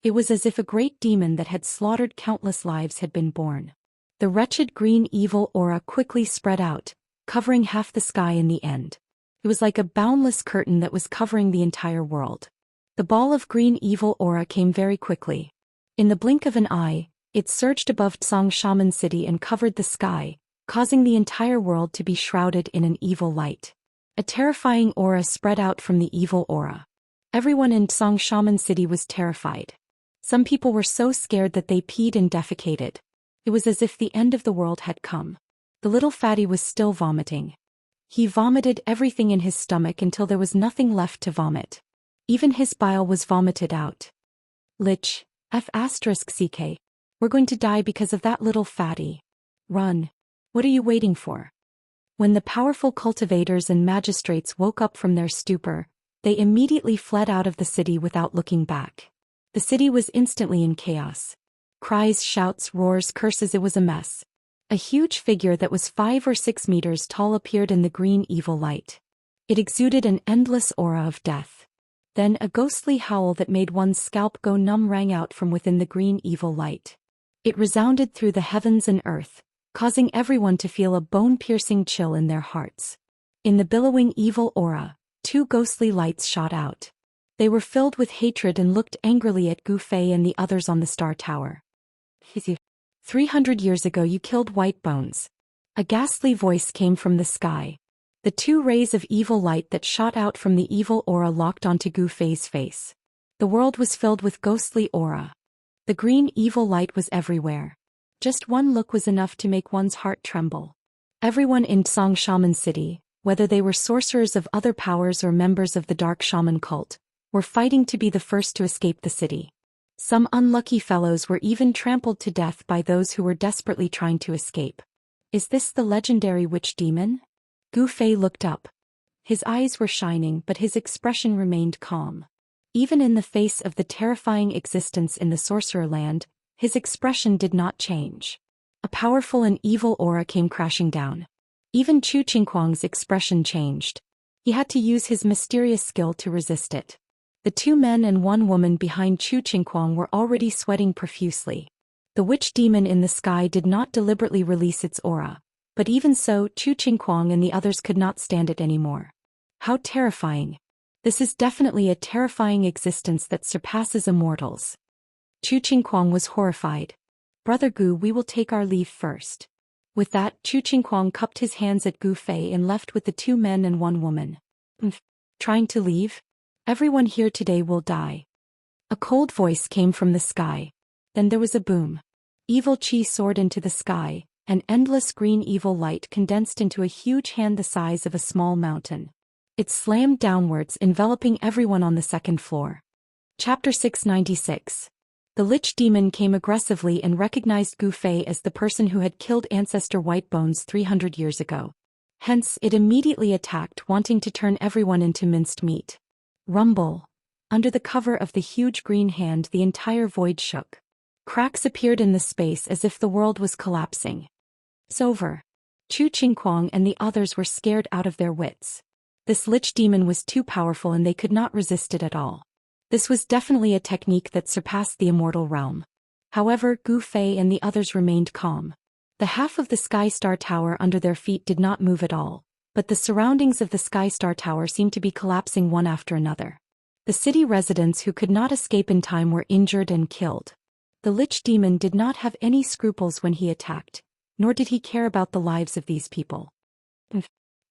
It was as if a great demon that had slaughtered countless lives had been born. The wretched green evil aura quickly spread out, covering half the sky in the end. It was like a boundless curtain that was covering the entire world. The ball of green evil aura came very quickly. In the blink of an eye, it surged above Xianxia City and covered the sky, causing the entire world to be shrouded in an evil light. A terrifying aura spread out from the evil aura. Everyone in Xianxia City was terrified. Some people were so scared that they peed and defecated. It was as if the end of the world had come. The little fatty was still vomiting. He vomited everything in his stomach until there was nothing left to vomit. Even his bile was vomited out. Lich, F***CK. We're going to die because of that little fatty. Run. What are you waiting for? When the powerful cultivators and magistrates woke up from their stupor, they immediately fled out of the city without looking back. The city was instantly in chaos. Cries, shouts, roars, curses, it was a mess. A huge figure that was 5 or 6 meters tall appeared in the green evil light. It exuded an endless aura of death. Then a ghostly howl that made one's scalp go numb rang out from within the green evil light. It resounded through the heavens and earth, causing everyone to feel a bone-piercing chill in their hearts. In the billowing evil aura, 2 ghostly lights shot out. They were filled with hatred and looked angrily at Gu Fei and the others on the Star Tower. 300 years ago you killed White Bones. A ghastly voice came from the sky. The 2 rays of evil light that shot out from the evil aura locked onto Gu Fei's face. The world was filled with ghostly aura. The green evil light was everywhere. Just one look was enough to make one's heart tremble. Everyone in Song Shaman City, whether they were sorcerers of other powers or members of the Dark Shaman cult, were fighting to be the first to escape the city. Some unlucky fellows were even trampled to death by those who were desperately trying to escape. Is this the legendary witch demon? Gu Fei looked up. His eyes were shining but his expression remained calm. Even in the face of the terrifying existence in the sorcerer land, his expression did not change. A powerful and evil aura came crashing down. Even Chu Qingguang's expression changed. He had to use his mysterious skill to resist it. The 2 men and 1 woman behind Chu Qingguang were already sweating profusely. The witch demon in the sky did not deliberately release its aura, but even so Chu Qingguang and the others could not stand it anymore. How terrifying. This is definitely a terrifying existence that surpasses immortals. Chu Qingguang was horrified. Brother Gu, we will take our leave first. With that, Chu Qingguang cupped his hands at Gu Fei and left with the 2 men and 1 woman. Trying to leave? Everyone here today will die. A cold voice came from the sky. Then there was a boom. Evil chi soared into the sky, an endless green evil light condensed into a huge hand the size of a small mountain. It slammed downwards, enveloping everyone on the 2nd floor. Chapter 696. The Lich Demon came aggressively and recognized Gu Fei as the person who had killed Ancestor White Bones 300 years ago. Hence, it immediately attacked, wanting to turn everyone into minced meat. Rumble. Under the cover of the huge green hand, the entire void shook. Cracks appeared in the space as if the world was collapsing. It's over. Chu Qingguang and the others were scared out of their wits. This Lich Demon was too powerful and they could not resist it at all. This was definitely a technique that surpassed the immortal realm. However, Gu Fei and the others remained calm. The half of the Sky Star Tower under their feet did not move at all, but the surroundings of the Sky Star Tower seemed to be collapsing one after another. The city residents who could not escape in time were injured and killed. The Lich Demon did not have any scruples when he attacked, nor did he care about the lives of these people.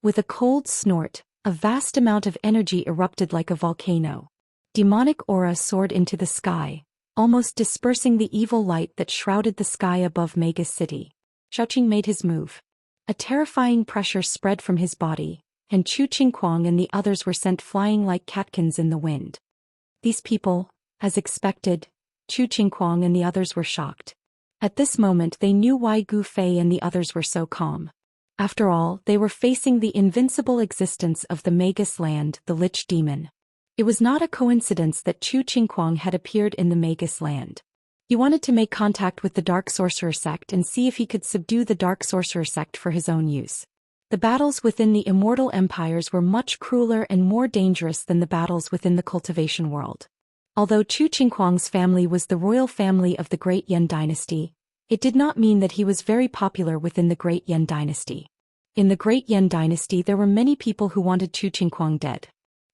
With a cold snort, a vast amount of energy erupted like a volcano. Demonic aura soared into the sky, almost dispersing the evil light that shrouded the sky above Mega's city. Xiaoqing made his move. A terrifying pressure spread from his body, and Chu Qingguang and the others were sent flying like catkins in the wind. These people, as expected, Chu Qingguang and the others were shocked. At this moment they knew why Gu Fei and the others were so calm. After all, they were facing the invincible existence of the Magus land, the Lich Demon. It was not a coincidence that Chu Qingguang had appeared in the Magus land. He wanted to make contact with the Dark Sorcerer sect and see if he could subdue the Dark Sorcerer sect for his own use. The battles within the Immortal Empires were much crueler and more dangerous than the battles within the Cultivation world. Although Chu Qingguang's family was the royal family of the Great Yan dynasty, it did not mean that he was very popular within the Great Yan dynasty. In the Great Yan dynasty there were many people who wanted Chu Qingguang dead.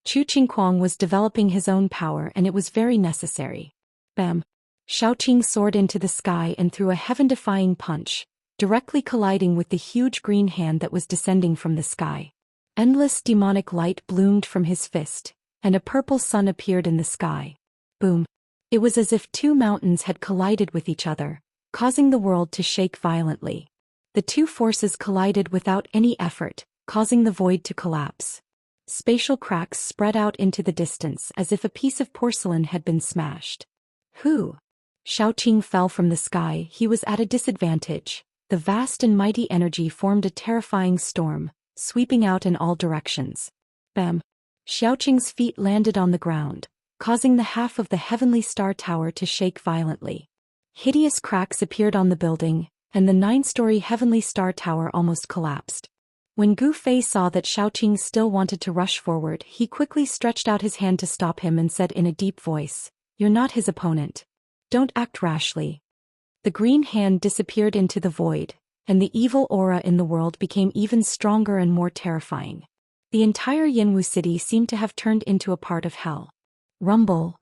Chu Qingguang was developing his own power and it was very necessary. Bam! Xiaoqing soared into the sky and threw a heaven-defying punch, directly colliding with the huge green hand that was descending from the sky. Endless demonic light bloomed from his fist, and a purple sun appeared in the sky. Boom! It was as if 2 mountains had collided with each other, causing the world to shake violently. The two forces collided without any effort, causing the void to collapse. Spatial cracks spread out into the distance as if a piece of porcelain had been smashed. Who? Xiaoqing fell from the sky. He was at a disadvantage. The vast and mighty energy formed a terrifying storm, sweeping out in all directions. Bam! Xiaoqing's feet landed on the ground, causing the half of the heavenly star tower to shake violently. Hideous cracks appeared on the building, and the 9-story heavenly star tower almost collapsed. When Gu Fei saw that Xiaoqing still wanted to rush forward, he quickly stretched out his hand to stop him and said in a deep voice, "You're not his opponent. Don't act rashly." The green hand disappeared into the void, and the evil aura in the world became even stronger and more terrifying. The entire Yanwu city seemed to have turned into a part of hell. Rumble.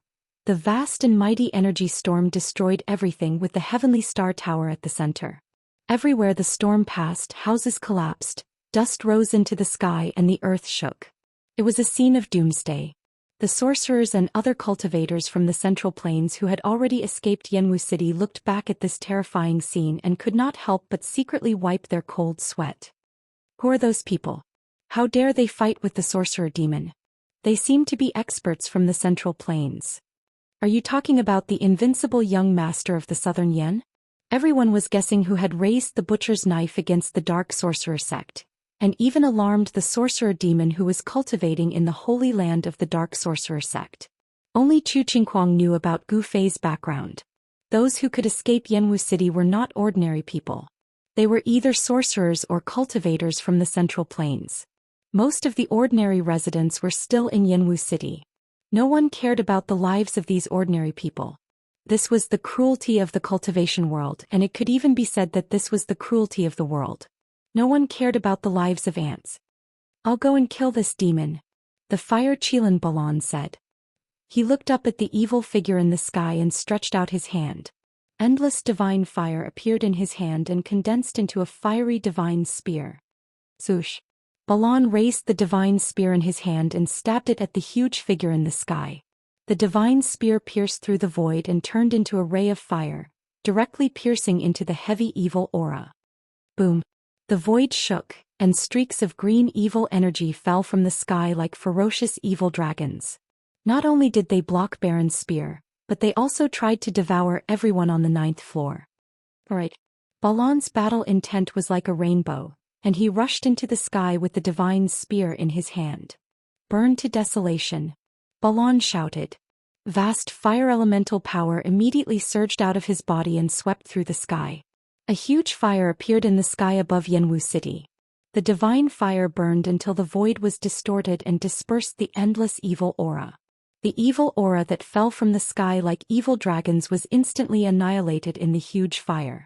The vast and mighty energy storm destroyed everything with the heavenly star tower at the center. Everywhere the storm passed, houses collapsed, dust rose into the sky and the earth shook. It was a scene of doomsday. The sorcerers and other cultivators from the Central Plains who had already escaped Yanwu City looked back at this terrifying scene and could not help but secretly wipe their cold sweat. Who are those people? How dare they fight with the sorcerer demon? They seem to be experts from the Central Plains. Are you talking about the invincible young master of the Southern Yan? Everyone was guessing who had raised the butcher's knife against the dark sorcerer sect, and even alarmed the sorcerer demon who was cultivating in the holy land of the dark sorcerer sect. Only Chu Qingquang knew about Gu Fei's background. Those who could escape Yanwu City were not ordinary people. They were either sorcerers or cultivators from the Central Plains. Most of the ordinary residents were still in Yanwu City. No one cared about the lives of these ordinary people. This was the cruelty of the cultivation world, and it could even be said that this was the cruelty of the world. No one cared about the lives of ants. "I'll go and kill this demon," the fire Qilan Balan said. He looked up at the evil figure in the sky and stretched out his hand. Endless divine fire appeared in his hand and condensed into a fiery divine spear. Zhoush. Balan raised the divine spear in his hand and stabbed it at the huge figure in the sky. The divine spear pierced through the void and turned into a ray of fire, directly piercing into the heavy evil aura. Boom! The void shook, and streaks of green evil energy fell from the sky like ferocious evil dragons. Not only did they block Baron's spear, but they also tried to devour everyone on the 9th floor. Alright. Balan's battle intent was like a rainbow, and he rushed into the sky with the divine spear in his hand. "Burn to desolation," Balan shouted. Vast fire elemental power immediately surged out of his body and swept through the sky. A huge fire appeared in the sky above Yanwu City. The divine fire burned until the void was distorted and dispersed the endless evil aura. The evil aura that fell from the sky like evil dragons was instantly annihilated in the huge fire.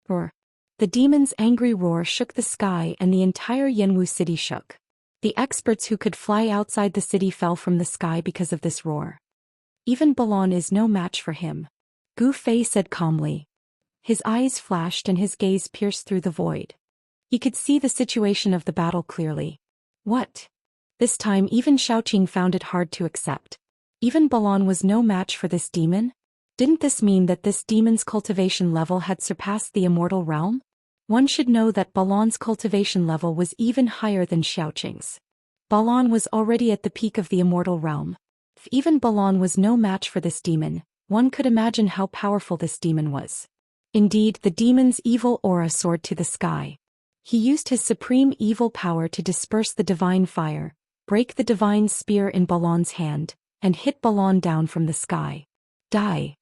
Roar. The demon's angry roar shook the sky and the entire Yanwu City shook. The experts who could fly outside the city fell from the sky because of this roar. "Even Balan is no match for him," Gu Fei said calmly. His eyes flashed and his gaze pierced through the void. He could see the situation of the battle clearly. What? This time even Xiaoqing found it hard to accept. Even Balan was no match for this demon? Didn't this mean that this demon's cultivation level had surpassed the immortal realm? One should know that Balan's cultivation level was even higher than Xiaoqing's. Balan was already at the peak of the immortal realm. If even Balan was no match for this demon, one could imagine how powerful this demon was. Indeed, the demon's evil aura soared to the sky. He used his supreme evil power to disperse the divine fire, break the divine spear in Balan's hand, and hit Balan down from the sky. "Die!"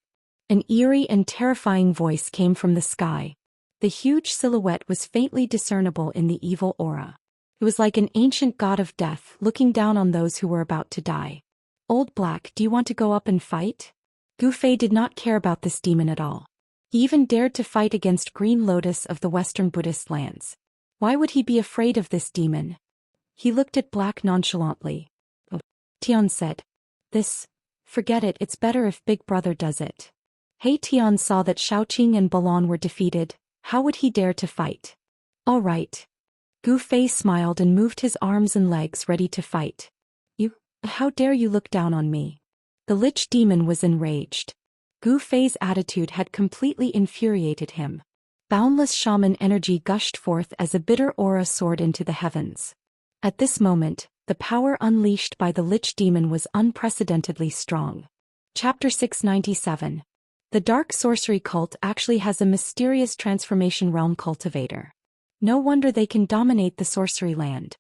An eerie and terrifying voice came from the sky. The huge silhouette was faintly discernible in the evil aura. It was like an ancient god of death looking down on those who were about to die. "Old Black, do you want to go up and fight?" Gu Fei did not care about this demon at all. He even dared to fight against Green Lotus of the Western Buddhist lands. Why would he be afraid of this demon? He looked at Black nonchalantly. "Oh," Tian said. Forget it, it's better if Big Brother does it." Hey Tian saw that Xiaoqing and Balan were defeated. How would he dare to fight? "All right." Gu Fei smiled and moved his arms and legs ready to fight. How dare you look down on me?" The Lich demon was enraged. Gu Fei's attitude had completely infuriated him. Boundless shaman energy gushed forth as a bitter aura soared into the heavens. At this moment, the power unleashed by the Lich Demon was unprecedentedly strong. Chapter 697. The Dark Sorcery Cult actually has a mysterious transformation realm cultivator. No wonder they can dominate the sorcery land.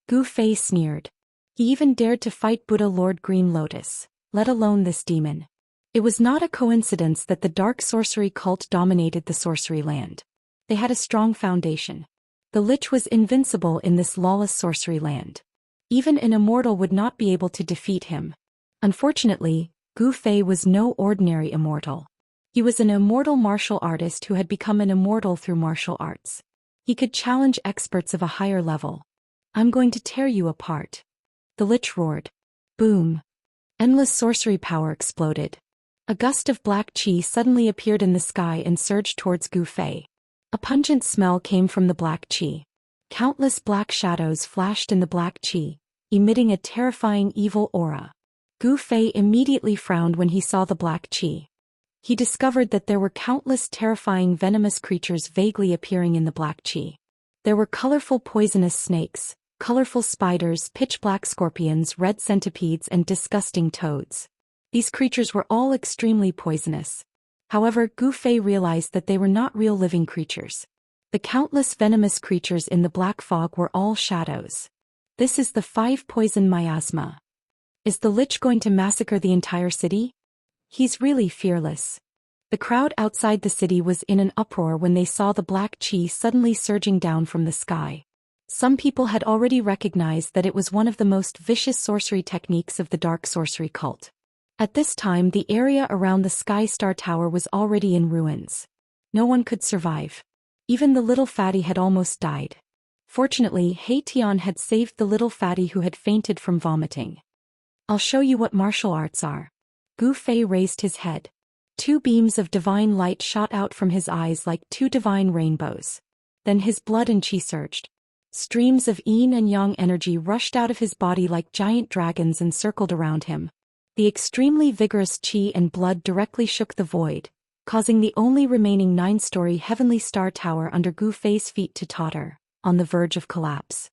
Gu Fei sneered. He even dared to fight Buddha Lord Green Lotus, let alone this demon. It was not a coincidence that the Dark Sorcery Cult dominated the sorcery land. They had a strong foundation. The Lich was invincible in this lawless sorcery land. Even an immortal would not be able to defeat him. Unfortunately, Gu Fei was no ordinary immortal. He was an immortal martial artist who had become an immortal through martial arts. He could challenge experts of a higher level. I'm going to tear you apart. The Lich roared. Boom. Endless sorcery power exploded. A gust of black qi suddenly appeared in the sky and surged towards Gu Fei. A pungent smell came from the black qi. Countless black shadows flashed in the black qi, emitting a terrifying evil aura. Gu Fei immediately frowned when he saw the black qi. He discovered that there were countless terrifying venomous creatures vaguely appearing in the black qi. There were colorful poisonous snakes, colorful spiders, pitch-black scorpions, red centipedes, and disgusting toads. These creatures were all extremely poisonous. However, Gu Fei realized that they were not real living creatures. The countless venomous creatures in the black fog were all shadows. This is the 5-poison miasma. Is the Lich going to massacre the entire city? He's really fearless. The crowd outside the city was in an uproar when they saw the black qi suddenly surging down from the sky. Some people had already recognized that it was one of the most vicious sorcery techniques of the Dark Sorcery Cult. At this time, the area around the Sky Star Tower was already in ruins. No one could survive. Even the little fatty had almost died. Fortunately, Hei Tian had saved the little fatty who had fainted from vomiting. I'll show you what martial arts are. Gu Fei raised his head. 2 beams of divine light shot out from his eyes like 2 divine rainbows. Then his blood and qi surged. Streams of yin and yang energy rushed out of his body like giant dragons and circled around him. The extremely vigorous qi and blood directly shook the void, causing the only remaining 9-story heavenly star tower under Gu Fei's feet to totter, on the verge of collapse.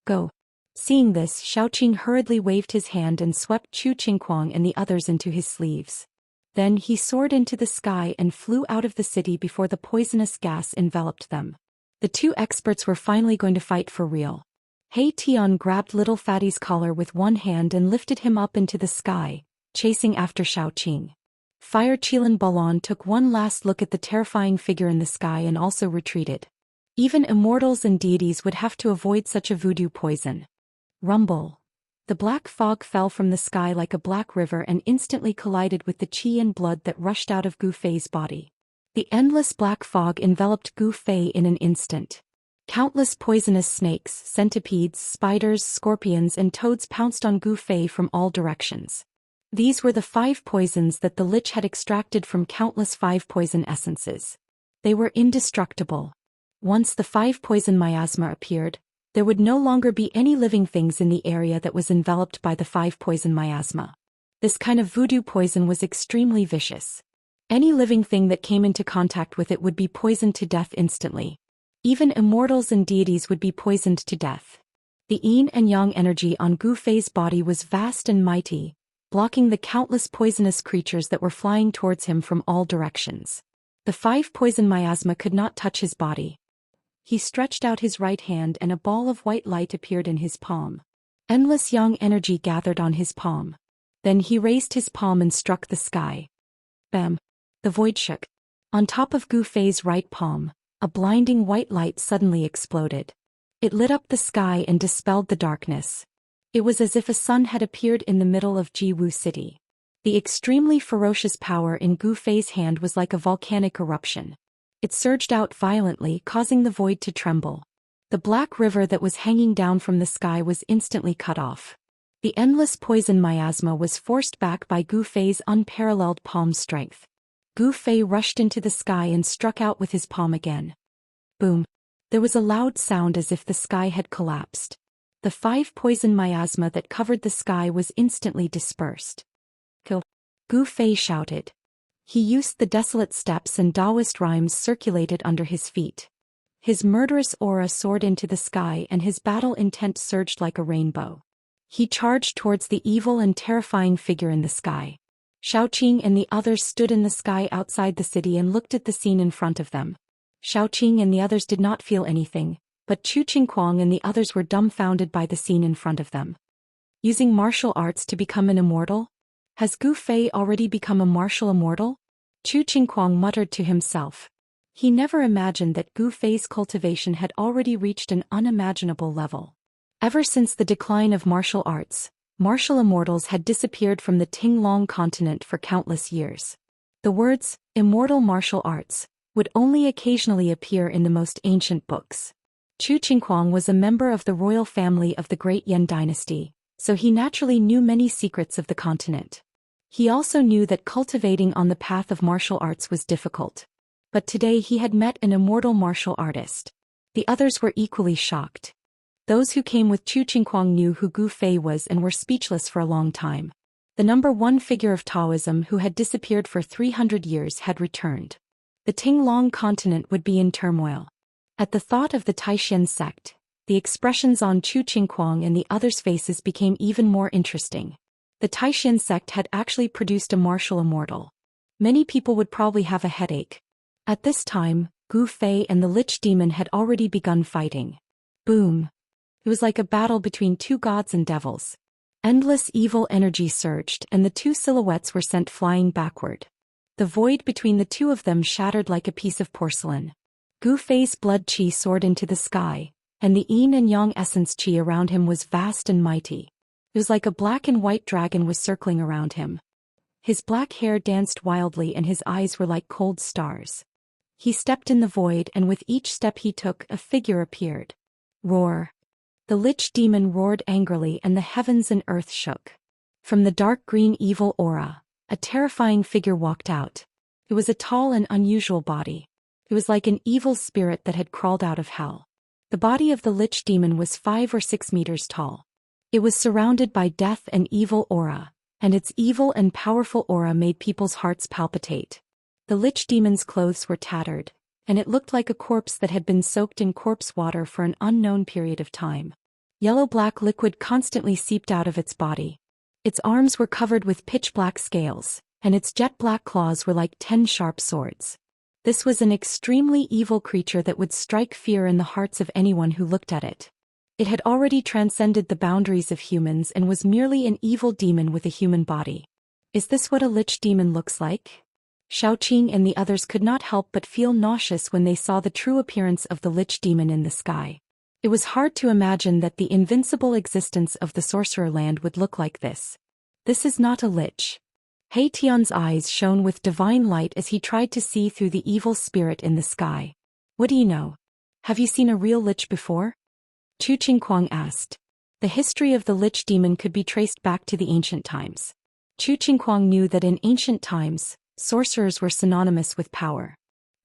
Go. Seeing this, Xiaoqing hurriedly waved his hand and swept Chu Qingquang and the others into his sleeves. Then he soared into the sky and flew out of the city before the poisonous gas enveloped them. The 2 experts were finally going to fight for real. Hei Tian grabbed little Fatty's collar with one hand and lifted him up into the sky, chasing after Xiaoqing. Fire Qilin Balon took one last look at the terrifying figure in the sky and also retreated. Even immortals and deities would have to avoid such a voodoo poison. Rumble. The black fog fell from the sky like a black river and instantly collided with the qi and blood that rushed out of Gu Fei's body. The endless black fog enveloped Gu Fei in an instant. Countless poisonous snakes, centipedes, spiders, scorpions, and toads pounced on Gu Fei from all directions. These were the 5 poisons that the Lich had extracted from countless 5 poison essences. They were indestructible. Once the 5-poison miasma appeared, there would no longer be any living things in the area that was enveloped by the 5-poison miasma. This kind of voodoo poison was extremely vicious. Any living thing that came into contact with it would be poisoned to death instantly. Even immortals and deities would be poisoned to death. The yin and yang energy on Gu Fei's body was vast and mighty, blocking the countless poisonous creatures that were flying towards him from all directions. The 5-poison miasma could not touch his body. He stretched out his right hand and a ball of white light appeared in his palm. Endless yang energy gathered on his palm. Then he raised his palm and struck the sky. Bam! The void shook. On top of Gu Fei's right palm, a blinding white light suddenly exploded. It lit up the sky and dispelled the darkness. It was as if a sun had appeared in the middle of Jiwu City. The extremely ferocious power in Gu Fei's hand was like a volcanic eruption. It surged out violently, causing the void to tremble. The black river that was hanging down from the sky was instantly cut off. The endless poison miasma was forced back by Gu Fei's unparalleled palm strength. Gu Fei rushed into the sky and struck out with his palm again. Boom! There was a loud sound as if the sky had collapsed. The 5-poison miasma that covered the sky was instantly dispersed. Kill! Gu Fei shouted. He used the desolate steppes and Daoist rhymes circulated under his feet. His murderous aura soared into the sky and his battle intent surged like a rainbow. He charged towards the evil and terrifying figure in the sky. Xiaoqing and the others stood in the sky outside the city and looked at the scene in front of them. Xiaoqing and the others did not feel anything, but Chu Qingguang and the others were dumbfounded by the scene in front of them. Using martial arts to become an immortal? Has Gu Fei already become a martial immortal? Chu Qingguang muttered to himself. He never imagined that Gu Fei's cultivation had already reached an unimaginable level. Ever since the decline of martial arts, martial immortals had disappeared from the Tinglong continent for countless years. The words, immortal martial arts, would only occasionally appear in the most ancient books. Chu Qingguang was a member of the royal family of the Great Yan dynasty, so he naturally knew many secrets of the continent. He also knew that cultivating on the path of martial arts was difficult. But today he had met an immortal martial artist. The others were equally shocked. Those who came with Chu Qingguang knew who Gu Fei was and were speechless for a long time. The number one figure of Taoism who had disappeared for 300 years had returned. The Tinglong continent would be in turmoil. At the thought of the Taishan sect, the expressions on Chu Qingguang and the others' faces became even more interesting. The Taishan sect had actually produced a martial immortal. Many people would probably have a headache. At this time, Gu Fei and the Lich Demon had already begun fighting. Boom! It was like a battle between two gods and devils. Endless evil energy surged and the two silhouettes were sent flying backward. The void between the two of them shattered like a piece of porcelain. Gu Fei's blood qi soared into the sky, and the yin and yang essence qi around him was vast and mighty. It was like a black and white dragon was circling around him. His black hair danced wildly and his eyes were like cold stars. He stepped in the void and with each step he took, a figure appeared. Roar! The Lich Demon roared angrily and the heavens and earth shook. From the dark green evil aura, a terrifying figure walked out. It was a tall and unusual body. It was like an evil spirit that had crawled out of hell. The body of the Lich Demon was 5 or 6 meters tall. It was surrounded by death and evil aura, and its evil and powerful aura made people's hearts palpitate. The Lich Demon's clothes were tattered, and it looked like a corpse that had been soaked in corpse water for an unknown period of time. Yellow-black liquid constantly seeped out of its body. Its arms were covered with pitch-black scales, and its jet-black claws were like 10 sharp swords. This was an extremely evil creature that would strike fear in the hearts of anyone who looked at it. It had already transcended the boundaries of humans and was merely an evil demon with a human body. Is this what a Lich Demon looks like? Xiaoqing and the others could not help but feel nauseous when they saw the true appearance of the Lich Demon in the sky. It was hard to imagine that the invincible existence of the Sorcerer Land would look like this. This is not a lich. He Tian's eyes shone with divine light as he tried to see through the evil spirit in the sky. What do you know? Have you seen a real lich before? Chu Qingguang asked. The history of the Lich Demon could be traced back to the ancient times. Chu Qingguang knew that in ancient times, sorcerers were synonymous with power.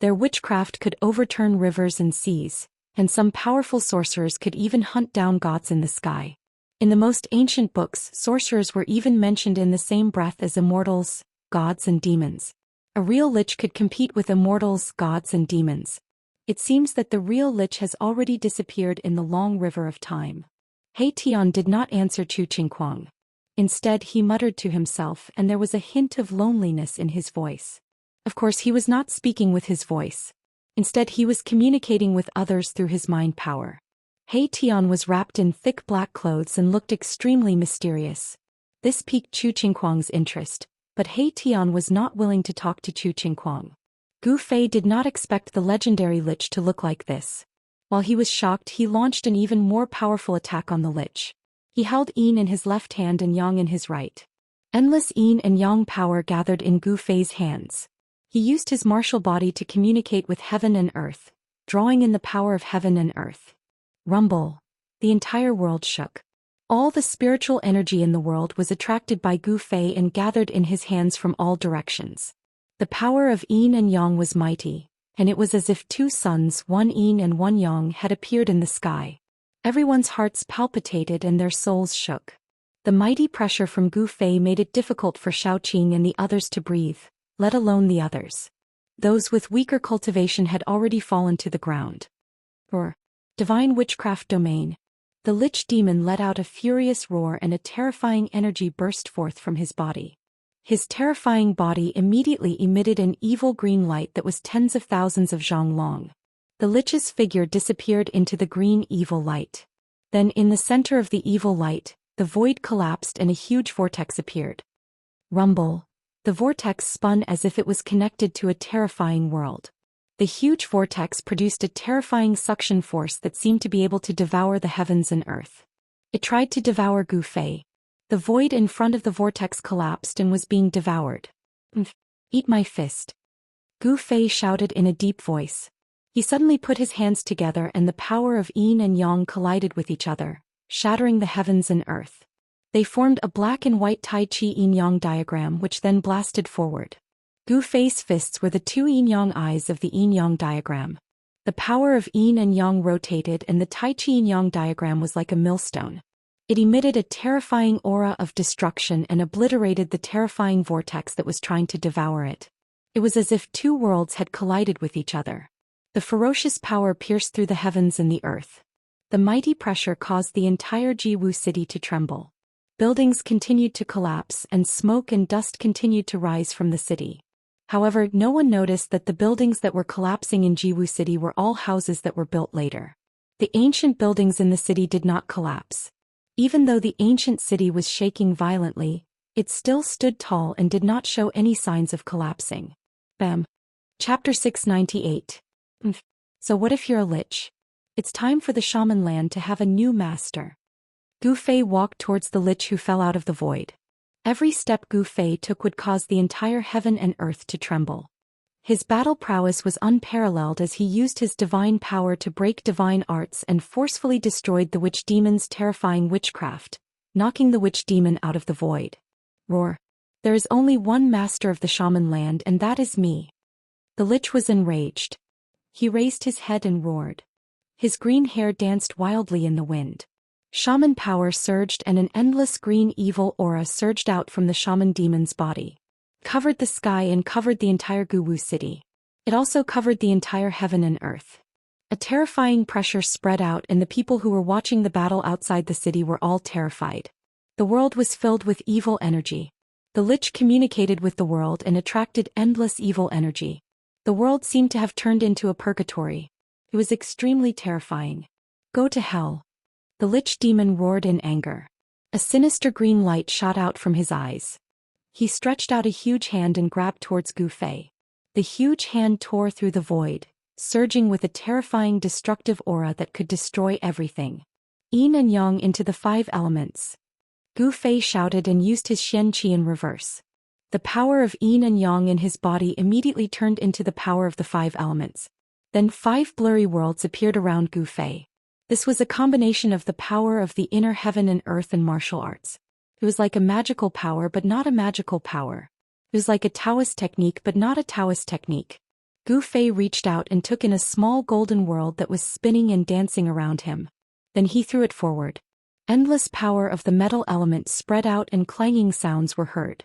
Their witchcraft could overturn rivers and seas, and some powerful sorcerers could even hunt down gods in the sky. In the most ancient books, sorcerers were even mentioned in the same breath as immortals, gods and demons. A real lich could compete with immortals, gods and demons. It seems that the real lich has already disappeared in the long river of time. He Tian did not answer Chu Qingguang. Instead he muttered to himself and there was a hint of loneliness in his voice. Of course he was not speaking with his voice. Instead he was communicating with others through his mind power. He Tian was wrapped in thick black clothes and looked extremely mysterious. This piqued Chu Qingguang's interest, but He Tian was not willing to talk to Chu Qingguang. Gu Fei did not expect the legendary lich to look like this. While he was shocked, he launched an even more powerful attack on the lich. He held yin in his left hand and yang in his right. Endless yin and yang power gathered in Gu Fei's hands. He used his martial body to communicate with heaven and earth, drawing in the power of heaven and earth. Rumble. The entire world shook. All the spiritual energy in the world was attracted by Gu Fei and gathered in his hands from all directions. The power of yin and yang was mighty, and it was as if two suns, one yin and one yang, had appeared in the sky. Everyone's hearts palpitated and their souls shook. The mighty pressure from Gu Fei made it difficult for Xiaoqing and the others to breathe, let alone the others. Those with weaker cultivation had already fallen to the ground. Roar. Divine witchcraft domain. The lich demon let out a furious roar and a terrifying energy burst forth from his body. His terrifying body immediately emitted an evil green light that was tens of thousands of zhang long. The lich's figure disappeared into the green evil light. Then in the center of the evil light, the void collapsed and a huge vortex appeared. Rumble. The vortex spun as if it was connected to a terrifying world. The huge vortex produced a terrifying suction force that seemed to be able to devour the heavens and earth. It tried to devour Gu Fei. The void in front of the vortex collapsed and was being devoured. Eat my fist. Gu Fei shouted in a deep voice. He suddenly put his hands together and the power of yin and yang collided with each other, shattering the heavens and earth. They formed a black and white Tai Chi yin-yang diagram which then blasted forward. Gu Fei's fists were the two yin-yang eyes of the yin-yang diagram. The power of yin and yang rotated and the Tai Chi yin-yang diagram was like a millstone. It emitted a terrifying aura of destruction and obliterated the terrifying vortex that was trying to devour it. It was as if two worlds had collided with each other. The ferocious power pierced through the heavens and the earth. The mighty pressure caused the entire Jiwu city to tremble. Buildings continued to collapse and smoke and dust continued to rise from the city. However, no one noticed that the buildings that were collapsing in Jiwu city were all houses that were built later. The ancient buildings in the city did not collapse. Even though the ancient city was shaking violently, it still stood tall and did not show any signs of collapsing. Bam. Chapter 698. So what if you're a lich? It's time for the shaman land to have a new master. Gu Fei walked towards the lich who fell out of the void. Every step Gu Fei took would cause the entire heaven and earth to tremble. His battle prowess was unparalleled as he used his divine power to break divine arts and forcefully destroyed the witch demon's terrifying witchcraft, knocking the witch demon out of the void. Roar. There is only one master of the shaman land and that is me. The lich was enraged. He raised his head and roared. His green hair danced wildly in the wind. Shaman power surged and an endless green evil aura surged out from the shaman demon's body. Covered the sky and covered the entire Guwu city. It also covered the entire heaven and earth. A terrifying pressure spread out and the people who were watching the battle outside the city were all terrified. The world was filled with evil energy. The lich communicated with the world and attracted endless evil energy. The world seemed to have turned into a purgatory. It was extremely terrifying. Go to hell. The lich demon roared in anger. A sinister green light shot out from his eyes. He stretched out a huge hand and grabbed towards Gu Fei. The huge hand tore through the void, surging with a terrifying destructive aura that could destroy everything. Yin and yang into the 5 elements. Gu Fei shouted and used his Xianxia in reverse. The power of yin and yang in his body immediately turned into the power of the 5 elements. Then 5 blurry worlds appeared around Gu Fei. This was a combination of the power of the inner heaven and earth and martial arts. It was like a magical power but not a magical power. It was like a Taoist technique but not a Taoist technique. Gu Fei reached out and took in a small golden world that was spinning and dancing around him. Then he threw it forward. Endless power of the metal element spread out and clanging sounds were heard.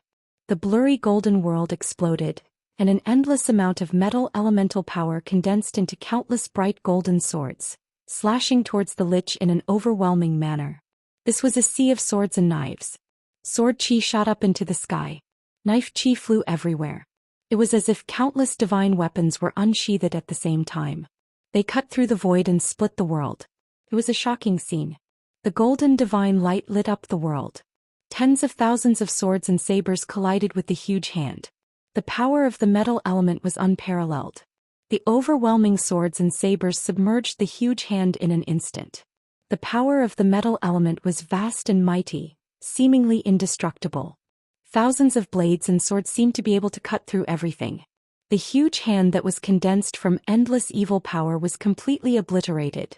The blurry golden world exploded, and an endless amount of metal elemental power condensed into countless bright golden swords, slashing towards the lich in an overwhelming manner. This was a sea of swords and knives. Sword chi shot up into the sky. Knife chi flew everywhere. It was as if countless divine weapons were unsheathed at the same time. They cut through the void and split the world. It was a shocking scene. The golden divine light lit up the world. Tens of thousands of swords and sabers collided with the huge hand. The power of the metal element was unparalleled. The overwhelming swords and sabers submerged the huge hand in an instant. The power of the metal element was vast and mighty, seemingly indestructible. Thousands of blades and swords seemed to be able to cut through everything. The huge hand that was condensed from endless evil power was completely obliterated.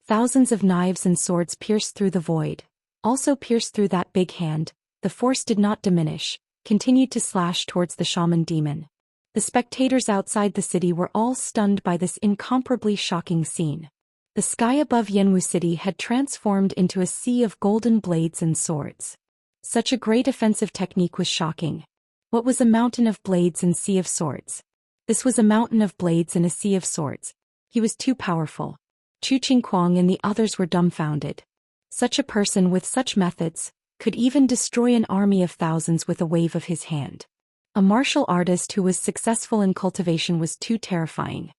Thousands of knives and swords pierced through the void, also pierced through that big hand. The force did not diminish, continued to slash towards the shaman demon. The spectators outside the city were all stunned by this incomparably shocking scene. The sky above Yanwu City had transformed into a sea of golden blades and swords. Such a great offensive technique was shocking. What was a mountain of blades and sea of swords? This was a mountain of blades and a sea of swords. He was too powerful. Chu Qingguang and the others were dumbfounded. Such a person with such methods could even destroy an army of thousands with a wave of his hand. A martial artist who was successful in cultivation was too terrifying.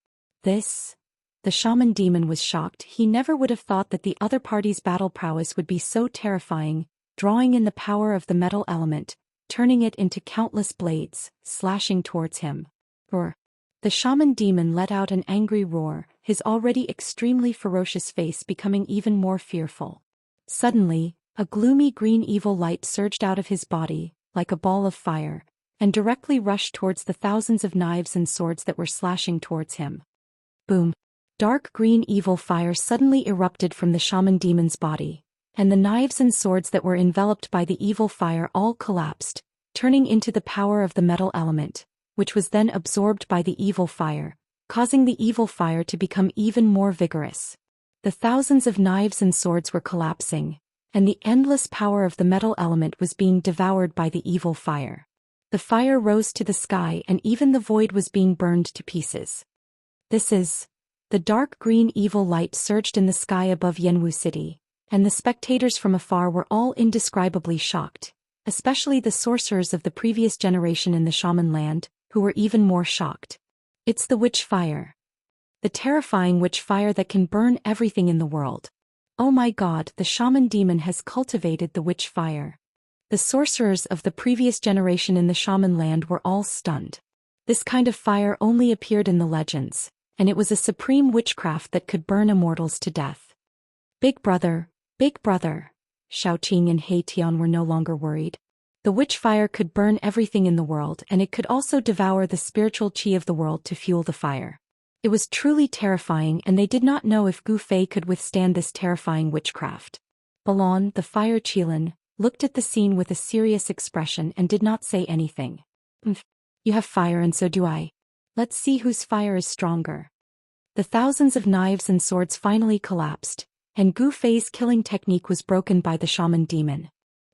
The shaman demon was shocked. He never would have thought that the other party's battle prowess would be so terrifying, drawing in the power of the metal element, turning it into countless blades, slashing towards him. Roar. The shaman demon let out an angry roar, his already extremely ferocious face becoming even more fearful. Suddenly, a gloomy green evil light surged out of his body, like a ball of fire, and directly rushed towards the thousands of knives and swords that were slashing towards him. Boom! Dark green evil fire suddenly erupted from the shaman demon's body, and the knives and swords that were enveloped by the evil fire all collapsed, turning into the power of the metal element, which was then absorbed by the evil fire, causing the evil fire to become even more vigorous. The thousands of knives and swords were collapsing, and the endless power of the metal element was being devoured by the evil fire. The fire rose to the sky and even the void was being burned to pieces. The dark green evil light surged in the sky above Yanwu City, and the spectators from afar were all indescribably shocked, especially the sorcerers of the previous generation in the shaman land, who were even more shocked. It's the witch fire. The terrifying witch fire that can burn everything in the world. Oh my god, the shaman demon has cultivated the witch fire. The sorcerers of the previous generation in the shaman land were all stunned. This kind of fire only appeared in the legends, and it was a supreme witchcraft that could burn immortals to death. Big brother, Shaoqing and He Tian were no longer worried. The witch fire could burn everything in the world and it could also devour the spiritual qi of the world to fuel the fire. It was truly terrifying and they did not know if Gu Fei could withstand this terrifying witchcraft. Balon, the fire Qilin, looked at the scene with a serious expression and did not say anything. You have fire and so do I. Let's see whose fire is stronger. The thousands of knives and swords finally collapsed, and Gu Fei's killing technique was broken by the shaman demon.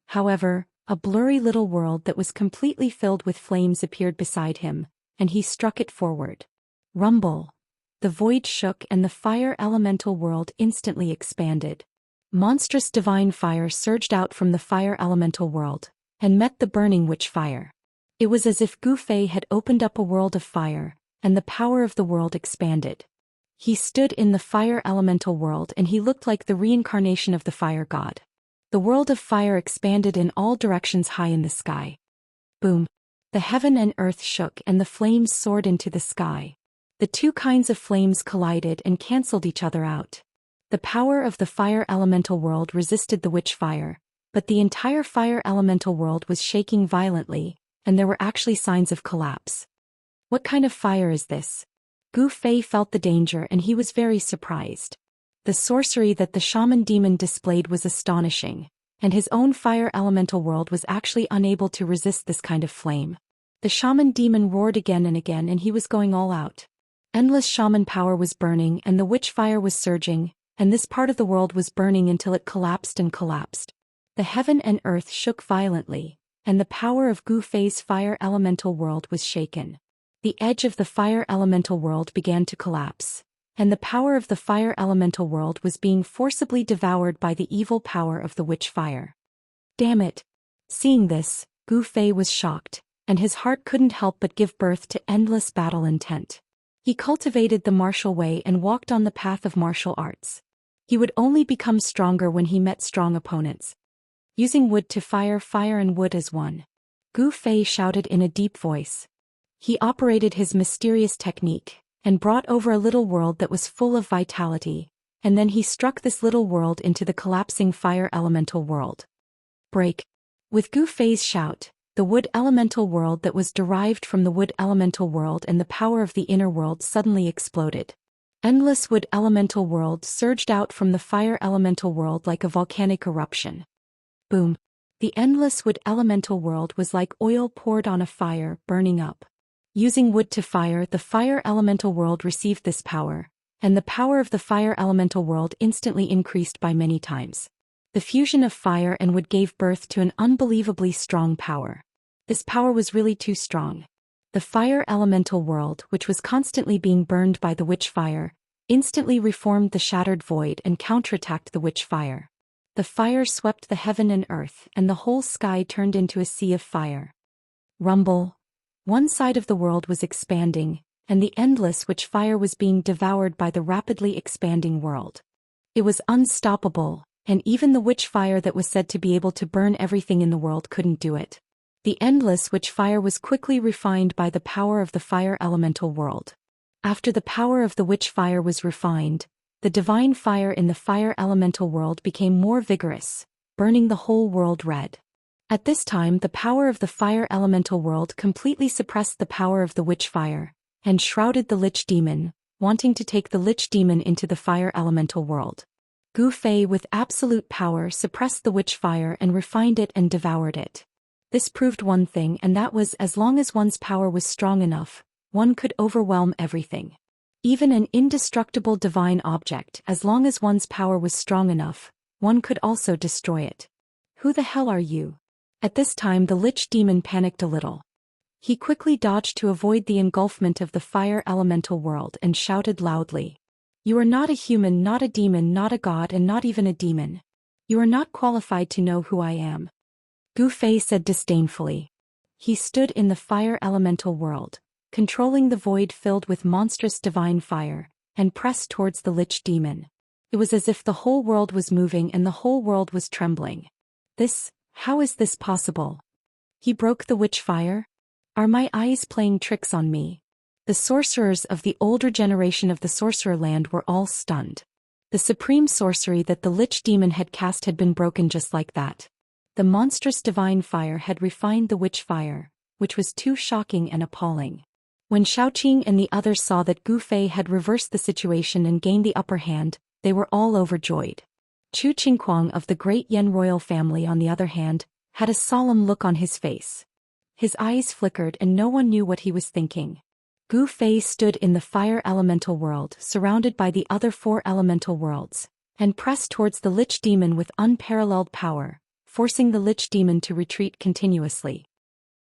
However, a blurry little world that was completely filled with flames appeared beside him, and he struck it forward. Rumble. The void shook and the fire elemental world instantly expanded. Monstrous divine fire surged out from the fire elemental world, and met the burning witch fire. It was as if Gu Fei had opened up a world of fire, and the power of the world expanded. He stood in the fire elemental world and he looked like the reincarnation of the fire god. The world of fire expanded in all directions high in the sky. Boom! The heaven and earth shook and the flames soared into the sky. The two kinds of flames collided and cancelled each other out. The power of the fire elemental world resisted the witch fire, but the entire fire elemental world was shaking violently, and there were actually signs of collapse. What kind of fire is this? Gu Fei felt the danger and he was very surprised. The sorcery that the shaman demon displayed was astonishing, and his own fire elemental world was actually unable to resist this kind of flame. The shaman demon roared again and again and he was going all out. Endless shaman power was burning and the witch fire was surging, and this part of the world was burning until it collapsed and collapsed. The heaven and earth shook violently, and the power of Gu Fei's fire elemental world was shaken. The edge of the fire elemental world began to collapse, and the power of the fire elemental world was being forcibly devoured by the evil power of the witch fire. Damn it! Seeing this, Gu Fei was shocked, and his heart couldn't help but give birth to endless battle intent. He cultivated the martial way and walked on the path of martial arts. He would only become stronger when he met strong opponents. Using wood to fire and wood as one. Gu Fei shouted in a deep voice. He operated his mysterious technique, and brought over a little world that was full of vitality, and then he struck this little world into the collapsing fire elemental world. Break. With Gu Fei's shout, the wood elemental world that was derived from the wood elemental world and the power of the inner world suddenly exploded. Endless wood elemental world surged out from the fire elemental world like a volcanic eruption. Boom. The endless wood elemental world was like oil poured on a fire, burning up. Using wood to fire, the fire elemental world received this power, and the power of the fire elemental world instantly increased by many times. The fusion of fire and wood gave birth to an unbelievably strong power. This power was really too strong. The fire elemental world, which was constantly being burned by the witch fire, instantly reformed the shattered void and counterattacked the witch fire. The fire swept the heaven and earth, and the whole sky turned into a sea of fire. Rumble. One side of the world was expanding, and the endless witch fire was being devoured by the rapidly expanding world. It was unstoppable, and even the witch fire that was said to be able to burn everything in the world couldn't do it. The endless witch fire was quickly refined by the power of the fire elemental world. After the power of the witch fire was refined, the divine fire in the fire elemental world became more vigorous, burning the whole world red. At this time, the power of the fire elemental world completely suppressed the power of the witch fire, and shrouded the lich demon, wanting to take the lich demon into the fire elemental world. Gu Fei with absolute power suppressed the witch fire and refined it and devoured it. This proved one thing, and that was, as long as one's power was strong enough, one could overwhelm everything. Even an indestructible divine object, as long as one's power was strong enough, one could also destroy it. Who the hell are you? At this time the lich demon panicked a little. He quickly dodged to avoid the engulfment of the fire elemental world and shouted loudly. You are not a human, not a demon, not a god, and not even a demon. You are not qualified to know who I am. Gu Fei said disdainfully. He stood in the fire elemental world, controlling the void filled with monstrous divine fire, and pressed towards the lich demon. It was as if the whole world was moving and the whole world was trembling. How is this possible? He broke the witch fire? Are my eyes playing tricks on me? The sorcerers of the older generation of the sorcerer land were all stunned. The supreme sorcery that the lich demon had cast had been broken just like that. The monstrous divine fire had refined the witch fire, which was too shocking and appalling. When Xiaoqing and the others saw that Gu Fei had reversed the situation and gained the upper hand, they were all overjoyed. Chu Qingquang of the great Yan royal family, on the other hand, had a solemn look on his face. His eyes flickered and no one knew what he was thinking. Gu Fei stood in the fire elemental world, surrounded by the other 4 elemental worlds, and pressed towards the lich demon with unparalleled power, forcing the lich demon to retreat continuously.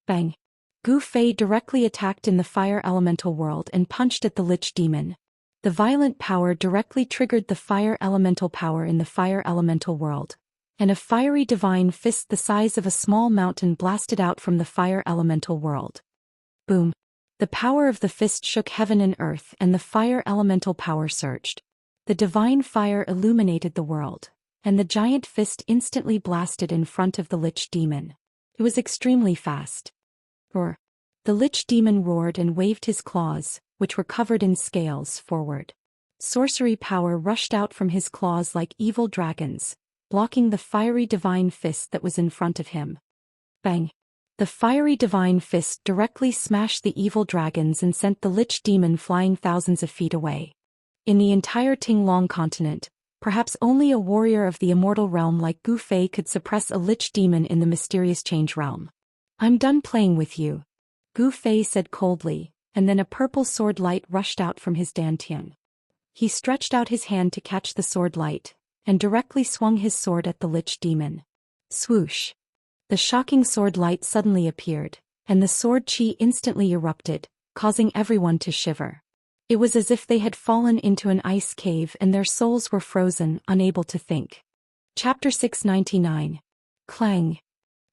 Bang! Gu Fei directly attacked in the fire elemental world and punched at the lich demon. The violent power directly triggered the fire elemental power in the fire elemental world, and a fiery divine fist the size of a small mountain blasted out from the fire elemental world. Boom! The power of the fist shook heaven and earth, and the fire elemental power surged. The divine fire illuminated the world, and the giant fist instantly blasted in front of the lich demon. It was extremely fast. Roar! The lich demon roared and waved his claws, which were covered in scales, forward. Sorcery power rushed out from his claws like evil dragons, blocking the fiery divine fist that was in front of him. Bang! The fiery divine fist directly smashed the evil dragons and sent the lich demon flying thousands of feet away. In the entire Tinglong continent, perhaps only a warrior of the immortal realm like Gu Fei could suppress a lich demon in the mysterious change realm. I'm done playing with you, Gu Fei said coldly, and then a purple sword light rushed out from his dantian. He stretched out his hand to catch the sword light, and directly swung his sword at the lich demon. Swoosh! The shocking sword light suddenly appeared, and the sword chi instantly erupted, causing everyone to shiver. It was as if they had fallen into an ice cave and their souls were frozen, unable to think. Chapter 699. Clang!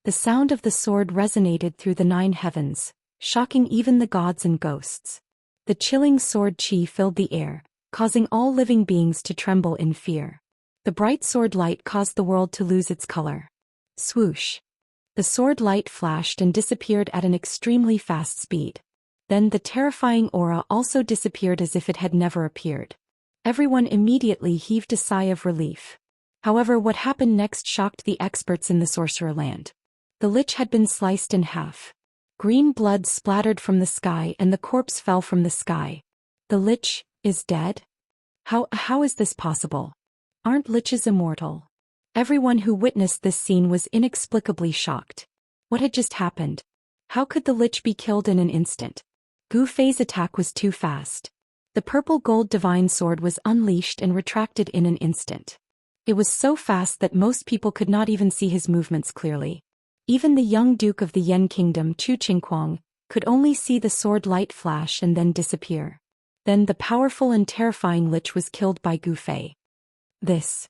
The sound of the sword resonated through the 9 heavens, shocking even the gods and ghosts. The chilling sword chi filled the air, causing all living beings to tremble in fear. The bright sword light caused the world to lose its color. Swoosh! The sword light flashed and disappeared at an extremely fast speed. Then the terrifying aura also disappeared as if it had never appeared. Everyone immediately heaved a sigh of relief. However, what happened next shocked the experts in the sorcerer land. The lich had been sliced in half. Green blood splattered from the sky and the corpse fell from the sky. The lich is dead? How is this possible? Aren't liches immortal? Everyone who witnessed this scene was inexplicably shocked. What had just happened? How could the lich be killed in an instant? Gu Fei's attack was too fast. The purple gold divine sword was unleashed and retracted in an instant. It was so fast that most people could not even see his movements clearly. Even the young duke of the Yan kingdom, Chu Qingquang, could only see the sword light flash and then disappear. Then the powerful and terrifying lich was killed by Gu Fei. This.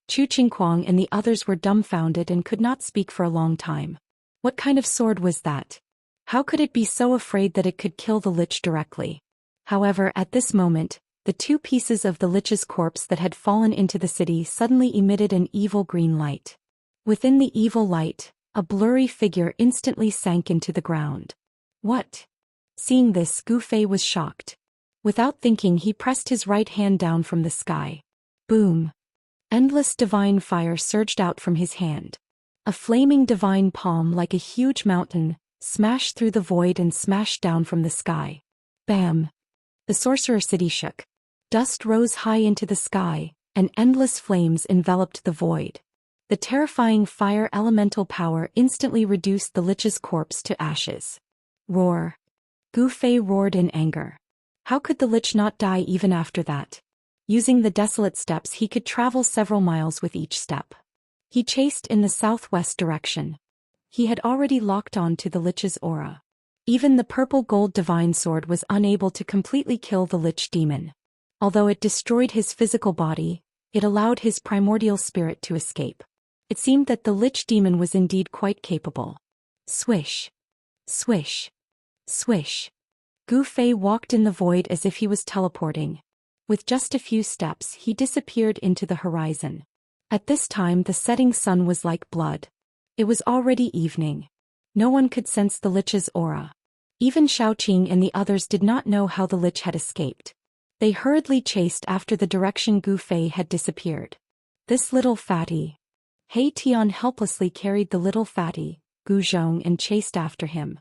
Chu Qingquang and the others were dumbfounded and could not speak for a long time. What kind of sword was that? How could it be so afraid that it could kill the lich directly? However, at this moment, the two pieces of the lich's corpse that had fallen into the city suddenly emitted an evil green light. Within the evil light, a blurry figure instantly sank into the ground. What? Seeing this, Gu Fei was shocked. Without thinking, he pressed his right hand down from the sky. Boom! Endless divine fire surged out from his hand. A flaming divine palm like a huge mountain smashed through the void and smashed down from the sky. Bam! The sorcerer city shook. Dust rose high into the sky, and endless flames enveloped the void. The terrifying fire elemental power instantly reduced the lich's corpse to ashes. Roar! Gu Fei roared in anger. How could the lich not die even after that? Using the desolate steps, he could travel several miles with each step. He chased in the southwest direction. He had already locked on to the lich's aura. Even the purple gold divine sword was unable to completely kill the lich demon. Although it destroyed his physical body, it allowed his primordial spirit to escape. It seemed that the lich demon was indeed quite capable. Swish! Swish! Swish! Gu Fei walked in the void as if he was teleporting. With just a few steps, he disappeared into the horizon. At this time, the setting sun was like blood. It was already evening. No one could sense the lich's aura. Even Xiaoqing and the others did not know how the lich had escaped. They hurriedly chased after the direction Gu Fei had disappeared. This little fatty. He Tian helplessly carried the little fatty, Gu Zhong, and chased after him.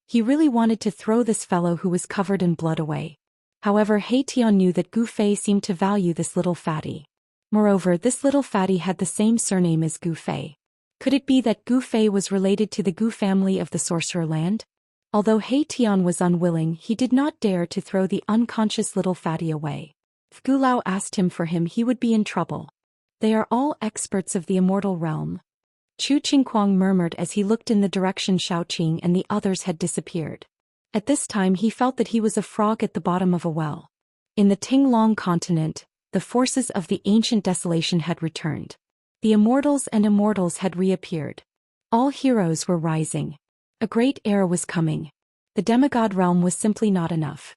He really wanted to throw this fellow who was covered in blood away. However, He Tian knew that Gu Fei seemed to value this little fatty. Moreover, this little fatty had the same surname as Gu Fei. Could it be that Gu Fei was related to the Gu family of the Sorcerer Land? Although He Tian was unwilling, he did not dare to throw the unconscious little fatty away. If Gu Lao asked him for him, he would be in trouble. They are all experts of the immortal realm. Chu Qingquang murmured as he looked in the direction Xiaoqing and the others had disappeared. At this time he felt that he was a frog at the bottom of a well. In the Tinglong continent, the forces of the ancient desolation had returned. The immortals and immortals had reappeared. All heroes were rising. A great era was coming. The demigod realm was simply not enough.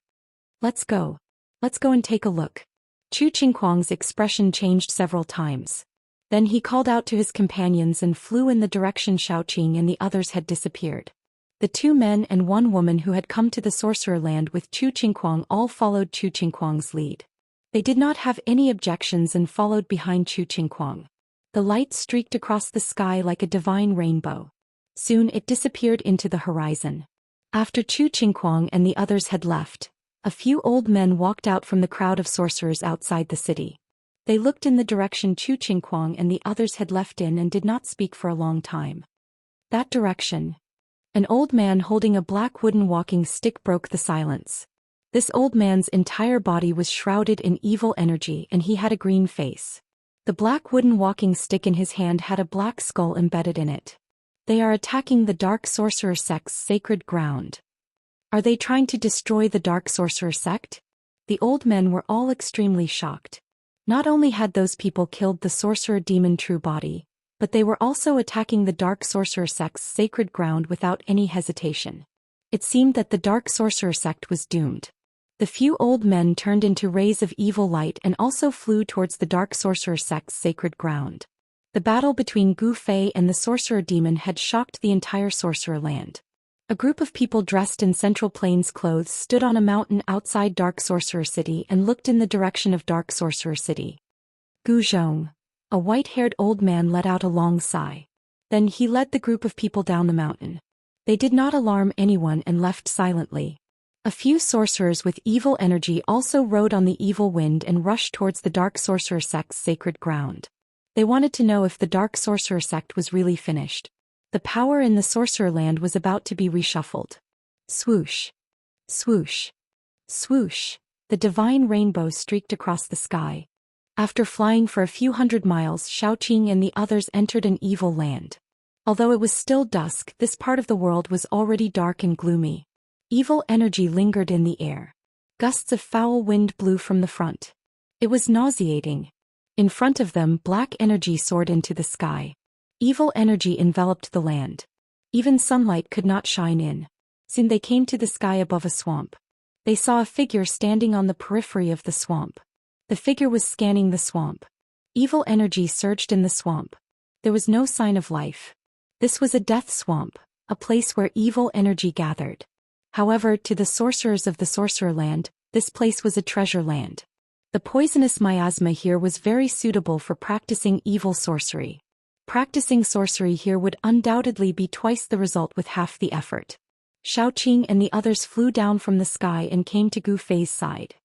Let's go. Let's go and take a look. Chu Qingquang's expression changed several times. Then he called out to his companions and flew in the direction Xiaoqing and the others had disappeared. The two men and one woman who had come to the Sorcerer Land with Chu Qingquang all followed Chu Qingquang's lead. They did not have any objections and followed behind Chu Qingquang. The light streaked across the sky like a divine rainbow. Soon it disappeared into the horizon. After Chu Qingquang and the others had left, a few old men walked out from the crowd of sorcerers outside the city. They looked in the direction Chu Qingquang and the others had left in and did not speak for a long time. That direction. An old man holding a black wooden walking stick broke the silence. This old man's entire body was shrouded in evil energy and he had a green face. The black wooden walking stick in his hand had a black skull embedded in it. They are attacking the Dark Sorcerer sect's sacred ground. Are they trying to destroy the Dark Sorcerer sect? The old men were all extremely shocked. Not only had those people killed the sorcerer demon True Body, but they were also attacking the Dark Sorcerer sect's sacred ground without any hesitation. It seemed that the Dark Sorcerer sect was doomed. The few old men turned into rays of evil light and also flew towards the Dark Sorcerer sect's sacred ground. The battle between Gu Fei and the sorcerer demon had shocked the entire Sorcerer Land. A group of people dressed in Central Plains clothes stood on a mountain outside Dark Sorcerer City and looked in the direction of Dark Sorcerer City. Gu Zhong, a white-haired old man, let out a long sigh. Then he led the group of people down the mountain. They did not alarm anyone and left silently. A few sorcerers with evil energy also rode on the evil wind and rushed towards the Dark Sorcerer sect's sacred ground. They wanted to know if the Dark Sorcerer sect was really finished. The power in the Sorcerer Land was about to be reshuffled. Swoosh! Swoosh! Swoosh! The divine rainbow streaked across the sky. After flying for a few hundred miles, Xiaoqing and the others entered an evil land. Although it was still dusk, this part of the world was already dark and gloomy. Evil energy lingered in the air. Gusts of foul wind blew from the front. It was nauseating. In front of them, black energy soared into the sky. Evil energy enveloped the land. Even sunlight could not shine in. Soon they came to the sky above a swamp. They saw a figure standing on the periphery of the swamp. The figure was scanning the swamp. Evil energy surged in the swamp. There was no sign of life. This was a death swamp, a place where evil energy gathered. However, to the sorcerers of the Sorcerer Land, this place was a treasure land. The poisonous miasma here was very suitable for practicing evil sorcery. Practicing sorcery here would undoubtedly be twice the result with half the effort. Xiaoqing and the others flew down from the sky and came to Gu Fei's side.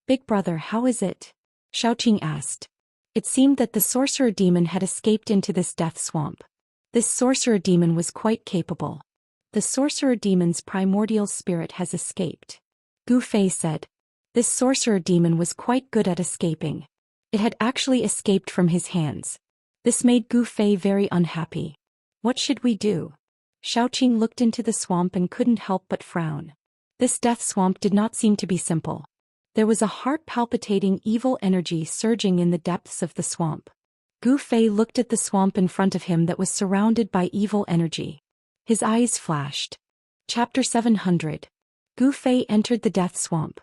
"Big brother, how is it?" Xiaoqing asked. It seemed that the sorcerer demon had escaped into this death swamp. This sorcerer demon was quite capable. "The sorcerer demon's primordial spirit has escaped," Gu Fei said. This sorcerer demon was quite good at escaping. It had actually escaped from his hands. This made Gu Fei very unhappy. "What should we do?" Xiaoqing looked into the swamp and couldn't help but frown. This death swamp did not seem to be simple. There was a heart-palpitating evil energy surging in the depths of the swamp. Gu Fei looked at the swamp in front of him that was surrounded by evil energy. His eyes flashed. Chapter 700. Gu Fei entered the death swamp.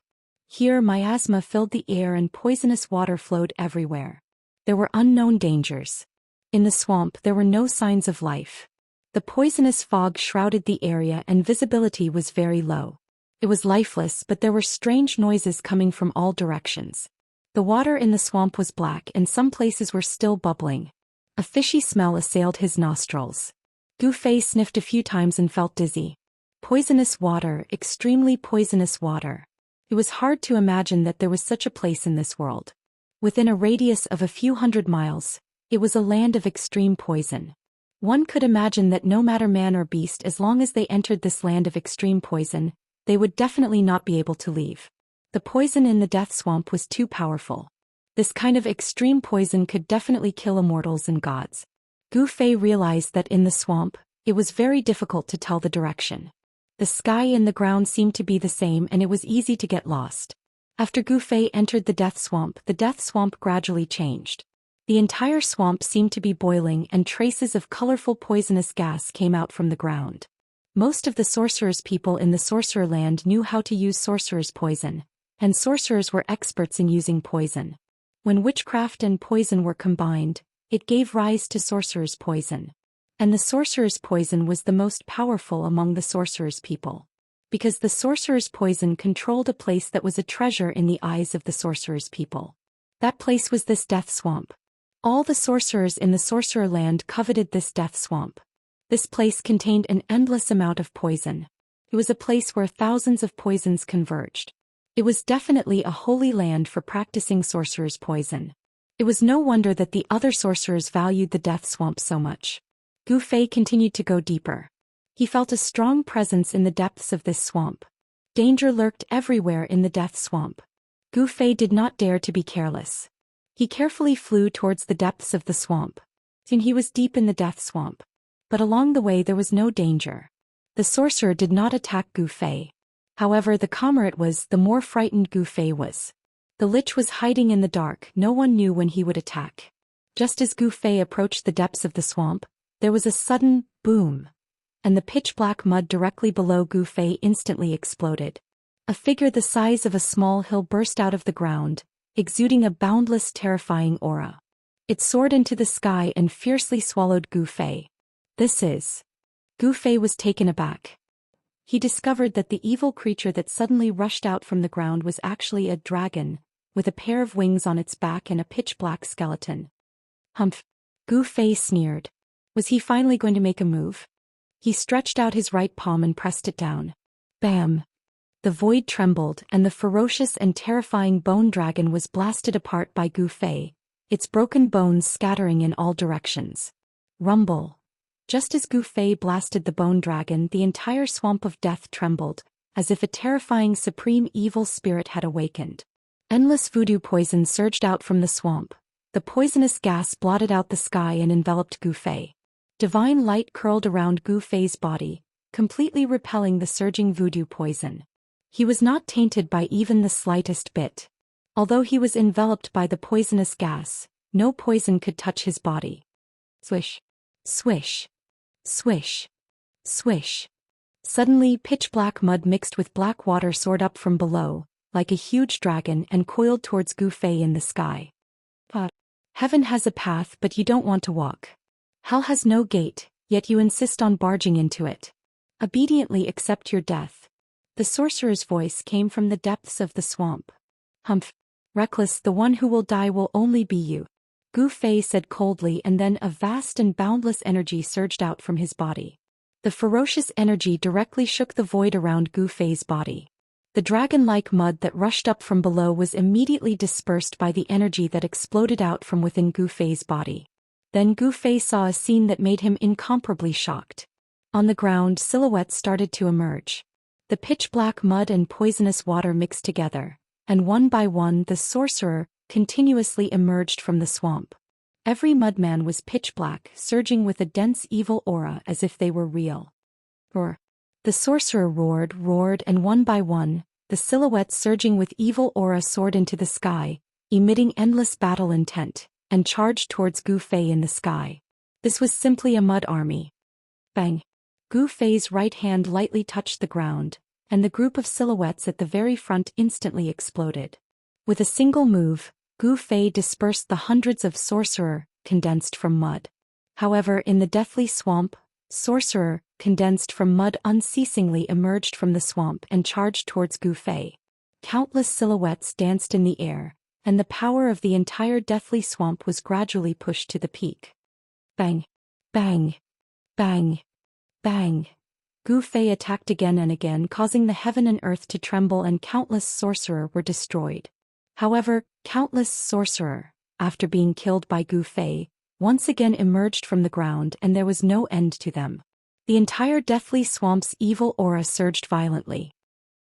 Here miasma filled the air and poisonous water flowed everywhere. There were unknown dangers. In the swamp there were no signs of life. The poisonous fog shrouded the area and visibility was very low. It was lifeless, but there were strange noises coming from all directions. The water in the swamp was black and some places were still bubbling. A fishy smell assailed his nostrils. Gu Fei sniffed a few times and felt dizzy. Poisonous water, extremely poisonous water. It was hard to imagine that there was such a place in this world. Within a radius of a few hundred miles, it was a land of extreme poison. One could imagine that no matter man or beast, as long as they entered this land of extreme poison, they would definitely not be able to leave. The poison in the death swamp was too powerful. This kind of extreme poison could definitely kill immortals and gods. Gu Fei realized that in the swamp, it was very difficult to tell the direction. The sky and the ground seemed to be the same and it was easy to get lost. After Gu Fei entered the death swamp gradually changed. The entire swamp seemed to be boiling and traces of colorful poisonous gas came out from the ground. Most of the sorcerers' people in the Sorcerer Land knew how to use sorcerer's poison, and sorcerers were experts in using poison. When witchcraft and poison were combined, it gave rise to sorcerer's poison. And the sorcerer's poison was the most powerful among the sorcerer's people. Because the sorcerer's poison controlled a place that was a treasure in the eyes of the sorcerer's people. That place was this death swamp. All the sorcerers in the Sorcerer Land coveted this death swamp. This place contained an endless amount of poison. It was a place where thousands of poisons converged. It was definitely a holy land for practicing sorcerer's poison. It was no wonder that the other sorcerers valued the death swamp so much. Gu Fei continued to go deeper. He felt a strong presence in the depths of this swamp. Danger lurked everywhere in the death swamp. Gu Fei did not dare to be careless. He carefully flew towards the depths of the swamp. Soon he was deep in the death swamp. But along the way there was no danger. The sorcerer did not attack Gu Fei. However, the calmer it was, the more frightened Gu Fei was. The lich was hiding in the dark, no one knew when he would attack. Just as Gu Fei approached the depths of the swamp, there was a sudden boom. And the pitch-black mud directly below Gu Fei instantly exploded. A figure the size of a small hill burst out of the ground, exuding a boundless, terrifying aura. It soared into the sky and fiercely swallowed Gu Fei. This is... Gu Fei was taken aback. He discovered that the evil creature that suddenly rushed out from the ground was actually a dragon, with a pair of wings on its back and a pitch-black skeleton. Humph! Gu Fei sneered. Was he finally going to make a move? He stretched out his right palm and pressed it down. Bam! The void trembled and the ferocious and terrifying bone dragon was blasted apart by Gu Fei, its broken bones scattering in all directions. Rumble! Just as Gu Fei blasted the bone dragon, the entire swamp of death trembled, as if a terrifying supreme evil spirit had awakened. Endless voodoo poison surged out from the swamp. The poisonous gas blotted out the sky and enveloped Gu Fei. Divine light curled around Gu Fei's body, completely repelling the surging voodoo poison. He was not tainted by even the slightest bit. Although he was enveloped by the poisonous gas, no poison could touch his body. Swish. Swish. Swish. Swish. Suddenly pitch-black mud mixed with black water soared up from below, like a huge dragon, and coiled towards Gu Fei in the sky. Heaven has a path, but you don't want to walk. Hell has no gate, yet you insist on barging into it. Obediently accept your death. The sorcerer's voice came from the depths of the swamp. Humph. Reckless, the one who will die will only be you. Gu Fei said coldly, and then a vast and boundless energy surged out from his body. The ferocious energy directly shook the void around Gu Fei's body. The dragon-like mud that rushed up from below was immediately dispersed by the energy that exploded out from within Gu Fei's body. Then Gu Fei saw a scene that made him incomparably shocked. On the ground, silhouettes started to emerge. The pitch-black mud and poisonous water mixed together, and one by one the sorcerer continuously emerged from the swamp. Every mudman was pitch-black, surging with a dense evil aura as if they were real. Roar. The sorcerer roared, and one by one, the silhouettes surging with evil aura soared into the sky, emitting endless battle intent, and charged towards Gu Fei in the sky. This was simply a mud army. Bang! Gu Fei's right hand lightly touched the ground, and the group of silhouettes at the very front instantly exploded. With a single move, Gu Fei dispersed the hundreds of sorcerer, condensed from mud. However, in the deathly swamp, sorcerer, condensed from mud unceasingly emerged from the swamp and charged towards Gu Fei. Countless silhouettes danced in the air, and the power of the entire deathly swamp was gradually pushed to the peak. Bang! Bang! Bang! Bang! Gu Fei attacked again and again, causing the heaven and earth to tremble, and countless sorcerer were destroyed. However, countless sorcerer, after being killed by Gu Fei, once again emerged from the ground, and there was no end to them. The entire deathly swamp's evil aura surged violently.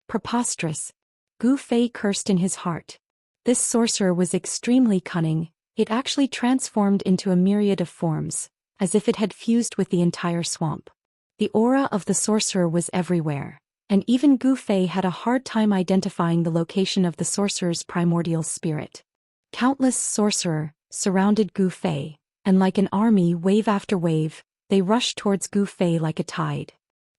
Preposterous! Gu Fei cursed in his heart. This sorcerer was extremely cunning. It actually transformed into a myriad of forms, as if it had fused with the entire swamp. The aura of the sorcerer was everywhere, and even Gu Fei had a hard time identifying the location of the sorcerer's primordial spirit. Countless sorcerer surrounded Gu Fei, and like an army, wave after wave, they rushed towards Gu Fei like a tide.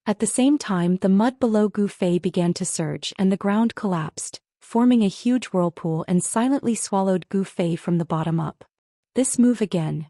At the same time, the mud below Gu Fei began to surge, and the ground collapsed, forming a huge whirlpool, and silently swallowed Gu Fei from the bottom up. This move again.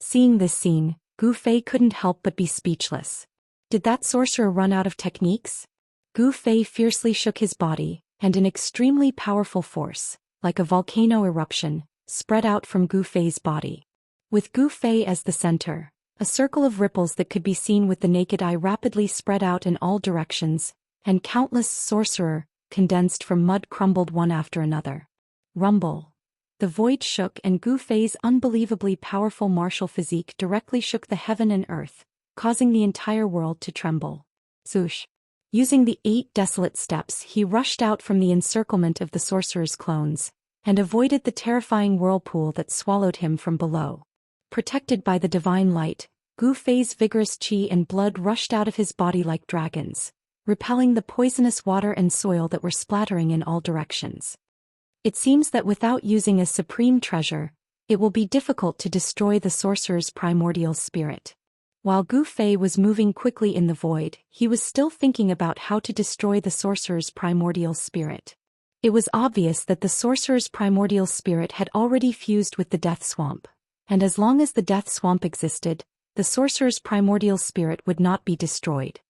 Seeing this scene, Gu Fei couldn't help but be speechless. Did that sorcerer run out of techniques? Gu Fei fiercely shook his body, and an extremely powerful force, like a volcano eruption, spread out from Gu Fei's body. With Gu Fei as the center, a circle of ripples that could be seen with the naked eye rapidly spread out in all directions, and countless sorcerer, condensed from mud, crumbled one after another. Rumble. The void shook, and Gu Fei's unbelievably powerful martial physique directly shook the heaven and earth, causing the entire world to tremble. Swoosh. Using the 8 desolate steps, he rushed out from the encirclement of the sorcerer's clones, and avoided the terrifying whirlpool that swallowed him from below. Protected by the divine light, Gu Fei's vigorous qi and blood rushed out of his body like dragons, repelling the poisonous water and soil that were splattering in all directions. It seems that without using a supreme treasure, it will be difficult to destroy the sorcerer's primordial spirit. While Gu Fei was moving quickly in the void, he was still thinking about how to destroy the sorcerer's primordial spirit. It was obvious that the sorcerer's primordial spirit had already fused with the death swamp, and as long as the death swamp existed, the sorcerer's primordial spirit would not be destroyed.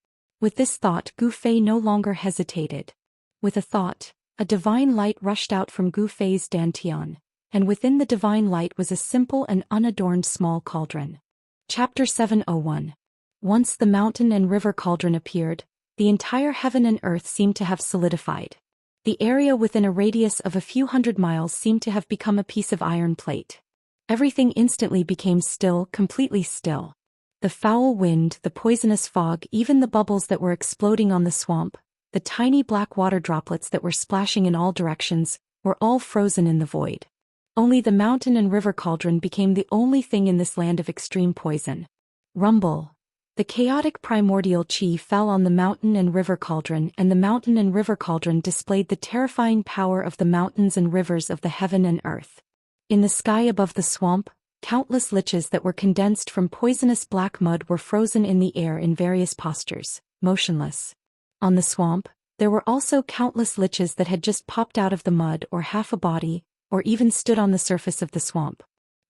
With this thought, Gu Fei no longer hesitated. With a thought, a divine light rushed out from Gu Fei's dantian, and within the divine light was a simple and unadorned small cauldron. Chapter 701. Once the mountain and river cauldron appeared, the entire heaven and earth seemed to have solidified. The area within a radius of a few hundred miles seemed to have become a piece of iron plate. Everything instantly became still, completely still. The foul wind, the poisonous fog, even the bubbles that were exploding on the swamp, the tiny black water droplets that were splashing in all directions, were all frozen in the void. Only the mountain and river cauldron became the only thing in this land of extreme poison. Rumble. The chaotic primordial chi fell on the mountain and river cauldron, and the mountain and river cauldron displayed the terrifying power of the mountains and rivers of the heaven and earth. In the sky above the swamp, countless liches that were condensed from poisonous black mud were frozen in the air in various postures, motionless. On the swamp, there were also countless liches that had just popped out of the mud or half a body, or even stood on the surface of the swamp.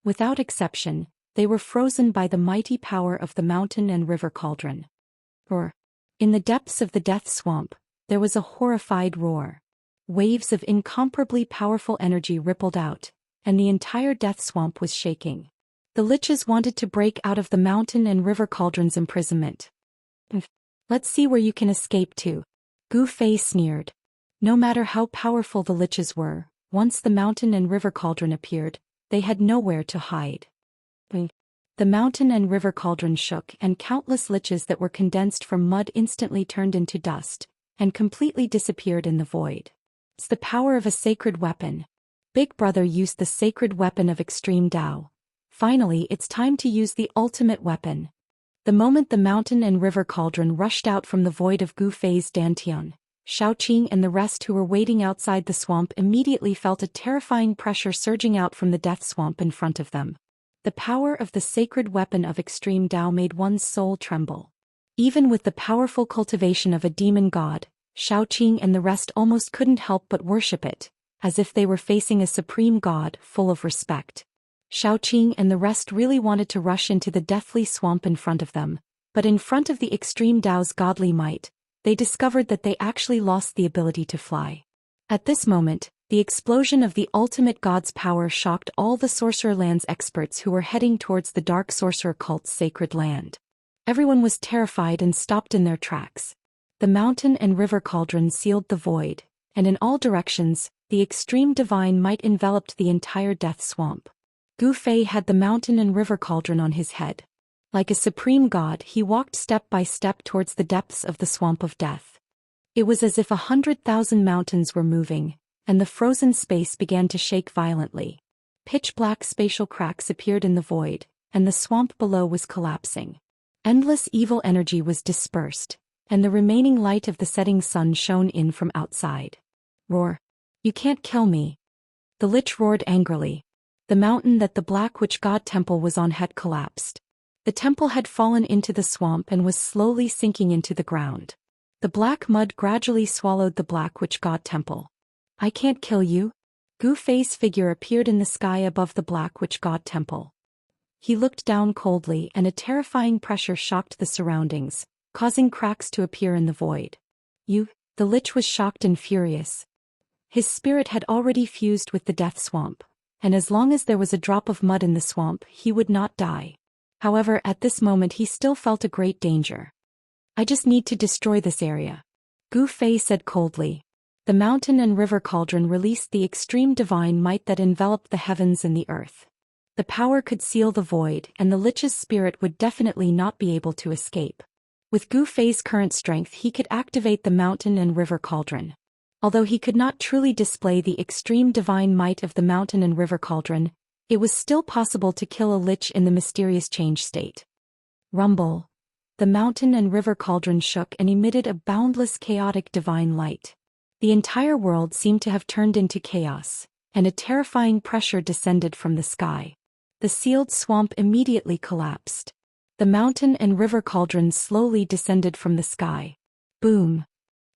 Without exception, they were frozen by the mighty power of the mountain and river cauldron. Roar. In the depths of the death swamp, there was a horrified roar. Waves of incomparably powerful energy rippled out, and the entire death swamp was shaking. The liches wanted to break out of the mountain and river cauldron's imprisonment. Let's see where you can escape to. Gu Fei sneered. No matter how powerful the liches were, once the mountain and river cauldron appeared, they had nowhere to hide. The mountain and river cauldron shook, and countless liches that were condensed from mud instantly turned into dust, and completely disappeared in the void. It's the power of a sacred weapon. Big Brother used the sacred weapon of extreme Dao. Finally, it's time to use the ultimate weapon. The moment the mountain and river cauldron rushed out from the void of Gu Fei's dantian, Xiaoqing and the rest who were waiting outside the swamp immediately felt a terrifying pressure surging out from the death swamp in front of them. The power of the sacred weapon of extreme Dao made one's soul tremble. Even with the powerful cultivation of a demon god, Xiaoqing and the rest almost couldn't help but worship it, as if they were facing a supreme god full of respect. Xiaoqing and the rest really wanted to rush into the deathly swamp in front of them, but in front of the extreme Dao's godly might, they discovered that they actually lost the ability to fly. At this moment, the explosion of the ultimate god's power shocked all the Sorcerer Land's experts who were heading towards the Dark Sorcerer cult's sacred land. Everyone was terrified and stopped in their tracks. The mountain and river cauldron sealed the void, and in all directions, the extreme divine might enveloped the entire death swamp. Gu Fei had the mountain and river cauldron on his head. Like a supreme god, he walked step by step towards the depths of the swamp of death. It was as if 100,000 mountains were moving, and the frozen space began to shake violently. Pitch-black spatial cracks appeared in the void, and the swamp below was collapsing. Endless evil energy was dispersed, and the remaining light of the setting sun shone in from outside. Roar. You can't kill me. The lich roared angrily. The mountain that the Black Witch God temple was on had collapsed. The temple had fallen into the swamp and was slowly sinking into the ground. The black mud gradually swallowed the Black Witch God temple. I can't kill you. Gu Fei's figure appeared in the sky above the Black Witch God temple. He looked down coldly, and a terrifying pressure shocked the surroundings, causing cracks to appear in the void. The lich was shocked and furious. His spirit had already fused with the death swamp, and as long as there was a drop of mud in the swamp, he would not die. However, at this moment he still felt a great danger. I just need to destroy this area. Gu Fei said coldly. The mountain and river cauldron released the extreme divine might that enveloped the heavens and the earth. The power could seal the void, and the lich's spirit would definitely not be able to escape. With Gu Fei's current strength, he could activate the mountain and river cauldron. Although he could not truly display the extreme divine might of the mountain and river cauldron, it was still possible to kill a lich in the mysterious change state. Rumble. The mountain and river cauldron shook and emitted a boundless chaotic divine light. The entire world seemed to have turned into chaos, and a terrifying pressure descended from the sky. The sealed swamp immediately collapsed. The mountain and river cauldron slowly descended from the sky. Boom!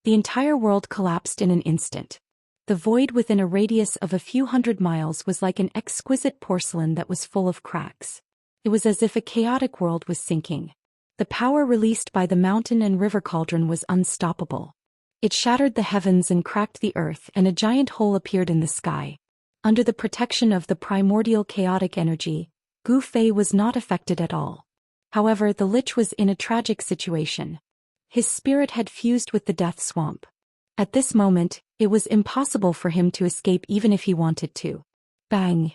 The entire world collapsed in an instant. The void within a radius of a few hundred miles was like an exquisite porcelain that was full of cracks. It was as if a chaotic world was sinking. The power released by the mountain and river cauldron was unstoppable. It shattered the heavens and cracked the earth, and a giant hole appeared in the sky. Under the protection of the primordial chaotic energy, Gu Fei was not affected at all. However, the lich was in a tragic situation. His spirit had fused with the death swamp. At this moment, it was impossible for him to escape even if he wanted to. Bang!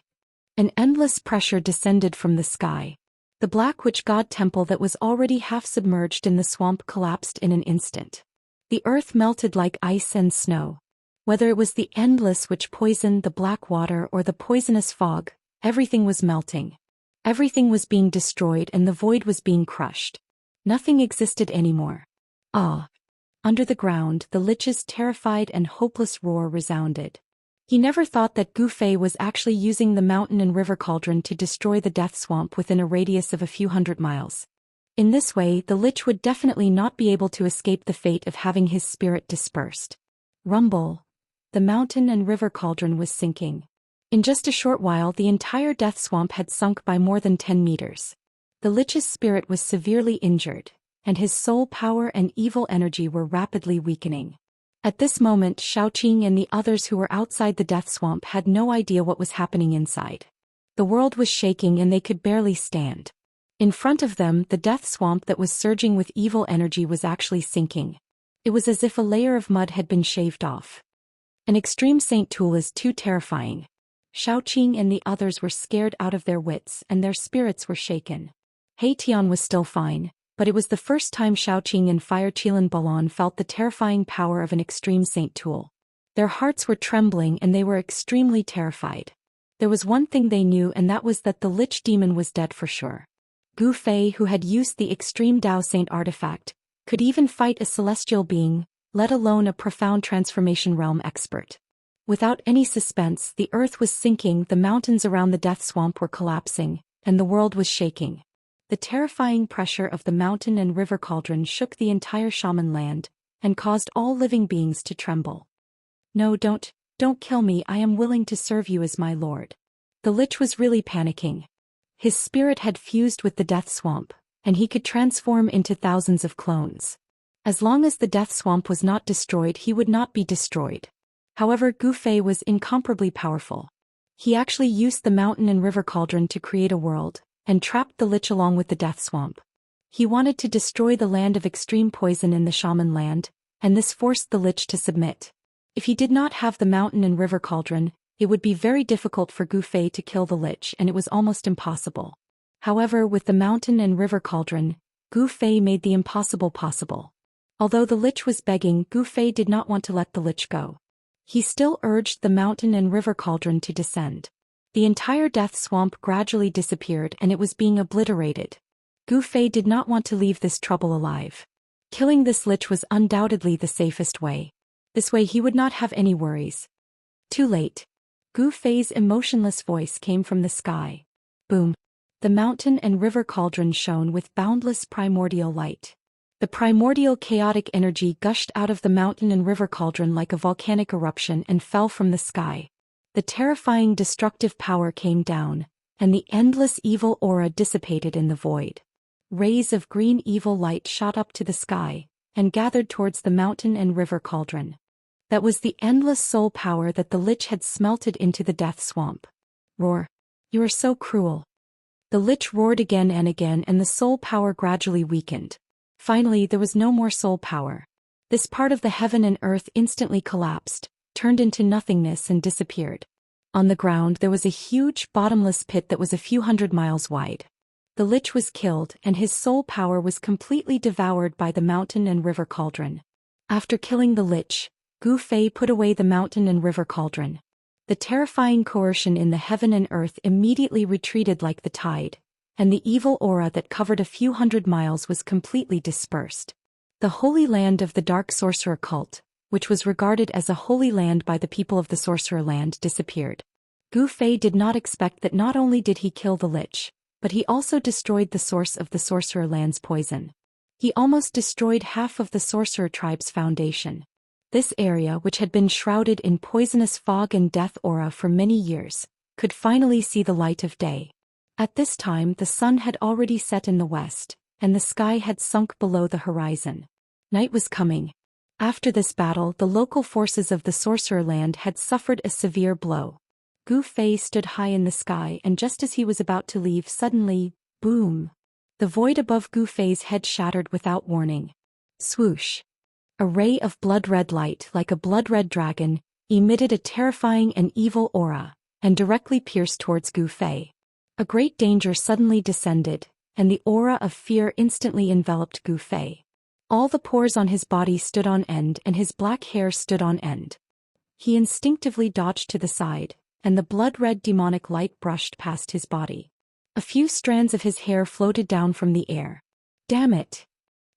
An endless pressure descended from the sky. The Black Witch God temple that was already half submerged in the swamp collapsed in an instant. The earth melted like ice and snow. Whether it was the endless which poisoned the black water or the poisonous fog, everything was melting. Everything was being destroyed and the void was being crushed. Nothing existed anymore. Ah! Under the ground, the Lich's terrified and hopeless roar resounded. He never thought that Gu Fei was actually using the mountain and river cauldron to destroy the death swamp within a radius of a few hundred miles. In this way, the Lich would definitely not be able to escape the fate of having his spirit dispersed. Rumble! The mountain and river cauldron was sinking. In just a short while, the entire death swamp had sunk by more than 10 meters. The Lich's spirit was severely injured, and his soul power and evil energy were rapidly weakening. At this moment, Xiaoqing and the others who were outside the death swamp had no idea what was happening inside. The world was shaking and they could barely stand. In front of them, the death swamp that was surging with evil energy was actually sinking. It was as if a layer of mud had been shaved off. An extreme saint tool is too terrifying. Xiaoqing and the others were scared out of their wits and their spirits were shaken. He Tian was still fine, but it was the first time Xiaoqing and Fire Qilan Balan felt the terrifying power of an extreme saint tool. Their hearts were trembling and they were extremely terrified. There was one thing they knew, and that was that the Lich demon was dead for sure. Gu Fei, who had used the extreme Dao Saint artifact, could even fight a celestial being, let alone a profound transformation realm expert. Without any suspense, the earth was sinking, the mountains around the death swamp were collapsing, and the world was shaking. The terrifying pressure of the mountain and river cauldron shook the entire shaman land, and caused all living beings to tremble. No, don't kill me, I am willing to serve you as my lord. The Lich was really panicking. His spirit had fused with the death swamp, and he could transform into thousands of clones. As long as the death swamp was not destroyed, he would not be destroyed. However, Gu Fei was incomparably powerful. He actually used the mountain and river cauldron to create a world, and trapped the Lich along with the death swamp. He wanted to destroy the land of extreme poison in the shaman land, and this forced the Lich to submit. If he did not have the mountain and river cauldron, it would be very difficult for Gu Fei to kill the Lich, and it was almost impossible. However, with the mountain and river cauldron, Gu Fei made the impossible possible. Although the Lich was begging, Gu Fei did not want to let the Lich go. He still urged the mountain and river cauldron to descend. The entire death swamp gradually disappeared and it was being obliterated. Gu Fei did not want to leave this trouble alive. Killing this Lich was undoubtedly the safest way. This way he would not have any worries. Too late. Gu Fei's emotionless voice came from the sky. Boom. The mountain and river cauldron shone with boundless primordial light. The primordial chaotic energy gushed out of the mountain and river cauldron like a volcanic eruption and fell from the sky. The terrifying destructive power came down, and the endless evil aura dissipated in the void. Rays of green evil light shot up to the sky, and gathered towards the mountain and river cauldron. That was the endless soul power that the Lich had smelted into the death swamp. Roar. You are so cruel. The Lich roared again and again, and the soul power gradually weakened. Finally, there was no more soul power. This part of the heaven and earth instantly collapsed, turned into nothingness and disappeared. On the ground there was a huge bottomless pit that was a few hundred miles wide. The Lich was killed and his soul power was completely devoured by the mountain and river cauldron. After killing the Lich, Gu Fei put away the mountain and river cauldron. The terrifying coercion in the heaven and earth immediately retreated like the tide, and the evil aura that covered a few hundred miles was completely dispersed. The holy land of the Dark Sorcerer cult, which was regarded as a holy land by the people of the Sorcerer Land, disappeared. Gu Fei did not expect that not only did he kill the Lich, but he also destroyed the source of the Sorcerer Land's poison. He almost destroyed half of the Sorcerer tribe's foundation. This area, which had been shrouded in poisonous fog and death aura for many years, could finally see the light of day. At this time the sun had already set in the west, and the sky had sunk below the horizon. Night was coming. After this battle, the local forces of the Sorcerer Land had suffered a severe blow. Gu Fei stood high in the sky, and just as he was about to leave, suddenly, boom! The void above Gu Fei's head shattered without warning. Swoosh! A ray of blood-red light, like a blood-red dragon, emitted a terrifying and evil aura, and directly pierced towards Gu Fei. A great danger suddenly descended, and the aura of fear instantly enveloped Gu Fei. All the pores on his body stood on end and his black hair stood on end. He instinctively dodged to the side, and the blood-red demonic light brushed past his body. A A few strands of his hair floated down from the air. Damn it!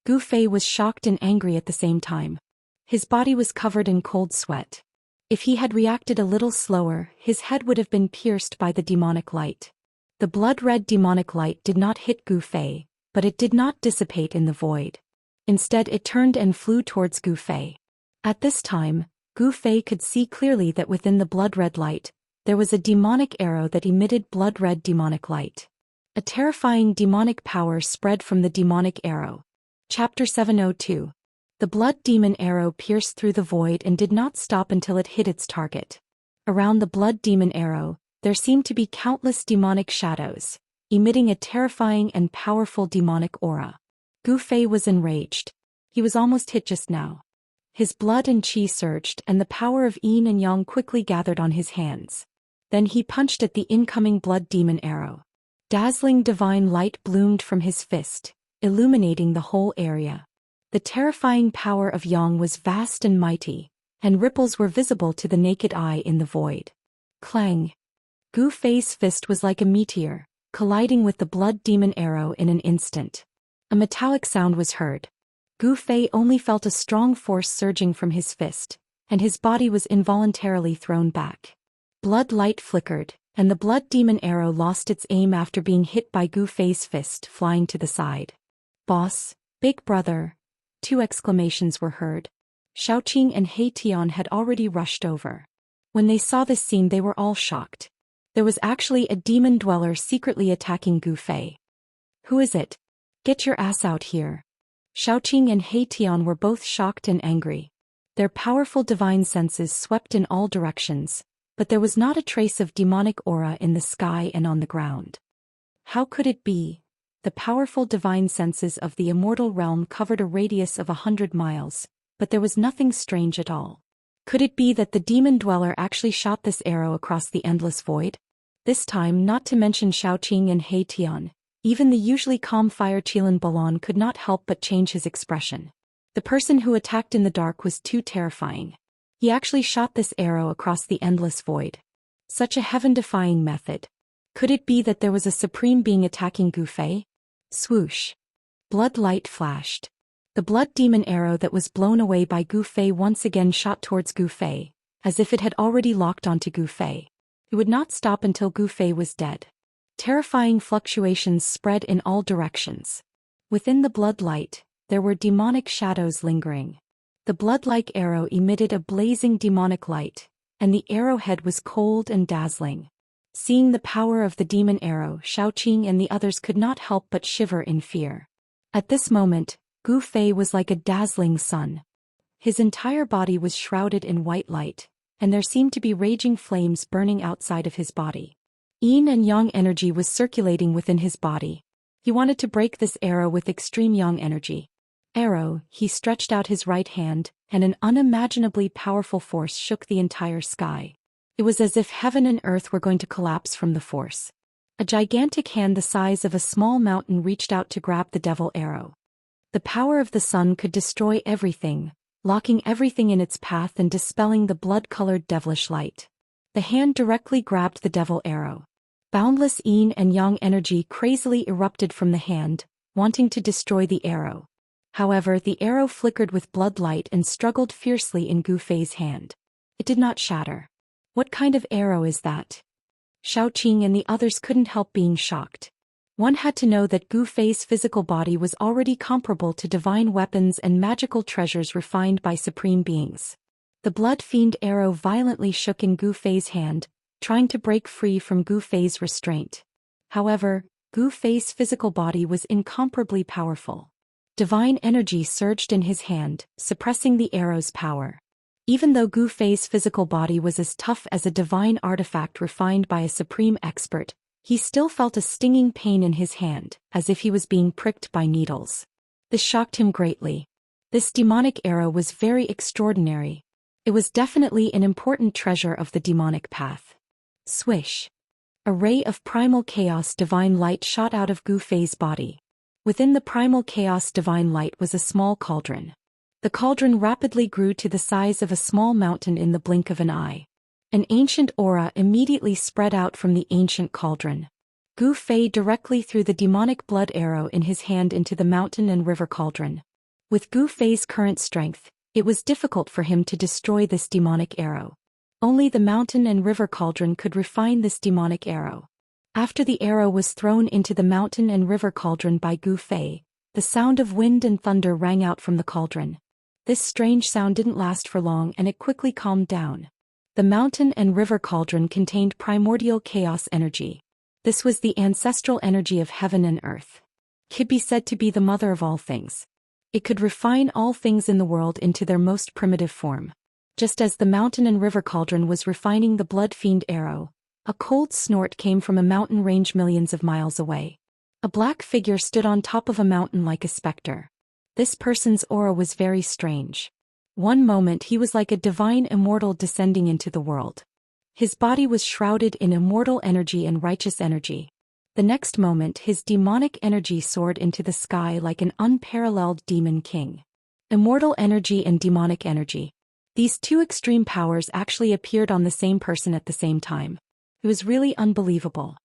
Gu Fei was shocked and angry at the same time. His body was covered in cold sweat. If he had reacted a little slower, his head would have been pierced by the demonic light. The blood-red demonic light did not hit Gu Fei, but it did not dissipate in the void. Instead it turned and flew towards Gu Fei. At this time, Gu Fei could see clearly that within the blood-red light, there was a demonic arrow that emitted blood-red demonic light. A terrifying demonic power spread from the demonic arrow. Chapter 702. The blood demon arrow pierced through the void and did not stop until it hit its target. Around the blood demon arrow, there seemed to be countless demonic shadows, emitting a terrifying and powerful demonic aura. Gu Fei was enraged. He was almost hit just now. His blood and qi surged and the power of yin and yang quickly gathered on his hands. Then he punched at the incoming blood demon arrow. Dazzling divine light bloomed from his fist, illuminating the whole area. The terrifying power of yang was vast and mighty, and ripples were visible to the naked eye in the void. Clang! Gu Fei's fist was like a meteor, colliding with the blood demon arrow in an instant. A metallic sound was heard. Gu Fei only felt a strong force surging from his fist, and his body was involuntarily thrown back. Blood light flickered, and the blood demon arrow lost its aim after being hit by Gu Fei's fist, flying to the side. "Boss, big brother!" 2 exclamations were heard. Xiaoqing and He Tian had already rushed over. When they saw this scene they were all shocked. There was actually a demon dweller secretly attacking Gu Fei. "Who is it? Get your ass out here." Xiaoqing and He Tian were both shocked and angry. Their powerful divine senses swept in all directions, but there was not a trace of demonic aura in the sky and on the ground. How could it be? The powerful divine senses of the immortal realm covered a radius of 100 miles, but there was nothing strange at all. Could it be that the demon dweller actually shot this arrow across the endless void? This time, not to mention Xiaoqing and He Tian, even the usually calm Fire Qilan Balan could not help but change his expression. The person who attacked in the dark was too terrifying. He actually shot this arrow across the endless void. Such a heaven-defying method. Could it be that there was a supreme being attacking Gu Fei? Swoosh. Blood light flashed. The blood demon arrow that was blown away by Gu Fei once again shot towards Gu Fei, as if it had already locked onto Gu Fei. It would not stop until Gu Fei was dead. Terrifying fluctuations spread in all directions. Within the blood light, there were demonic shadows lingering. The blood-like arrow emitted a blazing demonic light, and the arrowhead was cold and dazzling. Seeing the power of the demon arrow, Xiaoqing and the others could not help but shiver in fear. At this moment, Gu Fei was like a dazzling sun. His entire body was shrouded in white light, and there seemed to be raging flames burning outside of his body. Yin and yang energy was circulating within his body. He wanted to break this arrow with extreme yang energy. Arrow, he stretched out his right hand, and an unimaginably powerful force shook the entire sky. It was as if heaven and earth were going to collapse from the force. A gigantic hand the size of a small mountain reached out to grab the devil arrow. The power of the sun could destroy everything, locking everything in its path and dispelling the blood-colored devilish light. The hand directly grabbed the devil arrow. Boundless yin and yang energy crazily erupted from the hand, wanting to destroy the arrow. However, the arrow flickered with blood light and struggled fiercely in Gu Fei's hand. It did not shatter. What kind of arrow is that? Xiaoqing and the others couldn't help being shocked. One had to know that Gu Fei's physical body was already comparable to divine weapons and magical treasures refined by supreme beings. The blood fiend arrow violently shook in Gu Fei's hand, trying to break free from Gu Fei's restraint. However, Gu Fei's physical body was incomparably powerful. Divine energy surged in his hand, suppressing the arrow's power. Even though Gu Fei's physical body was as tough as a divine artifact refined by a supreme expert, he still felt a stinging pain in his hand, as if he was being pricked by needles. This shocked him greatly. This demonic arrow was very extraordinary. It was definitely an important treasure of the demonic path. Swish. A ray of primal chaos divine light shot out of Gu Fei's body. Within the primal chaos divine light was a small cauldron. The cauldron rapidly grew to the size of a small mountain in the blink of an eye. An ancient aura immediately spread out from the ancient cauldron. Gu Fei directly threw the demonic blood arrow in his hand into the mountain and river cauldron. With Gu Fei's current strength, it was difficult for him to destroy this demonic arrow. Only the mountain and river cauldron could refine this demonic arrow. After the arrow was thrown into the mountain and river cauldron by Gu Fei, the sound of wind and thunder rang out from the cauldron. This strange sound didn't last for long and it quickly calmed down. The mountain and river cauldron contained primordial chaos energy. This was the ancestral energy of heaven and earth. It could be said to be the mother of all things. It could refine all things in the world into their most primitive form. Just as the mountain and river cauldron was refining the blood fiend arrow, a cold snort came from a mountain range millions of miles away. A black figure stood on top of a mountain like a specter. This person's aura was very strange. One moment he was like a divine immortal descending into the world. His body was shrouded in immortal energy and righteous energy. The next moment his demonic energy soared into the sky like an unparalleled demon king. Immortal energy and demonic energy. These two extreme powers actually appeared on the same person at the same time. It was really unbelievable.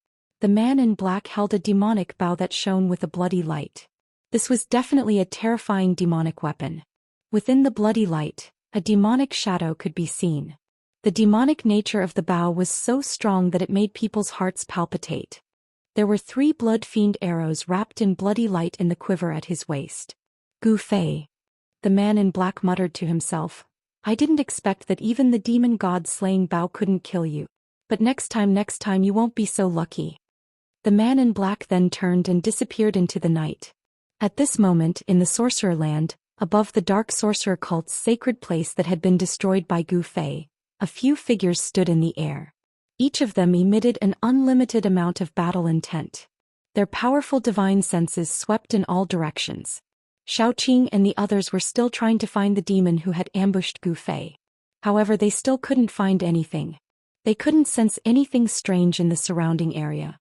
The man in black held a demonic bow that shone with a bloody light. This was definitely a terrifying demonic weapon. Within the bloody light, a demonic shadow could be seen. The demonic nature of the bow was so strong that it made people's hearts palpitate. There were 3 blood fiend arrows wrapped in bloody light in the quiver at his waist. Gu Fei. The man in black muttered to himself, I didn't expect that even the demon god-slaying bow couldn't kill you. But next time you won't be so lucky. The man in black then turned and disappeared into the night. At this moment in the sorcerer land, above the dark sorcerer cult's sacred place that had been destroyed by Gu Fei, a few figures stood in the air. Each of them emitted an unlimited amount of battle intent. Their powerful divine senses swept in all directions. Xiaoqing and the others were still trying to find the demon who had ambushed Gu Fei. However, they still couldn't find anything. They couldn't sense anything strange in the surrounding area.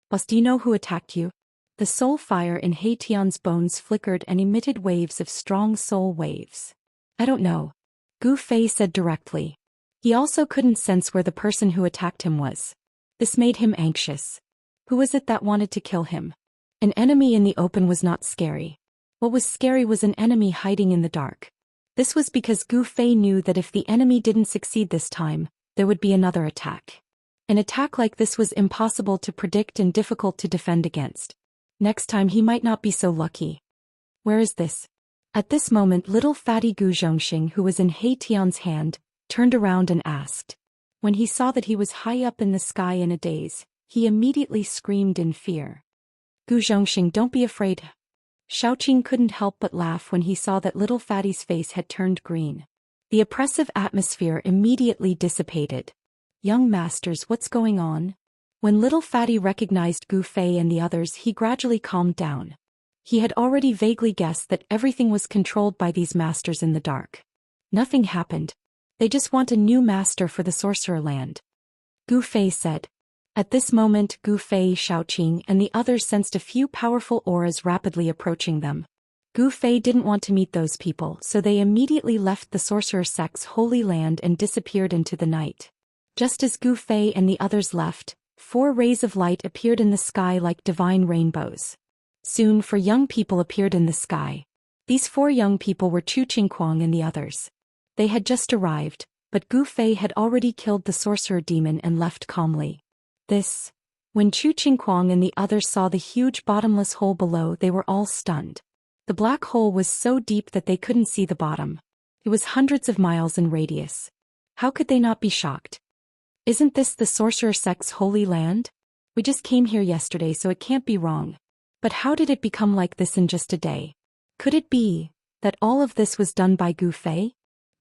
Boss, do you know who attacked you? The soul fire in He Tian's bones flickered and emitted waves of strong soul waves. I don't know. Gu Fei said directly. He also couldn't sense where the person who attacked him was. This made him anxious. Who was it that wanted to kill him? An enemy in the open was not scary. What was scary was an enemy hiding in the dark. This was because Gu Fei knew that if the enemy didn't succeed this time, there would be another attack. An attack like this was impossible to predict and difficult to defend against. Next time he might not be so lucky. Where is this? At this moment little fatty Gu Zhongxing, who was in He Tian's hand, turned around and asked. When he saw that he was high up in the sky in a daze, he immediately screamed in fear. Gu Zhongxing, don't be afraid. Xiaoqing couldn't help but laugh when he saw that little fatty's face had turned green. The oppressive atmosphere immediately dissipated. Young masters, what's going on? When little fatty recognized Gu Fei and the others, he gradually calmed down. He had already vaguely guessed that everything was controlled by these masters in the dark. Nothing happened. They just want a new master for the sorcerer land. Gu Fei said. At this moment Gu Fei, Xiaoqing and the others sensed a few powerful auras rapidly approaching them. Gu Fei didn't want to meet those people, so they immediately left the sorcerer sect's holy land and disappeared into the night. Just as Gu Fei and the others left, 4 rays of light appeared in the sky like divine rainbows. Soon 4 young people appeared in the sky. These 4 young people were Chu Qingquang and the others. They had just arrived, but Gu Fei had already killed the sorcerer demon and left calmly. When Chu Qingquang and the others saw the huge bottomless hole below, they were all stunned. The black hole was so deep that they couldn't see the bottom. It was hundreds of miles in radius. How could they not be shocked? Isn't this the sorcerer sect's holy land? We just came here yesterday, so it can't be wrong. But how did it become like this in just a day? Could it be that all of this was done by Gu Fei?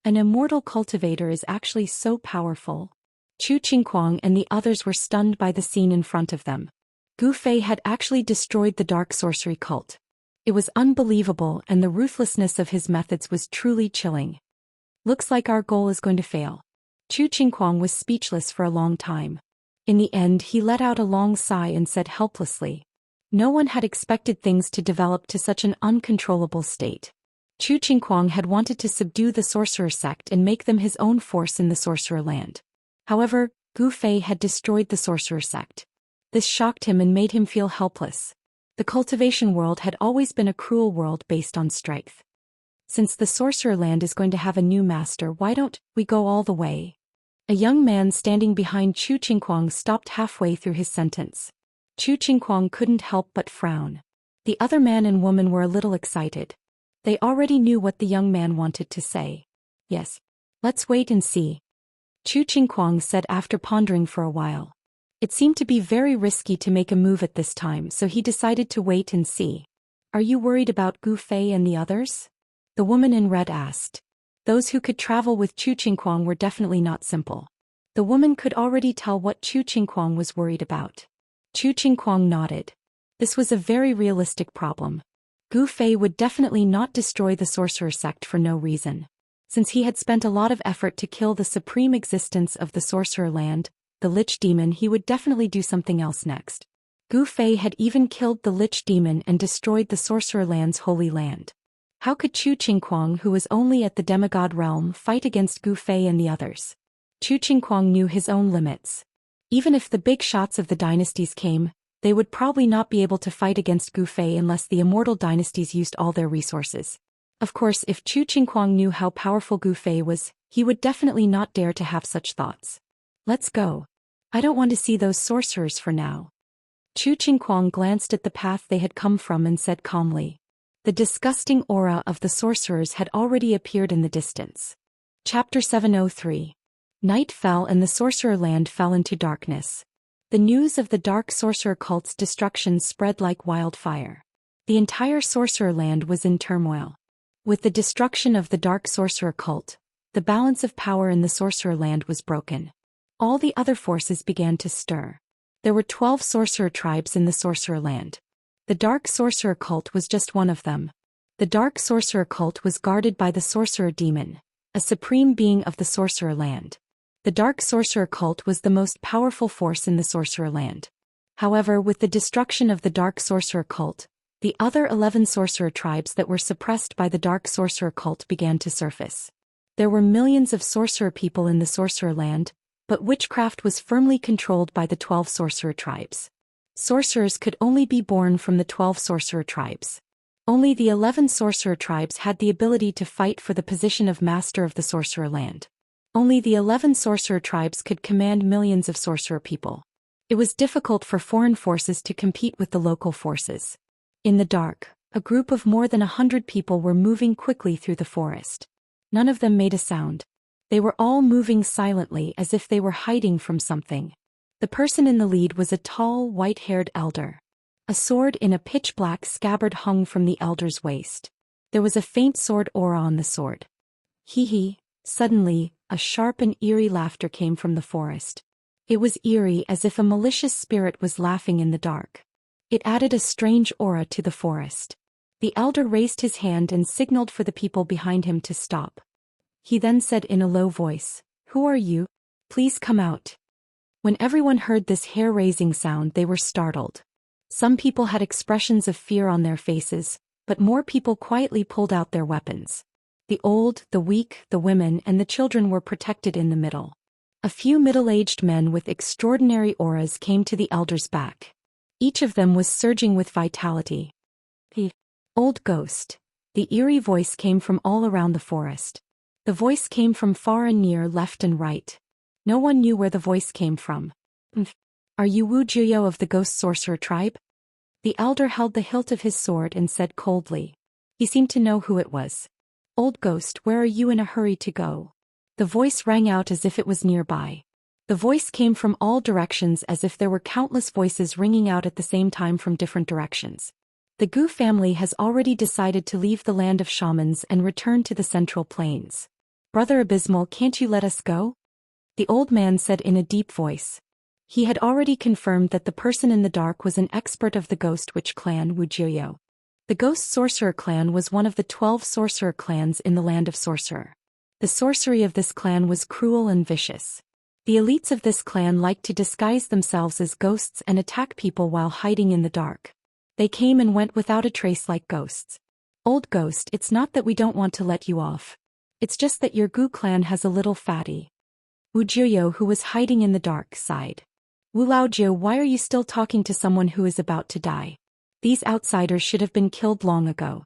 An immortal cultivator is actually so powerful. Chu Qingquang and the others were stunned by the scene in front of them. Gu Fei had actually destroyed the dark sorcery cult. It was unbelievable, and the ruthlessness of his methods was truly chilling. Looks like our goal is going to fail. Chu Qingquang was speechless for a long time. In the end he let out a long sigh and said helplessly. No one had expected things to develop to such an uncontrollable state. Chu Qingquang had wanted to subdue the sorcerer sect and make them his own force in the sorcerer land. However, Gu Fei had destroyed the sorcerer sect. This shocked him and made him feel helpless. The cultivation world had always been a cruel world based on strength. Since the sorcerer land is going to have a new master, why don't we go all the way? A young man standing behind Chu Qingquang stopped halfway through his sentence. Chu Qingquang couldn't help but frown. The other man and woman were a little excited. They already knew what the young man wanted to say. Yes. Let's wait and see. Chu Qingquang said after pondering for a while. It seemed to be very risky to make a move at this time, so he decided to wait and see. Are you worried about Gu Fei and the others? The woman in red asked. Those who could travel with Chu Qingquang were definitely not simple. The woman could already tell what Chu Qingquang was worried about. Chu Qingquang nodded. This was a very realistic problem. Gu Fei would definitely not destroy the sorcerer sect for no reason. Since he had spent a lot of effort to kill the supreme existence of the sorcerer land, the Lich Demon, he would definitely do something else next. Gu Fei had even killed the Lich Demon and destroyed the sorcerer land's holy land. How could Chu Qingquang, who was only at the demigod realm, fight against Gu Fei and the others? Chu Qingquang knew his own limits. Even if the big shots of the dynasties came, they would probably not be able to fight against Gu Fei unless the immortal dynasties used all their resources. Of course, if Chu Qingquang knew how powerful Gu Fei was, he would definitely not dare to have such thoughts. Let's go. I don't want to see those sorcerers for now. Chu Qingquang glanced at the path they had come from and said calmly. The disgusting aura of the sorcerers had already appeared in the distance. Chapter 703. Night fell and the sorcerer land fell into darkness. The news of the dark sorcerer cult's destruction spread like wildfire. The entire sorcerer land was in turmoil. With the destruction of the dark sorcerer cult, the balance of power in the sorcerer land was broken. All the other forces began to stir. There were 12 sorcerer tribes in the sorcerer land. The dark sorcerer cult was just one of them. The dark sorcerer cult was guarded by the sorcerer demon, a supreme being of the sorcerer land. The dark sorcerer cult was the most powerful force in the sorcerer land. However, with the destruction of the dark sorcerer cult, the other 11 sorcerer tribes that were suppressed by the dark sorcerer cult began to surface. There were millions of sorcerer people in the sorcerer land, but witchcraft was firmly controlled by the 12 sorcerer tribes. Sorcerers could only be born from the 12 sorcerer tribes. Only the 11 sorcerer tribes had the ability to fight for the position of master of the sorcerer land. Only the 11 sorcerer tribes could command millions of sorcerer people. It was difficult for foreign forces to compete with the local forces. In the dark, a group of more than 100 people were moving quickly through the forest. None of them made a sound. They were all moving silently as if they were hiding from something. The person in the lead was a tall, white-haired elder. A sword in a pitch-black scabbard hung from the elder's waist. There was a faint sword aura on the sword. Hee. Suddenly, a sharp and eerie laughter came from the forest. It was eerie, as if a malicious spirit was laughing in the dark. It added a strange aura to the forest. The elder raised his hand and signaled for the people behind him to stop. He then said in a low voice, "Who are you? Please come out." When everyone heard this hair-raising sound, they were startled. Some people had expressions of fear on their faces, but more people quietly pulled out their weapons. The old, the weak, the women, and the children were protected in the middle. A few middle-aged men with extraordinary auras came to the elder's back. Each of them was surging with vitality. Old ghost. The eerie voice came from all around the forest. The voice came from far and near, left and right. No one knew where the voice came from. Are you Wu Juyo of the Ghost Sorcerer tribe? The elder held the hilt of his sword and said coldly. He seemed to know who it was. Old ghost, where are you in a hurry to go? The voice rang out as if it was nearby. The voice came from all directions as if there were countless voices ringing out at the same time from different directions. The Gu family has already decided to leave the land of shamans and return to the Central Plains. Brother Abysmal, can't you let us go? The old man said in a deep voice. He had already confirmed that the person in the dark was an expert of the Ghost Witch clan Wujuyo. The Ghost Sorcerer clan was one of the 12 sorcerer clans in the land of Sorcerer. The sorcery of this clan was cruel and vicious. The elites of this clan liked to disguise themselves as ghosts and attack people while hiding in the dark. They came and went without a trace like ghosts. Old ghost, it's not that we don't want to let you off. It's just that your Gu clan has a little fatty. Wujuyo, who was hiding in the dark, sighed. Wu Laojiu, why are you still talking to someone who is about to die? These outsiders should have been killed long ago.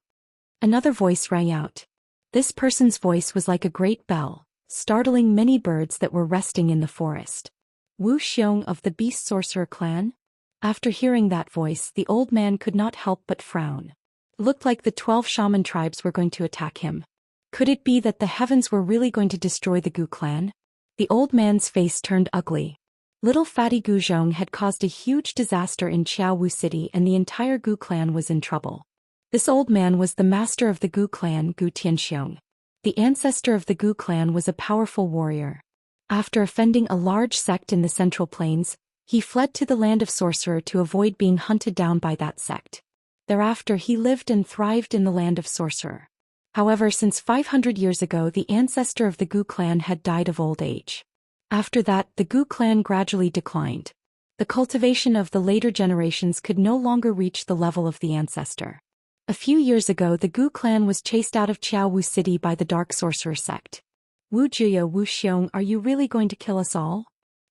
Another voice rang out. This person's voice was like a great bell, startling many birds that were resting in the forest. Wu Xiong of the Beast Sorcerer clan? After hearing that voice, the old man could not help but frown. It looked like the 12 shaman tribes were going to attack him. Could it be that the heavens were really going to destroy the Gu clan? The old man's face turned ugly. Little fatty Gu Zhong had caused a huge disaster in Qiaowu City and the entire Gu clan was in trouble. This old man was the master of the Gu clan, Gu Tianxiong. The ancestor of the Gu clan was a powerful warrior. After offending a large sect in the Central Plains, he fled to the land of Sorcerer to avoid being hunted down by that sect. Thereafter he lived and thrived in the land of Sorcerer. However, since 500 years ago the ancestor of the Gu clan had died of old age. After that, the Gu clan gradually declined. The cultivation of the later generations could no longer reach the level of the ancestor. A few years ago the Gu clan was chased out of Qiaowu City by the Dark Sorcerer sect. Wu Juya, Wu Xiong, are you really going to kill us all?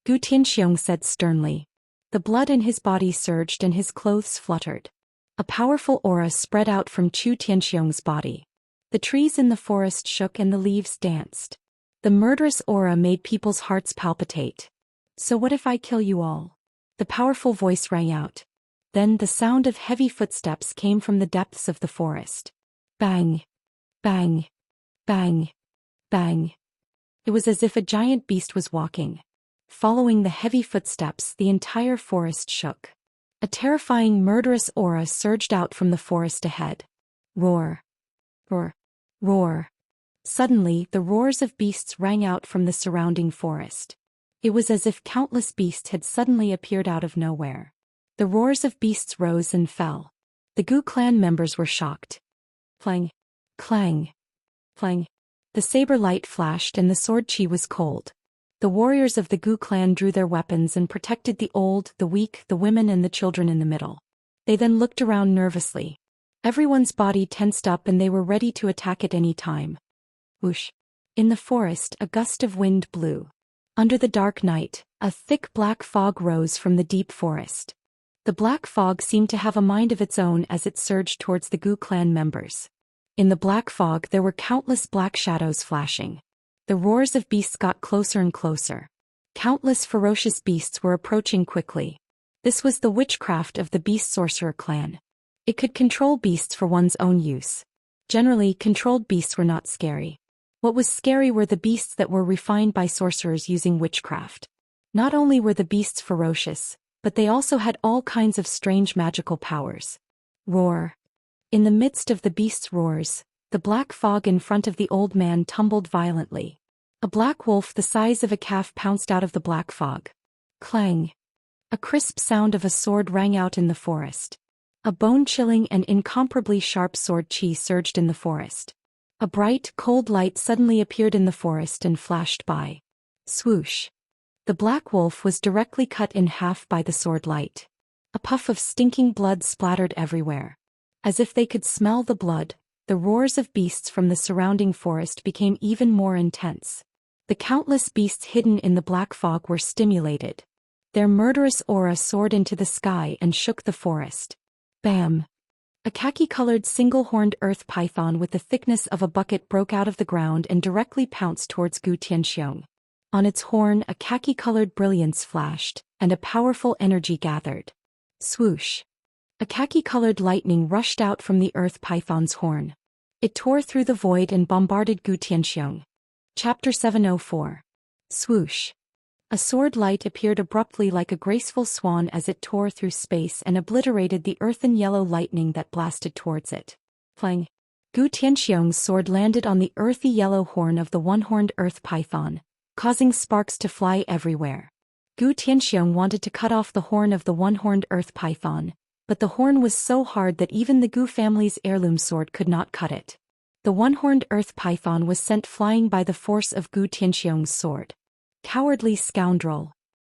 Gu Tianxiong said sternly. The blood in his body surged and his clothes fluttered. A powerful aura spread out from Chu Tianxiong's body. The trees in the forest shook and the leaves danced. The murderous aura made people's hearts palpitate. So what if I kill you all? The powerful voice rang out. Then the sound of heavy footsteps came from the depths of the forest. Bang! Bang! Bang! Bang! It was as if a giant beast was walking. Following the heavy footsteps, the entire forest shook. A terrifying murderous aura surged out from the forest ahead. Roar! Roar! Roar! Suddenly, the roars of beasts rang out from the surrounding forest. It was as if countless beasts had suddenly appeared out of nowhere. The roars of beasts rose and fell. The Gu clan members were shocked. Clang! Clang! Clang! The saber light flashed and the sword chi was cold. The warriors of the Gu clan drew their weapons and protected the old, the weak, the women and the children in the middle. They then looked around nervously. Everyone's body tensed up and they were ready to attack at any time. Whoosh! In the forest, a gust of wind blew. Under the dark night, a thick black fog rose from the deep forest. The black fog seemed to have a mind of its own as it surged towards the Gu clan members. In the black fog there were countless black shadows flashing. The roars of beasts got closer and closer. Countless ferocious beasts were approaching quickly. This was the witchcraft of the Beast Sorcerer clan. It could control beasts for one's own use. Generally, controlled beasts were not scary. What was scary were the beasts that were refined by sorcerers using witchcraft. Not only were the beasts ferocious, but they also had all kinds of strange magical powers. Roar! In the midst of the beast's roars, the black fog in front of the old man tumbled violently. A black wolf the size of a calf pounced out of the black fog. Clang! A crisp sound of a sword rang out in the forest. A bone-chilling and incomparably sharp sword chi surged in the forest. A bright, cold light suddenly appeared in the forest and flashed by. Swoosh! The black wolf was directly cut in half by the sword light. A puff of stinking blood splattered everywhere. As if they could smell the blood, the roars of beasts from the surrounding forest became even more intense. The countless beasts hidden in the black fog were stimulated. Their murderous aura soared into the sky and shook the forest. Bam! A khaki-colored single-horned earth python with the thickness of a bucket broke out of the ground and directly pounced towards Gu Tianxiong. On its horn a khaki-colored brilliance flashed, and a powerful energy gathered. Swoosh! A khaki-colored lightning rushed out from the earth python's horn. It tore through the void and bombarded Gu Tianxiong. Chapter 704. Swoosh! A sword light appeared abruptly like a graceful swan as it tore through space and obliterated the earthen yellow lightning that blasted towards it. Clang! Gu Tianxiong's sword landed on the earthy yellow horn of the one-horned earth python, causing sparks to fly everywhere. Gu Tianxiong wanted to cut off the horn of the one-horned earth python, but the horn was so hard that even the Gu family's heirloom sword could not cut it. The one-horned earth python was sent flying by the force of Gu Tianxiong's sword. Cowardly scoundrel!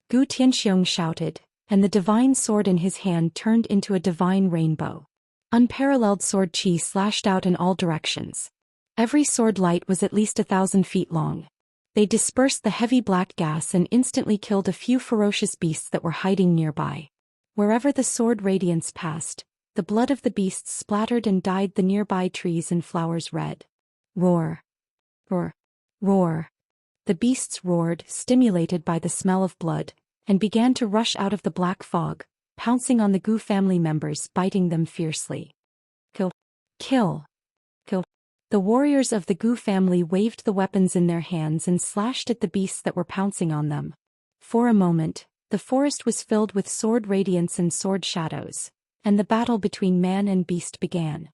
Gu Tianxiong shouted, and the divine sword in his hand turned into a divine rainbow. Unparalleled sword chi slashed out in all directions. Every sword light was at least 1,000 feet long. They dispersed the heavy black gas and instantly killed a few ferocious beasts that were hiding nearby. Wherever the sword radiance passed, the blood of the beasts splattered and dyed the nearby trees and flowers red. Roar! Roar! Roar! The beasts roared, stimulated by the smell of blood, and began to rush out of the black fog, pouncing on the Gu family members, biting them fiercely. Kill! Kill! Kill! The warriors of the Gu family waved the weapons in their hands and slashed at the beasts that were pouncing on them. For a moment, the forest was filled with sword radiance and sword shadows, and the battle between man and beast began.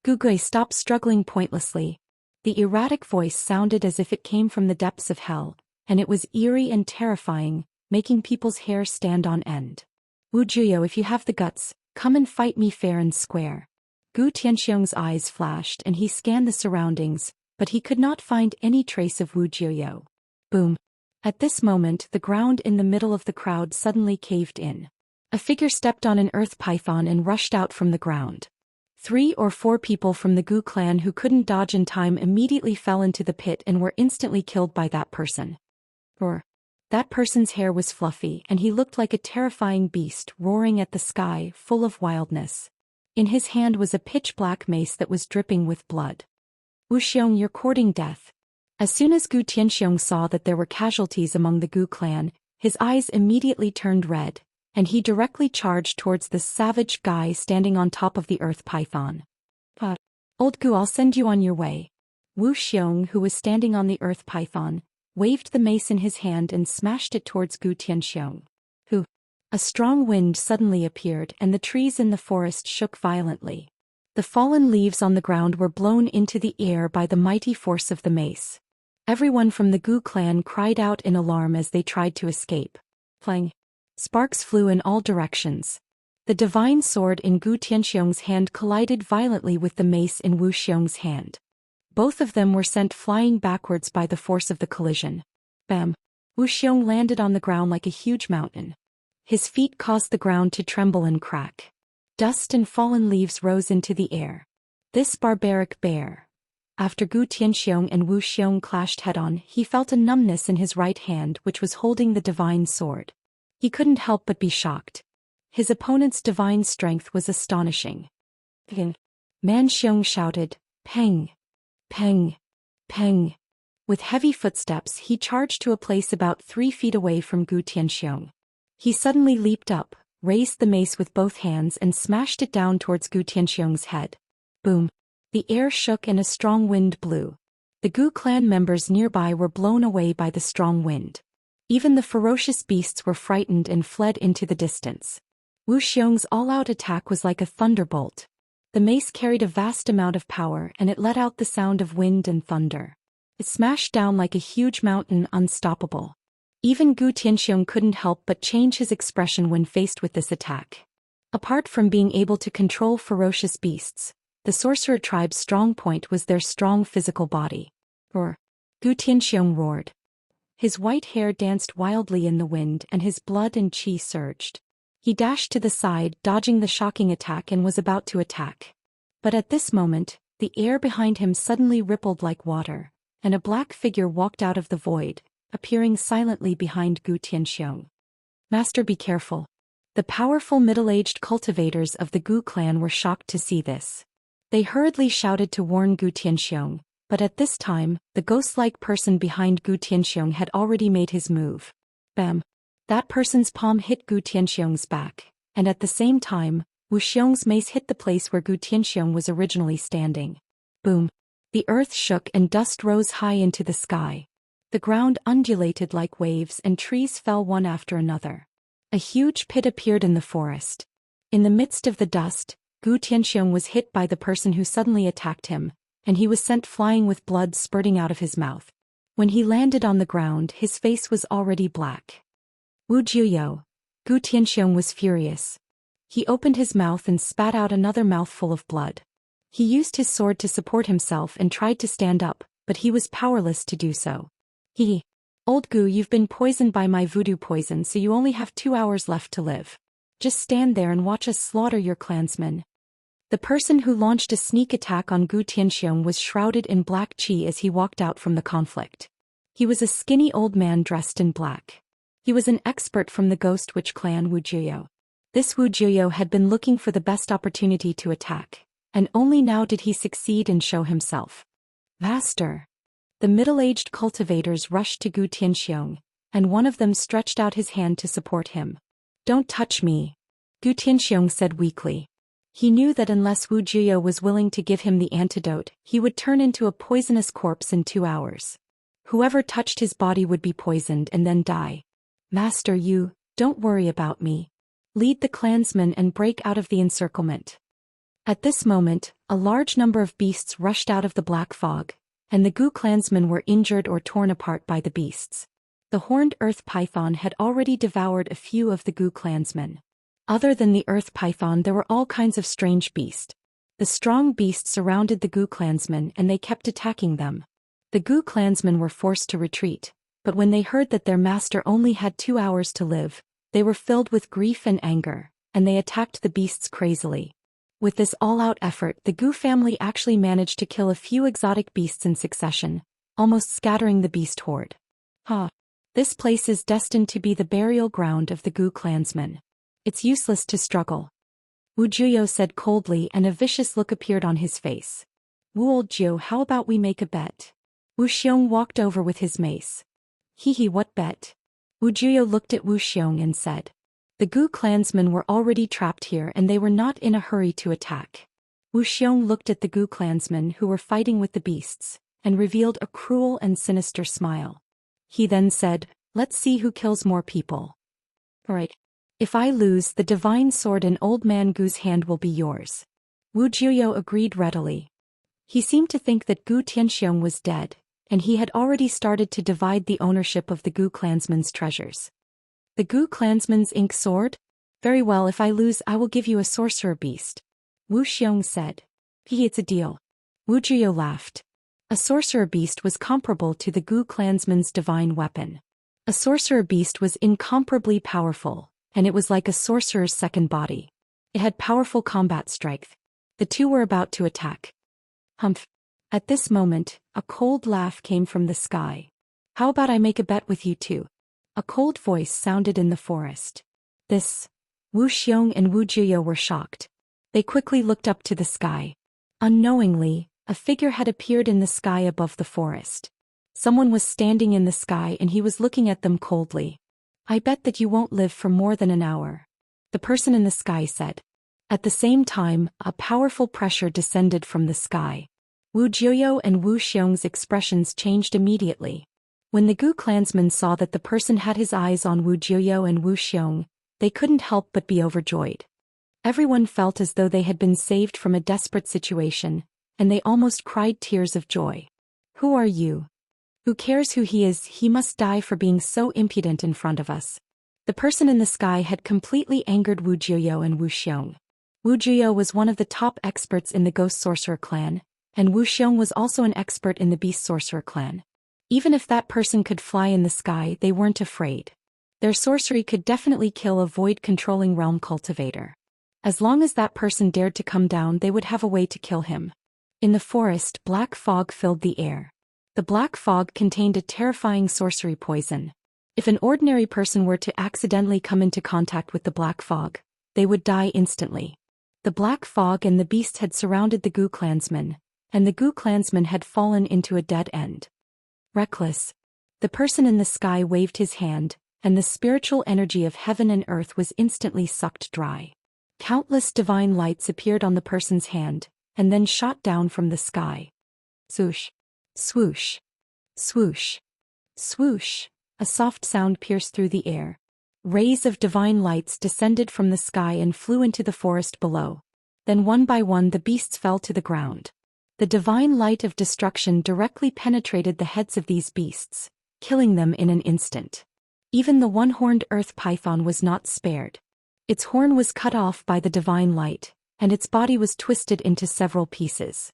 Gugui stopped struggling pointlessly. The erratic voice sounded as if it came from the depths of hell, and it was eerie and terrifying, making people's hair stand on end. Wu Juyo, if you have the guts, come and fight me fair and square. Gu Tianxiong's eyes flashed and he scanned the surroundings, but he could not find any trace of Wu Juyo. Boom! At this moment, the ground in the middle of the crowd suddenly caved in. A figure stepped on an earth python and rushed out from the ground. 3 or 4 people from the Gu clan who couldn't dodge in time immediately fell into the pit and were instantly killed by that person. Roar! That person's hair was fluffy and he looked like a terrifying beast roaring at the sky, full of wildness. In his hand was a pitch-black mace that was dripping with blood. Wu Xiong, you're courting death. As soon as Gu Tianxiong saw that there were casualties among the Gu clan, his eyes immediately turned red, and he directly charged towards the savage guy standing on top of the earth python. Old Gu, I'll send you on your way. Wu Xiong, who was standing on the earth python, waved the mace in his hand and smashed it towards Gu Tianxiong. A strong wind suddenly appeared and the trees in the forest shook violently. The fallen leaves on the ground were blown into the air by the mighty force of the mace. Everyone from the Gu clan cried out in alarm as they tried to escape. Clang! Sparks flew in all directions. The divine sword in Gu Tianxiong's hand collided violently with the mace in Wu Xiong's hand. Both of them were sent flying backwards by the force of the collision. Bam! Wu Xiong landed on the ground like a huge mountain. His feet caused the ground to tremble and crack. Dust and fallen leaves rose into the air. This barbaric bear. After Gu Tianxiong and Wu Xiong clashed head-on, he felt a numbness in his right hand which was holding the divine sword. He couldn't help but be shocked. His opponent's divine strength was astonishing. Man Xiong shouted, "Peng! Peng! Peng!" With heavy footsteps he charged to a place about 3 feet away from Gu Tianxiong. He suddenly leaped up, raised the mace with both hands and smashed it down towards Gu Tianxiong's head. Boom! The air shook and a strong wind blew. The Gu clan members nearby were blown away by the strong wind. Even the ferocious beasts were frightened and fled into the distance. Wu Xiong's all-out attack was like a thunderbolt. The mace carried a vast amount of power and it let out the sound of wind and thunder. It smashed down like a huge mountain, unstoppable. Even Gu Tianxiong couldn't help but change his expression when faced with this attack. Apart from being able to control ferocious beasts, the sorcerer tribe's strong point was their strong physical body. Roar! Gu Tianxiong roared. His white hair danced wildly in the wind and his blood and qi surged. He dashed to the side, dodging the shocking attack and was about to attack. But at this moment, the air behind him suddenly rippled like water, and a black figure walked out of the void, appearing silently behind Gu Tianxiong. Master, be careful. The powerful middle-aged cultivators of the Gu clan were shocked to see this. They hurriedly shouted to warn Gu Tianxiong, but at this time, the ghost-like person behind Gu Tianxiong had already made his move. Bam! That person's palm hit Gu Tianxiong's back, and at the same time, Wu Xiong's mace hit the place where Gu Tianxiong was originally standing. Boom! The earth shook and dust rose high into the sky. The ground undulated like waves and trees fell one after another. A huge pit appeared in the forest. In the midst of the dust, Gu Tianxiong was hit by the person who suddenly attacked him, and he was sent flying with blood spurting out of his mouth. When he landed on the ground, his face was already black. Wu Juyo. Gu Tianxiong was furious. He opened his mouth and spat out another mouthful of blood. He used his sword to support himself and tried to stand up, but he was powerless to do so. Old Gu, you've been poisoned by my voodoo poison, so you only have 2 hours left to live. Just stand there and watch us slaughter your clansmen. The person who launched a sneak attack on Gu Tianxiong was shrouded in black qi as he walked out from the conflict. He was a skinny old man dressed in black. He was an expert from the Ghost Witch clan Wuxia. This Wuxia had been looking for the best opportunity to attack, and only now did he succeed and show himself. Master! The middle-aged cultivators rushed to Gu Tianxiong, and one of them stretched out his hand to support him. Don't touch me, Gu Tianxiong said weakly. He knew that unless Wu Jiao was willing to give him the antidote, he would turn into a poisonous corpse in 2 hours. Whoever touched his body would be poisoned and then die. Master, you, don't worry about me. Lead the clansmen and break out of the encirclement. At this moment, a large number of beasts rushed out of the black fog, and the Gu clansmen were injured or torn apart by the beasts. The horned earth python had already devoured a few of the Gu clansmen. Other than the earth python, there were all kinds of strange beasts. The strong beasts surrounded the Gu clansmen and they kept attacking them. The Gu clansmen were forced to retreat, but when they heard that their master only had 2 hours to live, they were filled with grief and anger, and they attacked the beasts crazily. With this all-out effort, the Gu family actually managed to kill a few exotic beasts in succession, almost scattering the beast horde. This place is destined to be the burial ground of the Gu clansmen. It's useless to struggle. Wu Jiao said coldly, and a vicious look appeared on his face. Wu old Jiao, how about we make a bet? Wu Xiong walked over with his mace. What bet? Wu Jiao looked at Wu Xiong and said. The Gu clansmen were already trapped here and they were not in a hurry to attack. Wu Xiong looked at the Gu clansmen who were fighting with the beasts, and revealed a cruel and sinister smile. He then said, let's see who kills more people. Alright. If I lose, the divine sword in Old Man Gu's hand will be yours. Wu Jiao agreed readily. He seemed to think that Gu Tianxiong was dead, and he had already started to divide the ownership of the Gu clansmen's treasures. The Gu clansman's ink sword? Very well, if I lose I will give you a sorcerer beast. Wu Xiong said. It's a deal. Wu Jiao laughed. A sorcerer beast was comparable to the Gu clansman's divine weapon. A sorcerer beast was incomparably powerful, and it was like a sorcerer's second body. It had powerful combat strength. The two were about to attack. Humph. At this moment, a cold laugh came from the sky. How about I make a bet with you two? A cold voice sounded in the forest. Wu Xiong and Wu Jiao were shocked. They quickly looked up to the sky. Unknowingly, a figure had appeared in the sky above the forest. Someone was standing in the sky and he was looking at them coldly. I bet that you won't live for more than an hour, the person in the sky said. At the same time, a powerful pressure descended from the sky. Wu Jiao and Wu Xiong's expressions changed immediately. When the Gu clansmen saw that the person had his eyes on Wu Jiao and Wu Xiong, they couldn't help but be overjoyed. Everyone felt as though they had been saved from a desperate situation, and they almost cried tears of joy. Who are you? Who cares who he is? He must die for being so impudent in front of us. The person in the sky had completely angered Wu Jiao and Wu Xiong. Wu Jiao was one of the top experts in the Ghost Sorcerer clan, and Wu Xiong was also an expert in the Beast Sorcerer clan. Even if that person could fly in the sky, they weren't afraid. Their sorcery could definitely kill a void-controlling realm cultivator. As long as that person dared to come down, they would have a way to kill him. In the forest, black fog filled the air. The black fog contained a terrifying sorcery poison. If an ordinary person were to accidentally come into contact with the black fog, they would die instantly. The black fog and the beast had surrounded the Gu clansmen, and the Gu clansmen had fallen into a dead end. Reckless. The person in the sky waved his hand, and the spiritual energy of heaven and earth was instantly sucked dry. Countless divine lights appeared on the person's hand, and then shot down from the sky. Swoosh. Swoosh. Swoosh. Swoosh. A soft sound pierced through the air. Rays of divine lights descended from the sky and flew into the forest below. Then one by one the beasts fell to the ground. The divine light of destruction directly penetrated the heads of these beasts, killing them in an instant. Even the one-horned earth python was not spared. Its horn was cut off by the divine light, and its body was twisted into several pieces.